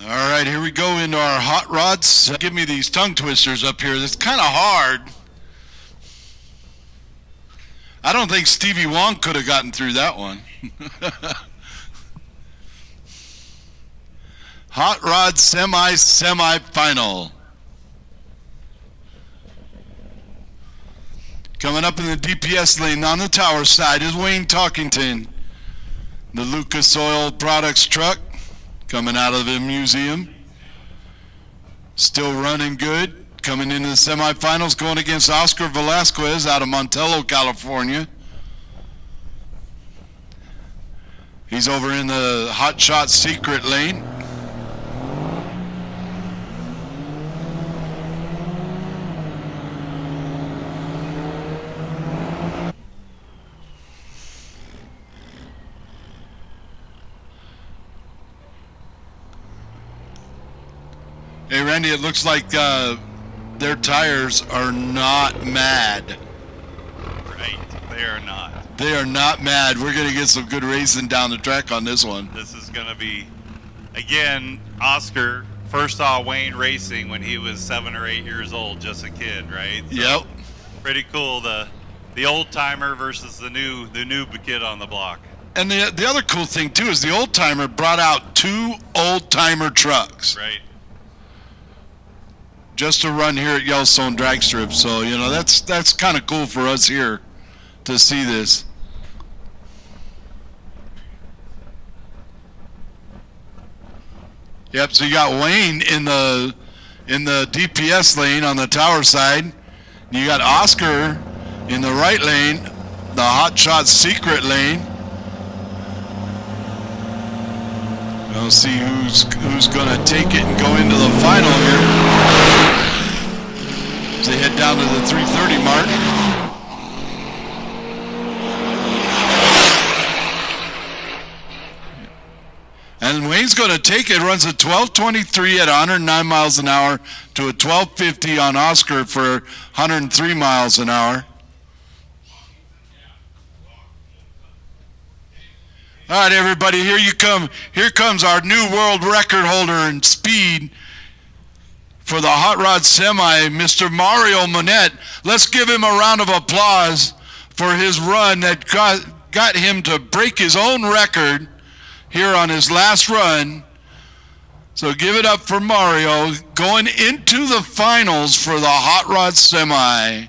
All right, here we go into our hot rods. Give me these tongue twisters up here. That's kind of hard. I don't think Stevie Wong could have gotten through that one. Hot rod semi-final. Coming up in the DPS lane on the tower side is Wayne Talkington. The Lucas Oil Products truck coming out of the museum. Still running good. Coming into the semifinals, going against Oscar Velasquez out of Montello, California. He's over in the Hot Shot Secret lane. Hey, Randy, it looks like their tires are not mad. Right, they are not. They are not mad. We're going to get some good racing down the track on this one. This is going to be, again, Oscar first saw Wayne racing when he was 7 or 8 years old, just a kid, right? So, yep. Pretty cool, the old timer versus the new kid on the block. And the other cool thing too is the old timer brought out 2 old timer trucks. Right. Just to run here at Yellowstone Dragstrip. So, you know, that's kind of cool for us here to see this. Yep, so you got Wayne in the DPS lane on the tower side. You got Oscar in the right lane, the Hot Shot secret lane. We'll see who's going to take it and go into the final here. As they head down to the 3:30 mark. And Wayne's going to take it, runs a 12:23 at 109 miles an hour to a 12:50 on Oscar for 103 miles an hour. All right, everybody, here you come. Here comes our new world record holder in speed for the Hot Rod Semi, Mr. Mario Monette. Let's give him a round of applause for his run that got him to break his own record here on his last run. So give it up for Mario going into the finals for the Hot Rod Semi.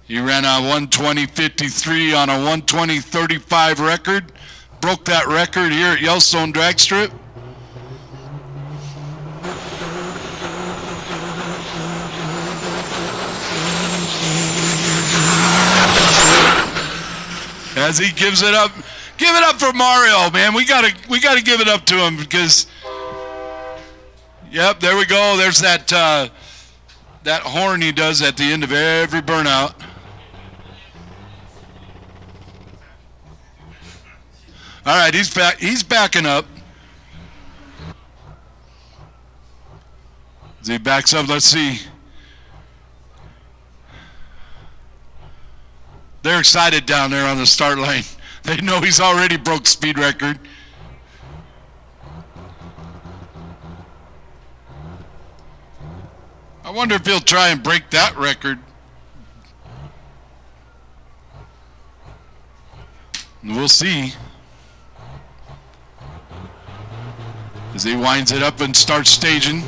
He ran a 1:20.53 on a 1:20.35 record. Broke that record here at Yellowstone Dragstrip. As he gives it up. Give it up for Mario, man. We gotta give it up to him because, yep, there we go. There's that horn he does at the end of every burnout. All right, he's back. He's backing up. As he backs up, let's see. They're excited down there on the start line. They know he's already broke speed record. I wonder if he'll try and break that record. We'll see. As he winds it up and starts staging.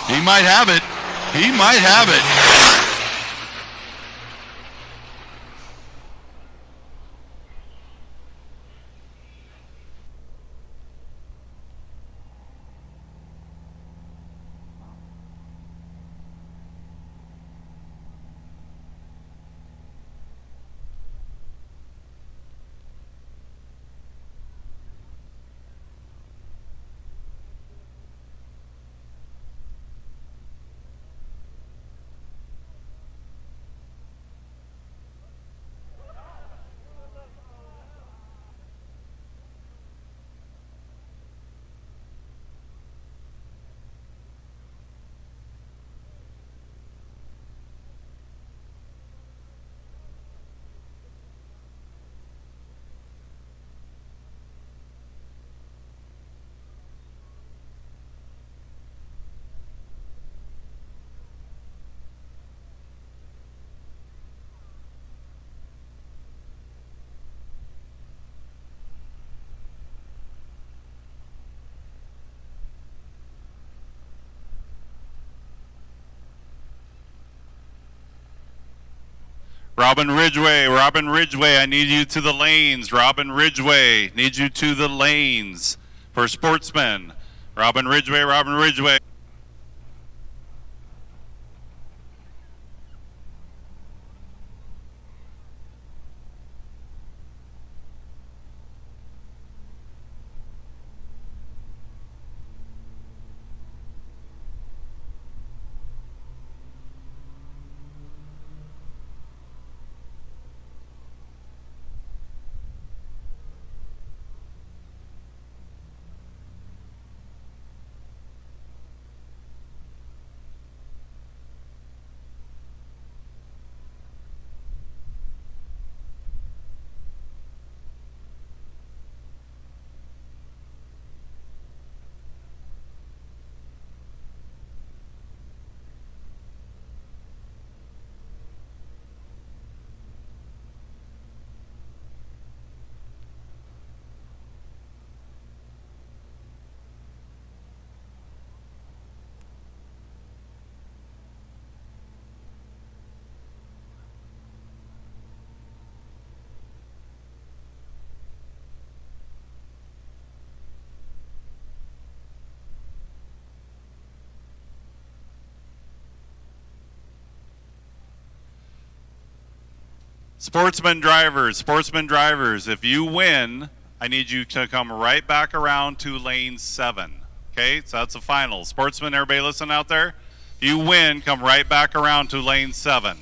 He might have it. He might have it. Robin Ridgway, I need you to the lanes. Robin Ridgway, need you to the lanes for sportsmen. Robin Ridgway. Sportsman drivers, if you win, I need you to come right back around to lane 7. Okay, so that's the final. Sportsman, everybody listen out there? If you win, come right back around to lane 7.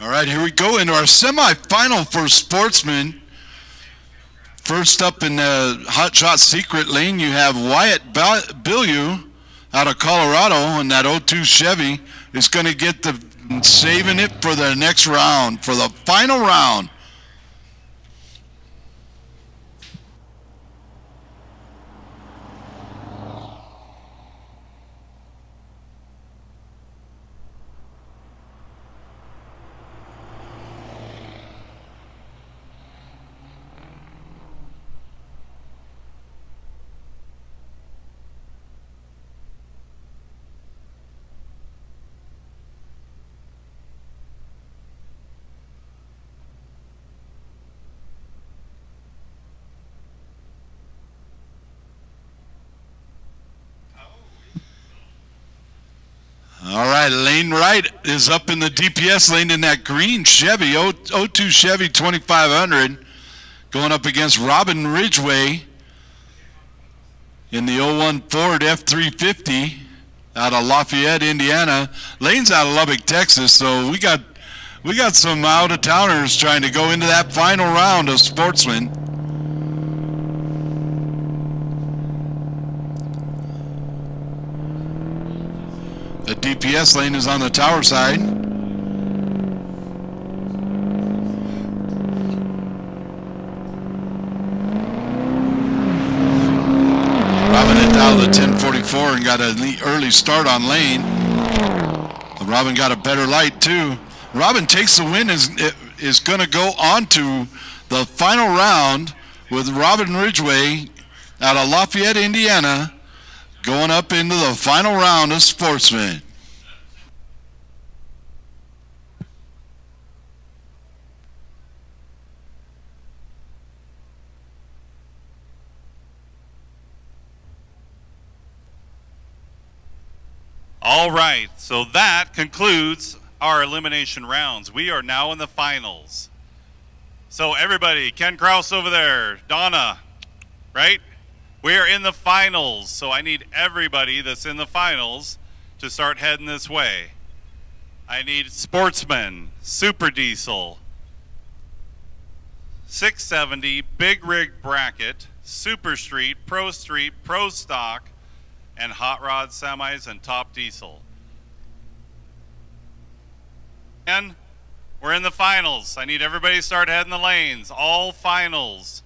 All right, here we go into our semifinal for Sportsman. First up in the Hot Shot Secret lane, you have Wyatt Billieu out of Colorado, and that 02 Chevy is going to get the saving it for the next round, for the final round. All right, lane right is up in the DPS lane in that green Chevy, 02 Chevy 2500, going up against Robin Ridgway in the 01 Ford F350 out of Lafayette, Indiana. Lane's out of Lubbock, Texas, so we got some out-of-towners trying to go into that final round of Sportsman. The DPS lane is on the tower side. Robin had dialed a 1044 and got an early start on lane. Robin got a better light too. Robin takes the win, is going to go on to the final round with Robin Ridgway out of Lafayette, Indiana, going up into the final round of Sportsman. All right, so that concludes our elimination rounds. We are now in the finals. So everybody, Ken Kraus over there, Donna, right? We are in the finals, so I need everybody that's in the finals to start heading this way. I need Sportsman, Super Diesel, 670, Big Rig Bracket, Super Street, Pro Stock, and Hot Rod Semis and Top Diesel. And we're in the finals. I need everybody to start heading the lanes, all finals.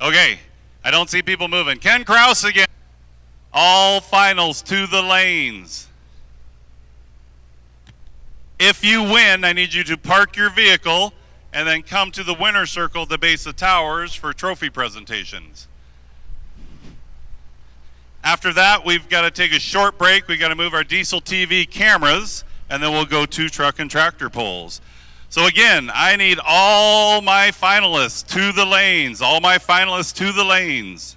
Okay, I don't see people moving. Ken Kraus again. All finals to the lanes. If you win, I need you to park your vehicle and then come to the winner's circle at the base of towers for trophy presentations. After that, we've got to take a short break. We've got to move our diesel TV cameras, and then we'll go to truck and tractor polls. So again, I need all my finalists to the lanes. All my finalists to the lanes.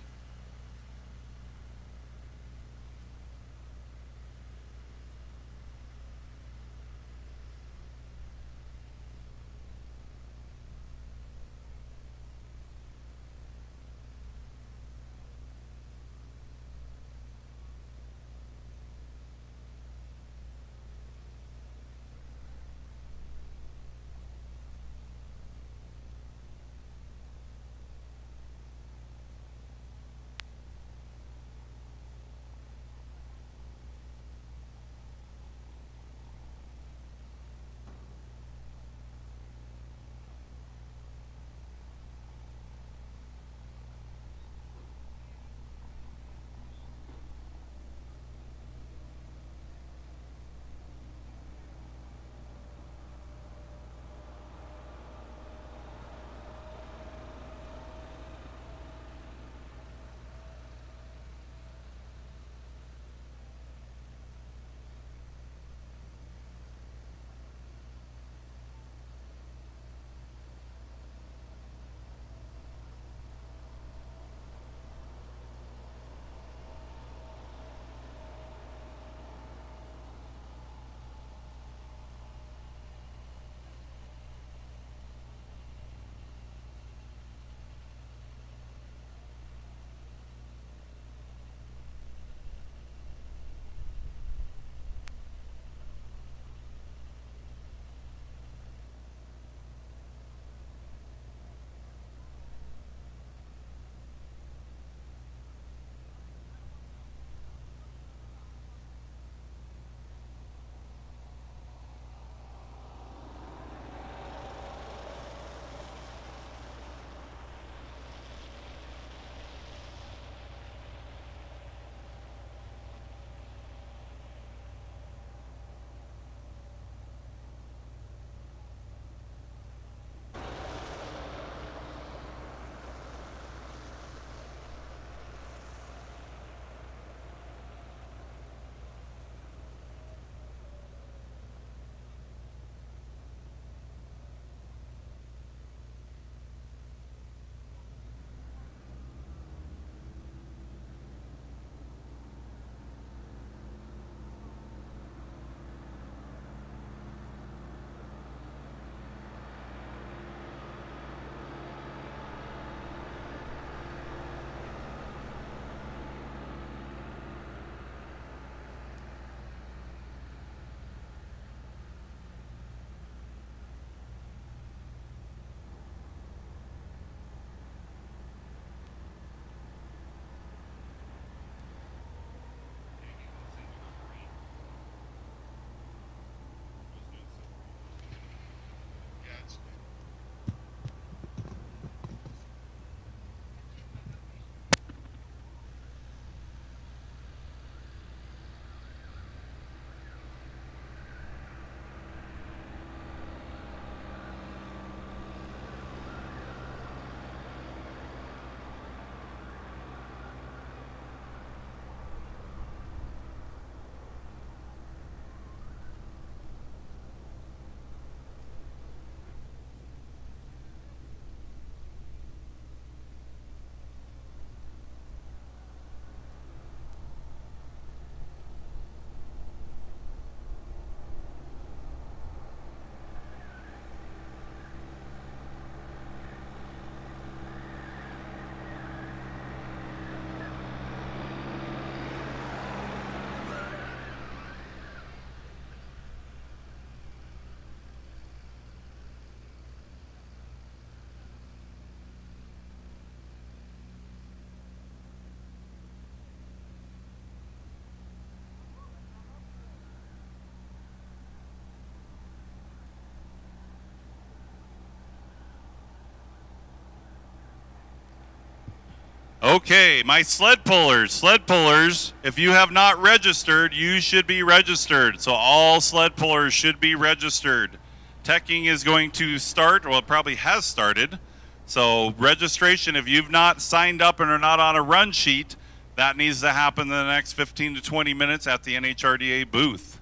Okay, my sled pullers. Sled pullers, if you have not registered, you should be registered. So all sled pullers should be registered. Teching is going to start, well, it probably has started. So registration, if you've not signed up and are not on a run sheet, that needs to happen in the next 15 to 20 minutes at the NHRDA booth.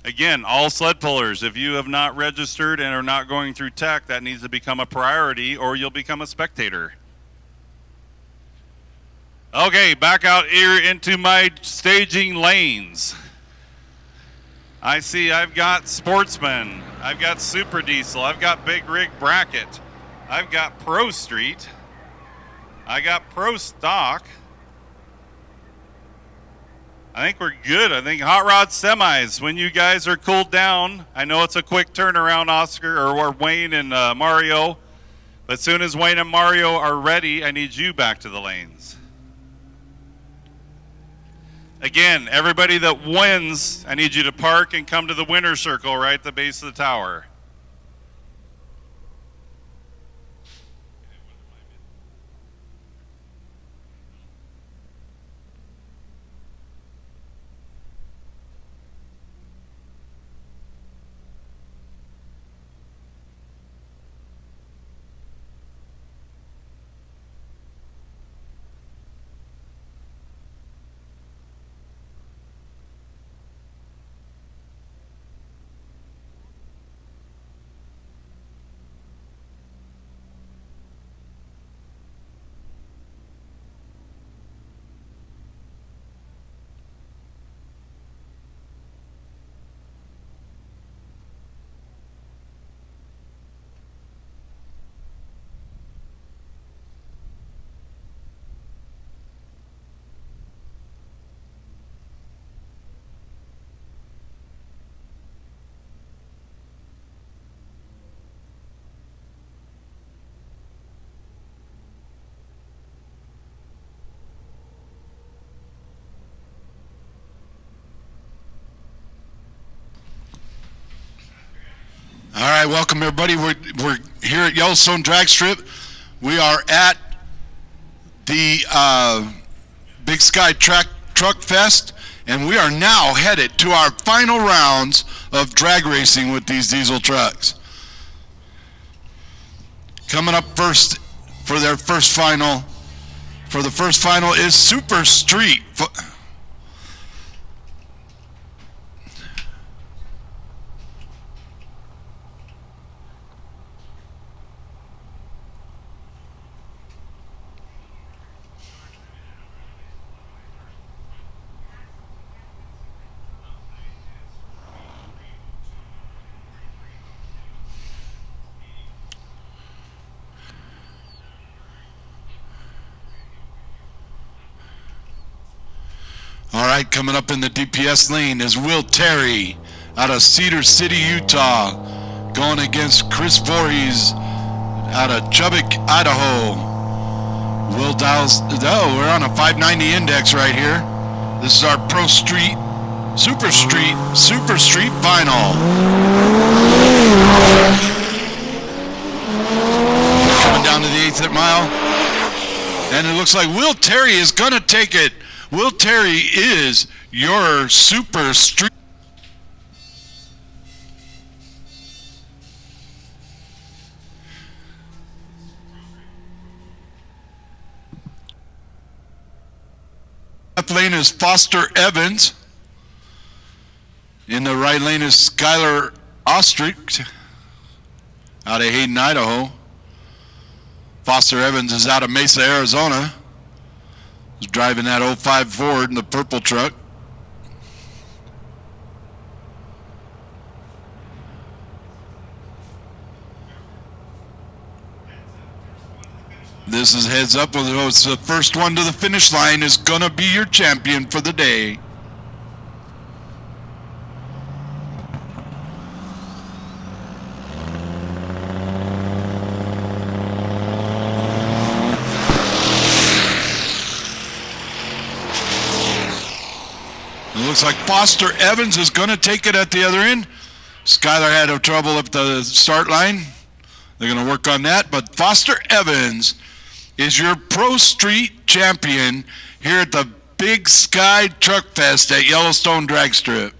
Again, all sled pullers, if you have not registered and are not going through tech, that needs to become a priority or you'll become a spectator. Okay, back out here into my staging lanes. I see I've got Sportsman, I've got Super Diesel, I've got Big Rig Bracket, I've got Pro Street, I got Pro Stock. I think we're good. I think Hot Rod Semis, when you guys are cooled down, I know it's a quick turnaround, Oscar, or Wayne and Mario, but as soon as Wayne and Mario are ready, I need you back to the lanes. Again, everybody that wins, I need you to park and come to the winner's circle right at the base of the tower. All right, welcome everybody. We're here at Yellowstone Dragstrip. We are at the Big Sky Truck Fest, and we are now headed to our final rounds of drag racing with these diesel trucks. Coming up first for their first final, is Super Street. All right, coming up in the DPS lane is Will Terry out of Cedar City, Utah, going against Chris Voorhees out of Chubbuck, Idaho. Will Dials, we're on a 590 index right here. This is our Pro Street, Super Street final. Coming down to the 8th mile, and it looks like Will Terry is gonna take it. Will Terry is your Super Street. Left lane is Foster Evans. In the right lane is Skylar Ostrich out of Hayden, Idaho. Foster Evans is out of Mesa, Arizona. He's driving that 05 Ford in the purple truck. This is heads up. It's the first one to the finish line is gonna be your champion for the day. It looks like Foster Evans is going to take it at the other end. Skylar had trouble at the start line. They're going to work on that, but Foster Evans is your Pro Street champion here at the Big Sky Truck Fest at Yellowstone Dragstrip.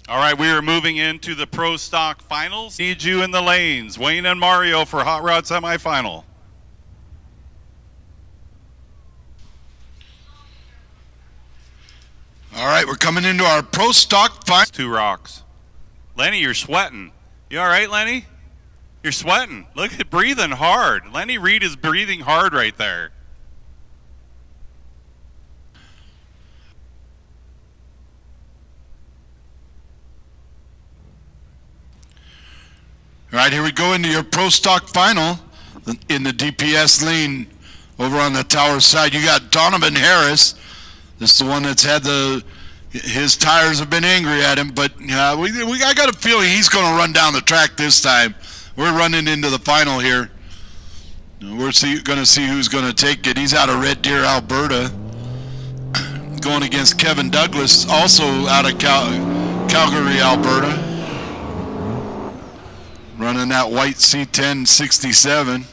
All right, we are moving into the Pro Stock Finals. Need you in the lanes. Wayne and Mario for Hot Rod Semifinal. All right, we're coming into our Pro Stock Final. 2 rocks. Lenny, you're sweating. You all right, Lenny? You're sweating. Look at breathing hard. Lenny Reed is breathing hard right there. All right, here we go into your Pro Stock Final in the DPS lane over on the tower side. You got Donovan Harris. This is the one that's had his tires have been angry at him, but I got a feeling he's going to run down the track this time. We're running into the final here. We're going to see who's going to take it. He's out of Red Deer, Alberta, going against Kevin Douglas, also out of Calgary, Alberta. Running that white C10 67.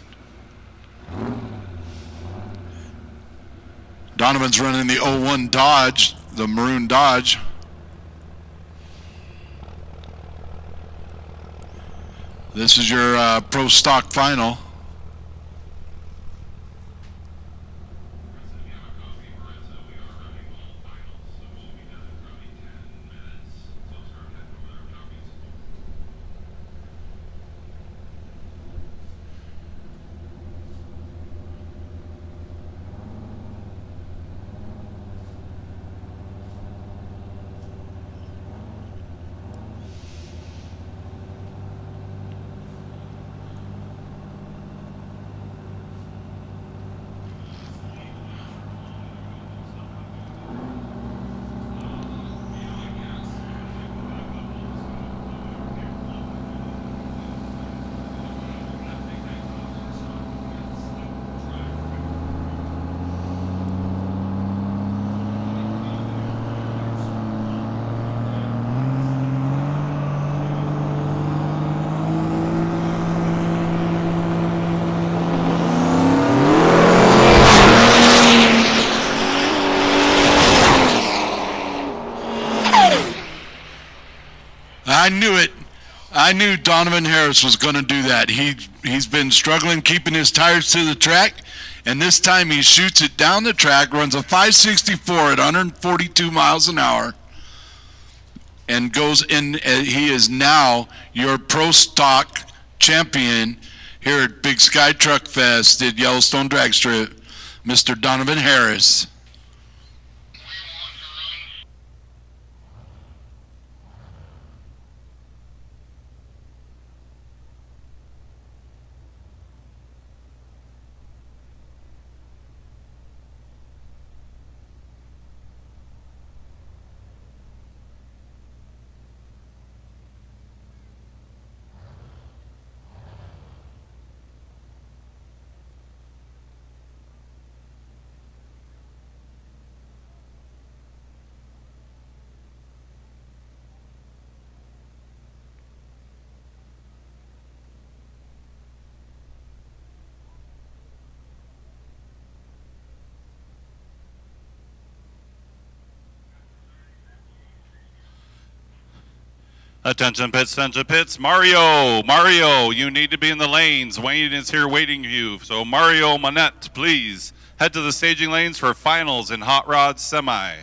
Donovan's running the 01 Dodge, the maroon Dodge. This is your Pro Stock Final. I knew it. I knew Donovan Harris was going to do that. He's been struggling keeping his tires to the track, and this time he shoots it down the track, runs a 564 at 142 miles an hour, and goes in. He is now your Pro Stock champion here at Big Sky Truck Fest at Yellowstone Dragstrip, Mr. Donovan Harris. Attention pits. Mario, you need to be in the lanes. Wayne is here waiting for you. So Mario Monette, please head to the staging lanes for finals in Hot Rod Semi.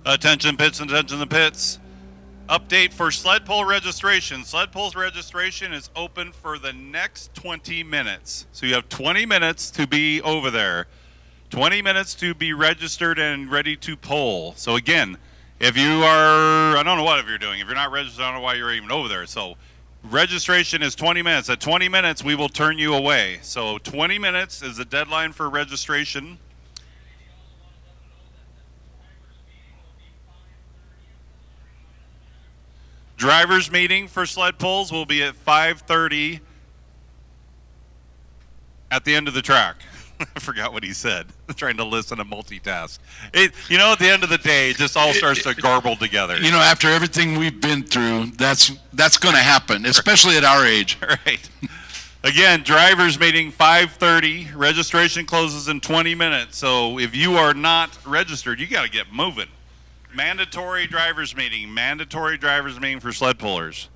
Attention pits. Update for sled pull registration. Sled pull's registration is open for the next 20 minutes. So you have 20 minutes to be over there. 20 minutes to be registered and ready to pull. So again, if you are, I don't know what if you're doing. If you're not registered, I don't know why you're even over there. So registration is 20 minutes. At 20 minutes, we will turn you away. So 20 minutes is the deadline for registration. Drivers meeting for sled pulls will be at 5:30 at the end of the track. I forgot what he said. I'm trying to listen and multitask. At the end of the day, it just all starts to garble together. After everything we've been through, that's going to happen, especially at our age. Right. Again, drivers meeting 5:30. Registration closes in 20 minutes. So if you are not registered, you got to get moving. Mandatory drivers meeting for sled pullers.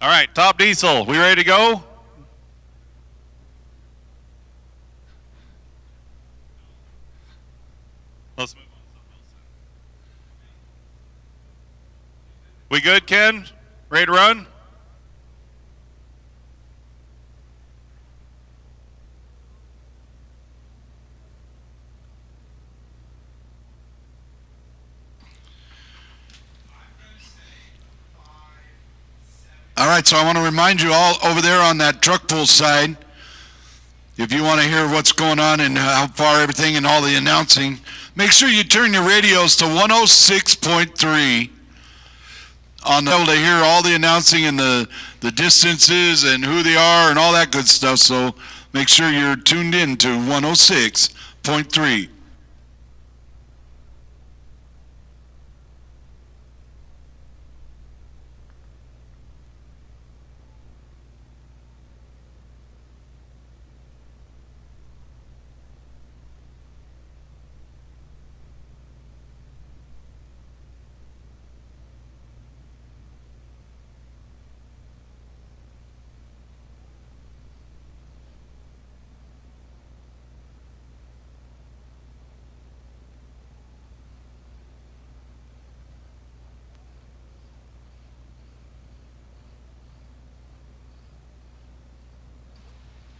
All right, Top Diesel, we ready to go? Let's move on. We good, Ken? Ready to run? All right, so I want to remind you all over there on that truck pull side, if you want to hear what's going on and how far everything and all the announcing, make sure you turn your radios to 106.3 on able to hear all the announcing and the distances and who they are and all that good stuff. So make sure you're tuned in to 106.3.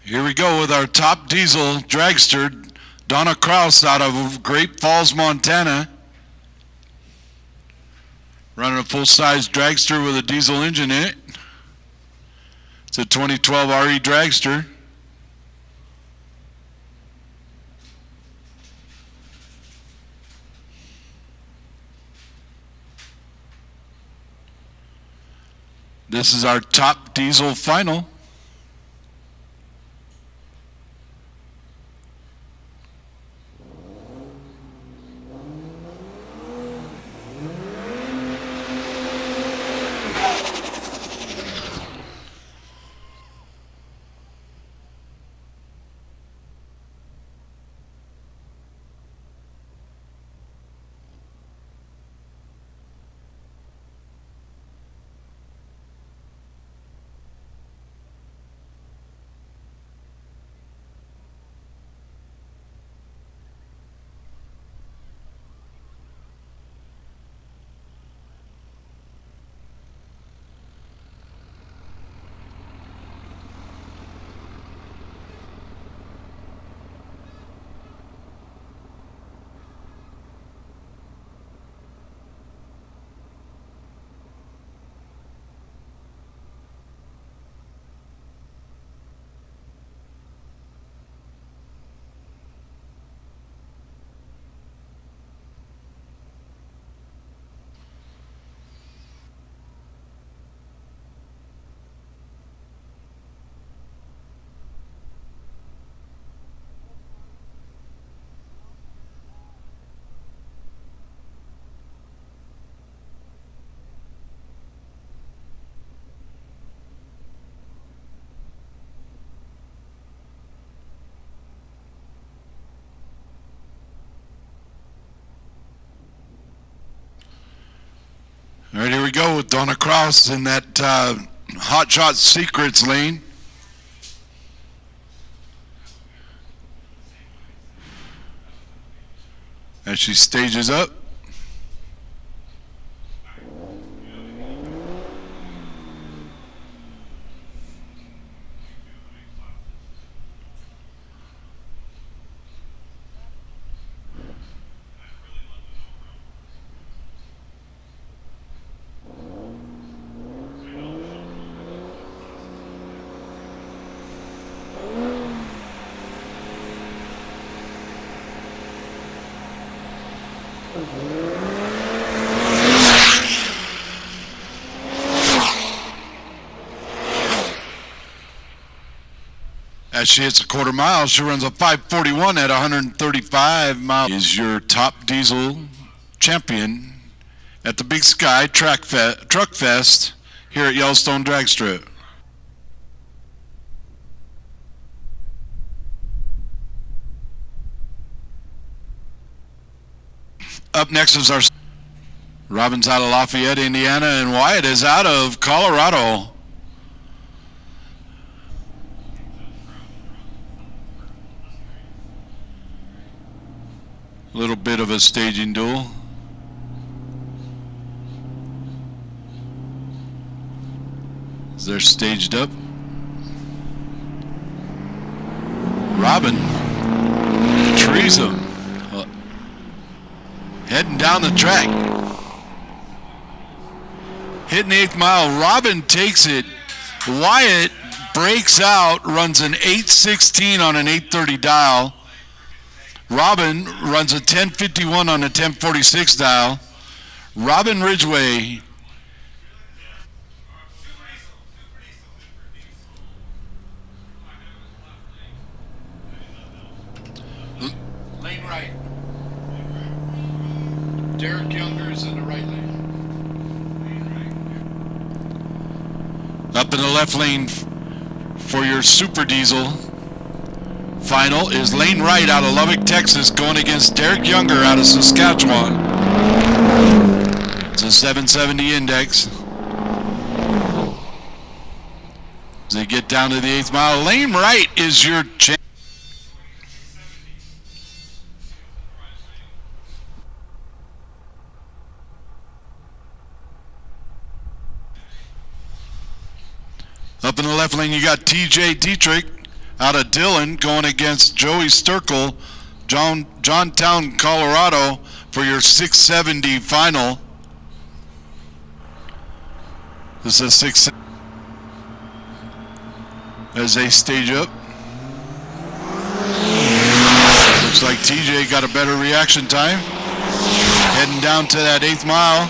Here we go with our top diesel dragster, Donna Kraus out of Great Falls, Montana. Running a full-size dragster with a diesel engine in it. It's a 2012 RE dragster. This is our top diesel final. All right, here we go with Donna Cross in that Hot Shot Secrets lane. As she stages up. As she hits a quarter mile, she runs a 5:41 at 135 miles. Is your top diesel champion at the Big Sky Truck Fest here at Yellowstone Dragstrip. Up next is our Robin's out of Lafayette, Indiana, and Wyatt is out of Colorado. A little bit of a staging duel. As they're staged up. Robin trees him. Heading down the track. Hitting the 8th mile. Robin takes it. Wyatt breaks out, runs an 8:16 on an 8:30 dial. Robin runs a 10:51 on a 10:46 dial. Robin Ridgway lane right. Derek Younger is in the right lane. Up in the left lane for your Super Diesel final is lane right out of Lubbock, Texas, going against Derek Younger out of Saskatchewan. It's a 770 index. As they get down to the 8th mile, lane right is your chance. Up in the left lane, you got TJ Dietrich out of Dillon going against Joey Sturkle, Johntown, Colorado, for your 670 final. This is 6 as they stage up. Looks like TJ got a better reaction time. Heading down to that 8th mile.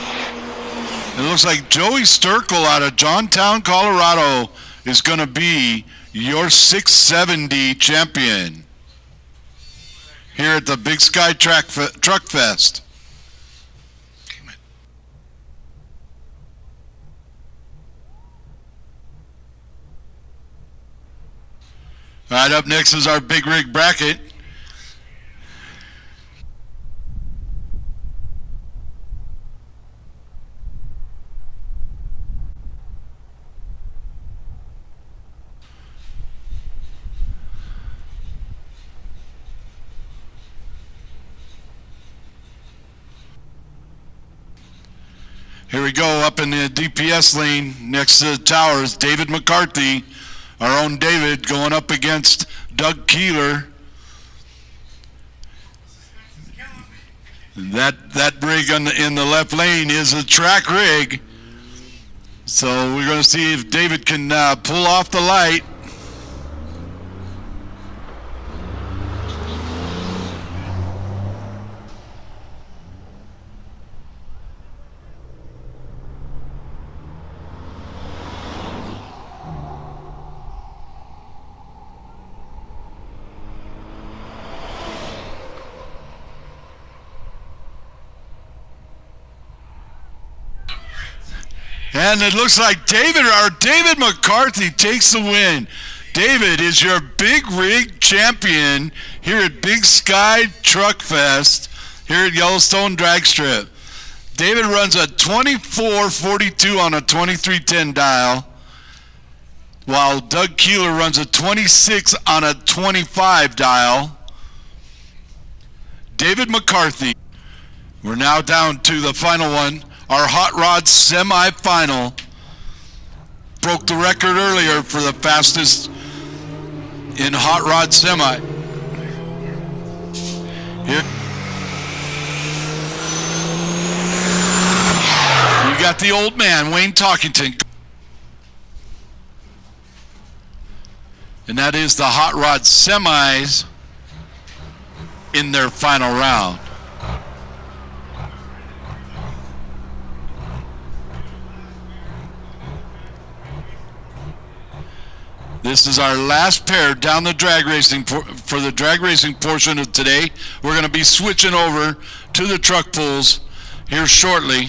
It looks like Joey Sturkle out of Johntown, Colorado is going to be your 670 champion here at the Big Sky Truck Fest. All right, up next is our big rig bracket. Here we go, up in the DPS lane next to the towers, David McCarthy, our own David, going up against Doug Keeler. That rig in the left lane is a track rig. So we're going to see if David can pull off the light. And it looks like David McCarthy takes the win. David is your big rig champion here at Big Sky Truck Fest here at Yellowstone Dragstrip. David runs a 2442 on a 2310 dial, while Doug Keeler runs a 26 on a 25 dial. David McCarthy. We're now down to the final one, our hot rod semi-final. Broke the record earlier for the fastest in hot rod semi. Here. You got the old man, Wayne Talkington. And that is the hot rod semis in their final round. This is our last pair down the drag racing for the drag racing portion of today. We're going to be switching over to the truck pulls here shortly.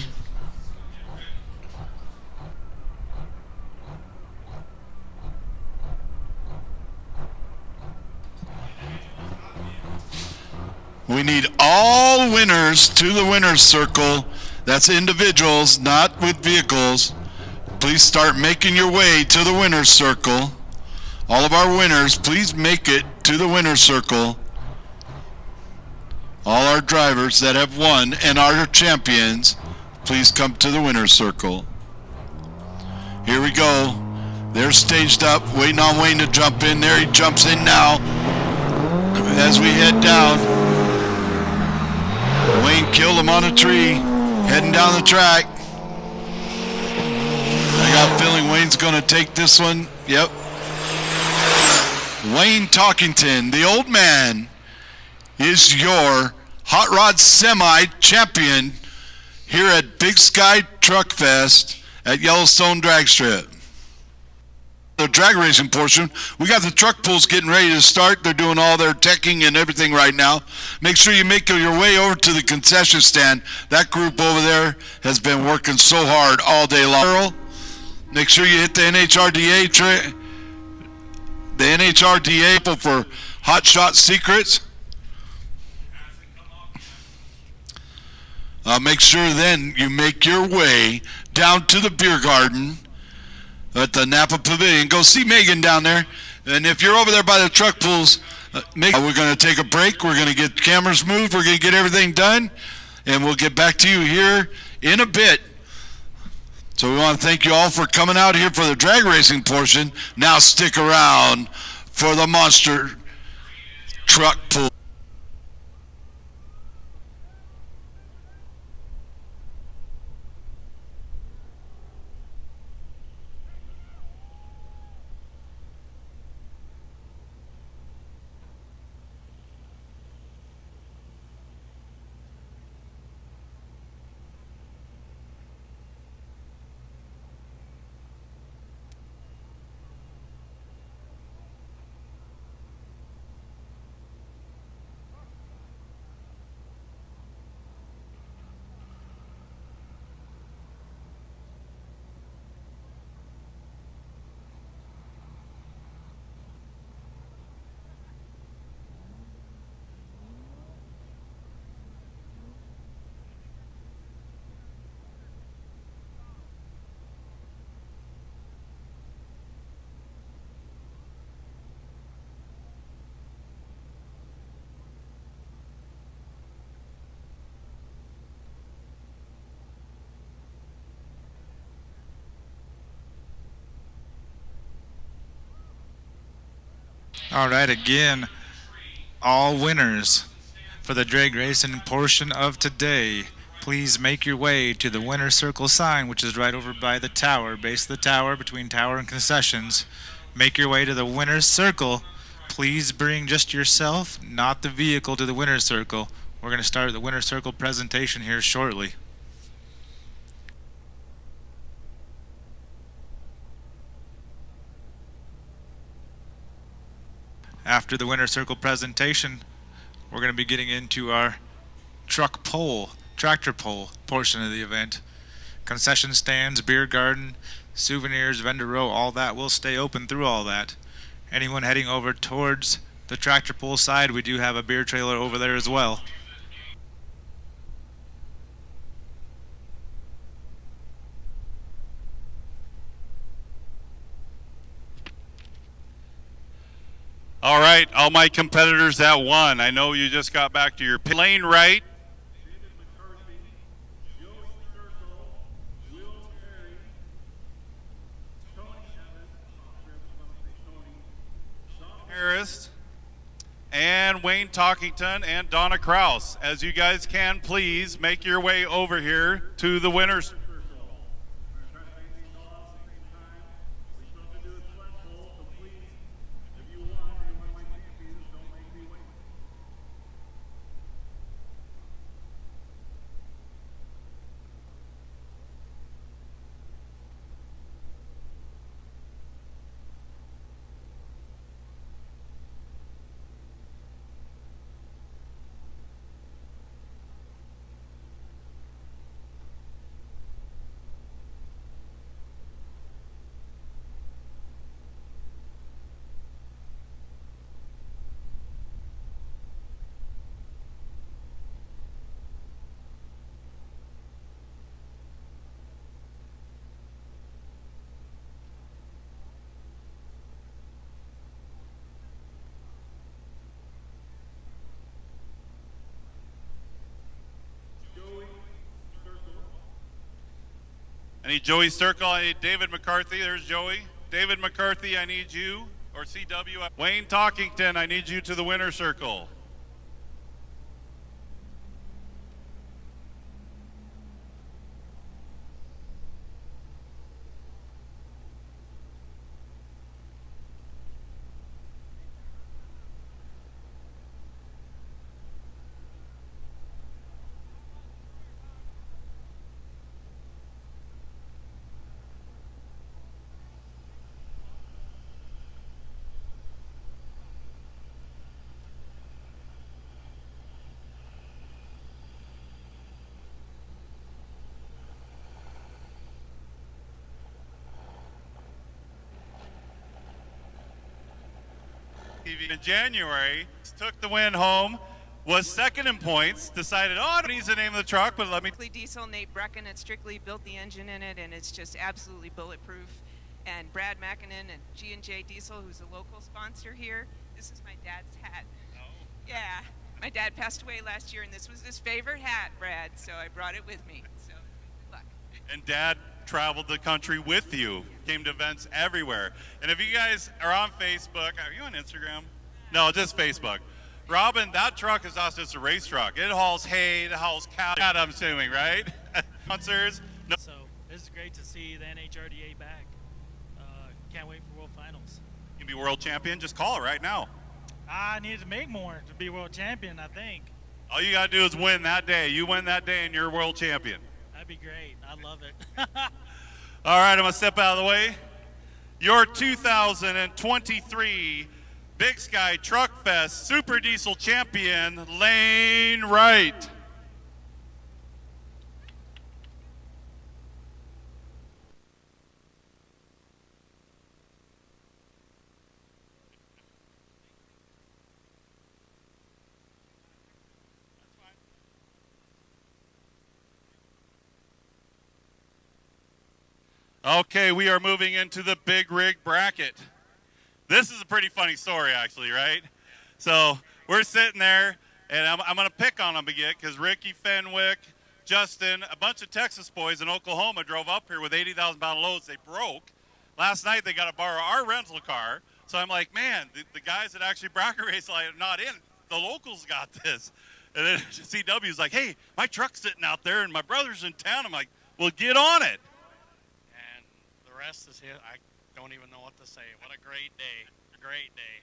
We need all winners to the winner's circle. That's individuals, not with vehicles. Please start making your way to the winner's circle. All of our winners, please make it to the winner's circle. All our drivers that have won and are champions, please come to the winner's circle. Here we go. They're staged up, waiting on Wayne to jump in. There he jumps in now as we head down. Wayne killed him on a tree, heading down the track. I got a feeling Wayne's going to take this one. Yep. Wayne Talkington, the old man, is your hot rod semi champion here at Big Sky Truck Fest at Yellowstone Dragstrip. The drag racing portion, we got the truck pulls getting ready to start. They're doing all their teching and everything right now. Make sure you make your way over to the concession stand. That group over there has been working so hard all day long. Make sure you hit the NHRDA for Hot Shot Secrets. Make sure then you make your way down to the beer garden at the Napa Pavilion. Go see Megan down there. And if you're over there by the truck pools, we're going to take a break. We're going to get cameras moved. We're going to get everything done. And we'll get back to you here in a bit. So we want to thank you all for coming out here for the drag racing portion. Now stick around for the monster truck pool. All right, again, all winners for the drag racing portion of today. Please make your way to the winner's circle sign, which is right over by the tower, base of the tower, between tower and concessions. Make your way to the winner's circle. Please bring just yourself, not the vehicle, to the winner's circle. We're going to start the winner's circle presentation here shortly. After the winner's circle presentation, we're going to be getting into our tractor pull portion of the event. Concession stands, beer garden, souvenirs, vendor row, all that will stay open through all that. Anyone heading over towards the tractor pull side, we do have a beer trailer over there as well. All right, all my competitors that won. I know you just got back to your lane right. Harris and Wayne Talkington and Donna Kraus. As you guys can, please make your way over here to the winners. I need Joey Circle. I need David McCarthy. There's Joey. David McCarthy, I need you. Or CW. Wayne Talkington, I need you to the winner circle. In January, took the win home, was second in points, decided, oh, I don't need the name of the truck, but let me. Diesel, Nate Brecken had strictly built the engine in it, and it's just absolutely bulletproof. And Brad McKinnon and G&J Diesel, who's a local sponsor here, this is my dad's hat. Oh. Yeah, my dad passed away last year, and this was his favorite hat, Brad, so I brought it with me. So, good luck. And Dad traveled the country with you, came to events everywhere. And if you guys are on Facebook, are you on Instagram? No, just Facebook. Robin, that truck is not just a race truck. It hauls hay, it hauls cow, I'm assuming, right? Sponsors. No. So this is great to see the NHRDA back. Can't wait for World Finals. You can be world champion, just call it right now. I need to make more to be world champion, I think. All you gotta do is win that day. You win that day and you're world champion. That'd be great. I love it. All right, I'm gonna step out of the way. Your 2023 Big Sky Truck Fest Super Diesel Champion, Lane Wright. Okay, we are moving into the big rig bracket. This is a pretty funny story, actually, right? So we're sitting there, and I'm going to pick on them again because Ricky Fenwick, Justin, a bunch of Texas boys in Oklahoma drove up here with 80,000-pound loads. They broke. Last night they got to borrow our rental car. So I'm like, man, the guys that actually bracket race are not in. The locals got this. And then CW's like, hey, my truck's sitting out there, and my brother's in town. I'm like, well, get on it. The rest is here. I don't even know what to say. What a great day. Great day.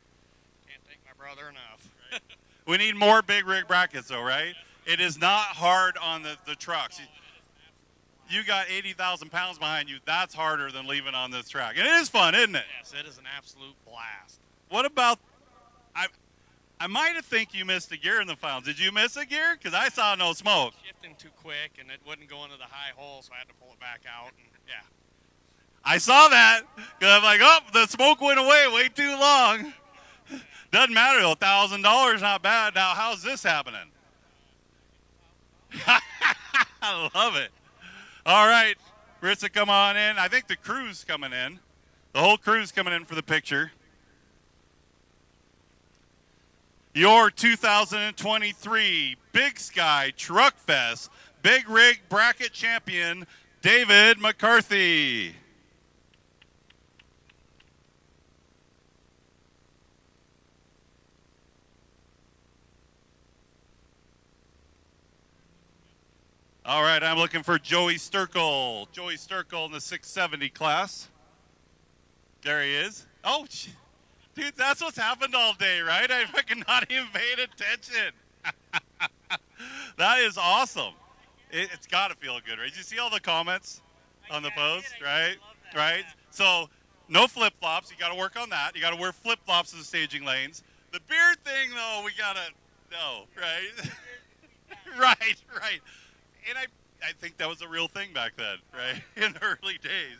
Can't thank my brother enough. Right. We need more big rig brackets, though, right? It is not hard on the trucks. You got 80,000 pounds behind you. That's harder than leaving on this track. And it is fun, isn't it? Yes, it is an absolute blast. What about, I might have think you missed a gear in the finals. Did you miss a gear? Because I saw no smoke. Shifting too quick, and it wouldn't go into the high hole, so I had to pull it back out. And yeah. I saw that, because I'm like, oh, the smoke went away way too long. Doesn't matter, though. $1,000, not bad. Now, how's this happening? I love it. All right, Rissa, come on in. I think the crew's coming in. The whole crew's coming in for the picture. your 2023 Big Sky Truck Fest Big Rig Bracket Champion, David McCarthy. All right, I'm looking for Joey Sturkle. Joey Sturkle in the 670 class. There he is. Oh, dude, that's what's happened all day, right? I fucking not even paid attention. That is awesome. It's got to feel good, right? Did you see all the comments on the post, right? Right? So, no flip-flops. You got to work on that. You got to wear flip-flops in the staging lanes. The beard thing, though, we got to know, right? Right. And I think that was a real thing back then, right? In the early days,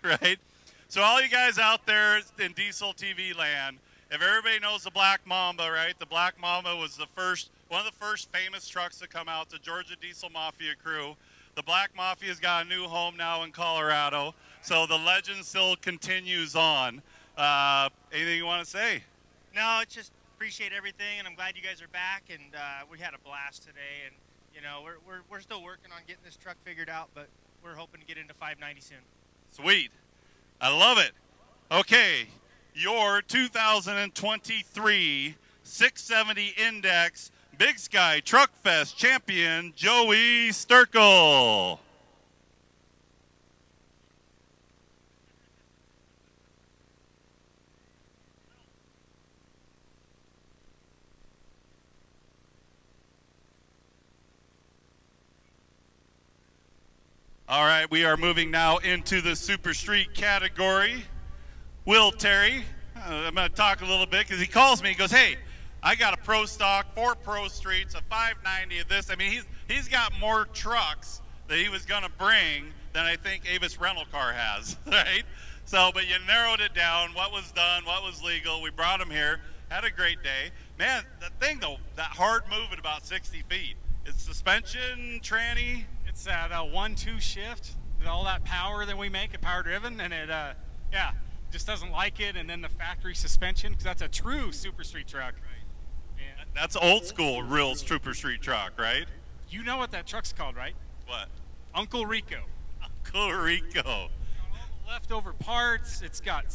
right? So all you guys out there in Diesel TV land, if everybody knows the Black Mamba, right? The Black Mamba was one of the first famous trucks to come out, the Georgia Diesel Mafia crew. The Black Mafia's got a new home now in Colorado, so the legend still continues on. Anything you want to say? No, it's just appreciate everything, and I'm glad you guys are back, and we had a blast today, and you know, we're still working on getting this truck figured out, but we're hoping to get into 590 soon. Sweet. I love it. Okay, your 2023 670 Index Big Sky Truck Fest champion, Joey Sturkle. All right, we are moving now into the Super Street category. Will Terry, I'm going to talk a little bit because he calls me. He goes, "Hey, I got a Pro Stock, 4 Pro Streets, a 590 of this." I mean, he's got more trucks that he was going to bring than I think Avis Rental Car has, right? So, but you narrowed it down, what was done, what was legal. We brought him here, had a great day. Man, the thing, though, that hard move at about 60 feet. It's suspension, tranny. It's that 1-2 shift, all that power that we make at Power Driven, and it, just doesn't like it. And then the factory suspension, because that's a true Super Street truck. Right. And that's old school, real Super Street truck, right? You know what that truck's called, right? What? Uncle Rico. Uncle Rico. It's got all the leftover parts. It's got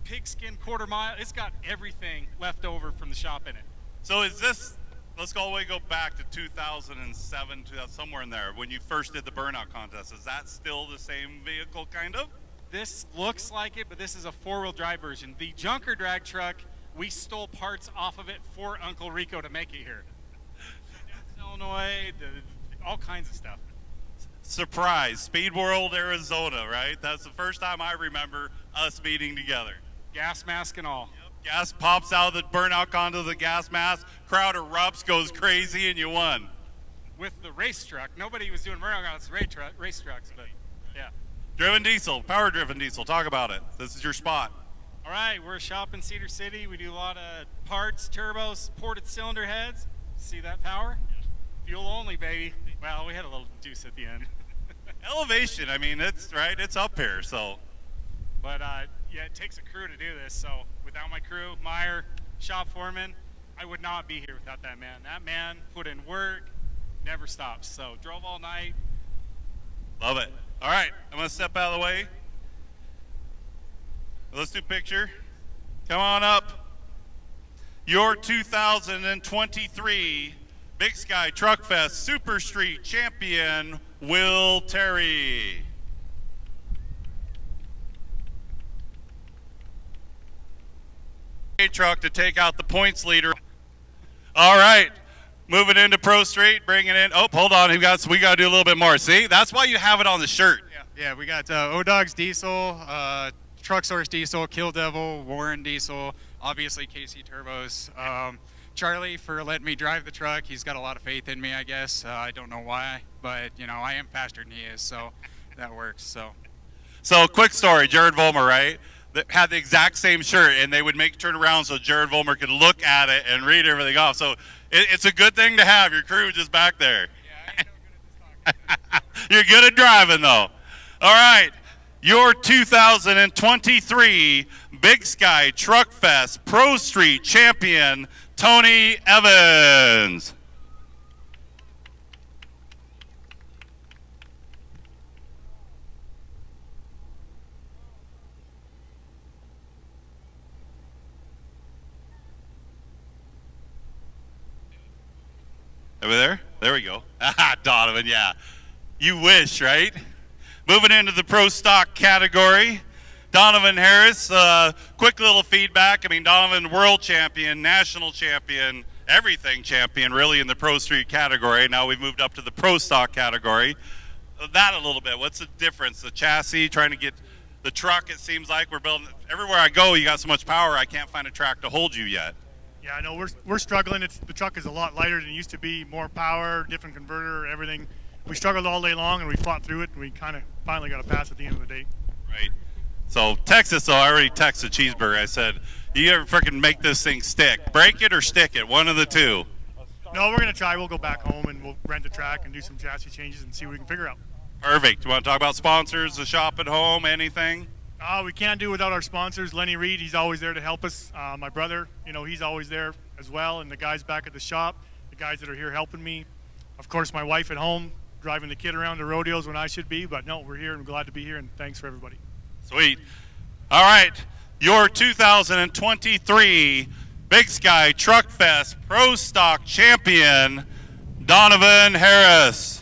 pigskin quarter mile. It's got everything left over from the shop in it. So is this? Let's go all the way back to 2007, somewhere in there, when you first did the burnout contest. Is that still the same vehicle, kind of? This looks like it, but this is a 4-wheel drive version. The Junker drag truck, we stole parts off of it for Uncle Rico to make it here. Illinois, all kinds of stuff. Surprise, Speed World, Arizona, right? That's the first time I remember us meeting together. Gas mask and all. Gas pops out of the burnout onto the gas mask, crowd erupts, goes crazy, and you won. With the race truck. Nobody was doing burnout on race trucks, but yeah. Driven diesel, power driven diesel, talk about it. This is your spot. All right, we're a shop in Cedar City. We do a lot of parts, turbos, ported cylinder heads. See that power? Fuel only, baby. Well, we had a little juice at the end. Elevation, I mean, it's right, it's up here, so. But yeah, it takes a crew to do this, so without my crew, Meyer, shop foreman, I would not be here without that man. That man put in work, never stops. So drove all night. Love it. All right, I'm gonna step out of the way. Let's do picture. Come on up. Your 2023 Big Sky Truck Fest Super Street champion, Will Terry. Truck to take out the points leader. All right, moving into Pro Street, bringing in. Oh, hold on, we got to do a little bit more. See, that's why you have it on the shirt. Yeah, we got O-Dogs Diesel, Truck Source Diesel, Kill Devil, Warren Diesel, obviously KC Turbos. Charlie for letting me drive the truck. He's got a lot of faith in me, I guess. I don't know why, but you know, I am faster than he is, so that works. So quick story, Jared Vollmer, right? That had the exact same shirt, and they would make turn around so Jared Vollmer could look at it and read everything off. So it's a good thing to have your crew just back there. Yeah, I ain't no good at this talking. You're good at driving, though. All right, your 2023 Big Sky Truck Fest Pro Street champion, Tony Evans. Over there? There we go. Donovan, yeah. You wish, right? Moving into the pro stock category, Donovan Harris. Quick little feedback. I mean, Donovan, world champion, national champion, everything champion, really, in the pro street category. Now we've moved up to the pro stock category. That a little bit. What's the difference? The chassis, trying to get the truck, it seems like we're building. Everywhere I go, you got so much power, I can't find a track to hold you yet. Yeah, I know we're struggling. The truck is a lot lighter than it used to be, more power, different converter, everything. We struggled all day long, and we fought through it, and we kind of finally got a pass at the end of the day. Right. So Texas, though, I already texted Cheeseburger. I said, you ever freaking make this thing stick? Break it or stick it, one of the two. No, we're going to try. We'll go back home, and we'll rent a track and do some chassis changes and see what we can figure out. Perfect. You want to talk about sponsors, the shop at home, anything? We can't do without our sponsors. Lenny Reed, he's always there to help us. My brother, he's always there as well, and the guys back at the shop, the guys that are here helping me. Of course, my wife at home, driving the kid around to rodeos when I should be, but no, we're here and glad to be here, and thanks for everybody. Sweet. All right, your 2023 Big Sky Truck Fest Pro Stock Champion, Donovan Harris.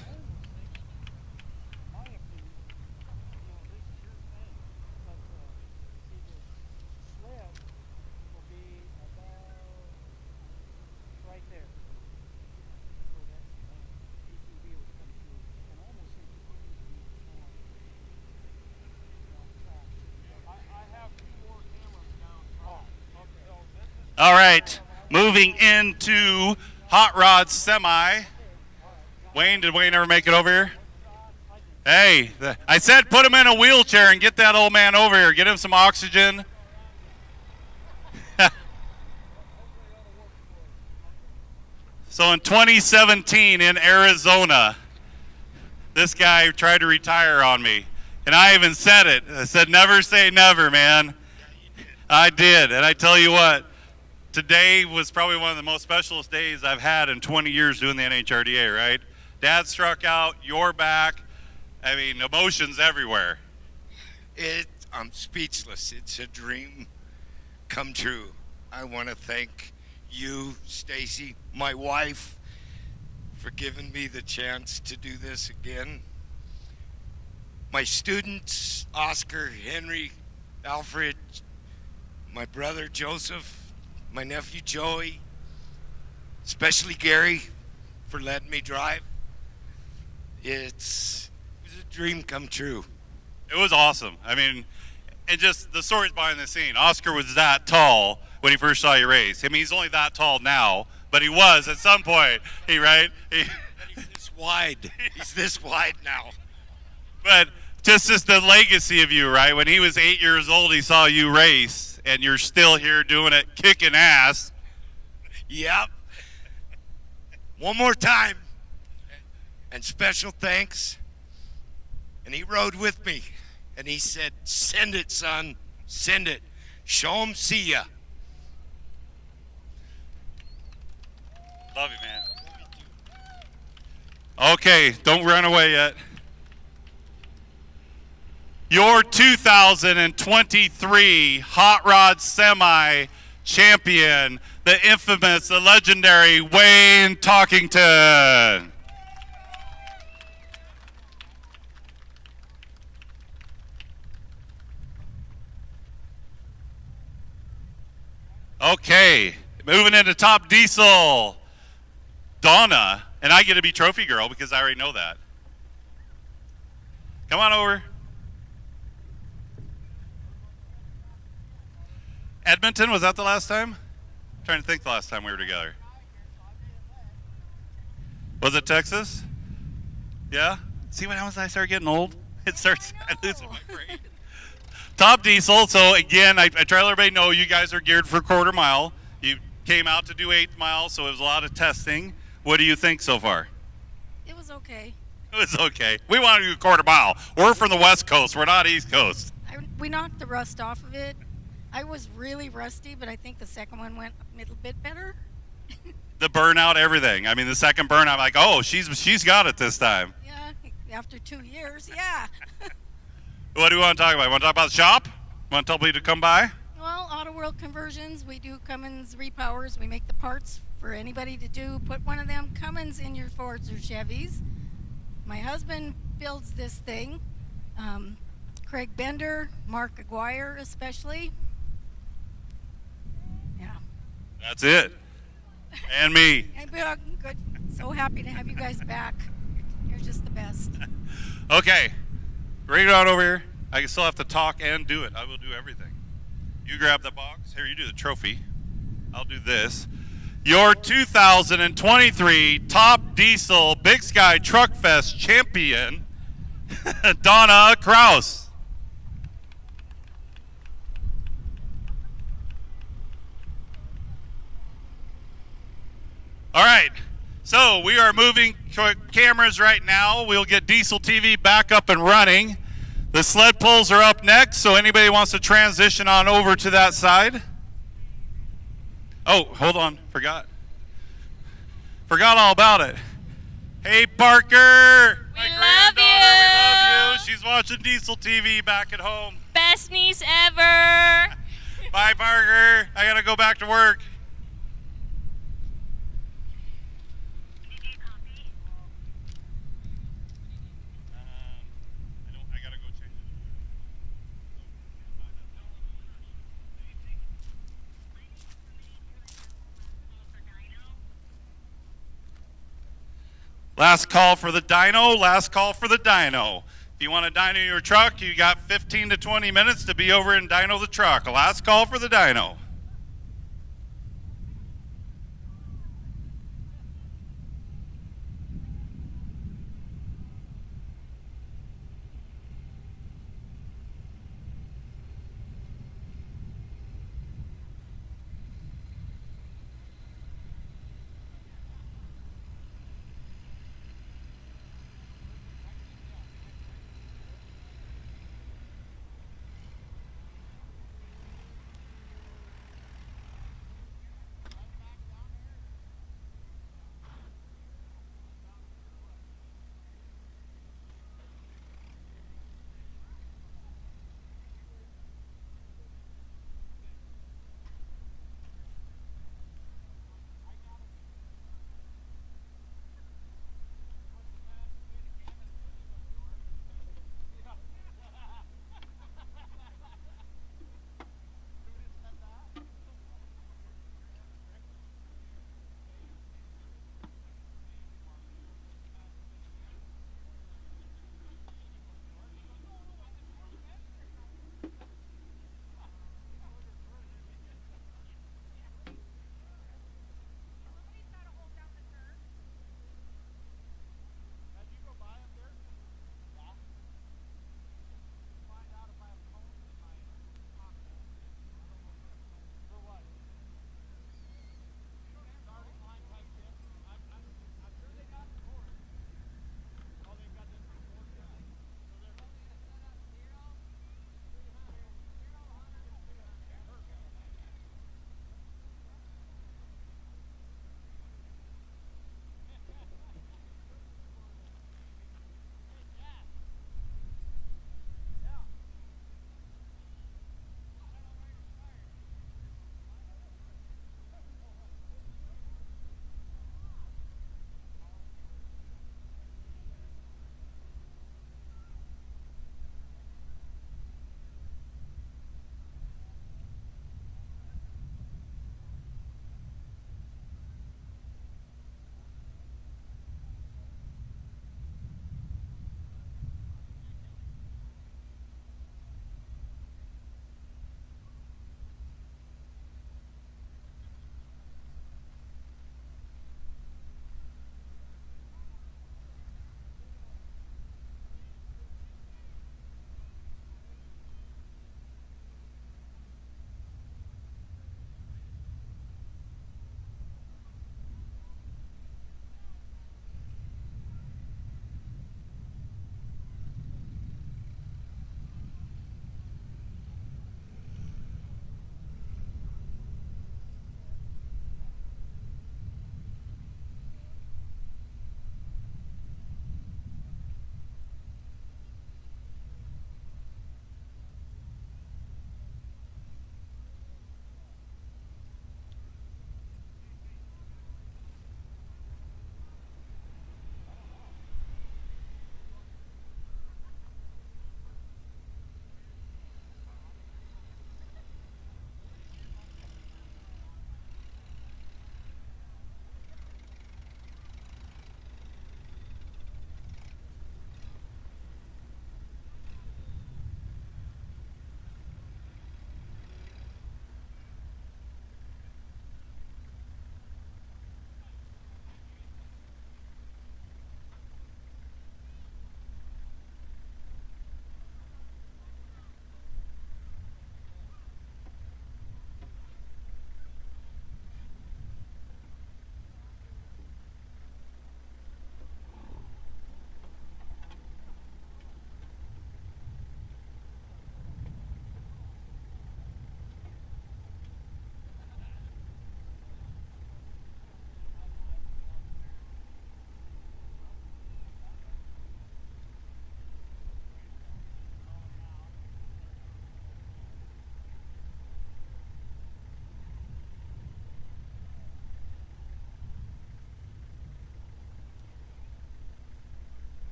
All right, moving into Hot Rod Semi. Wayne, did Wayne ever make it over here? Hey, I said put him in a wheelchair and get that old man over here. Get him some oxygen. So in 2017 in Arizona, this guy tried to retire on me. And I even said it. I said, never say never, man. I did. And I tell you what, today was probably one of the most specialist days I've had in 20 years doing the NHRDA, right? Dad struck out, you're back. I mean, emotions everywhere. I'm speechless. It's a dream come true. I want to thank you, Stacy, my wife, for giving me the chance to do this again. My students, Oscar, Henry, Alfred, my brother, Joseph, my nephew Joey, especially Gary, for letting me drive. It was a dream come true. It was awesome. I mean, and just the stories behind the scene. Oscar was that tall when he first saw you race. I mean, he's only that tall now, but he was at some point. He's this wide. He's this wide now. But just the legacy of you, right? When he was 8 years old, he saw you race. And you're still here doing it, kicking ass. Yep. One more time. And special thanks. And he rode with me. And he said, send it, son. Send it. Show him, see ya. Love you, man. Okay, don't run away yet. Your 2023 Hot Rod Semi champion, the infamous, the legendary Wayne Talkington. Okay, moving into Top Diesel, Donna, and I get to be trophy girl because I already know that. Come on over. Edmonton, was that the last time? I'm trying to think the last time we were together. Was it Texas? Yeah? See what happens when I start getting old? It starts, I lose my brain. Top Diesel, so again, I try to let everybody know you guys are geared for quarter mile. You came out to do 8th mile, so it was a lot of testing. What do you think so far? It was okay. It was okay. We want to do a quarter mile. We're from the West Coast. We're not East Coast. We knocked the rust off of it. I was really rusty, but I think the second one went a little bit better. The burnout, everything. I mean, the second burnout, I'm like, oh, she's got it this time. Yeah, after 2 years, yeah. What do we want to talk about? Want to talk about the shop? Want to tell people to come by? Well, Auto World Conversions, we do Cummins repowers. We make the parts for anybody to do. Put one of them Cummins in your Fords or Chevys. My husband builds this thing. Craig Bender, Mark Aguirre especially. Yeah. That's it. And me. Good. So happy to have you guys back. You're just the best. Okay. Bring it on over here. I still have to talk and do it. I will do everything. You grab the box. Here, you do the trophy. I'll do this. Your 2023 Top Diesel Big Sky Truck Fest champion, Donna Kraus. All right, so we are moving cameras right now. We'll get Diesel TV back up and running. The sled pulls are up next, so anybody wants to transition on over to that side. Oh, hold on, forgot all about it. Hey, Parker. We love you. We love you. She's watching Diesel TV back at home. Best niece ever. Bye, Parker. I gotta go back to work. Last call for the dyno, last call for the dyno. If you want to dyno your truck, you got 15 to 20 minutes to be over and dyno the truck. Last call for the dyno.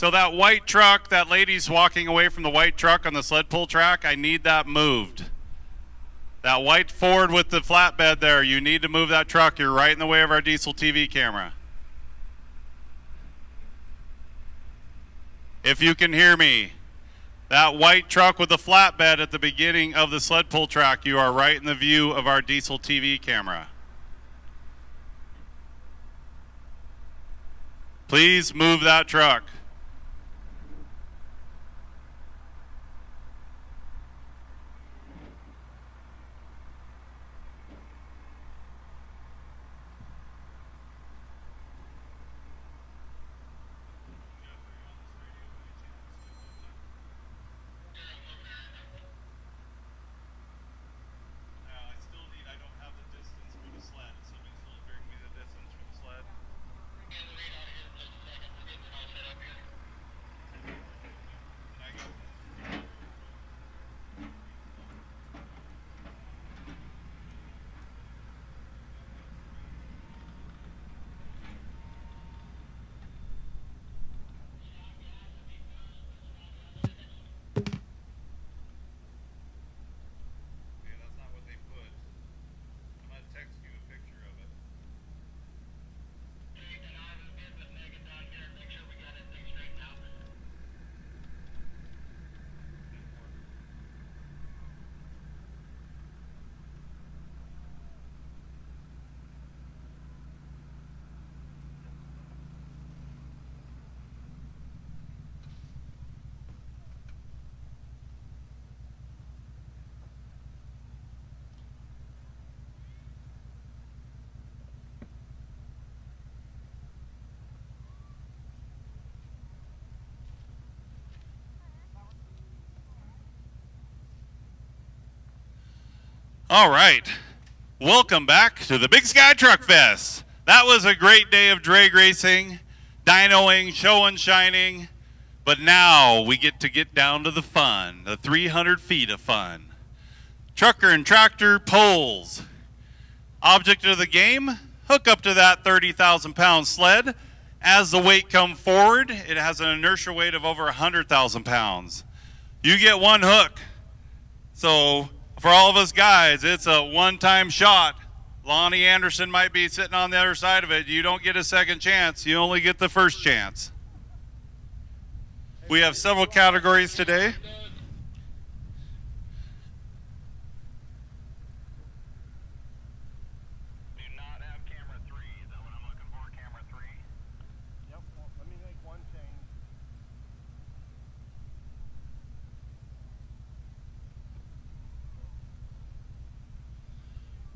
So that white truck, that lady's walking away from the white truck on the sled pull track, I need that moved. That white Ford with the flatbed there, you need to move that truck. You're right in the way of our diesel TV camera. If you can hear me, that white truck with the flatbed at the beginning of the sled pull track, you are right in the view of our diesel TV camera. Please move that truck. All right, welcome back to the Big Sky Truck Fest. That was a great day of drag racing, dynoing, show and shining, but now we get to get down to the fun, the 300 feet of fun. Trucker and tractor poles. Object of the game, hook up to that 30,000 pound sled. As the weight comes forward, it has an inertia weight of over 100,000 pounds. You get one hook. So for all of us guys, it's a one-time shot. Lonnie Anderson might be sitting on the other side of it. You don't get a second chance. You only get the first chance. We have several categories today.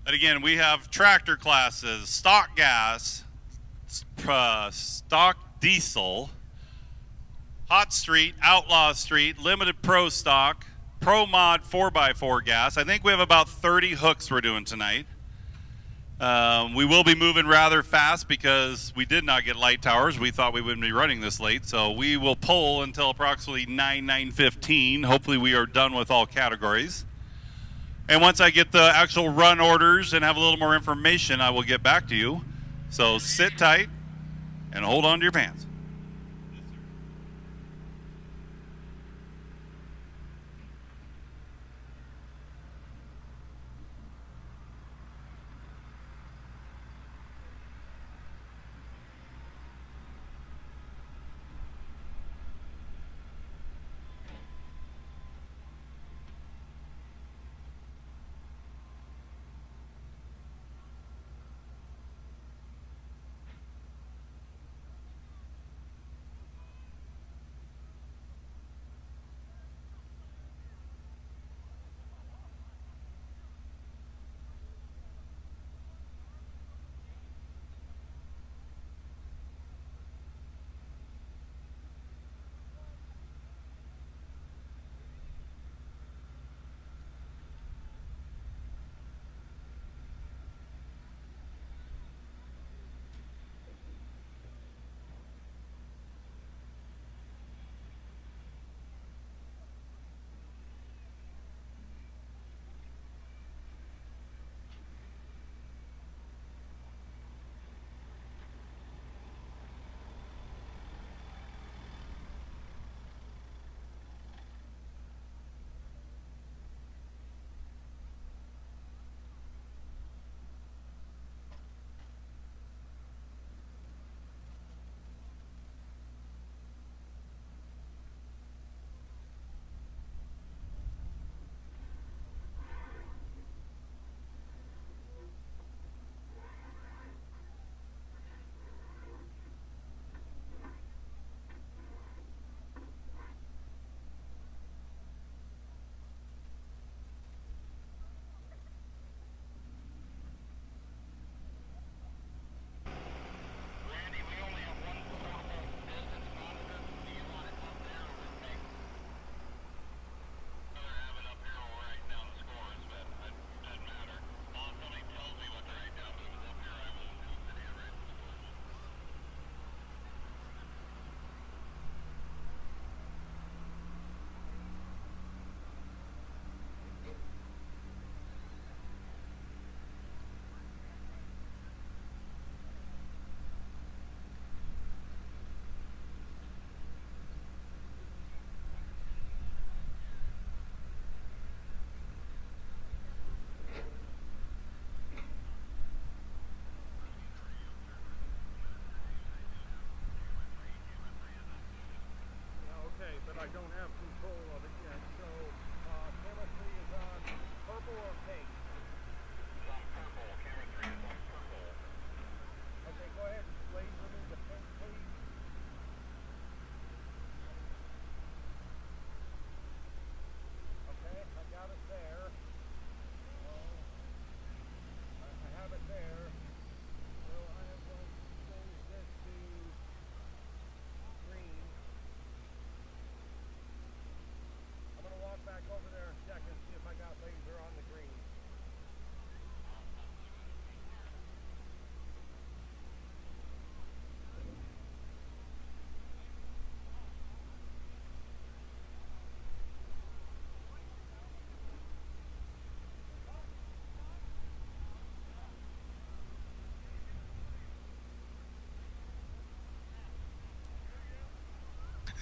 And again, we have tractor classes, stock gas, stock diesel, hot street, outlaw street, limited pro stock, pro mod 4x4 gas. I think we have about 30 hooks we're doing tonight. We will be moving rather fast because we did not get light towers. We thought we wouldn't be running this late, so we will poll until approximately 9:15. Hopefully we are done with all categories. And once I get the actual run orders and have a little more information, I will get back to you. So sit tight and hold on to your pants.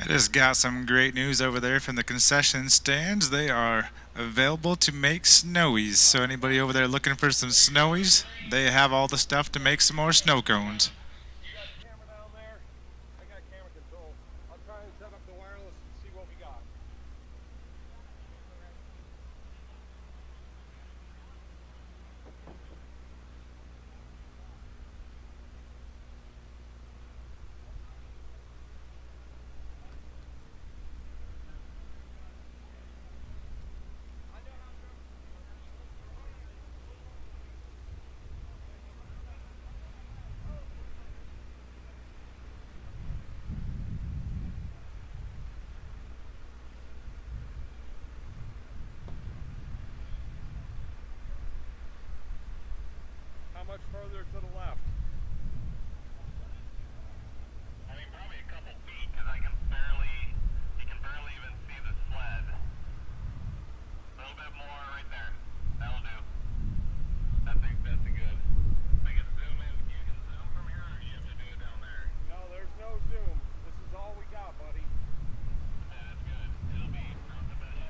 I just got some great news over there from the concession stands. They are available to make snowies. So anybody over there looking for some snowies, they have all the stuff to make some more snow cones. I'll try and set up the wireless and see what we got. How much further to the left? I mean, probably a couple feet, because you can barely even see the sled. A little bit more right there. That'll do. That's a good. I can zoom in. You can zoom from here, or you have to do it down there? No, there's no zoom. This is all we got, buddy. That's good. It'll be not the best.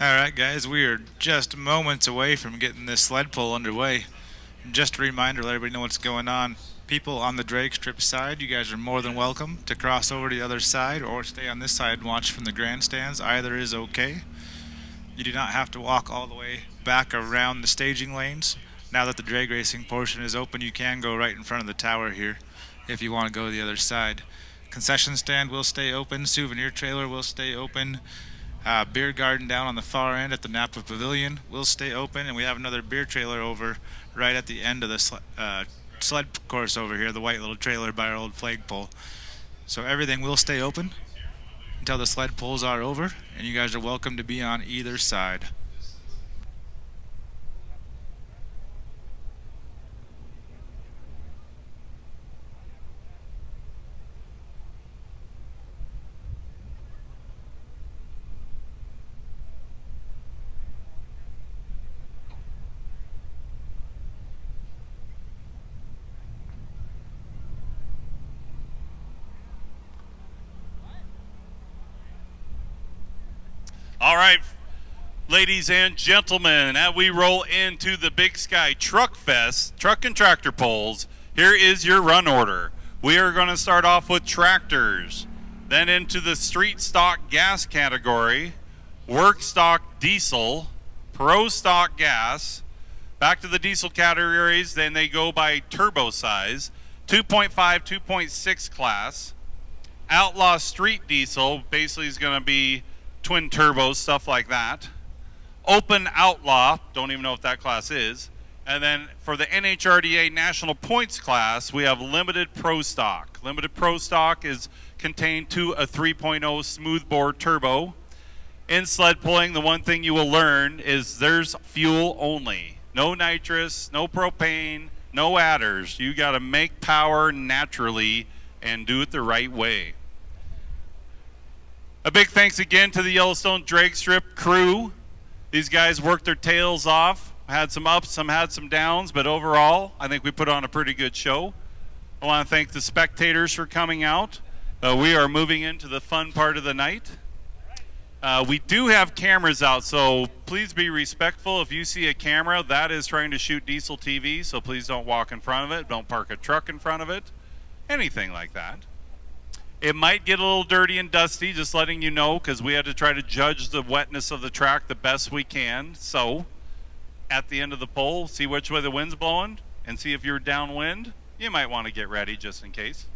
All right, guys, we are just moments away from getting this sled pull underway. Just a reminder, let everybody know what's going on. People on the Dragstrip side, you guys are more than welcome to cross over to the other side or stay on this side and watch from the grandstands. Either is okay. You do not have to walk all the way back around the staging lanes. Now that the drag racing portion is open, you can go right in front of the tower here if you want to go to the other side. Concession stand will stay open. Souvenir trailer will stay open. Beer garden down on the far end at the Napa Pavilion will stay open, and we have another beer trailer over right at the end of the sled course over here, the white little trailer by our old flagpole. So everything will stay open until the sled pulls are over, and you guys are welcome to be on either side. All right, ladies and gentlemen, as we roll into the Big Sky Truck Fest, truck and tractor pulls, here is your run order. We are going to start off with tractors, then into the street stock gas category, work stock diesel, pro stock gas, back to the diesel categories, then they go by turbo size, 2.5, 2.6 class, outlaw street diesel basically is going to be twin turbos, stuff like that. Open outlaw, don't even know what that class is. And then for the NHRDA national points class, we have limited pro stock. Limited pro stock is contained to a 3.0 smoothbore turbo. In sled pulling, the one thing you will learn is there's fuel only. No nitrous, no propane, no adders. You got to make power naturally and do it the right way. A big thanks again to the Yellowstone Dragstrip crew. These guys worked their tails off. Had some ups, some had some downs, but overall, I think we put on a pretty good show. I want to thank the spectators for coming out. We are moving into the fun part of the night. We do have cameras out, so please be respectful. If you see a camera, that is trying to shoot diesel TV, so please don't walk in front of it. Don't park a truck in front of it. Anything like that. It might get a little dirty and dusty, just letting you know, because we had to try to judge the wetness of the track the best we can. So, at the end of the pull, see which way the wind's blowing, and see if you're downwind. You might want to get ready just in case.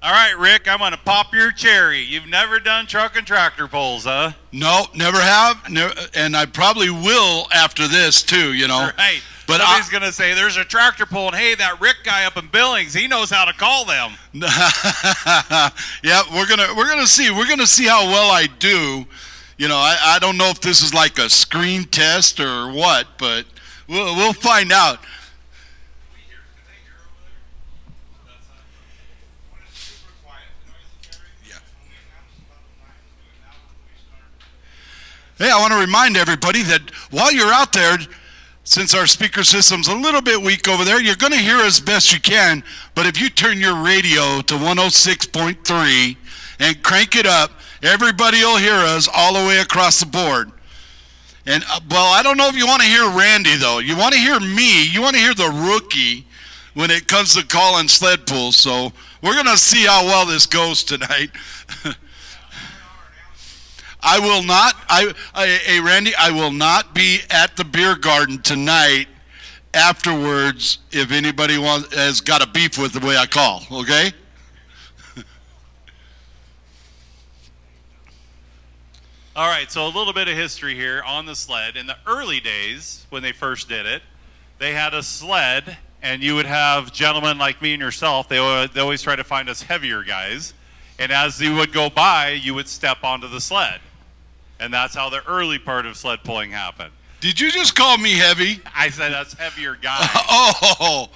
All right, Rick, I'm going to pop your cherry. You've never done truck and tractor pulls, huh? No, never have, and I probably will after this too, you know. Right. But somebody's going to say, there's a tractor pull, and hey, that Rick guy up in Billings, he knows how to call them. Yeah, we're gonna see. We're gonna see how well I do. You know, I don't know if this is like a screen test or what, but we'll find out. Hey, I want to remind everybody that while you're out there, since our speaker system's a little bit weak over there, you're going to hear as best you can, but if you turn your radio to 106.3 and crank it up Everybody will hear us all the way across the board. And, well, I don't know if you want to hear Randy, though. You want to hear me. You want to hear the rookie when it comes to calling sled pulls. So we're going to see how well this goes tonight. I will not, hey, Randy, I will not be at the beer garden tonight afterwards if anybody has got a beef with the way I call, okay? All right, so a little bit of history here on the sled. In the early days, when they first did it, they had a sled, and you would have gentlemen like me and yourself. They always try to find us heavier guys. And as you would go by, you would step onto the sled. And that's how the early part of sled pulling happened. Did you just call me heavy? I said that's heavier guy. Oh!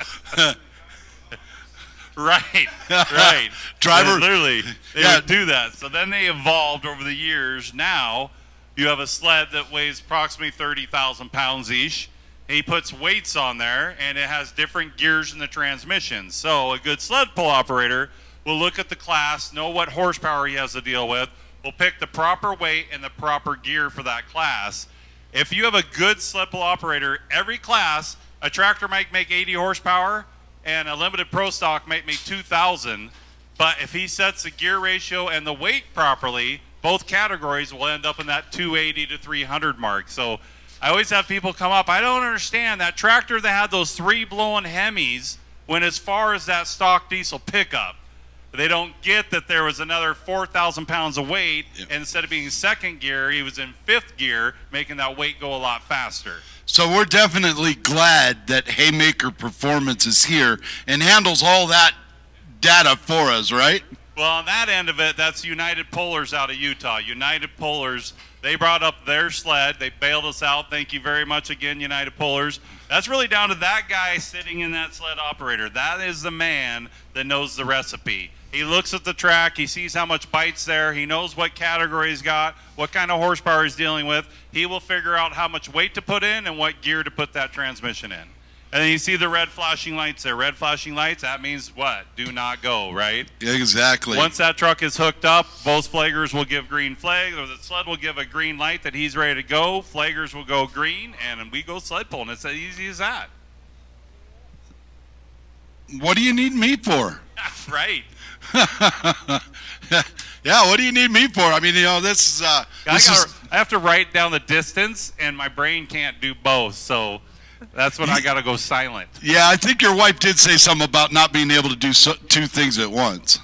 Right, right. Driver. Literally, they would do that. So then they evolved over the years. Now you have a sled that weighs approximately 30,000 pounds each. He puts weights on there, and it has different gears in the transmission. So a good sled pull operator will look at the class, know what horsepower he has to deal with, will pick the proper weight and the proper gear for that class. If you have a good sled pull operator, every class, a tractor might make 80 horsepower, and a limited pro stock might make 2,000, but if he sets the gear ratio and the weight properly, both categories will end up in that 280 to 300 mark. So I always have people come up, I don't understand, that tractor that had those 3 blowing Hemis went as far as that stock diesel pickup. They don't get that there was another 4,000 pounds of weight, and instead of being second gear, he was in 5th gear, making that weight go a lot faster. So we're definitely glad that Haymaker Performance is here and handles all that data for us, right? Well, on that end of it, that's United Pullers out of Utah. United Pullers, they brought up their sled. They bailed us out. Thank you very much again, United Pullers. That's really down to that guy sitting in that sled operator. That is the man that knows the recipe. He looks at the track, he sees how much bite's there, he knows what category he's got, what kind of horsepower he's dealing with. He will figure out how much weight to put in and what gear to put that transmission in. And then you see the red flashing lights there. Red flashing lights, that means what? Do not go, right? Exactly. Once that truck is hooked up, both flaggers will give green flag, or the sled will give a green light that he's ready to go. Flaggers will go green, and we go sled pulling. It's as easy as that. What do you need me for? Right. Yeah, what do you need me for? I mean, you know, this is... I have to write down the distance, and my brain can't do both, so that's when I got to go silent. Yeah, I think your wife did say something about not being able to do 2 things at once.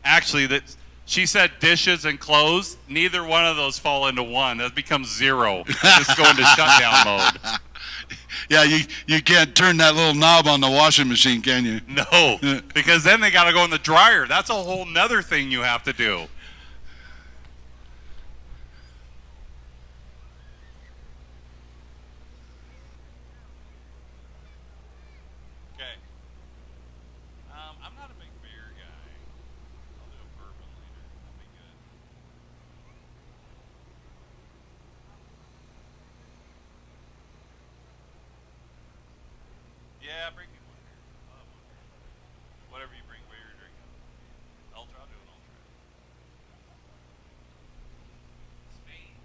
Actually, she said dishes and clothes. Neither one of those fall into one. That becomes 0. I just go into shutdown mode. Yeah, you can't turn that little knob on the washing machine, can you? No, because then they got to go in the dryer. That's a whole nother thing you have to do. Okay. I'm not a big beer guy. I'll do a bourbon later. That'll be good. Yeah, bring me one here. I'll have one here. Whatever you bring, whatever you're drinking. Ultra, I'll do an ultra. Spain.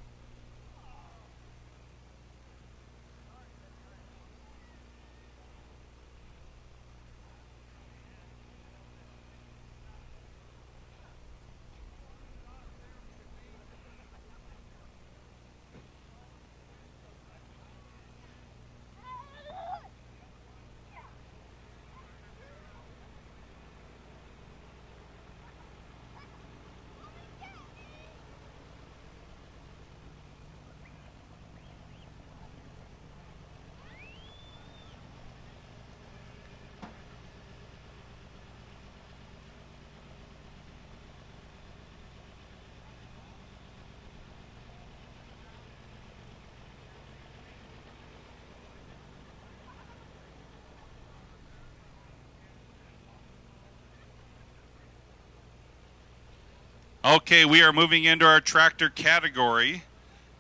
Okay, we are moving into our tractor category.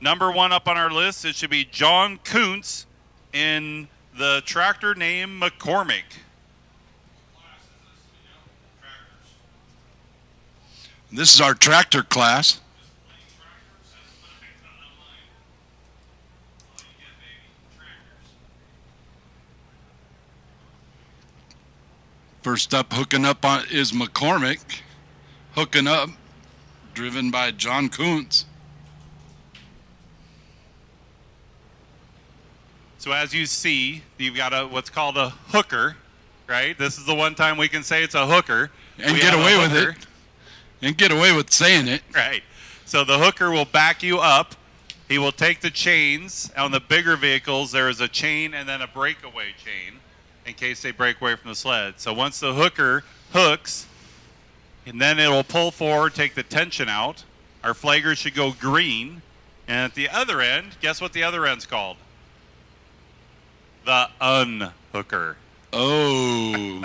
Number 1 up on our list, it should be John Kuntz in the tractor name McCormick. This is our tractor class. First up, hooking up on is McCormick. Hooking up, driven by John Kuntz. So as you see, you've got what's called a hooker, right? This is the one time we can say it's a hooker. And get away with it. And get away with saying it. Right. So the hooker will back you up. He will take the chains. On the bigger vehicles, there is a chain and then a breakaway chain in case they break away from the sled. So once the hooker hooks, and then it will pull forward, take the tension out. Our flaggers should go green. And at the other end, guess what the other end's called? The unhooker. Oh.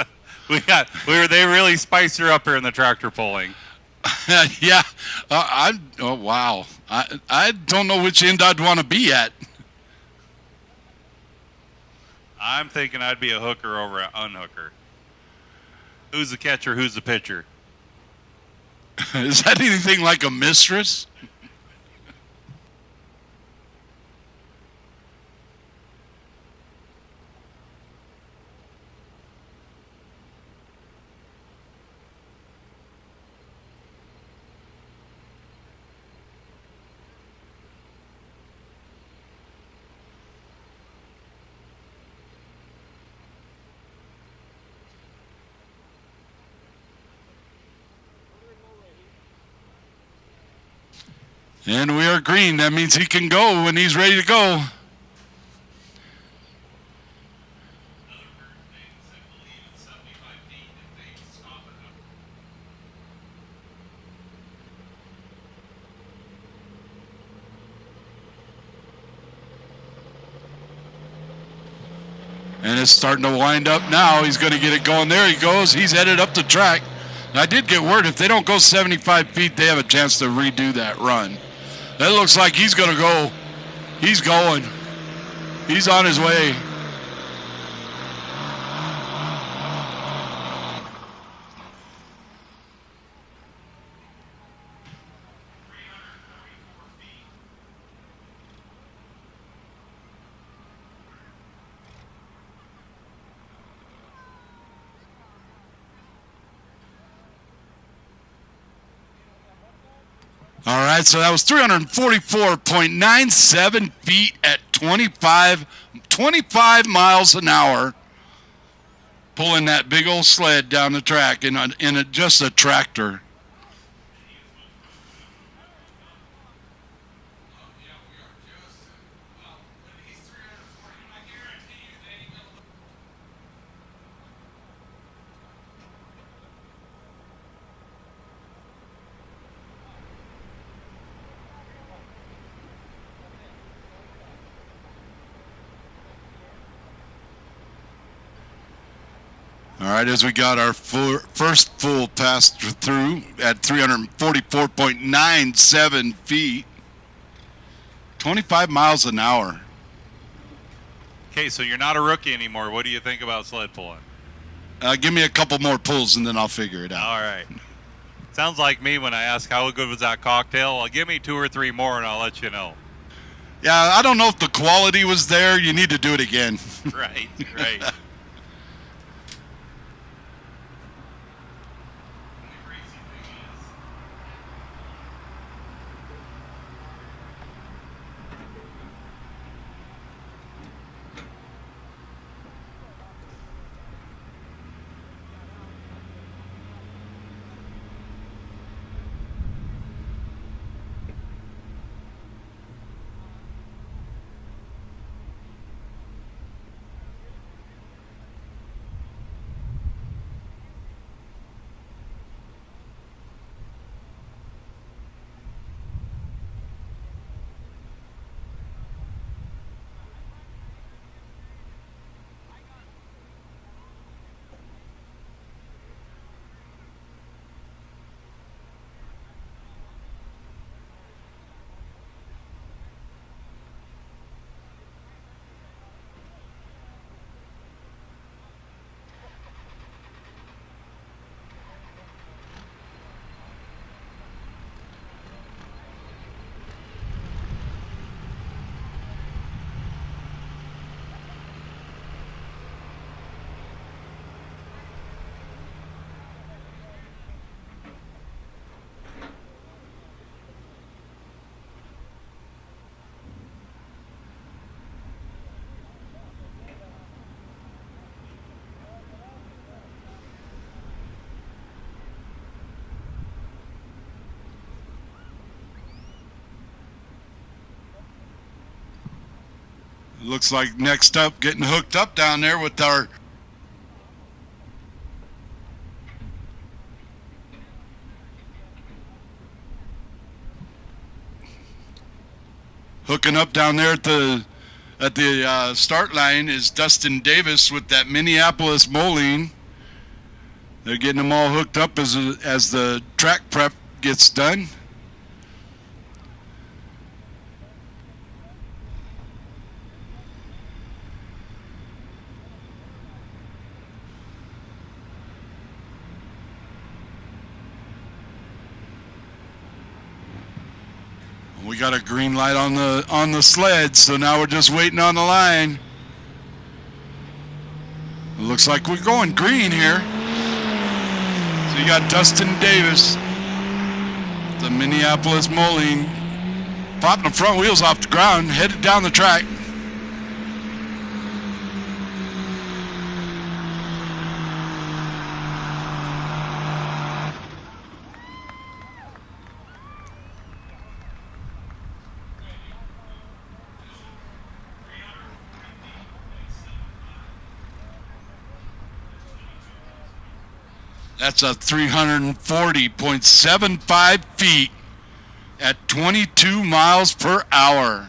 They really spiced her up here in the tractor pulling. Yeah. Oh, wow. I don't know which end I'd want to be at. I'm thinking I'd be a hooker over an unhooker. Who's the catcher? Who's the pitcher? Is that anything like a mistress? And we are green. That means he can go when he's ready to go. And it's starting to wind up now. He's going to get it going. There he goes. He's headed up the track. And I did get word if they don't go 75 feet, they have a chance to redo that run. That looks like he's going to go. He's going. He's on his way. All right, so that was 344.97 feet at 25 miles an hour, pulling that big old sled down the track in just a tractor. All right, as we got our first full pass through at 344.97 feet, 25 miles an hour. Okay, so you're not a rookie anymore. What do you think about sled pulling? Give me a couple more pulls and then I'll figure it out. All right. Sounds like me when I ask how good was that cocktail. Well, give me 2 or 3 more and I'll let you know. Yeah, I don't know if the quality was there. You need to do it again. Right, right. Looks like next up, getting hooked up down there with our hooking up down there at the start line is Dustin Davis with that Minneapolis Moline. They're getting them all hooked up as the track prep gets done. We got a green light on the sled, so now we're just waiting on the line. It looks like we're going green here. So you got Dustin Davis, the Minneapolis Moline, popping the front wheels off the ground, headed down the track. That's a 340.75 feet at 22 miles per hour.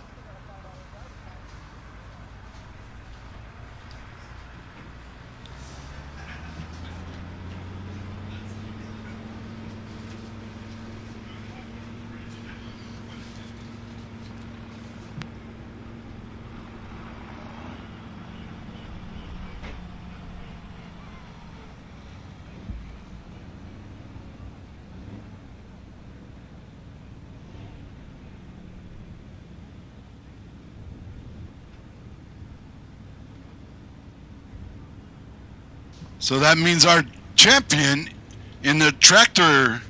So that means our champion in the tractor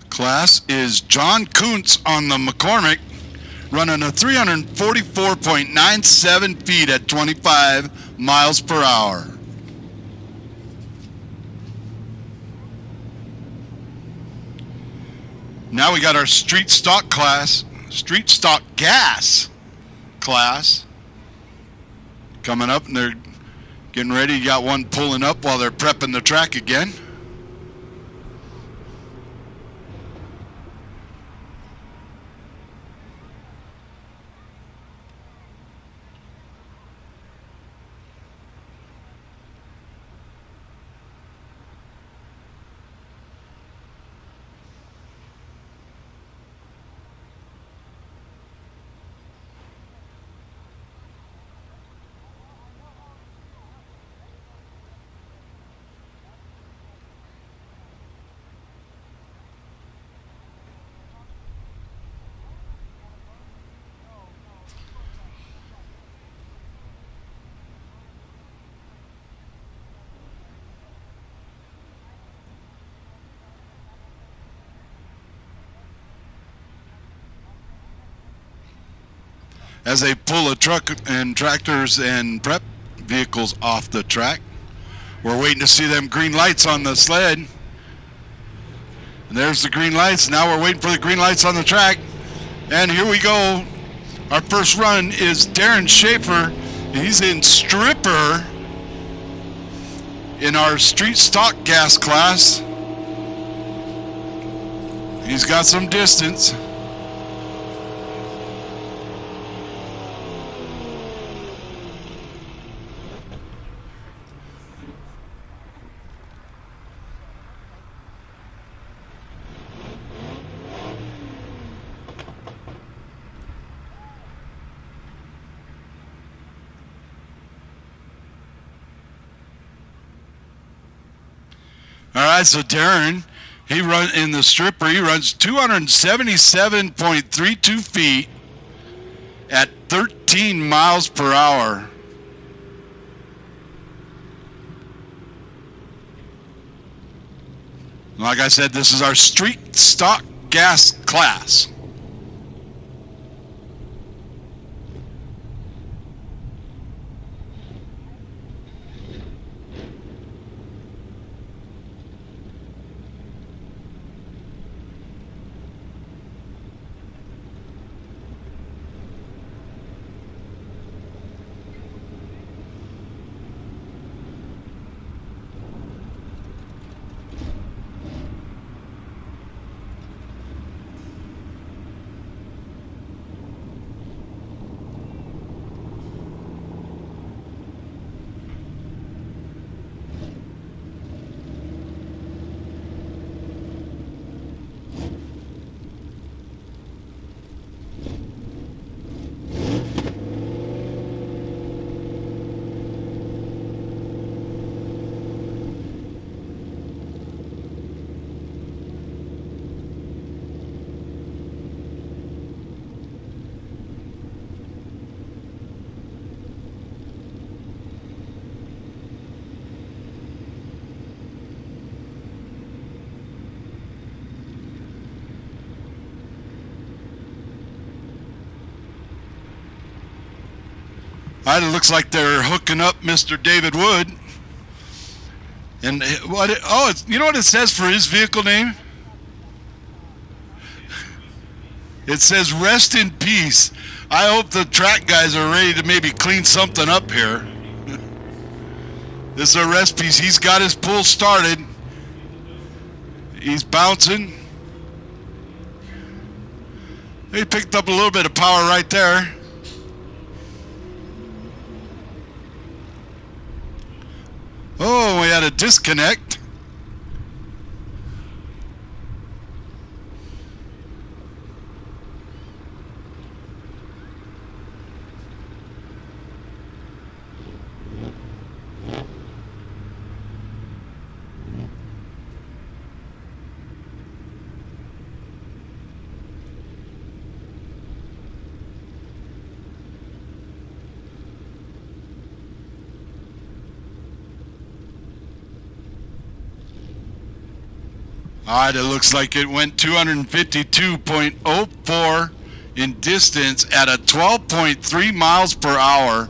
class is John Kuntz on the McCormick, running a 344.97 feet at 25 miles per hour. Now we got our street stock gas class coming up, and they're getting ready. You got one pulling up while they're prepping the track again. As they pull a truck and tractors and prep vehicles off the track, we're waiting to see them green lights on the sled. And there's the green lights. Now we're waiting for the green lights on the track. And here we go. Our first run is Darren Schaefer. He's in stripper in our street stock gas class. He's got some distance. All right, so Darren, he runs in the stripper. He runs 277.32 feet at 13 miles per hour. Like I said, this is our street stock gas class. All right, it looks like they're hooking up Mr. David Wood. And you know what it says for his vehicle name? It says rest in peace. I hope the track guys are ready to maybe clean something up here. This is a rest piece. He's got his pull started. He's bouncing. He picked up a little bit of power right there. Oh, we had a disconnect. All right, it looks like it went 252.04 in distance at a 12.3 miles per hour.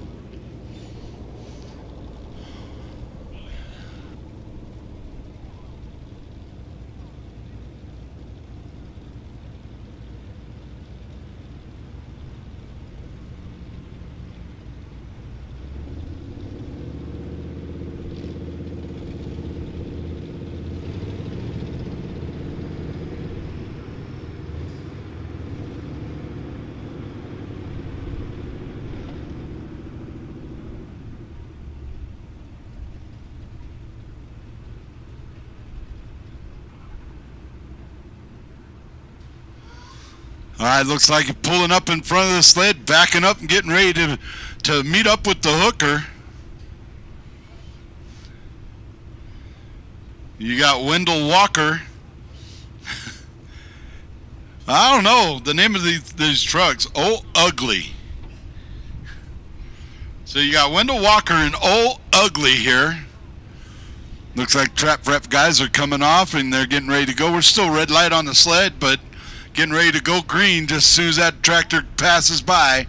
All right, looks like you're pulling up in front of the sled, backing up and getting ready to meet up with the hooker. You got Wendell Walker. I don't know the name of these trucks. Oh, Ugly. So you got Wendell Walker and Oh, Ugly here. Looks like trap rep guys are coming off and they're getting ready to go. We're still red light on the sled, but getting ready to go green. Just as soon as that tractor passes by,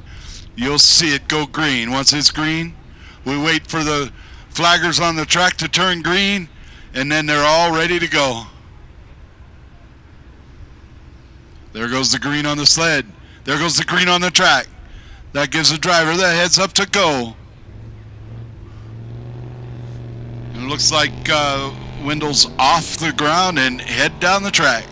you'll see it go green. Once it's green, we wait for the flaggers on the track to turn green, and then they're all ready to go. There goes the green on the sled. There goes the green on the track. That gives the driver the heads up to go. And it looks like Wendell's off the ground and head down the track.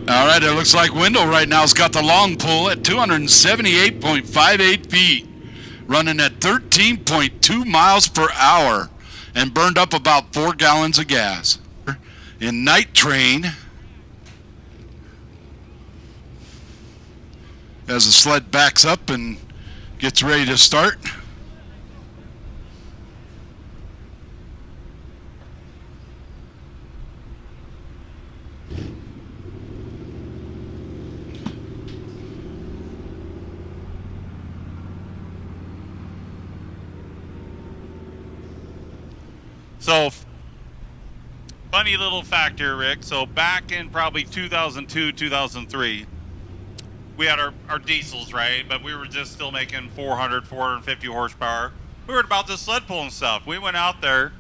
All right, it looks like Wendell right now has got the long pull at 278.58 feet, running at 13.2 miles per hour, and burned up about 4 gallons of gas. In Night Train, as the sled backs up and gets ready to start. So, funny little factor, Rick. So back in probably 2002, 2003, we had our diesels, right? But we were just still making 400, 450 horsepower. We heard about this sled pulling stuff. We went out there,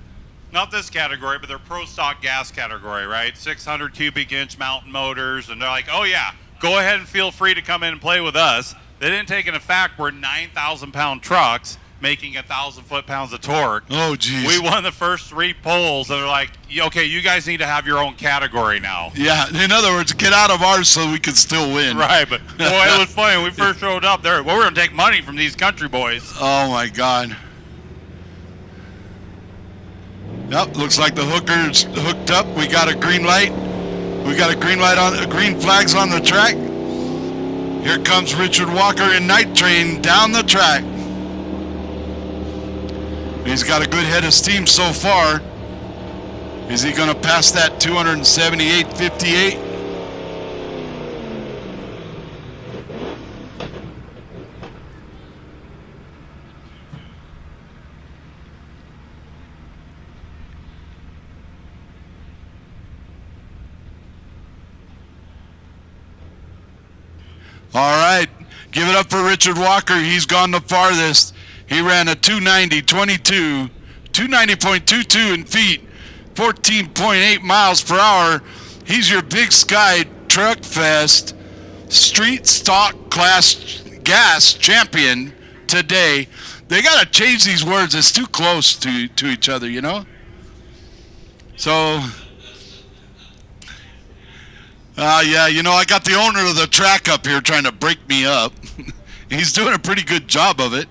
not this category, but their pro stock gas category, right? 600 cubic inch mountain motors. And they're like, oh yeah, go ahead and feel free to come in and play with us. They didn't take into fact we're 9,000 pound trucks making 1,000 foot-pounds of torque. Oh, geez. We won the first 3 polls, and they're like, okay, you guys need to have your own category now. Yeah, in other words, get out of ours so we can still win. Right, but boy, it was funny. When we first showed up there, well, we're going to take money from these country boys. Oh, my God. Yep, looks like the hooker's hooked up. We got a green light. We got a green light on, green flags on the track. Here comes Richard Walker in Night Train down the track. He's got a good head of steam so far. Is he going to pass that 278.58? All right, give it up for Richard Walker. He's gone the farthest. He ran a 290.22, 290.22 in feet, 14.8 miles per hour. He's your Big Sky Truck Fest Street Stock Class Gas Champion today. They got to change these words. It's too close to each other, you know? So... yeah, you know, I got the owner of the track up here trying to break me up. He's doing a pretty good job of it.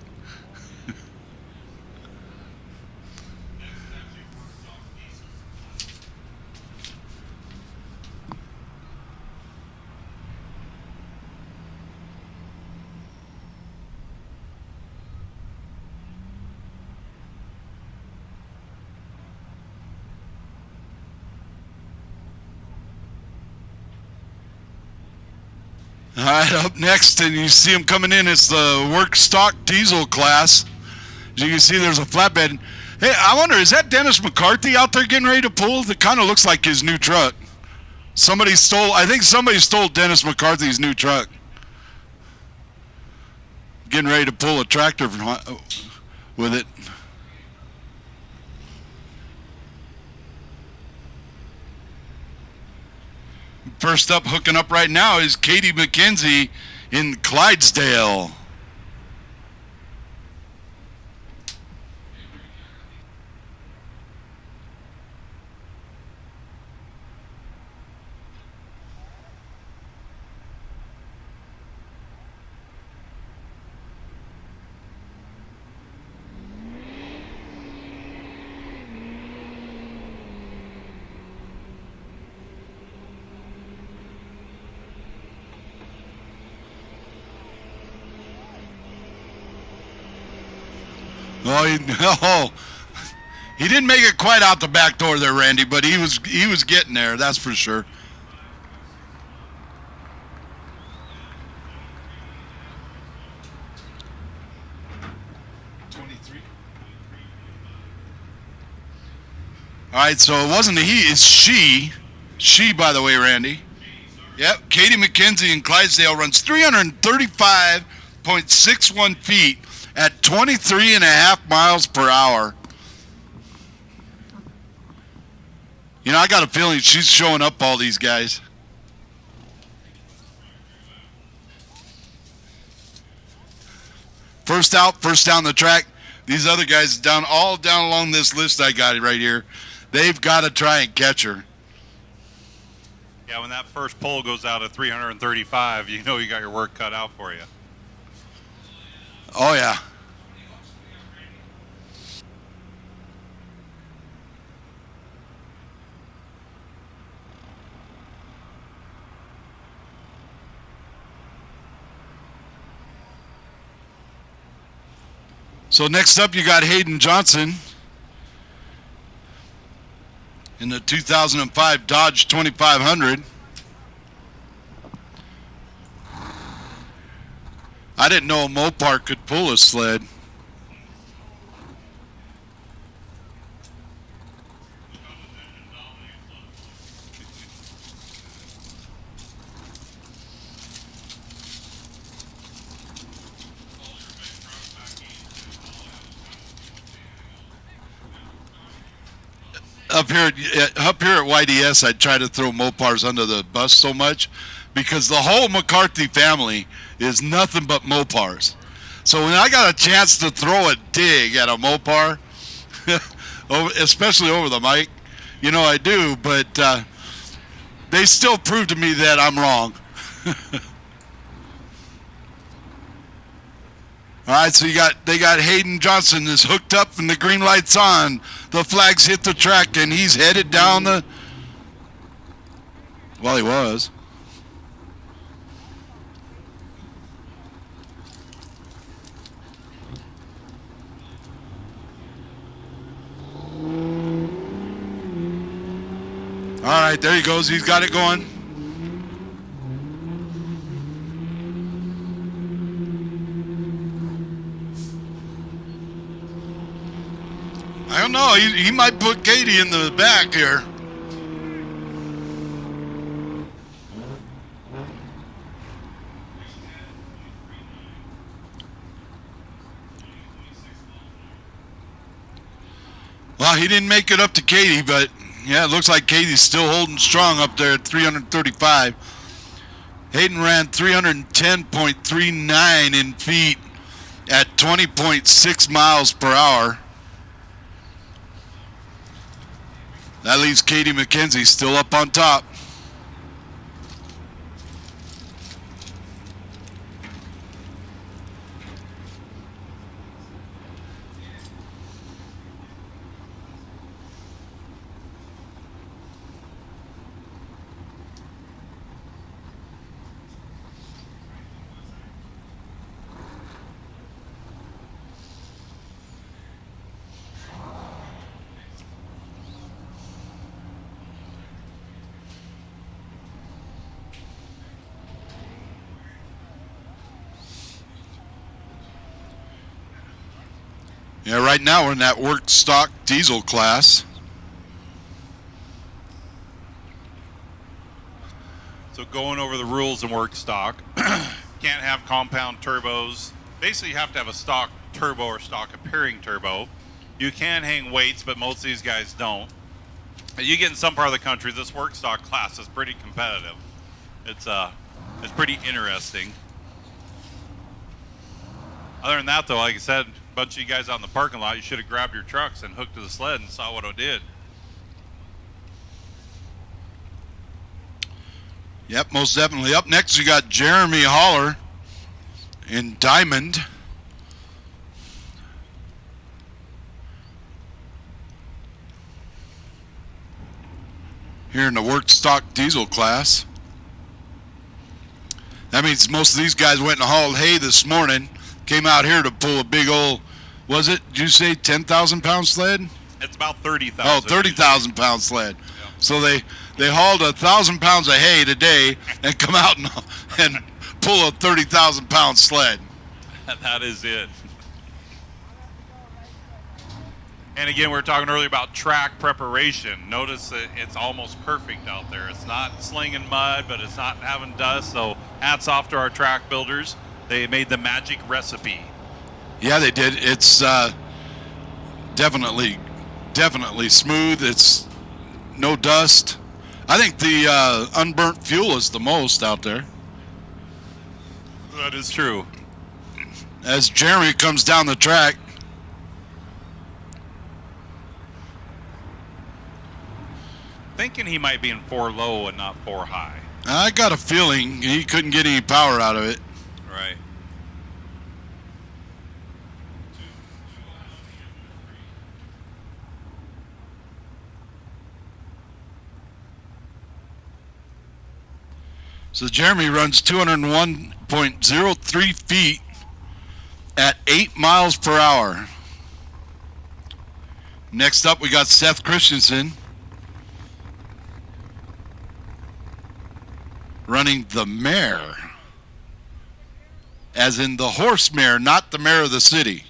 All right, up next, and you see him coming in, it's the work stock diesel class. As you can see, there's a flatbed. Hey, I wonder, is that Dennis McCarthy out there getting ready to pull? That kind of looks like his new truck. I think somebody stole Dennis McCarthy's new truck. Getting ready to pull a tractor with it. First up, hooking up right now is Katie McKenzie in Clydesdale. Oh, he didn't make it quite out the back door there, Randy, but he was getting there, that's for sure. All right, so it wasn't a he, it's she. She, by the way, Randy. Yep, Katie McKenzie in Clydesdale runs 335.61 feet at 23.5 miles per hour. You know, I got a feeling she's showing up all these guys. First out, first down the track. These other guys all down along this list I got right here. They've got to try and catch her. Yeah, when that first pole goes out at 335, you know you got your work cut out for you. Oh, yeah. So next up, you got Hayden Johnson in the 2005 Dodge 2500. I didn't know a Mopar could pull a sled. Up here at YDS, I try to throw Mopars under the bus so much because the whole McCarthy family is nothing but Mopars. So when I got a chance to throw a dig at a Mopar, especially over the mic, you know I do, but they still prove to me that I'm wrong. All right, so they got Hayden Johnson is hooked up and the green light's on. The flags hit the track and he's headed down the... Well, he was. All right, there he goes. He's got it going. I don't know. He might put Katie in the back here. Well, he didn't make it up to Katie, but yeah, it looks like Katie's still holding strong up there at 335. Hayden ran 310.39 in feet at 20.6 miles per hour. That leaves Katie McKenzie still up on top. Yeah, right now we're in that work stock diesel class. So going over the rules in work stock, can't have compound turbos. Basically, you have to have a stock turbo or stock appearing turbo. You can hang weights, but most of these guys don't. And you get in some part of the country, this work stock class is pretty competitive. It's pretty interesting. Other than that, though, like I said, a bunch of you guys out in the parking lot, you should have grabbed your trucks and hooked to the sled and saw what it did. Yep, most definitely. Up next, you got Jeremy Holler in Diamond. Here in the work stock diesel class. That means most of these guys went and hauled hay this morning, came out here to pull a big old, was it, did you say 10,000 pound sled? It's about 30,000. Oh, 30,000 pound sled. Yeah. So they hauled 1,000 pounds of hay today and come out and pull a 30,000 pound sled. That is it. And again, we were talking earlier about track preparation. Notice that it's almost perfect out there. It's not slinging mud, but it's not having dust. So hats off to our track builders. They made the magic recipe. Yeah, they did. It's definitely smooth. It's no dust. I think the unburnt fuel is the most out there. That is true. As Jeremy comes down the track, thinking he might be in 4 low and not 4 high. I got a feeling he couldn't get any power out of it. Right. So Jeremy runs 201.03 feet at 8 miles per hour. Next up, we got Seth Christensen running the mare, as in the horse mare, not the mayor of the city.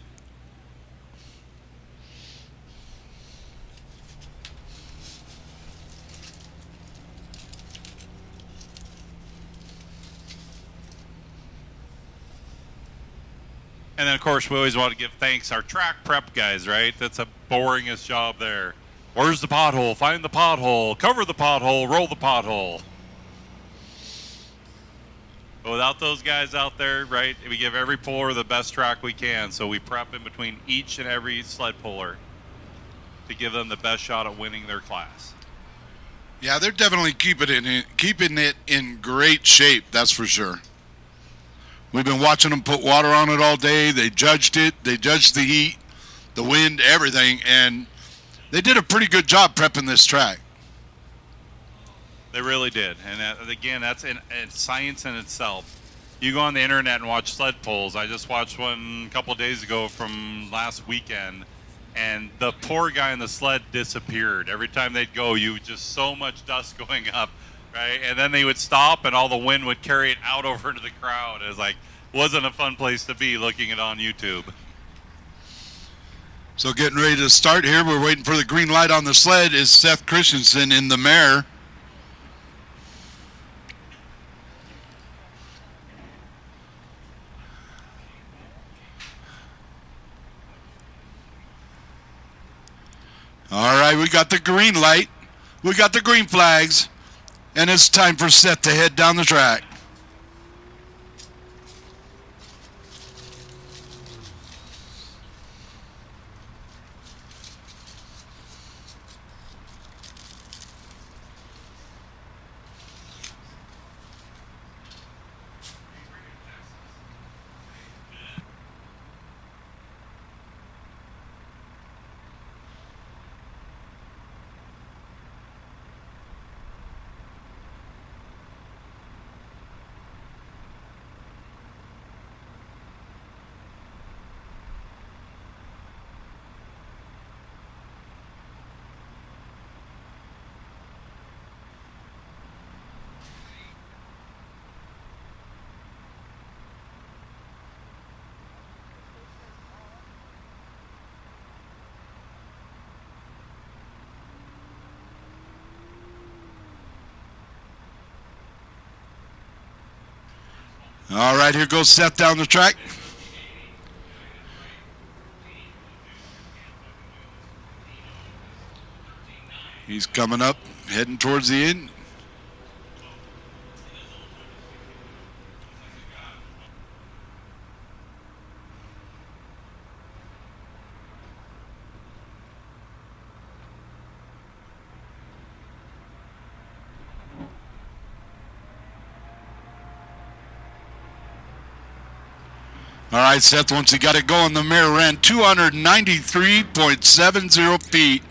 And then, of course, we always want to give thanks our track prep guys, right? That's the boringest job there. Where's the pothole? Find the pothole. Cover the pothole. Roll the pothole. But without those guys out there, right, we give every puller the best track we can. So we prep in between each and every sled puller to give them the best shot at winning their class. Yeah, they're definitely keeping it in great shape, that's for sure. We've been watching them put water on it all day. They judged it. They judged the heat, the wind, everything, and they did a pretty good job prepping this track. They really did. And again, that's science in itself. You go on the internet and watch sled pulls. I just watched one a couple of days ago from last weekend, and the poor guy in the sled disappeared. Every time they'd go, just so much dust going up, right? And then they would stop, and all the wind would carry it out over into the crowd. It was like, wasn't a fun place to be looking it on YouTube. So getting ready to start here. We're waiting for the green light on the sled. Is Seth Christensen in the mare. All right, we got the green light. We got the green flags. And it's time for Seth to head down the track. All right, here goes Seth down the track. He's coming up, heading towards the end. All right, Seth, once he got it going, the mare ran 293.70 feet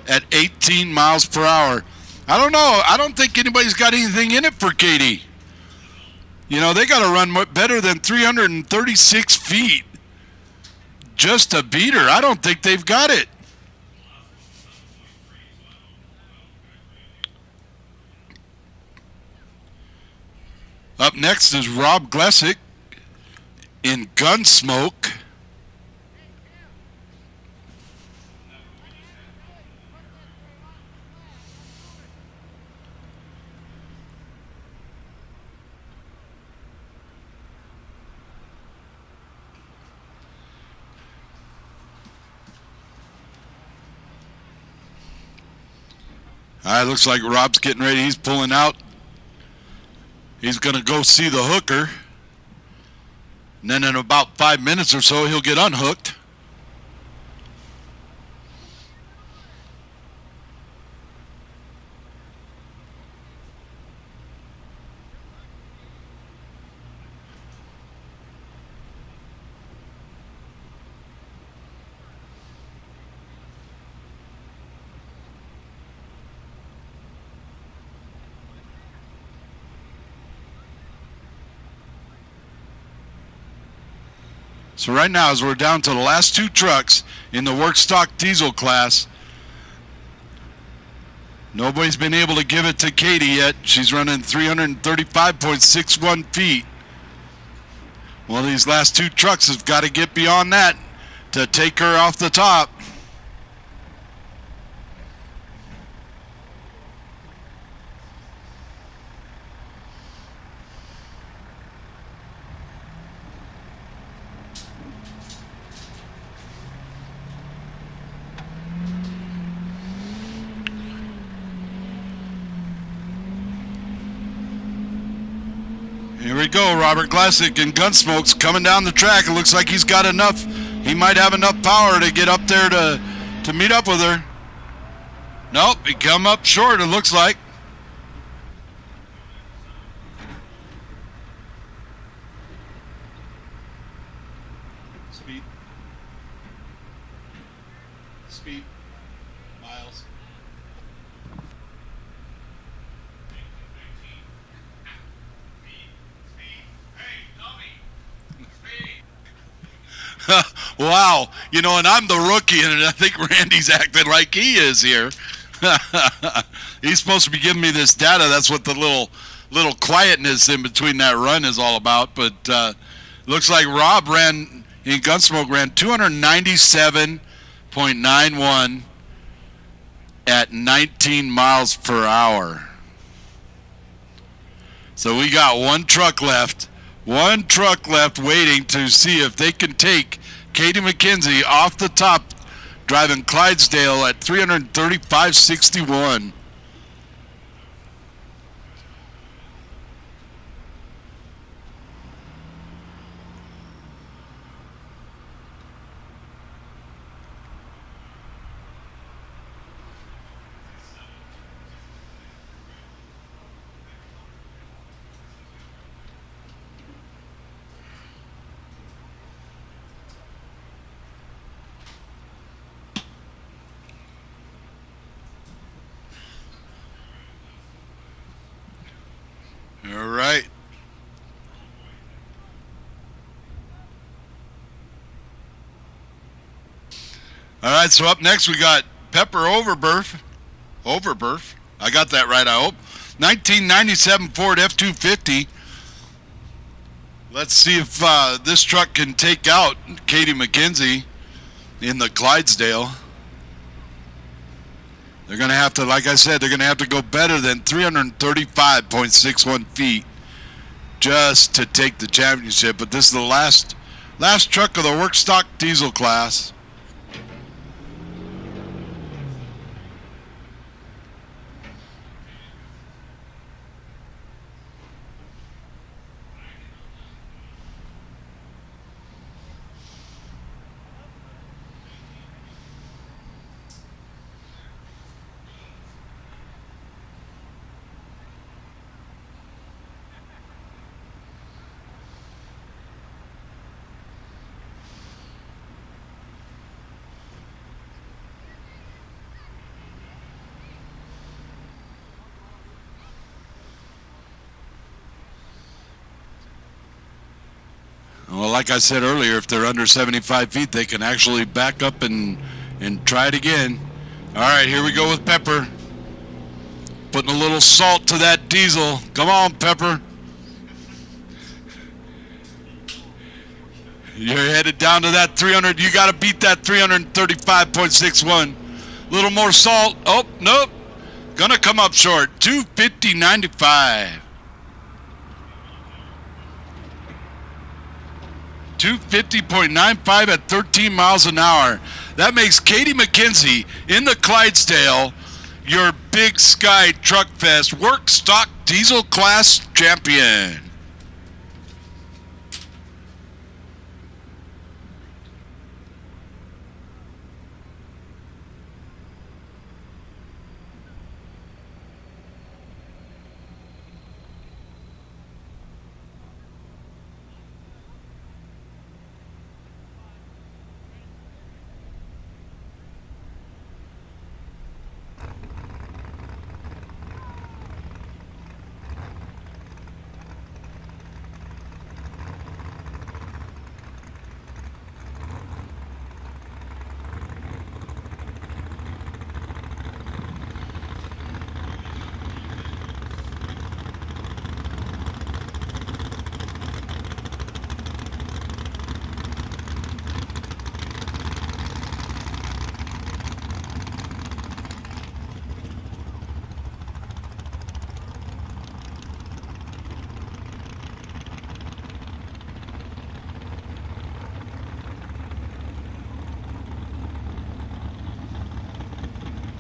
at 18 miles per hour. I don't know. I don't think anybody's got anything in it for Katie. You know, they got to run better than 336 feet just to beat her. I don't think they've got it. Up next is Rob Glessick in Gunsmoke. All right, looks like Rob's getting ready. He's pulling out. He's going to go see the hooker. And then in about 5 minutes or so, he'll get unhooked. So right now, as we're down to the last two trucks in the work stock diesel class, nobody's been able to give it to Katie yet. She's running 335.61 feet. Well, these last two trucks have got to get beyond that to take her off the top. Here we go, Robert Glessick in Gunsmoke's coming down the track. It looks like he's got enough. He might have enough power to get up there to meet up with her. Nope, he come up short, it looks like. Speed. Speed. Miles. Wow. You know, and I'm the rookie, and I think Randy's acting like he is here. He's supposed to be giving me this data. That's what the little quietness in between that run is all about. But looks like Rob in Gunsmoke ran 297.91 at 19 miles per hour. So we got one truck left waiting to see if they can take Katie McKenzie off the top, driving Clydesdale at 335.61. All right. All right, so up next we got Pepper Overberth. I got that right, I hope. 1997 Ford F-250. Let's see if this truck can take out Katie McKenzie in the Clydesdale. They're going to have to, like I said, they're going to have to go better than 335.61 feet just to take the championship. But this is the last truck of the work stock diesel class. Well, like I said earlier, if they're under 75 feet, they can actually back up and try it again. All right, here we go with Pepper. Putting a little salt to that diesel. Come on, Pepper. You're headed down to that 300. You got to beat that 335.61. A little more salt. Oh, nope. Gonna come up short. 250.95. 250.95 at 13 miles an hour. That makes Katie McKenzie in the Clydesdale your Big Sky Truck Fest Work Stock Diesel Class champion.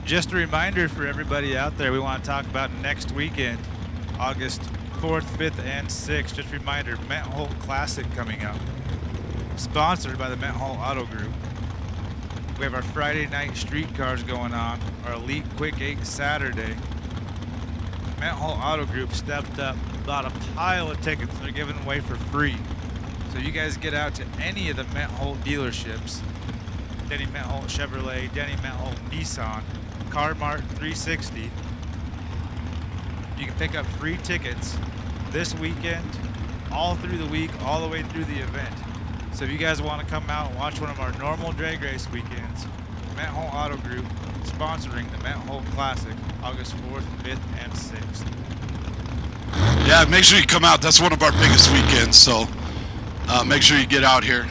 Just a reminder for everybody out there, we want to talk about next weekend, August 4th, 5th, and 6th. Just a reminder, Met Holt Classic coming up, sponsored by the Met Holt Auto Group. We have our Friday night street cars going on, our Elite Quick 8 Saturday. Met Holt Auto Group stepped up, bought a pile of tickets they're giving away for free. So you guys get out to any of the Met Holt dealerships, Denny Met Holt Chevrolet, Denny Met Holt Nissan, CarMart 360. You can pick up free tickets this weekend, all through the week, all the way through the event. So if you guys want to come out and watch one of our normal drag race weekends, Manhole Auto Group sponsoring the Manhole Classic August 4th, 5th, and 6th. Yeah, make sure you come out. That's one of our biggest weekends, so make sure you get out here.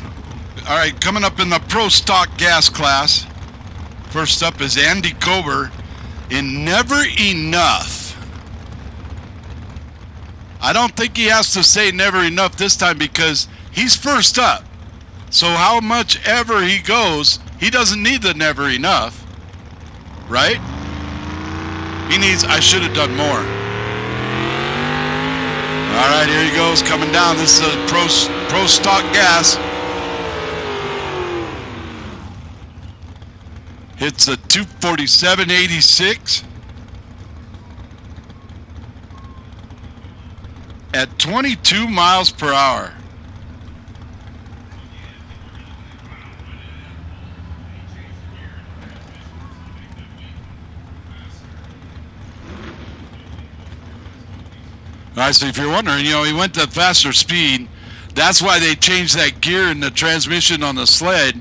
All right, coming up in the Pro Stock Gas class, first up is Andy Kober in Never Enough. I don't think he has to say never enough this time because he's first up. So how much ever he goes, he doesn't need the never enough, right? He needs, I should have done more. All right, here he goes, coming down. This is a Pro Stock Gas. Hits a 247.86 at 22 miles per hour. All right, so if you're wondering, he went to faster speed. That's why they changed that gear in the transmission on the sled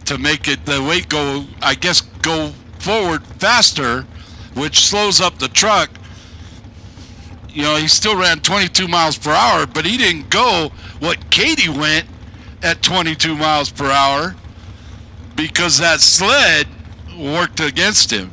to make it the weight go forward faster, which slows up the truck. He still ran 22 miles per hour, but he didn't go what Katie went at 22 miles per hour because that sled worked against him.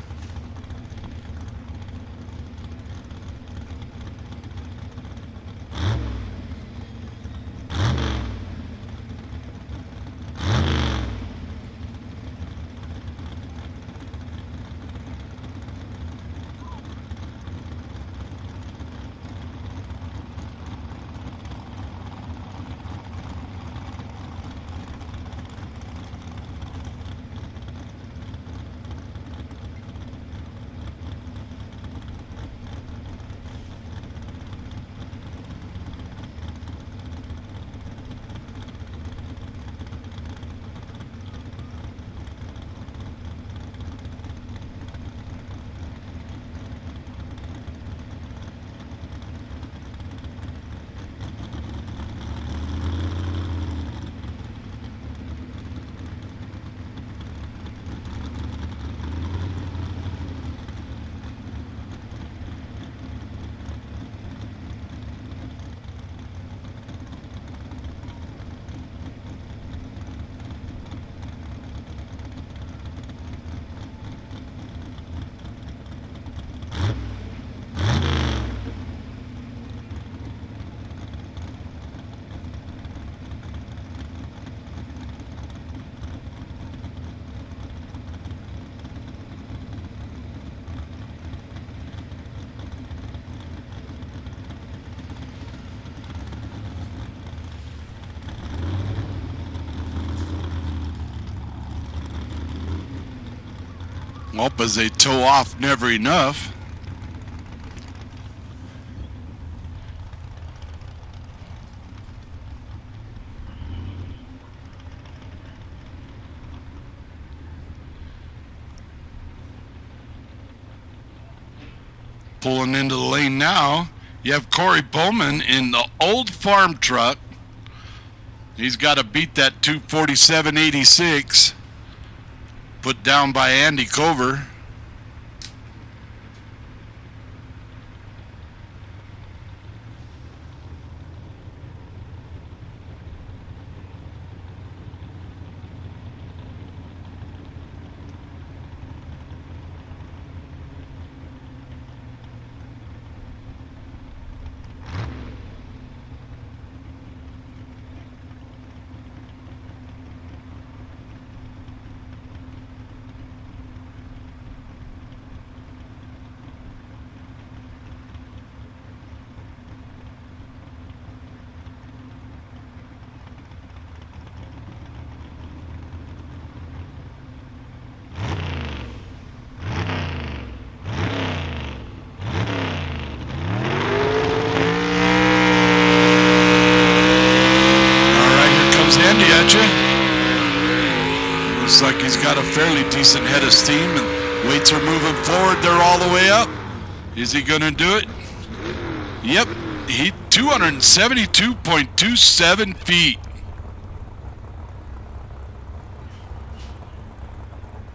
Well, as they tow off Never Enough. Pulling into the lane now, you have Corey Bowman in the old farm truck. He's got to beat that 247.86 put down by Andy Kober. Looks like he's got a fairly decent head of steam and weights are moving forward. They're all the way up. Is he going to do it? Yep. He 272.27 feet.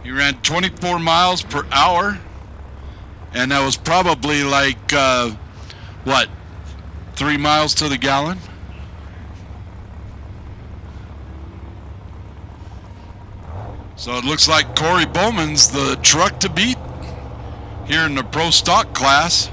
He ran 24 miles per hour, and that was probably like, 3 miles to the gallon? So it looks like Corey Bowman's the truck to beat here in the pro stock class.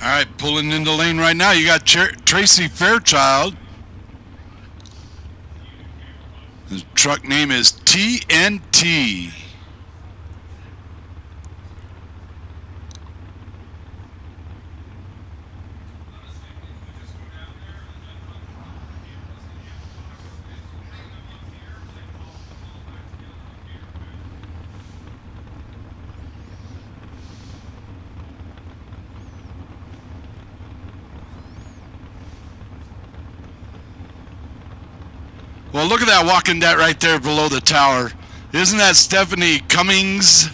All right, pulling in the lane right now, you got Tracy Fairchild. The truck name is TNT. Well, look at that walking deck right there below the tower. Isn't that Stephanie Cummings?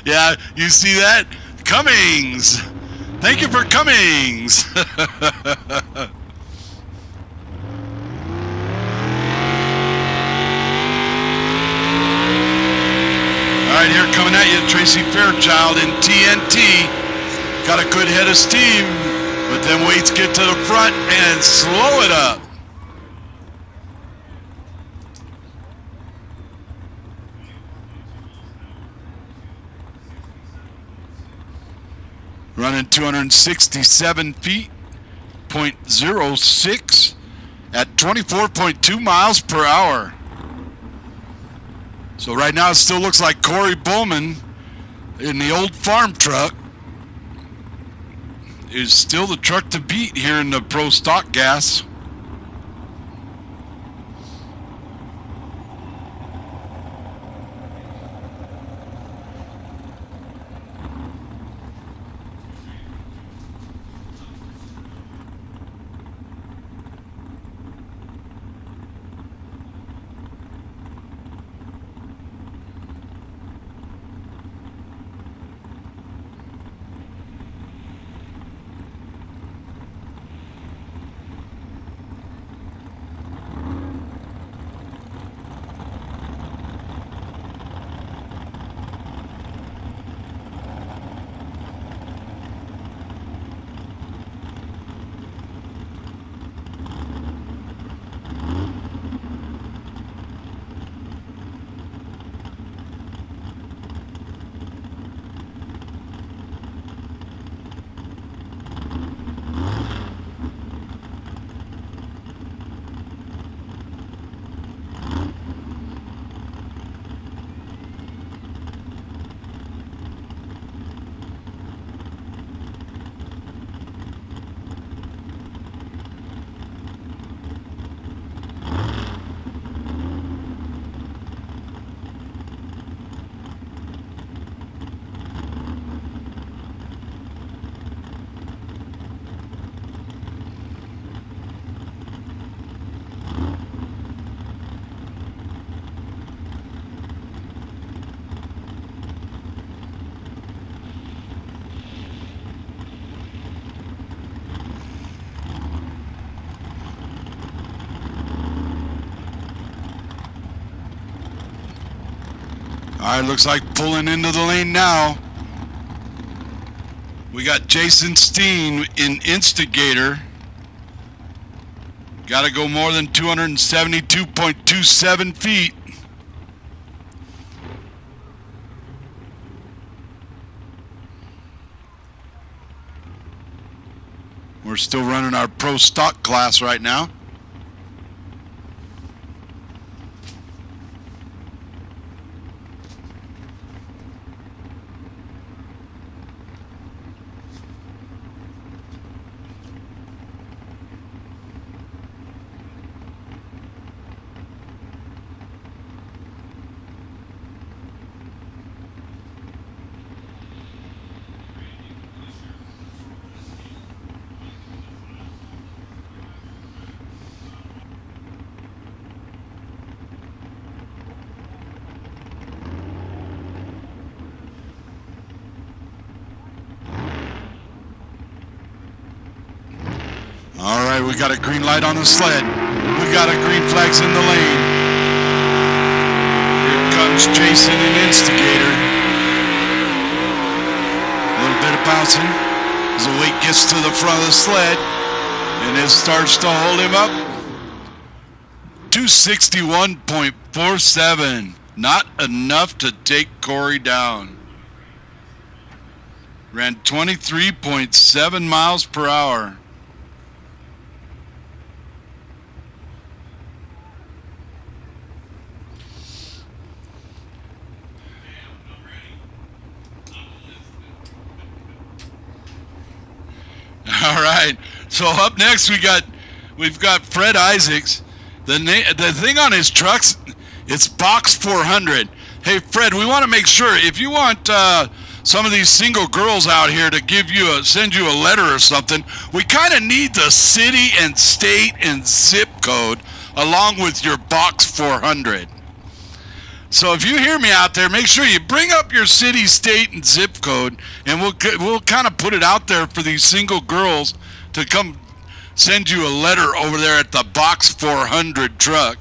Yeah, you see that? Cummings. Thank you for Cummings. All right, here coming at you, Tracy Fairchild in TNT. Got a good head of steam. But then weights get to the front and slow it up. Running 267 feet, 0.06 at 24.2 miles per hour. So right now it still looks like Corey Bowman in the old farm truck is still the truck to beat here in the pro stock gas. All right, looks like pulling into the lane now. We got Jason Steen in Instigator. Got to go more than 272.27 feet. We're still running our pro stock class right now. All right, we got a green light on the sled. We got a green flags in the lane. Here comes Jason and Instigator. A little bit of bouncing as the weight gets to the front of the sled, and it starts to hold him up. 261.47. Not enough to take Corey down. Ran 23.7 miles per hour. All right. So up next we've got Fred Isaacs. The thing on his trucks, it's Box 400. Hey Fred, we want to make sure if you want some of these single girls out here to send you a letter or something, we kind of need the city and state and zip code along with your Box 400. So if you hear me out there, make sure you bring up your city, state, and zip code, and we'll kind of put it out there for these single girls to come send you a letter over there at the Box 400 truck.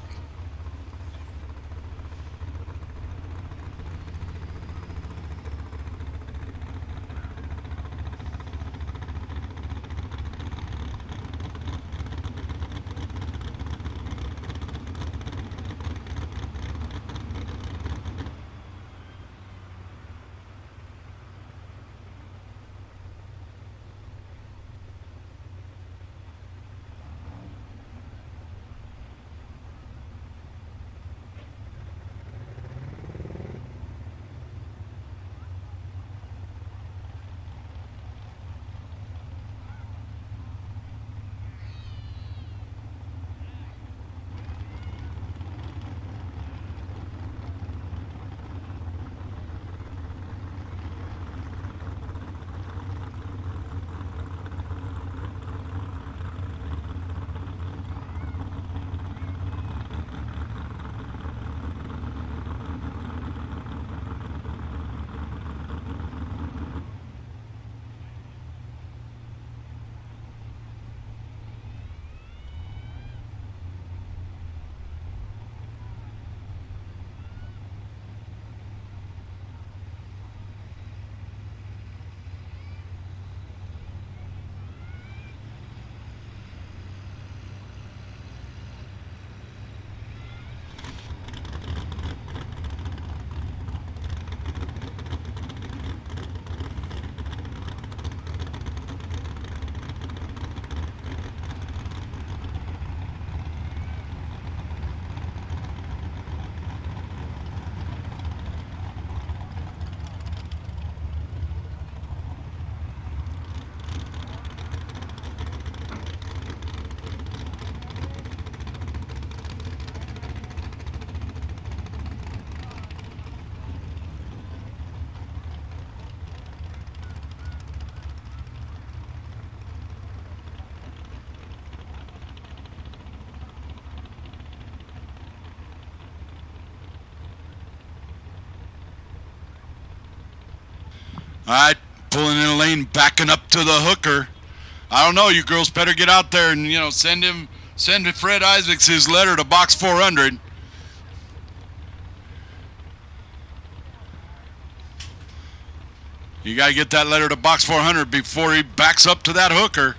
All right, pulling in a lane, backing up to the hooker. I don't know, you girls better get out there and, send Fred Isaacs his letter to Box 400. You got to get that letter to box 400 before he backs up to that hooker.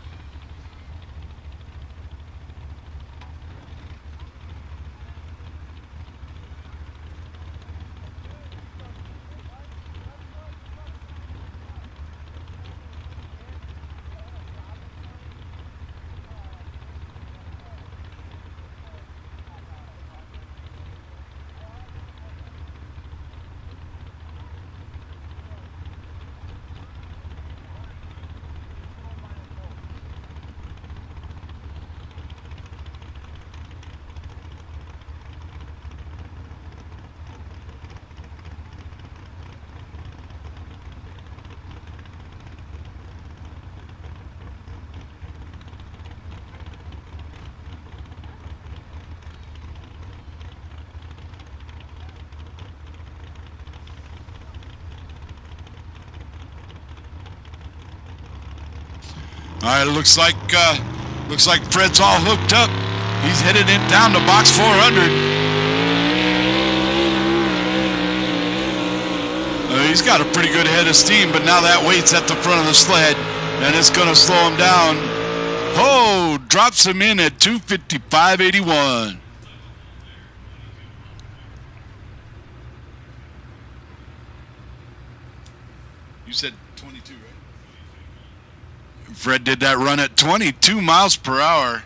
All right, it looks like Fred's all hooked up. He's headed it down to box 400. He's got a pretty good head of steam, but now that weight's at the front of the sled, and it's going to slow him down. Oh, drops him in at 2:55.81. You said 22, right? Fred did that run at 22 miles per hour.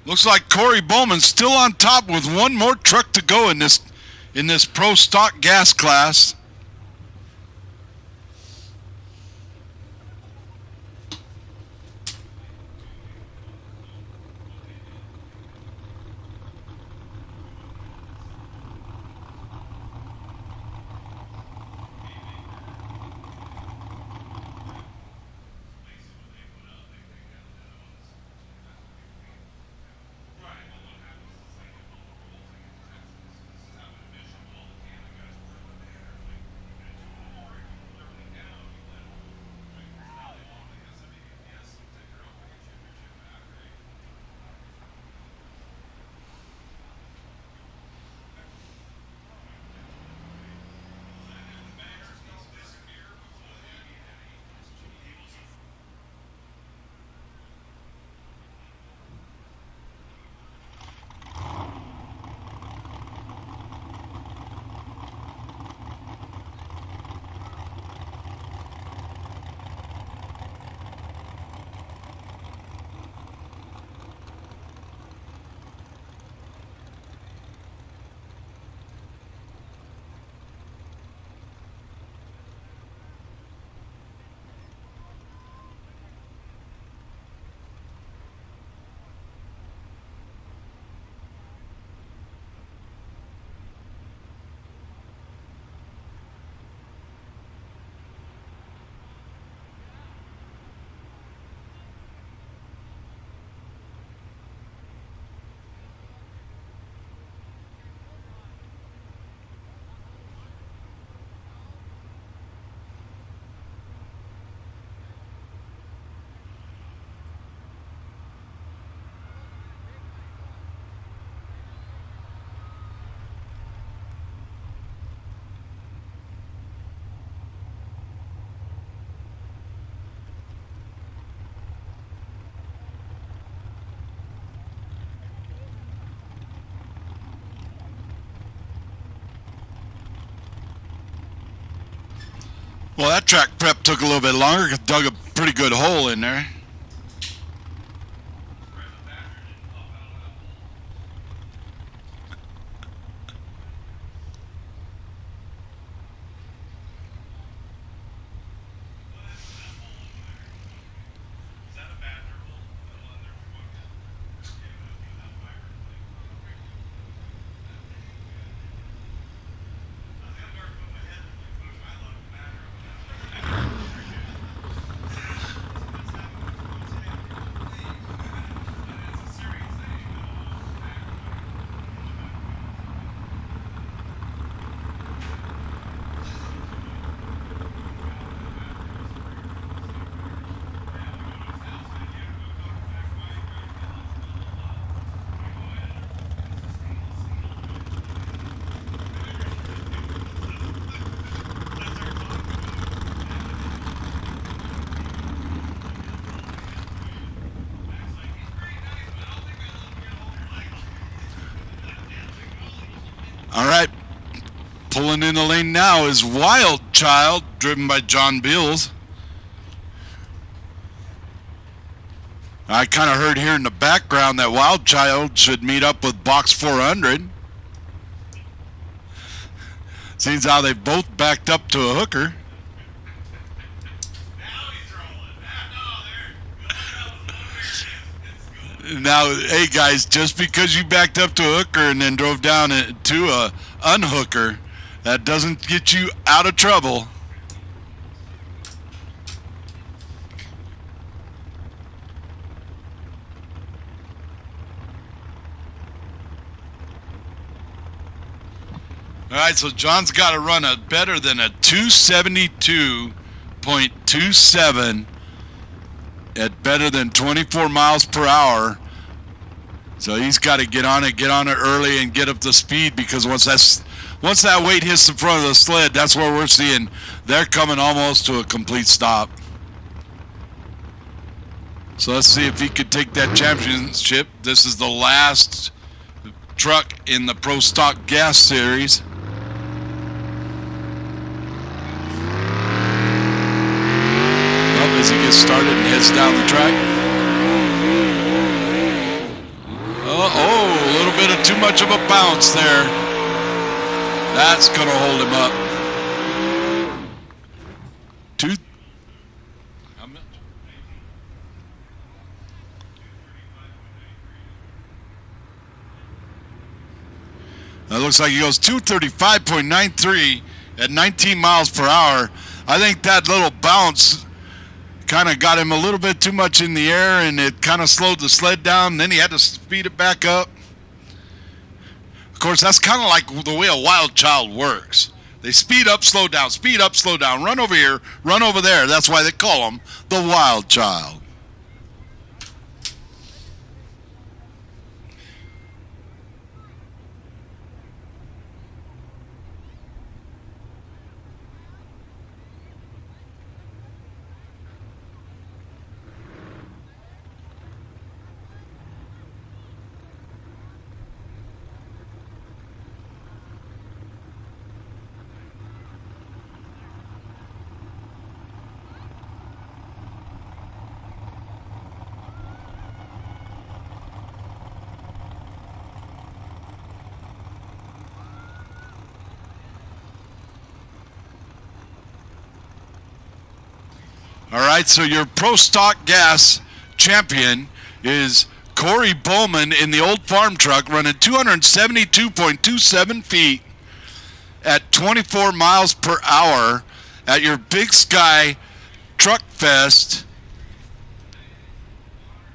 Looks like Corey Bowman's still on top with one more truck to go in this pro stock gas class. Well, that track prep took a little bit longer. Dug a pretty good hole in there. All right. Pulling in the lane now is Wild Child, driven by John Beals. I kind of heard here in the background that Wild Child should meet up with Box 400. Seems how they both backed up to a hooker. Now, hey guys, just because you backed up to a hooker and then drove down to a unhooker, that doesn't get you out of trouble. All right, so John's got to run a better than a 272.27 at better than 24 miles per hour. So he's got to get on it early and get up to speed, because once that weight hits the front of the sled, that's where we're seeing they're coming almost to a complete stop. So let's see if he could take that championship. This is the last truck in the Pro Stock Gas Series. As he gets started and heads down the track. Oh, a little bit of too much of a bounce there. That's going to hold him up. That looks like he goes 235.93 at 19 miles per hour. I think that little bounce kind of got him a little bit too much in the air, and it kind of slowed the sled down, and then he had to speed it back up. Of course, that's kind of like the way a Wild Child works. They speed up, slow down, run over here, run over there. That's why they call him the Wild Child. All right, so your Pro Stock Gas champion is Corey Bowman in the old farm truck, running 272.27 feet at 24 miles per hour at your Big Sky Truck Fest.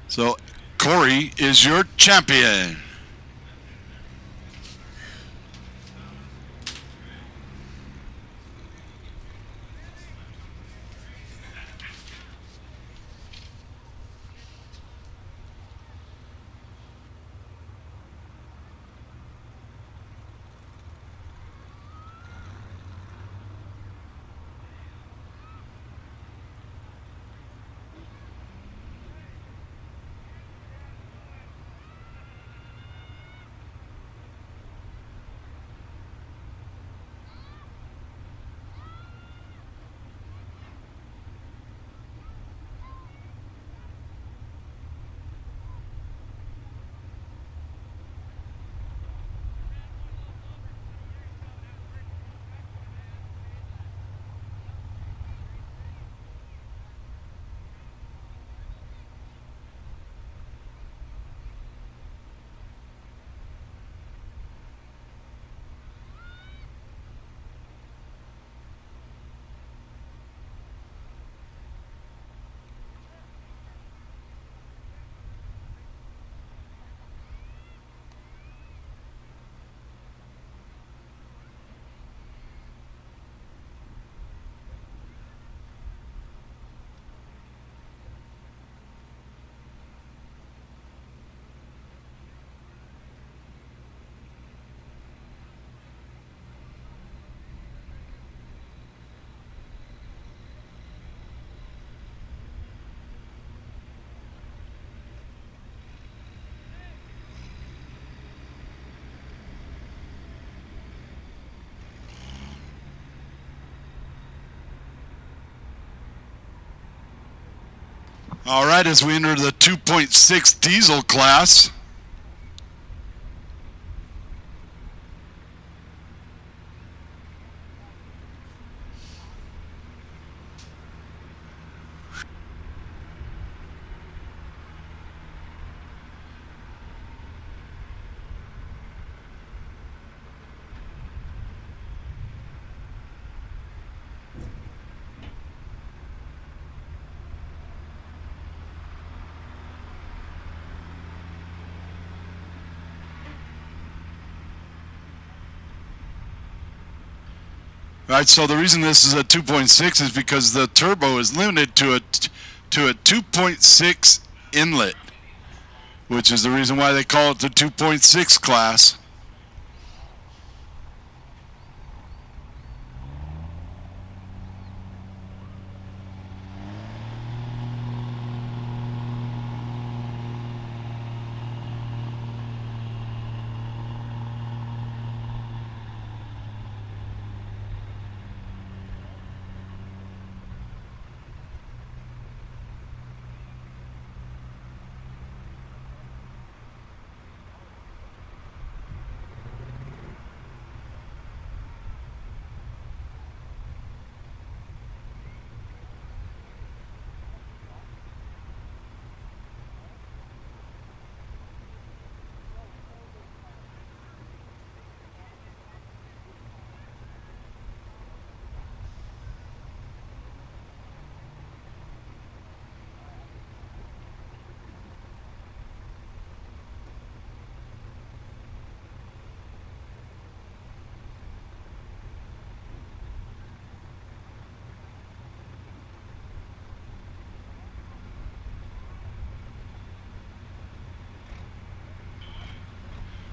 So Corey is your champion. All right, as we enter the 2.6 diesel class. All right, so the reason this is a 2.6 is because the turbo is limited to a 2.6 inlet, which is the reason why they call it the 2.6 class.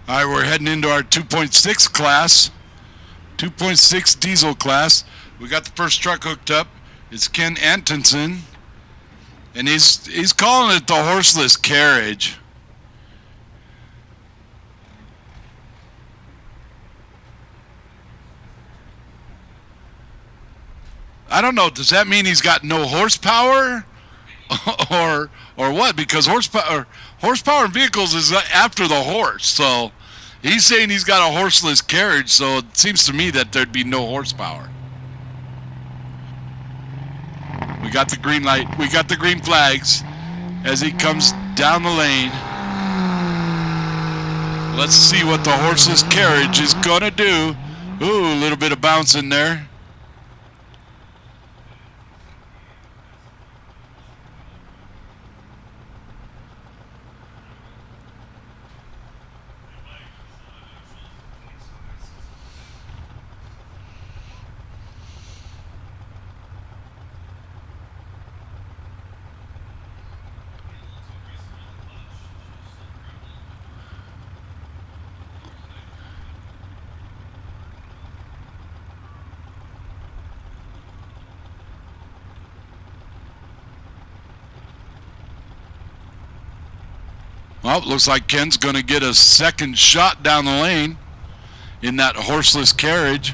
All right, we're heading into our 2.6 class, 2.6 diesel class. We got the first truck hooked up. It's Ken Antonson, and he's calling it the horseless carriage. I don't know. Does that mean he's got no horsepower, or what? Because horsepower in vehicles is after the horse. So he's saying he's got a horseless carriage. So it seems to me that there'd be no horsepower. We got the green light. We got the green flags as he comes down the lane. Let's see what the horseless carriage is gonna do. Ooh, a little bit of bounce in there. Well, looks like Ken's going to get a second shot down the lane in that horseless carriage.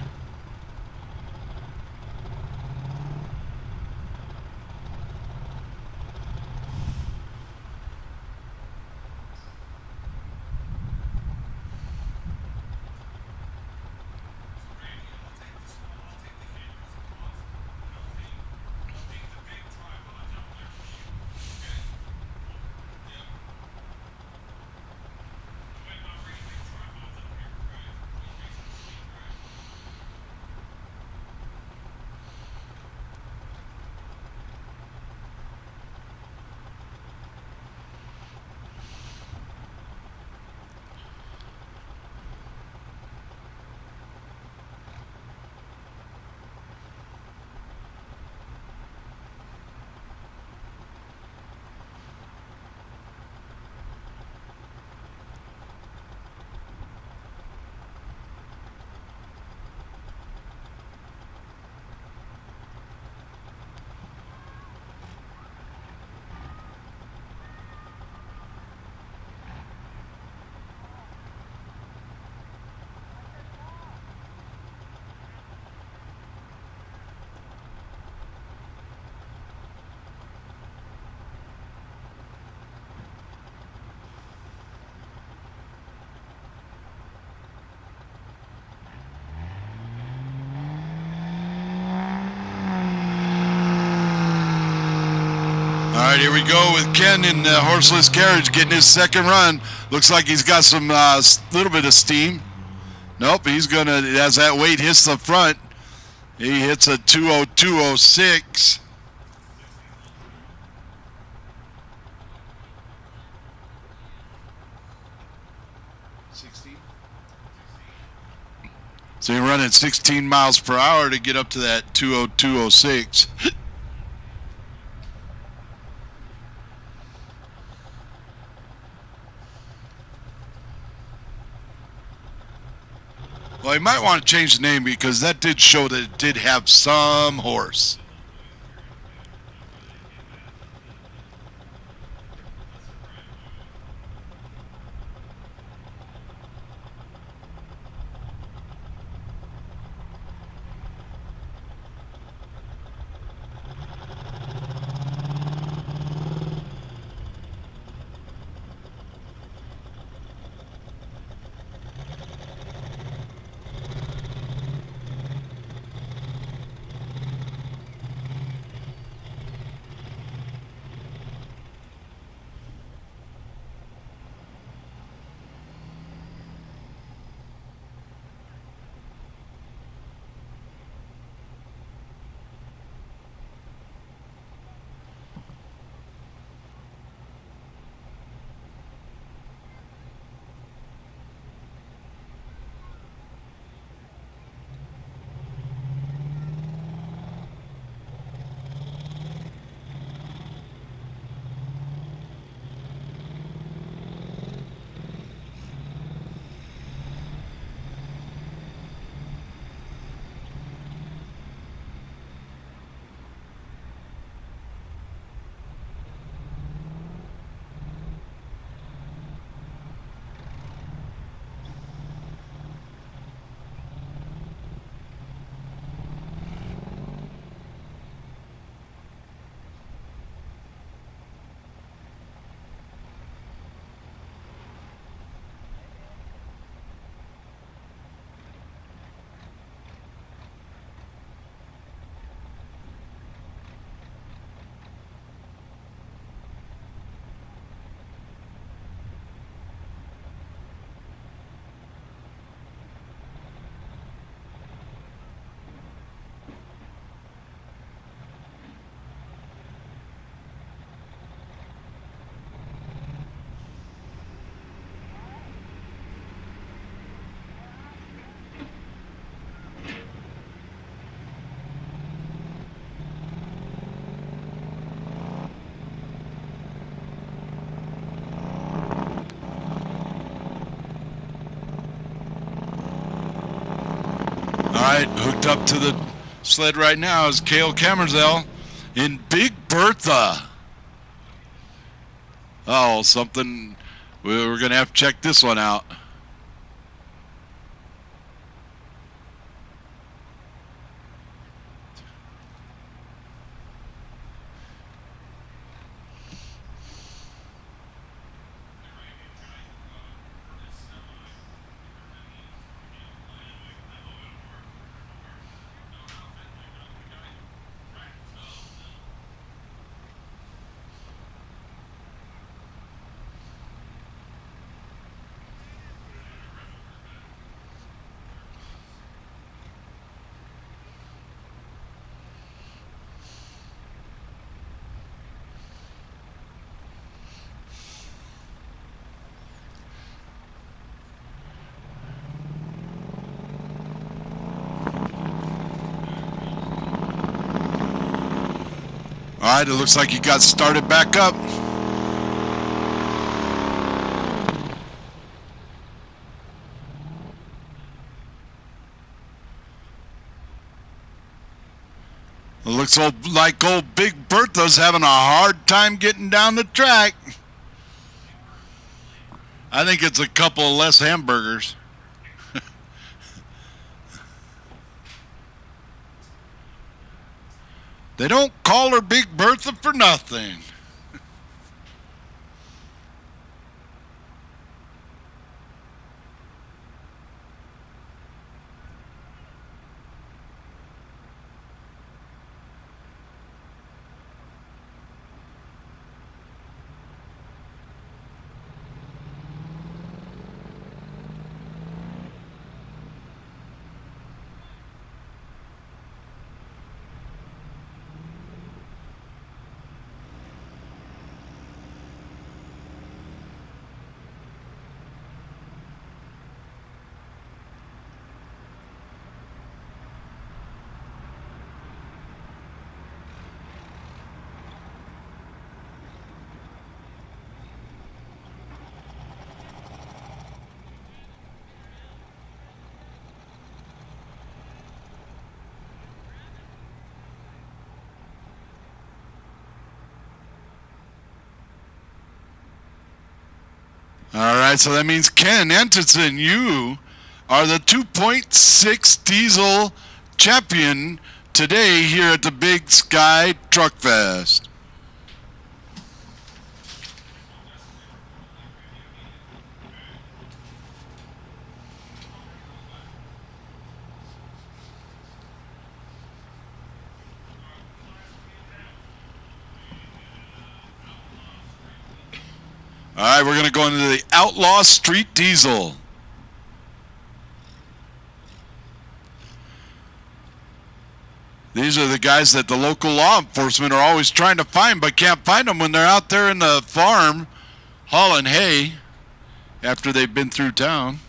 right, here we go with Ken in the horseless carriage getting his second run. Looks like he's got some little bit of steam. Nope, he's gonna, as that weight hits the front, he hits a 202.06. So you're running 16 miles per hour to get up to that 202.06. Well, you might want to change the name because that did show that it did have some horse. All right, hooked up to the sled right now is Cale Camerzell in Big Bertha. Oh, something, we're going to have to check this one out. All right, it looks like he got started back up. It looks like old Big Bertha's having a hard time getting down the track. I think it's a couple of less hamburgers. They don't call her Big Bertha for nothing. All right, so that means Ken Antonson, you are the 2.6 diesel champion today here at the Big Sky Truck Fest. All right, we're going to go into the Outlaw Street Diesel. These are the guys that the local law enforcement are always trying to find, but can't find them when they're out there in the farm hauling hay after they've been through town.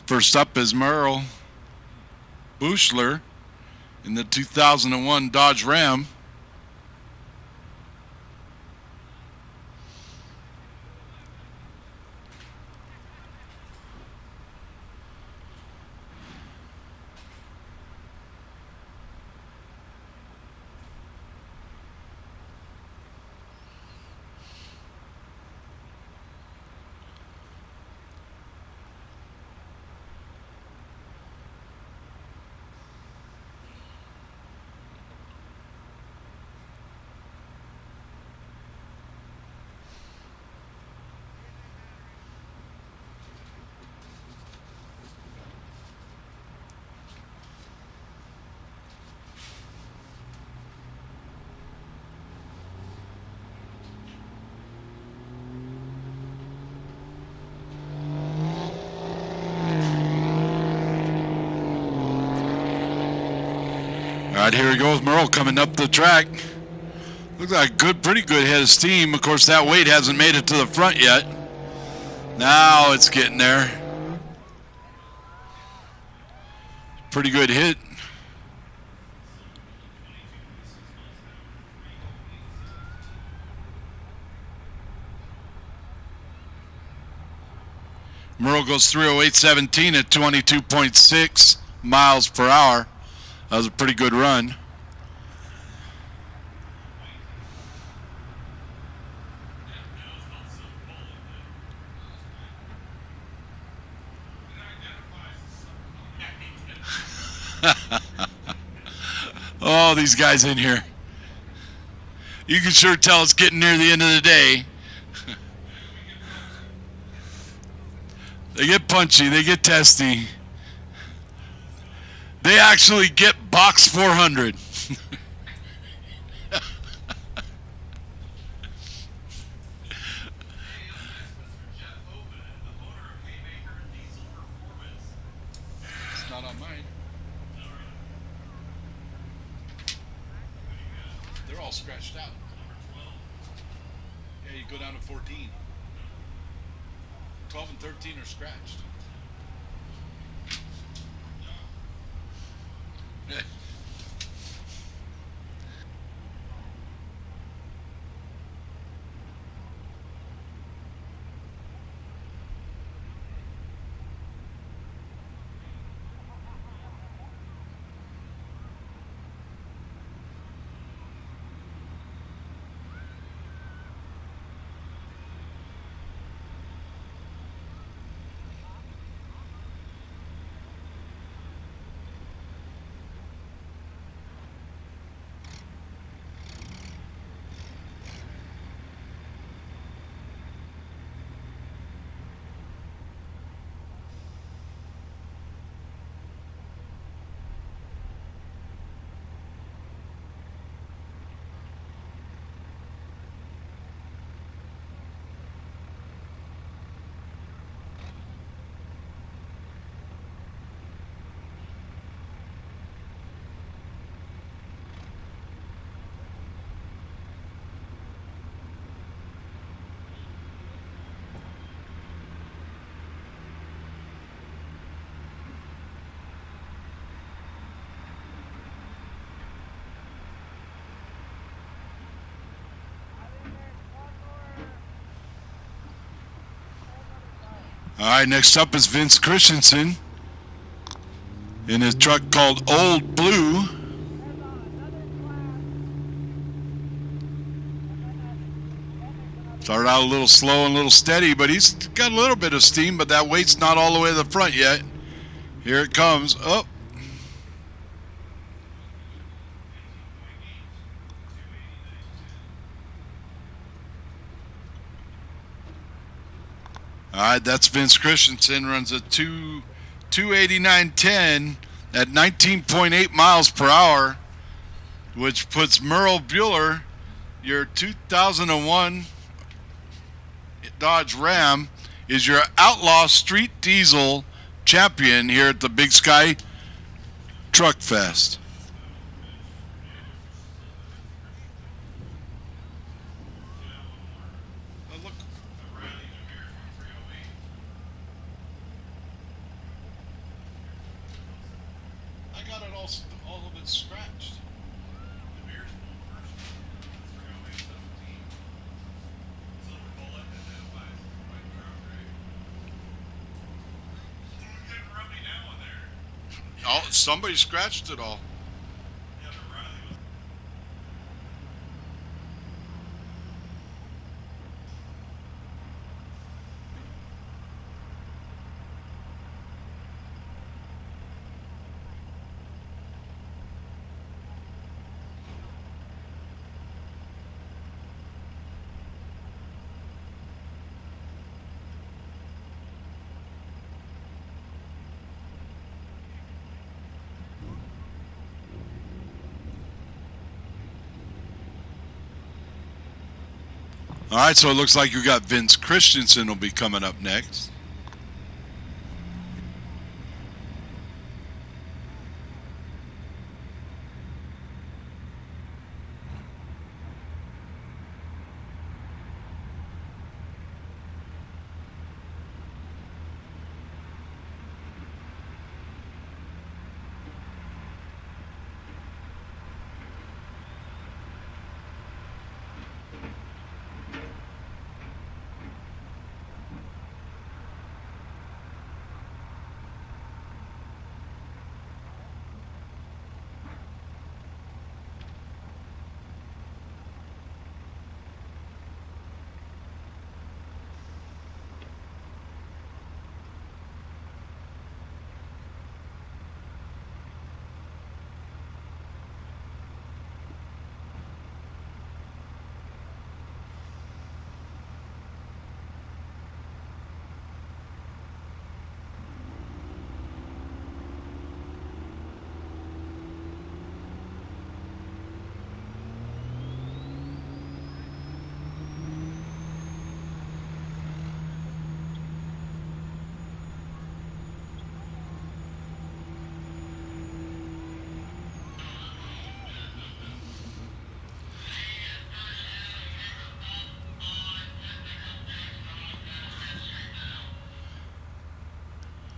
First up is Merle Bushler in the 2001 Dodge Ram. All right, here he goes, Merle coming up the track. Looks like a good, pretty good head of steam. Of course, that weight hasn't made it to the front yet. Now it's getting there. Pretty good hit. Merle goes 308.17 at 22.6 miles per hour. That was a pretty good run. Oh, these guys in here. You can sure tell it's getting near the end of the day. They get punchy, they get testy. They actually get box 400. It's not on mine. They're all scratched out. Yeah, you go down to 14. 12 and 13 are scratched. All right, next up is Vince Christensen in his truck called Old Blue. Started out a little slow and a little steady, but he's got a little bit of steam, but that weight's not all the way to the front yet. Here it comes. Oh. All right, that's Vince Christensen, runs a 289.10 at 19.8 miles per hour, which puts Merle Bueller, your 2001 Dodge Ram, is your Outlaw Street Diesel champion here at the Big Sky Truck Fest. I got it all of it scratched. Oh, somebody scratched it all. All right, so it looks like you got Vince Christensen will be coming up next.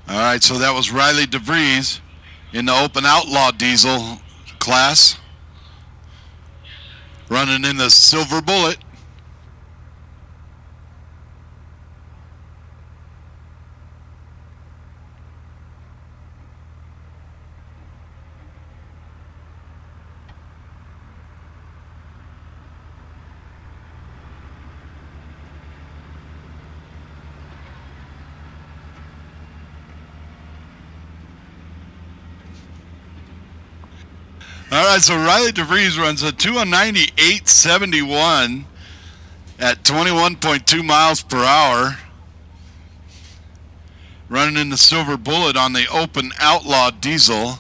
All right, so that was Riley DeVries in the Open Outlaw Diesel class, running in the Silver Bullet. All right, so Riley DeVries runs a 298.71 at 21.2 miles per hour, running in the Silver Bullet on the Open Outlaw Diesel.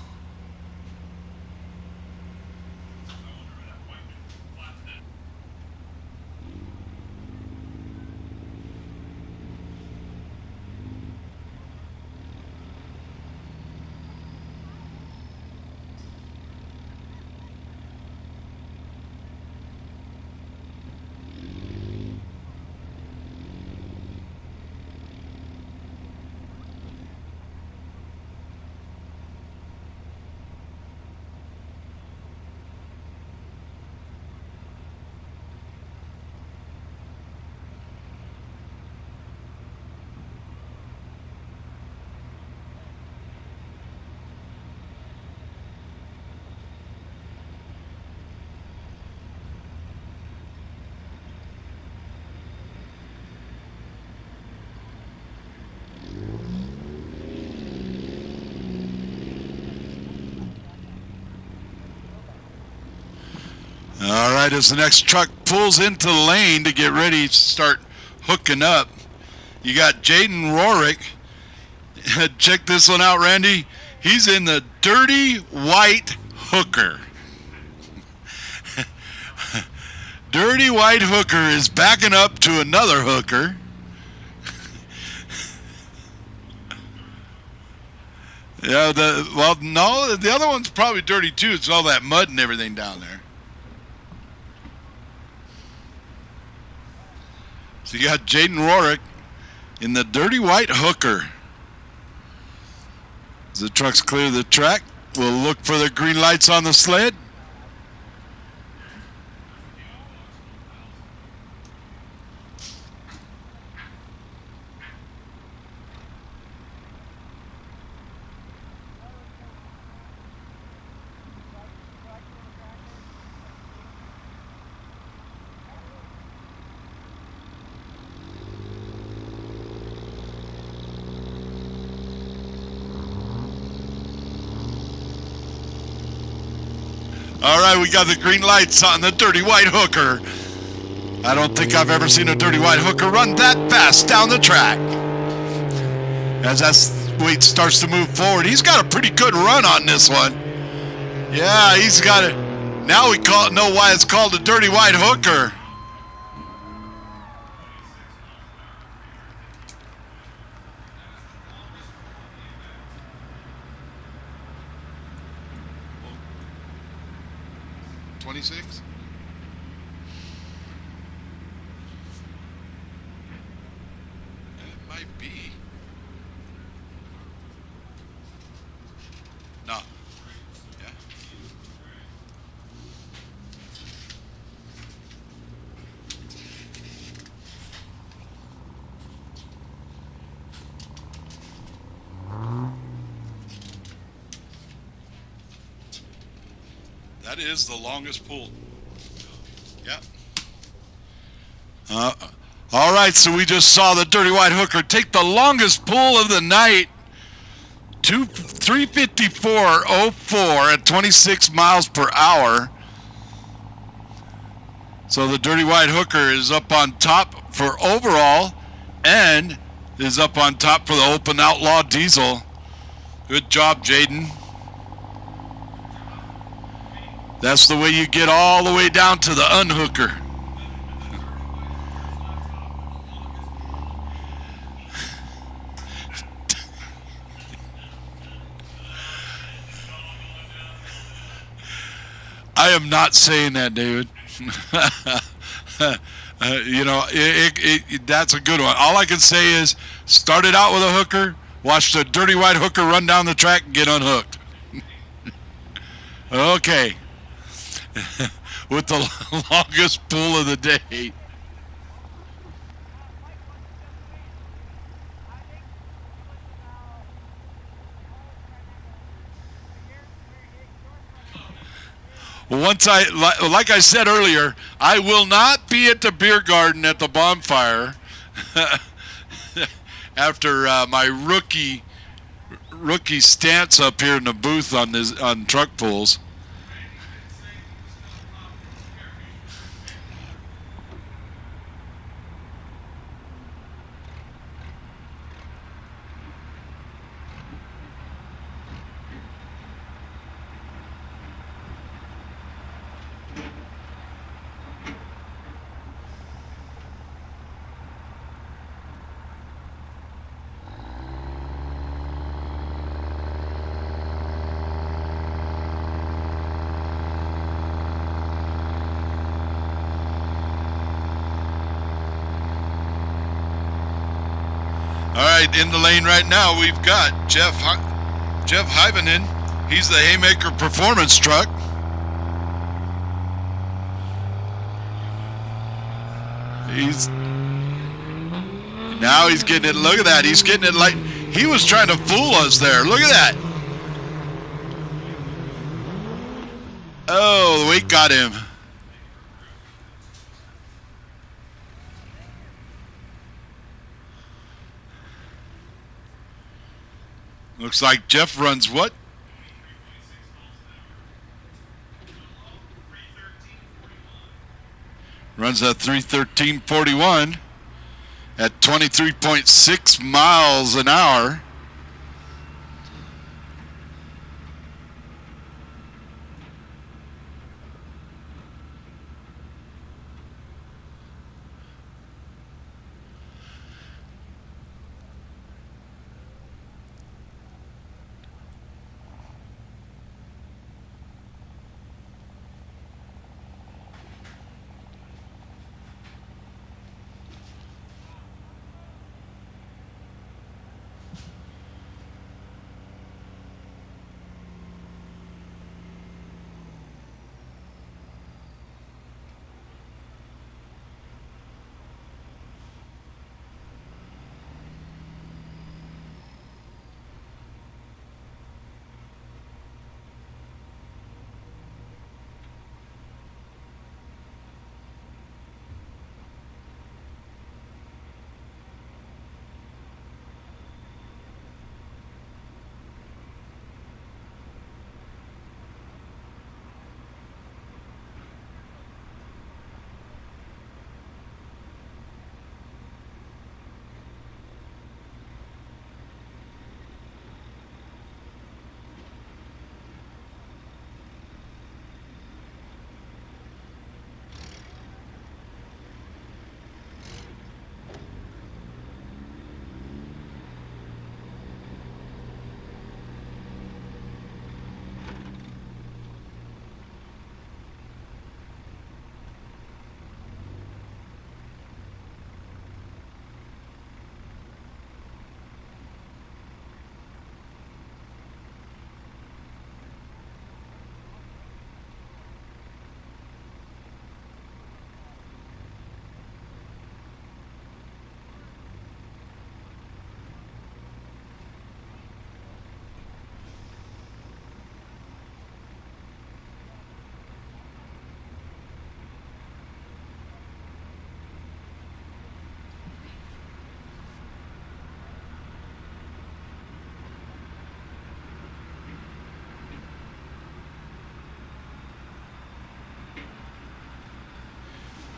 All right, as the next truck pulls into the lane to get ready to start hooking up, you got Jaden Rorick. Check this one out, Randy. He's in the dirty white hooker. Dirty white hooker is backing up to another hooker. Yeah, no, the other one's probably dirty too. It's all that mud and everything down there. So you got Jaden Rorick in the dirty white hooker. As the trucks clear the track, we'll look for the green lights on the sled. All right, we got the green lights on the dirty white hooker. I don't think I've ever seen a dirty white hooker run that fast down the track. As that weight starts to move forward, he's got a pretty good run on this one. Yeah, he's got it. Now we know why it's called a dirty white hooker. Six. It might be. No. Yeah. That is the longest pull. Yeah. All right, so we just saw the dirty white hooker take the longest pull of the night. 3:54.04 at 26 miles per hour. So the dirty white hooker is up on top for overall and is up on top for the open outlaw diesel. Good job, Jaden. That's the way you get all the way down to the unhooker. I am not saying that, David. That's a good one. All I can say is started out with a hooker, watch the dirty white hooker run down the track and get unhooked. Okay. With the longest pull of the day. Once like I said earlier, I will not be at the beer garden at the bonfire after my rookie stance up here in the booth on truck pulls. All right, in the lane right now, we've got Jeff Hyvenen. He's the Haymaker Performance truck. Now he's getting it. Look at that. He's getting it like he was trying to fool us there. Look at that. Oh, the weight got him. Looks like Jeff runs what? runs a 3:13:41 at 23.6 miles an hour.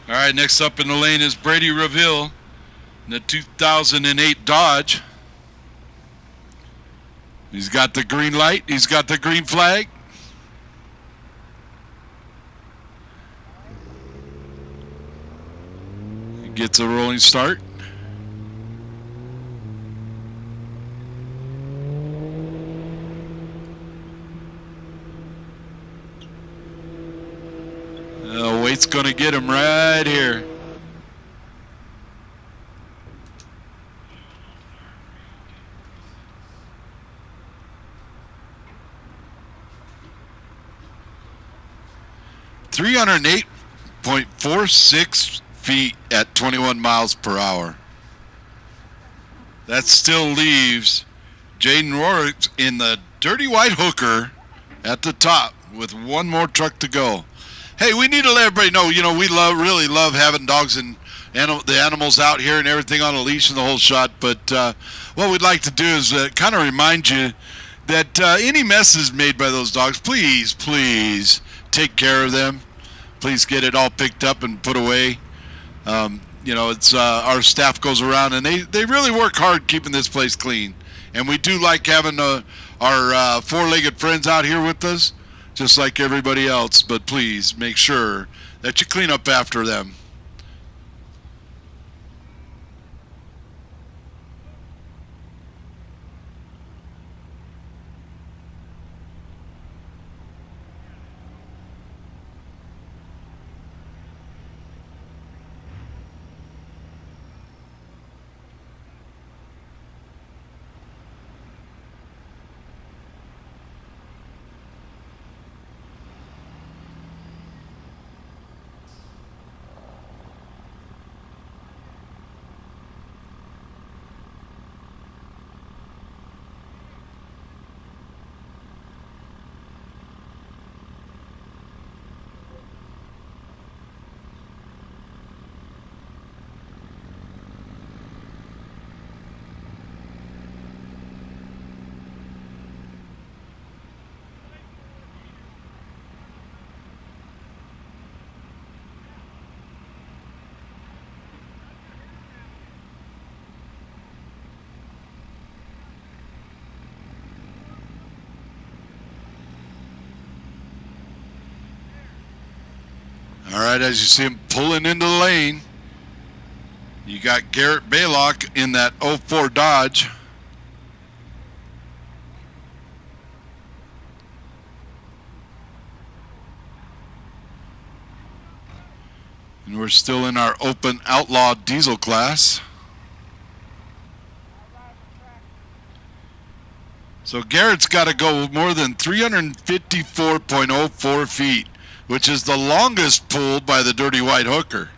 All right, next up in the lane is Brady Reville in the 2008 Dodge. He's got the green light. He's got the green flag. He gets a rolling start. Weight's going to get him right here. .46 feet at 21 miles per hour. That still leaves Jaden Rorick in the dirty white hooker at the top with one more truck to go. Hey, we need to let everybody know, we really love having dogs and the animals out here and everything on a leash and the whole shot. But what we'd like to do is kind of remind you that any messes made by those dogs, please take care of them. Please get it all picked up and put away. It's our staff goes around and they really work hard keeping this place clean. And we do like having our four-legged friends out here with us, just like everybody else, but please make sure that you clean up after them. All right, as you see him pulling into the lane, you got Garrett Baylock in that 04 Dodge. And we're still in our open outlaw diesel class. So Garrett's got to go more than 354.04 feet, which is the longest pulled by the Dirty White Hooker.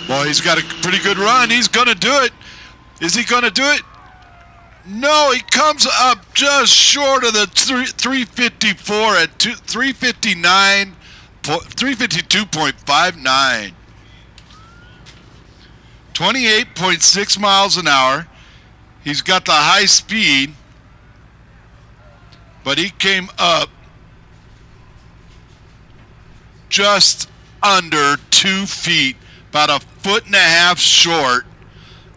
Boy, he's got a pretty good run. He's going to do it. Is he going to do it? No, he comes up just short of the 354 at 352.59. 28.6 miles an hour. He's got the high speed, but he came up just under 2 feet, about a foot and a half short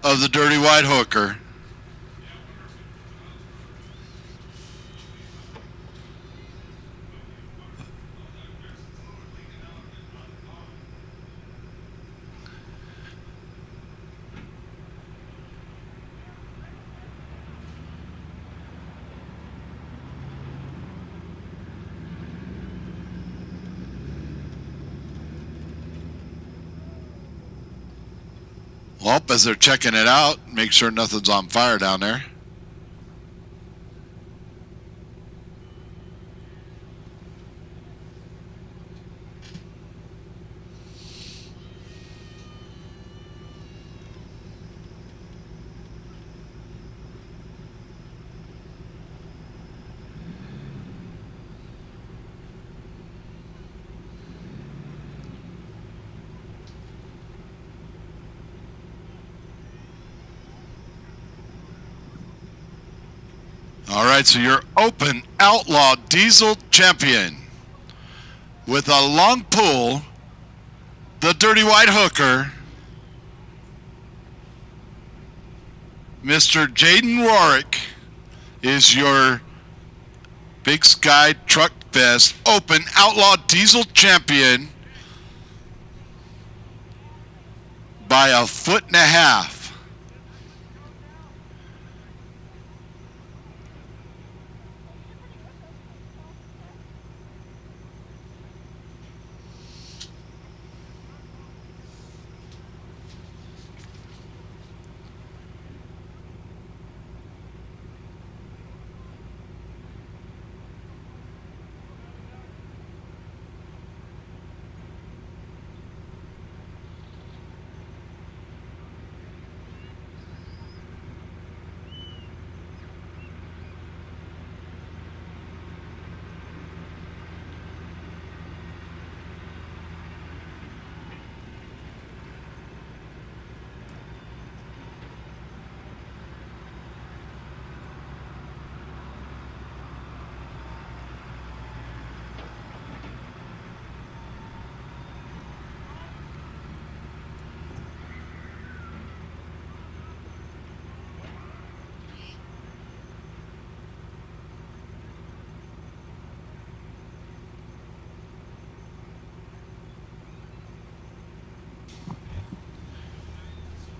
of the Dirty White Hooker. Well, as they're checking it out, make sure nothing's on fire down there. All right, so your open outlaw diesel champion with a long pull, the Dirty White Hooker, Mr. Jaden Rorick, is your Big Sky Truck Fest open outlaw diesel champion by a foot and a half.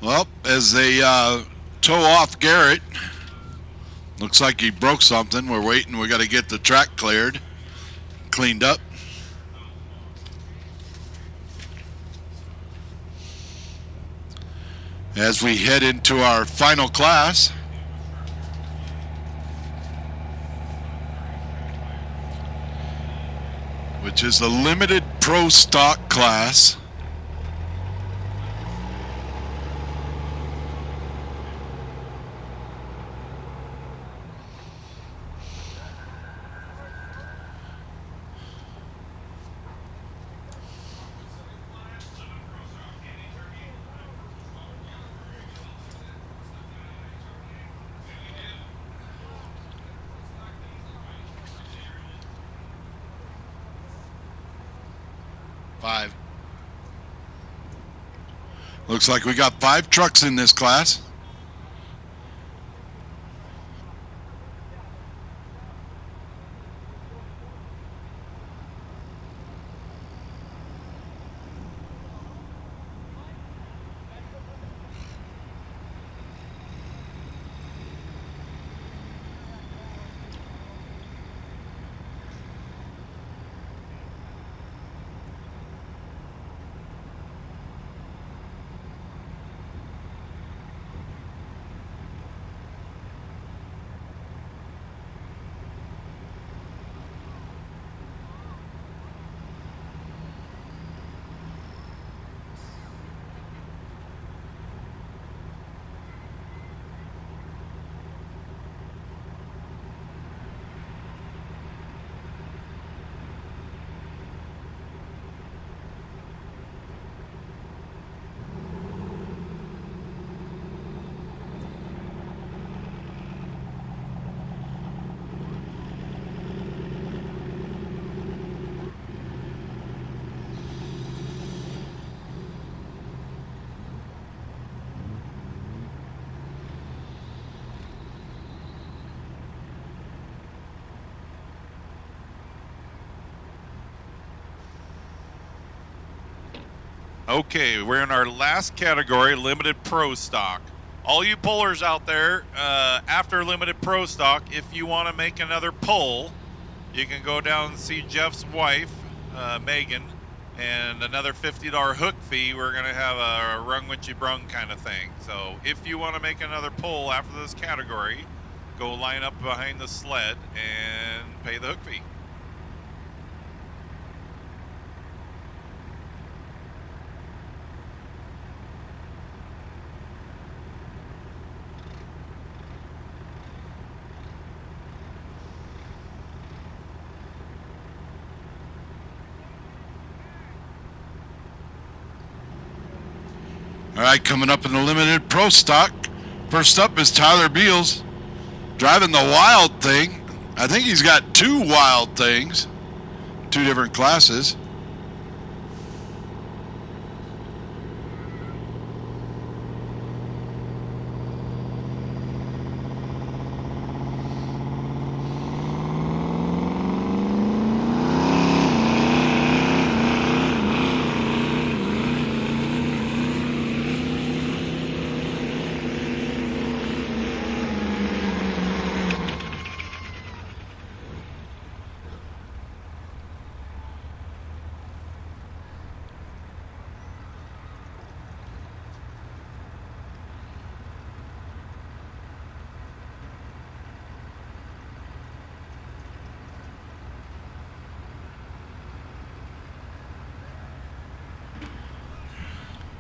Well, as they tow off Garrett, looks like he broke something. We're waiting. We got to get the track cleaned up. As we head into our final class, which is the limited pro stock class. 5. Looks like we got 5 trucks in this class. Okay, we're in our last category, limited pro stock. All you pullers out there, after limited pro stock, if you want to make another pull, you can go down and see Jeff's wife, Megan, and another $50 hook fee. We're going to have a rung when you brung kind of thing. So if you want to make another pull after this category, go line up behind the sled and pay the hook fee. All right, coming up in the limited pro stock. First up is Tyler Beals driving the Wild Thing. I think he's got 2 Wild Things, 2 different classes.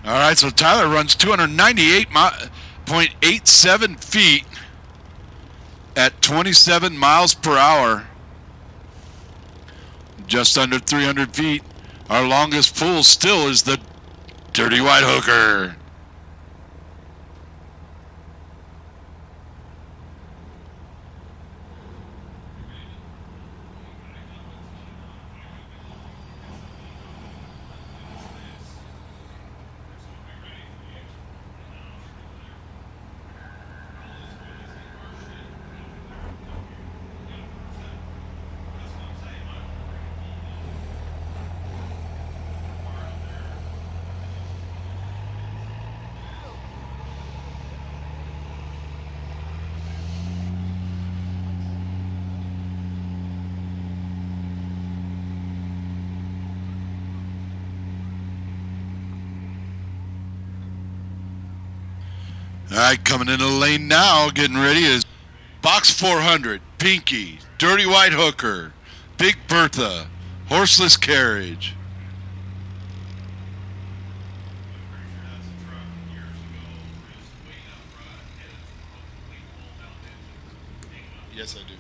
All right, so Tyler runs 298.87 feet at 27 miles per hour. Just under 300 feet. Our longest pull still is the Dirty White Hooker. All right, coming into the lane now, getting ready is Box 400, Pinky, Dirty White Hooker, Big Bertha, Horseless Carriage. Yes, I do.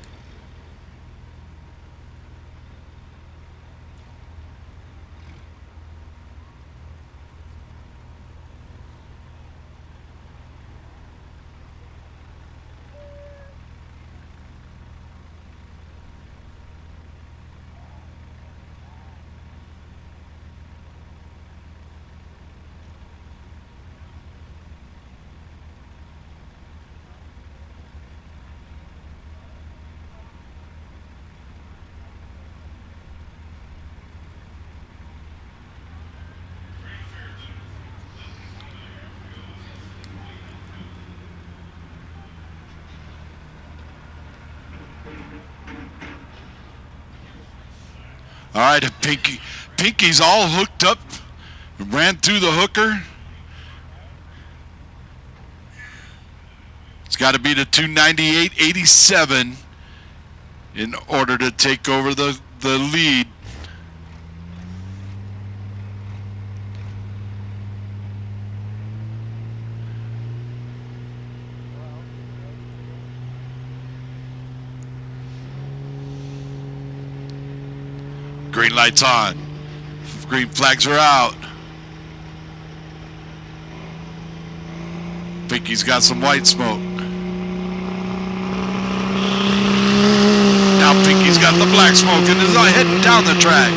All right, Pinky's all hooked up, ran through the hooker. It's got to be the 298.87 in order to take over the lead. Green lights on. Green flags are out. Pinky's got some white smoke. Now Pinky's got the black smoke and is heading down the track.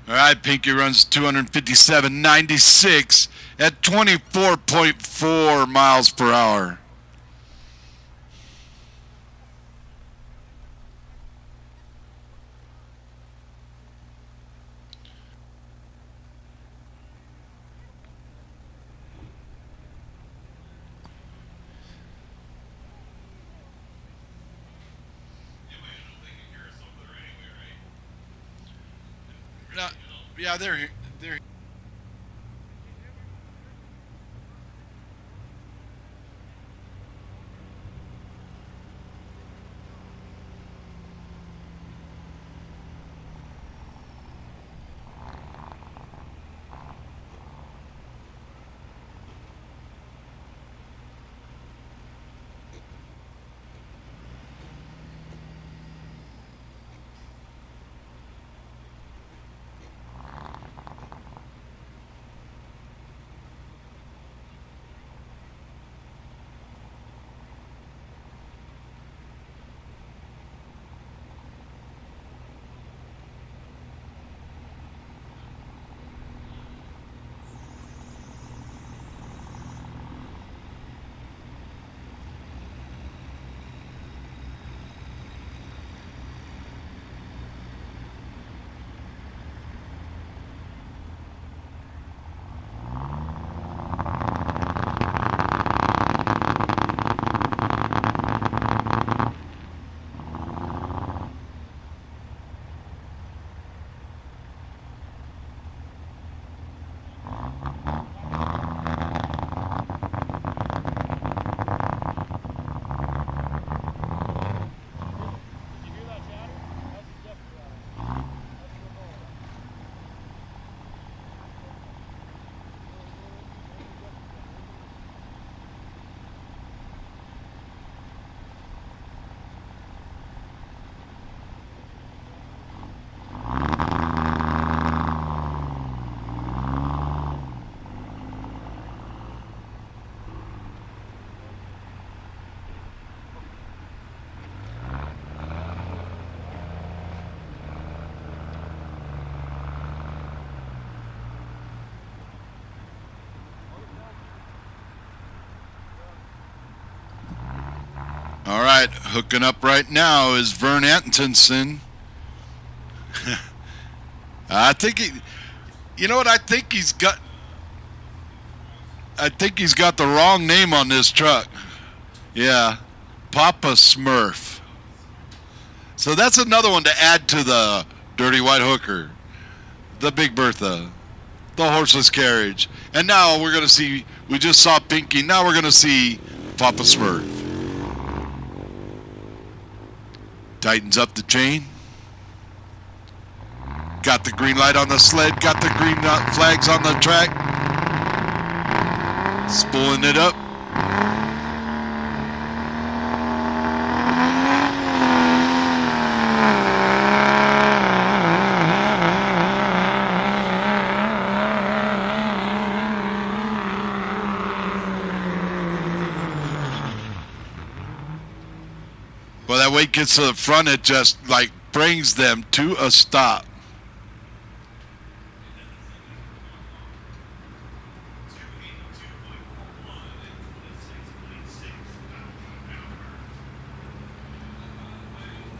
All right, Pinky runs 257.96 at 24.4 miles per hour. Yeah, they're here. All right, hooking up right now is Vern Atkinson. I think you know what? I think he's got the wrong name on this truck. Yeah, Papa Smurf. So that's another one to add to the Dirty White Hooker, the Big Bertha, the horseless carriage, and now we're gonna see. We just saw Pinky. Now we're gonna see Papa Smurf. Tightens up the chain. Got the green light on the sled. Got the green flags on the track. Spooling it up. Well, that weight gets to the front, it just like brings them to a stop.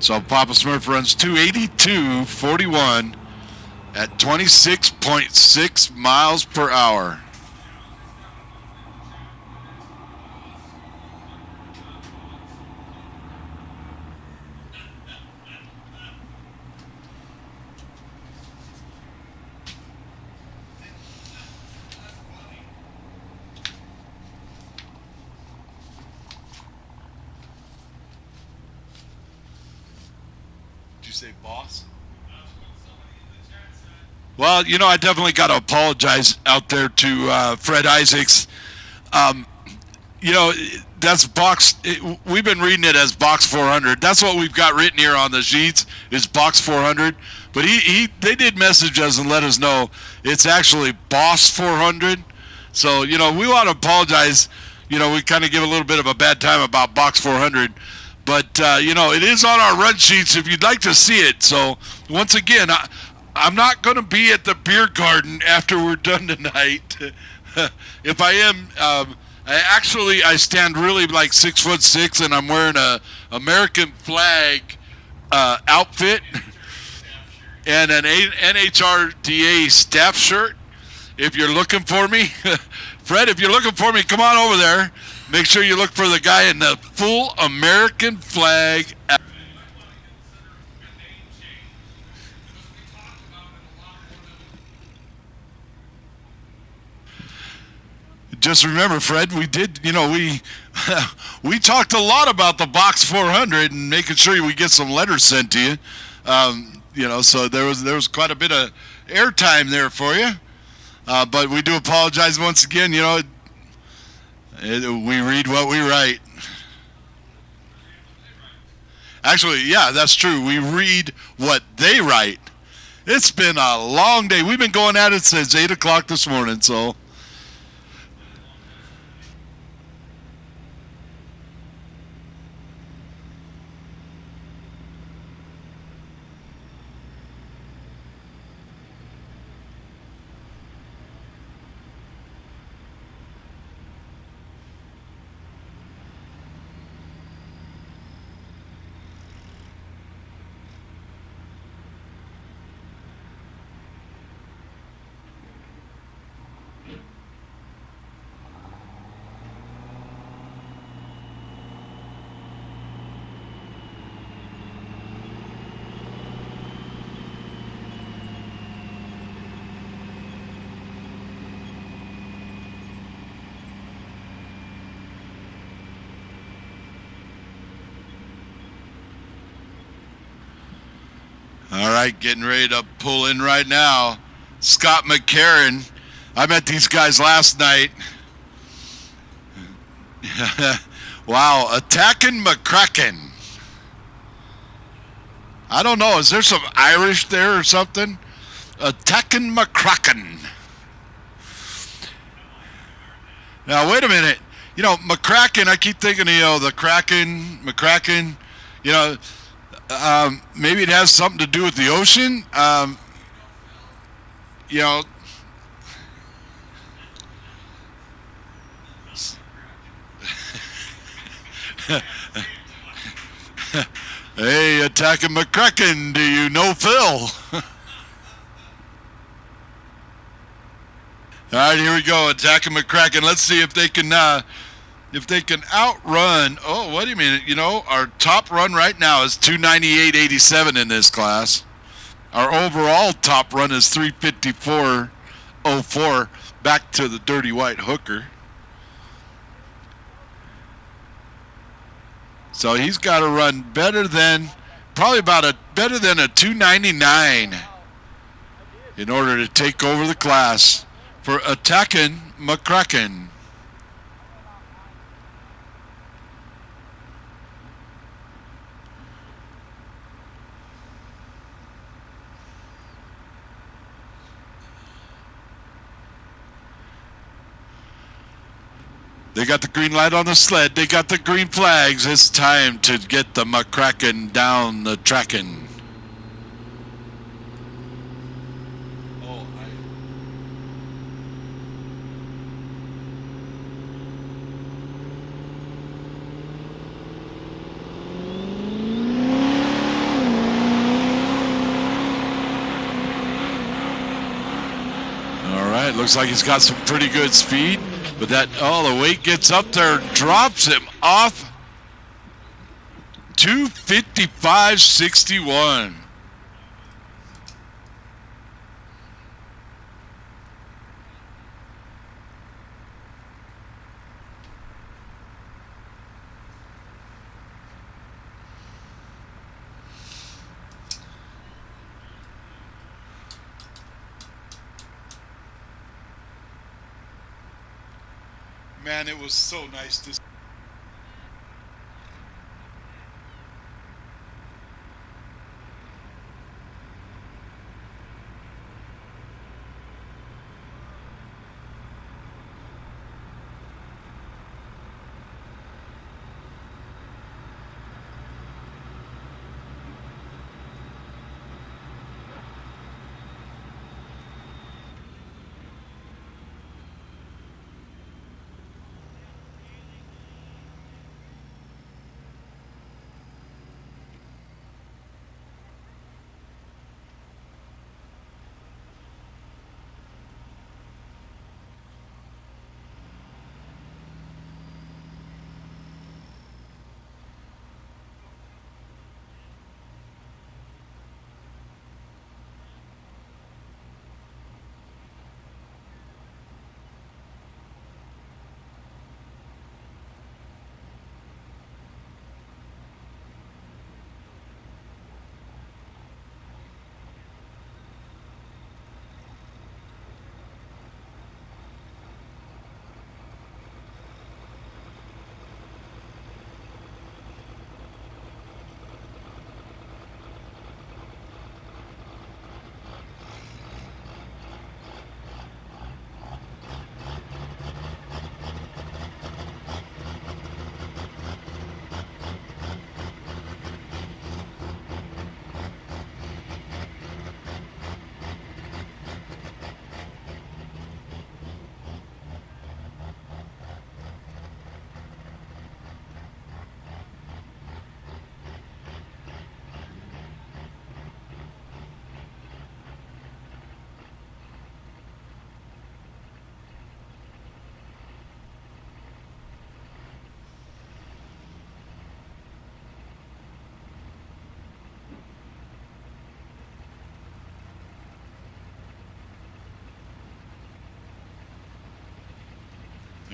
So Papa Smurf runs 282.41 at 26.6 miles per hour. Did you say boss? Well, you know, I definitely got to apologize out there to Fred Isaacs. You know, that's we've been reading it as box 400. That's what we've got written here on the sheets is box 400. But they did message us and let us know it's actually boss 400. So, you know, we want to apologize. You know, we kind of give a little bit of a bad time about box 400. But, you know, it is on our run sheets if you'd like to see it. So, once again, I'm not going to be at the beer garden after we're done tonight. If I am, I stand really like 6'6", and I'm wearing a American flag outfit and an NHRDA staff shirt. If you're looking for me, Fred, if you're looking for me, come on over there. Make sure you look for the guy in the full American flag outfit. Just remember, Fred, we did, you know, we talked a lot about the box 400 and making sure we get some letters sent to you. You know, so there was quite a bit of airtime there for you. But we do apologize once again. You know, we read what we write. Actually, yeah, that's true. We read what they write. It's been a long day. We've been going at it since 8 o'clock this morning, so. All right, getting ready to pull in right now. Scott McCarron. I met these guys last night. Wow, attacking McCracken. I don't know. Is there some Irish there or something? Attacking McCracken. Now, wait a minute. You know, McCracken, I keep thinking, you know, the Kraken, McCracken, you know, maybe it has something to do with the ocean. You know, hey, attacking McCracken, do you know Phil? All right, here we go, attacking McCracken. Let's see if they can outrun. Oh, wait a minute. You know, our top run right now is 298.87 in this class. Our overall top run is 354.04. Back to the dirty white hooker. So he's got to run better than better than a 299 in order to take over the class for attacking McCracken. They got the green light on the sled. They got the green flags. It's time to get the McCracken down the tracking. right, looks like he's got some pretty good speed, but the weight gets up there, drops him off 255.61. Man, it was so nice to see.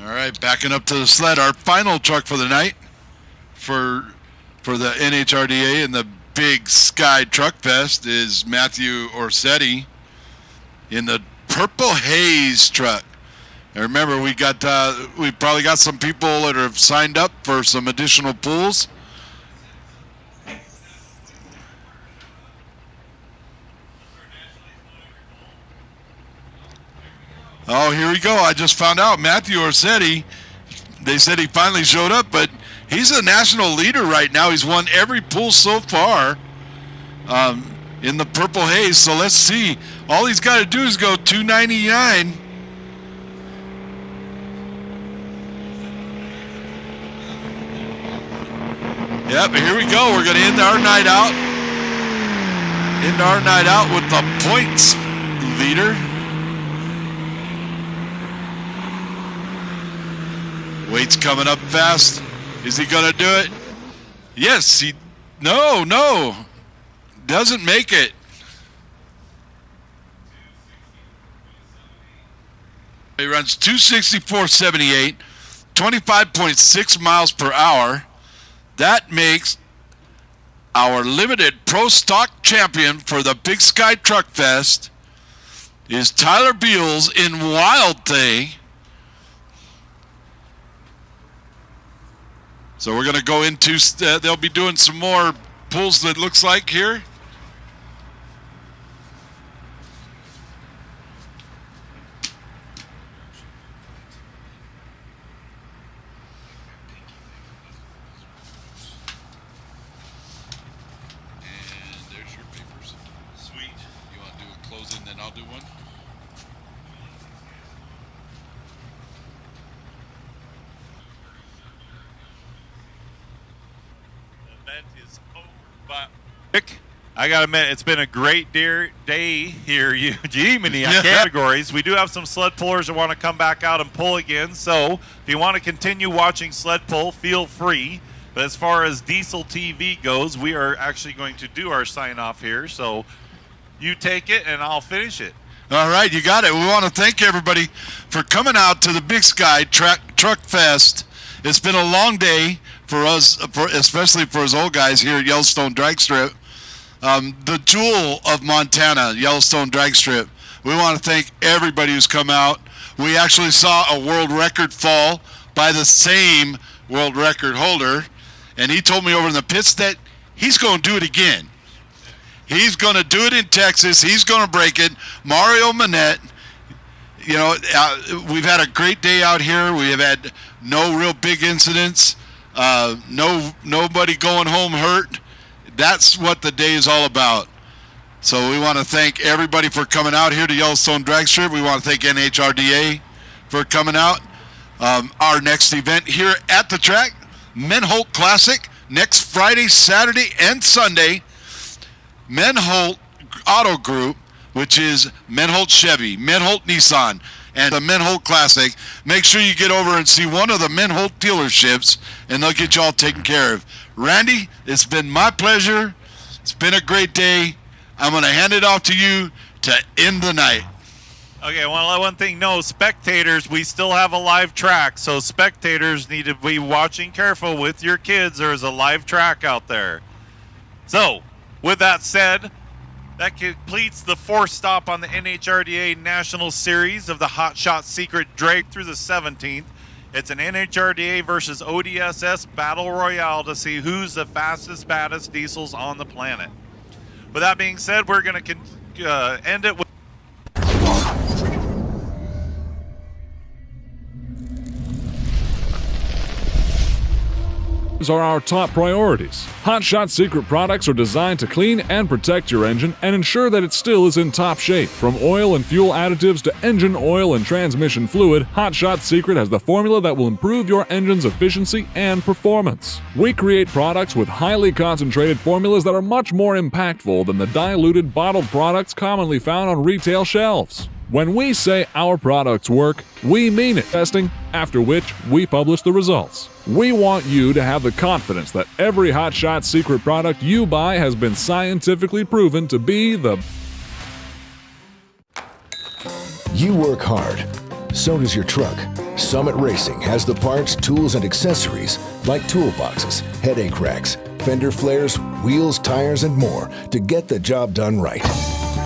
All right, backing up to the sled, our final truck for the night for the NHRDA and the Big Sky Truck Fest is Matthew Orsetti in the Purple Haze truck. And remember, we probably got some people that have signed up for some additional pools. Oh, here we go. I just found out Matthew Orsetti, they said he finally showed up, but he's a national leader right now. He's won every pool so far in the Purple Haze. So let's see. All he's got to do is go 299. Yep, here we go. We're going to end our night out. End our night out with the points leader. Wait's coming up fast. Is he going to do it? Yes, no. Doesn't make it. He runs 264.78, 25.6 miles per hour. That makes our limited pro stock champion for the Big Sky Truck Fest is Tyler Beals in Wild Thing. So we're going to go into, they'll be doing some more pulls that looks like here. And there's your papers. Sweet. You want to do a closing, then I'll do one? That is over. But I got to admit, it's been a great day here, Jiminy, on categories. We do have some sled pullers that want to come back out and pull again. So if you want to continue watching sled pull, feel free. But as far as Diesel TV goes, we are actually going to do our sign-off here. So you take it, and I'll finish it. All right, you got it. We want to thank everybody for coming out to the Big Sky Truck Fest. It's been a long day for us, especially for us old guys here at Yellowstone Dragstrip. The jewel of Montana, Yellowstone Dragstrip. We want to thank everybody who's come out. We actually saw a world record fall by the same world record holder, and he told me over in the pits that he's going to do it again. He's going to do it in Texas. He's going to break it. Mario Manette, you know, we've had a great day out here. We have had no real big incidents. Nobody going home hurt. That's what the day is all about. So we want to thank everybody for coming out here to Yellowstone Dragstrip. We want to thank NHRDA for coming out. Our next event here at the track, Menholt Classic, next Friday, Saturday, and Sunday. Menholt Auto Group, which is Menholt Chevy, Menholt Nissan, and the Menholt Classic. Make sure you get over and see one of the Menholt dealerships, and they'll get you all taken care of. Randy, it's been my pleasure. It's been a great day. I'm going to hand it off to you to end the night. Okay, I want to let one thing know. Spectators, we still have a live track, so spectators need to be watching careful with your kids. There's a live track out there. So, with that said, that completes the fourth stop on the NHRDA National Series of the Hot Shot Secret Drag through the 17th. It's an NHRDA versus ODSS Battle Royale to see who's the fastest, baddest diesels on the planet. With that being said, we're going to end it with are our top priorities. Hot Shot Secret products are designed to clean and protect your engine and ensure that it still is in top shape. From oil and fuel additives to engine oil and transmission fluid, Hot Shot Secret has the formula that will improve your engine's efficiency and performance. We create products with highly concentrated formulas that are much more impactful than the diluted bottled products commonly found on retail shelves. When we say our products work, we mean it. Testing, after which we publish the results. We want you to have the confidence that every Hot Shot Secret product you buy has been scientifically proven to be the... You work hard. So does your truck. Summit Racing has the parts, tools, and accessories like toolboxes, headache racks, fender flares, wheels, tires, and more to get the job done right.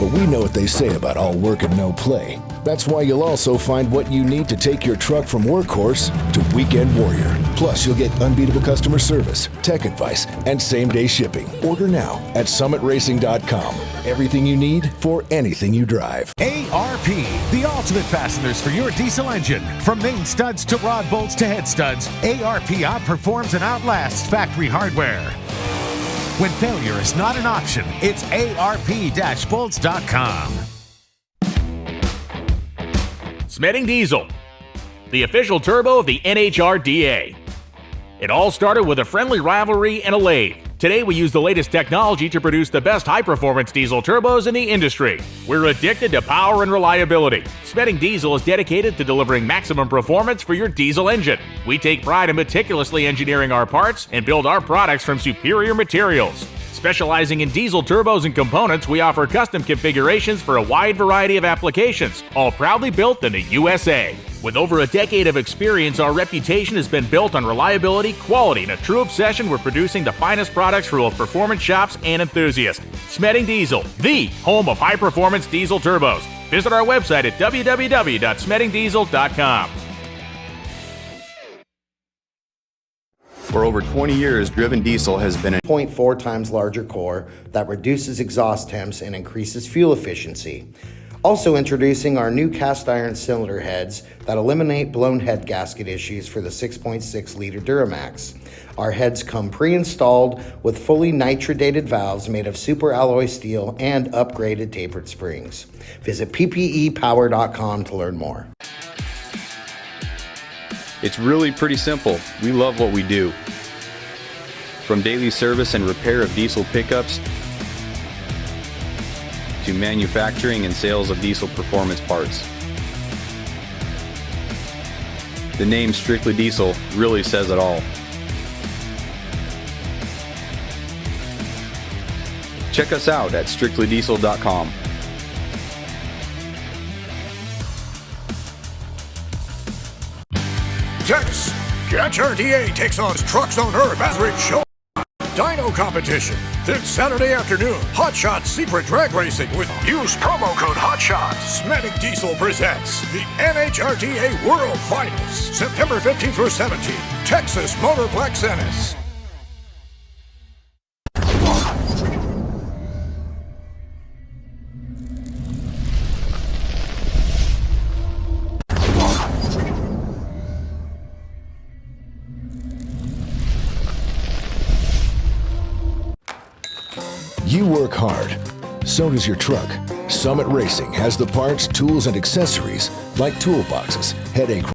But we know what they say about all work and no play. That's why you'll also find what you need to take your truck from workhorse to weekend warrior. Plus, you'll get unbeatable customer service, tech advice, and same-day shipping. Order now at summitracing.com. Everything you need for anything you drive. ARP, the ultimate fasteners for your diesel engine. From main studs to rod bolts to head studs, ARP outperforms and outlasts factory hardware. When failure is not an option, it's ARP-bolts.com. Smedding Diesel, the official turbo of the NHRDA. It all started with a friendly rivalry and a lathe. Today we use the latest technology to produce the best high-performance diesel turbos in the industry. We're addicted to power and reliability. Smedding Diesel is dedicated to delivering maximum performance for your diesel engine. We take pride in meticulously engineering our parts and build our products from superior materials. Specializing in diesel turbos and components, we offer custom configurations for a wide variety of applications, all proudly built in the USA. With over a decade of experience, our reputation has been built on reliability, quality, and a true obsession with producing the finest products for both performance shops and enthusiasts. Smedding Diesel, the home of high-performance diesel turbos. Visit our website at www.smeddingdiesel.com. For over 20 years, Driven Diesel has been a 0.4 times larger core that reduces exhaust temps and increases fuel efficiency. Also introducing our new cast iron cylinder heads that eliminate blown head gasket issues for the 6.6 liter Duramax. Our heads come pre-installed with fully nitrodated valves made of super alloy steel and upgraded tapered springs. Visit ppepower.com to learn more. It's really pretty simple. We love what we do. From daily service and repair of diesel pickups to manufacturing and sales of diesel performance parts. The name Strictly Diesel really says it all. Check us out at strictlydiesel.com. Texas, NHRDA takes on Trucks on Earth Maverick Show Dyno Competition this Saturday afternoon. Hot Shots Secret Drag Racing with use promo code HOTSHOTS. Smetic Diesel presents the NHRDA World Finals September 15th through 17th. Texas Motorplex Ennis. You work hard. So does your truck. Summit Racing has the parts, tools, and accessories like toolboxes, headache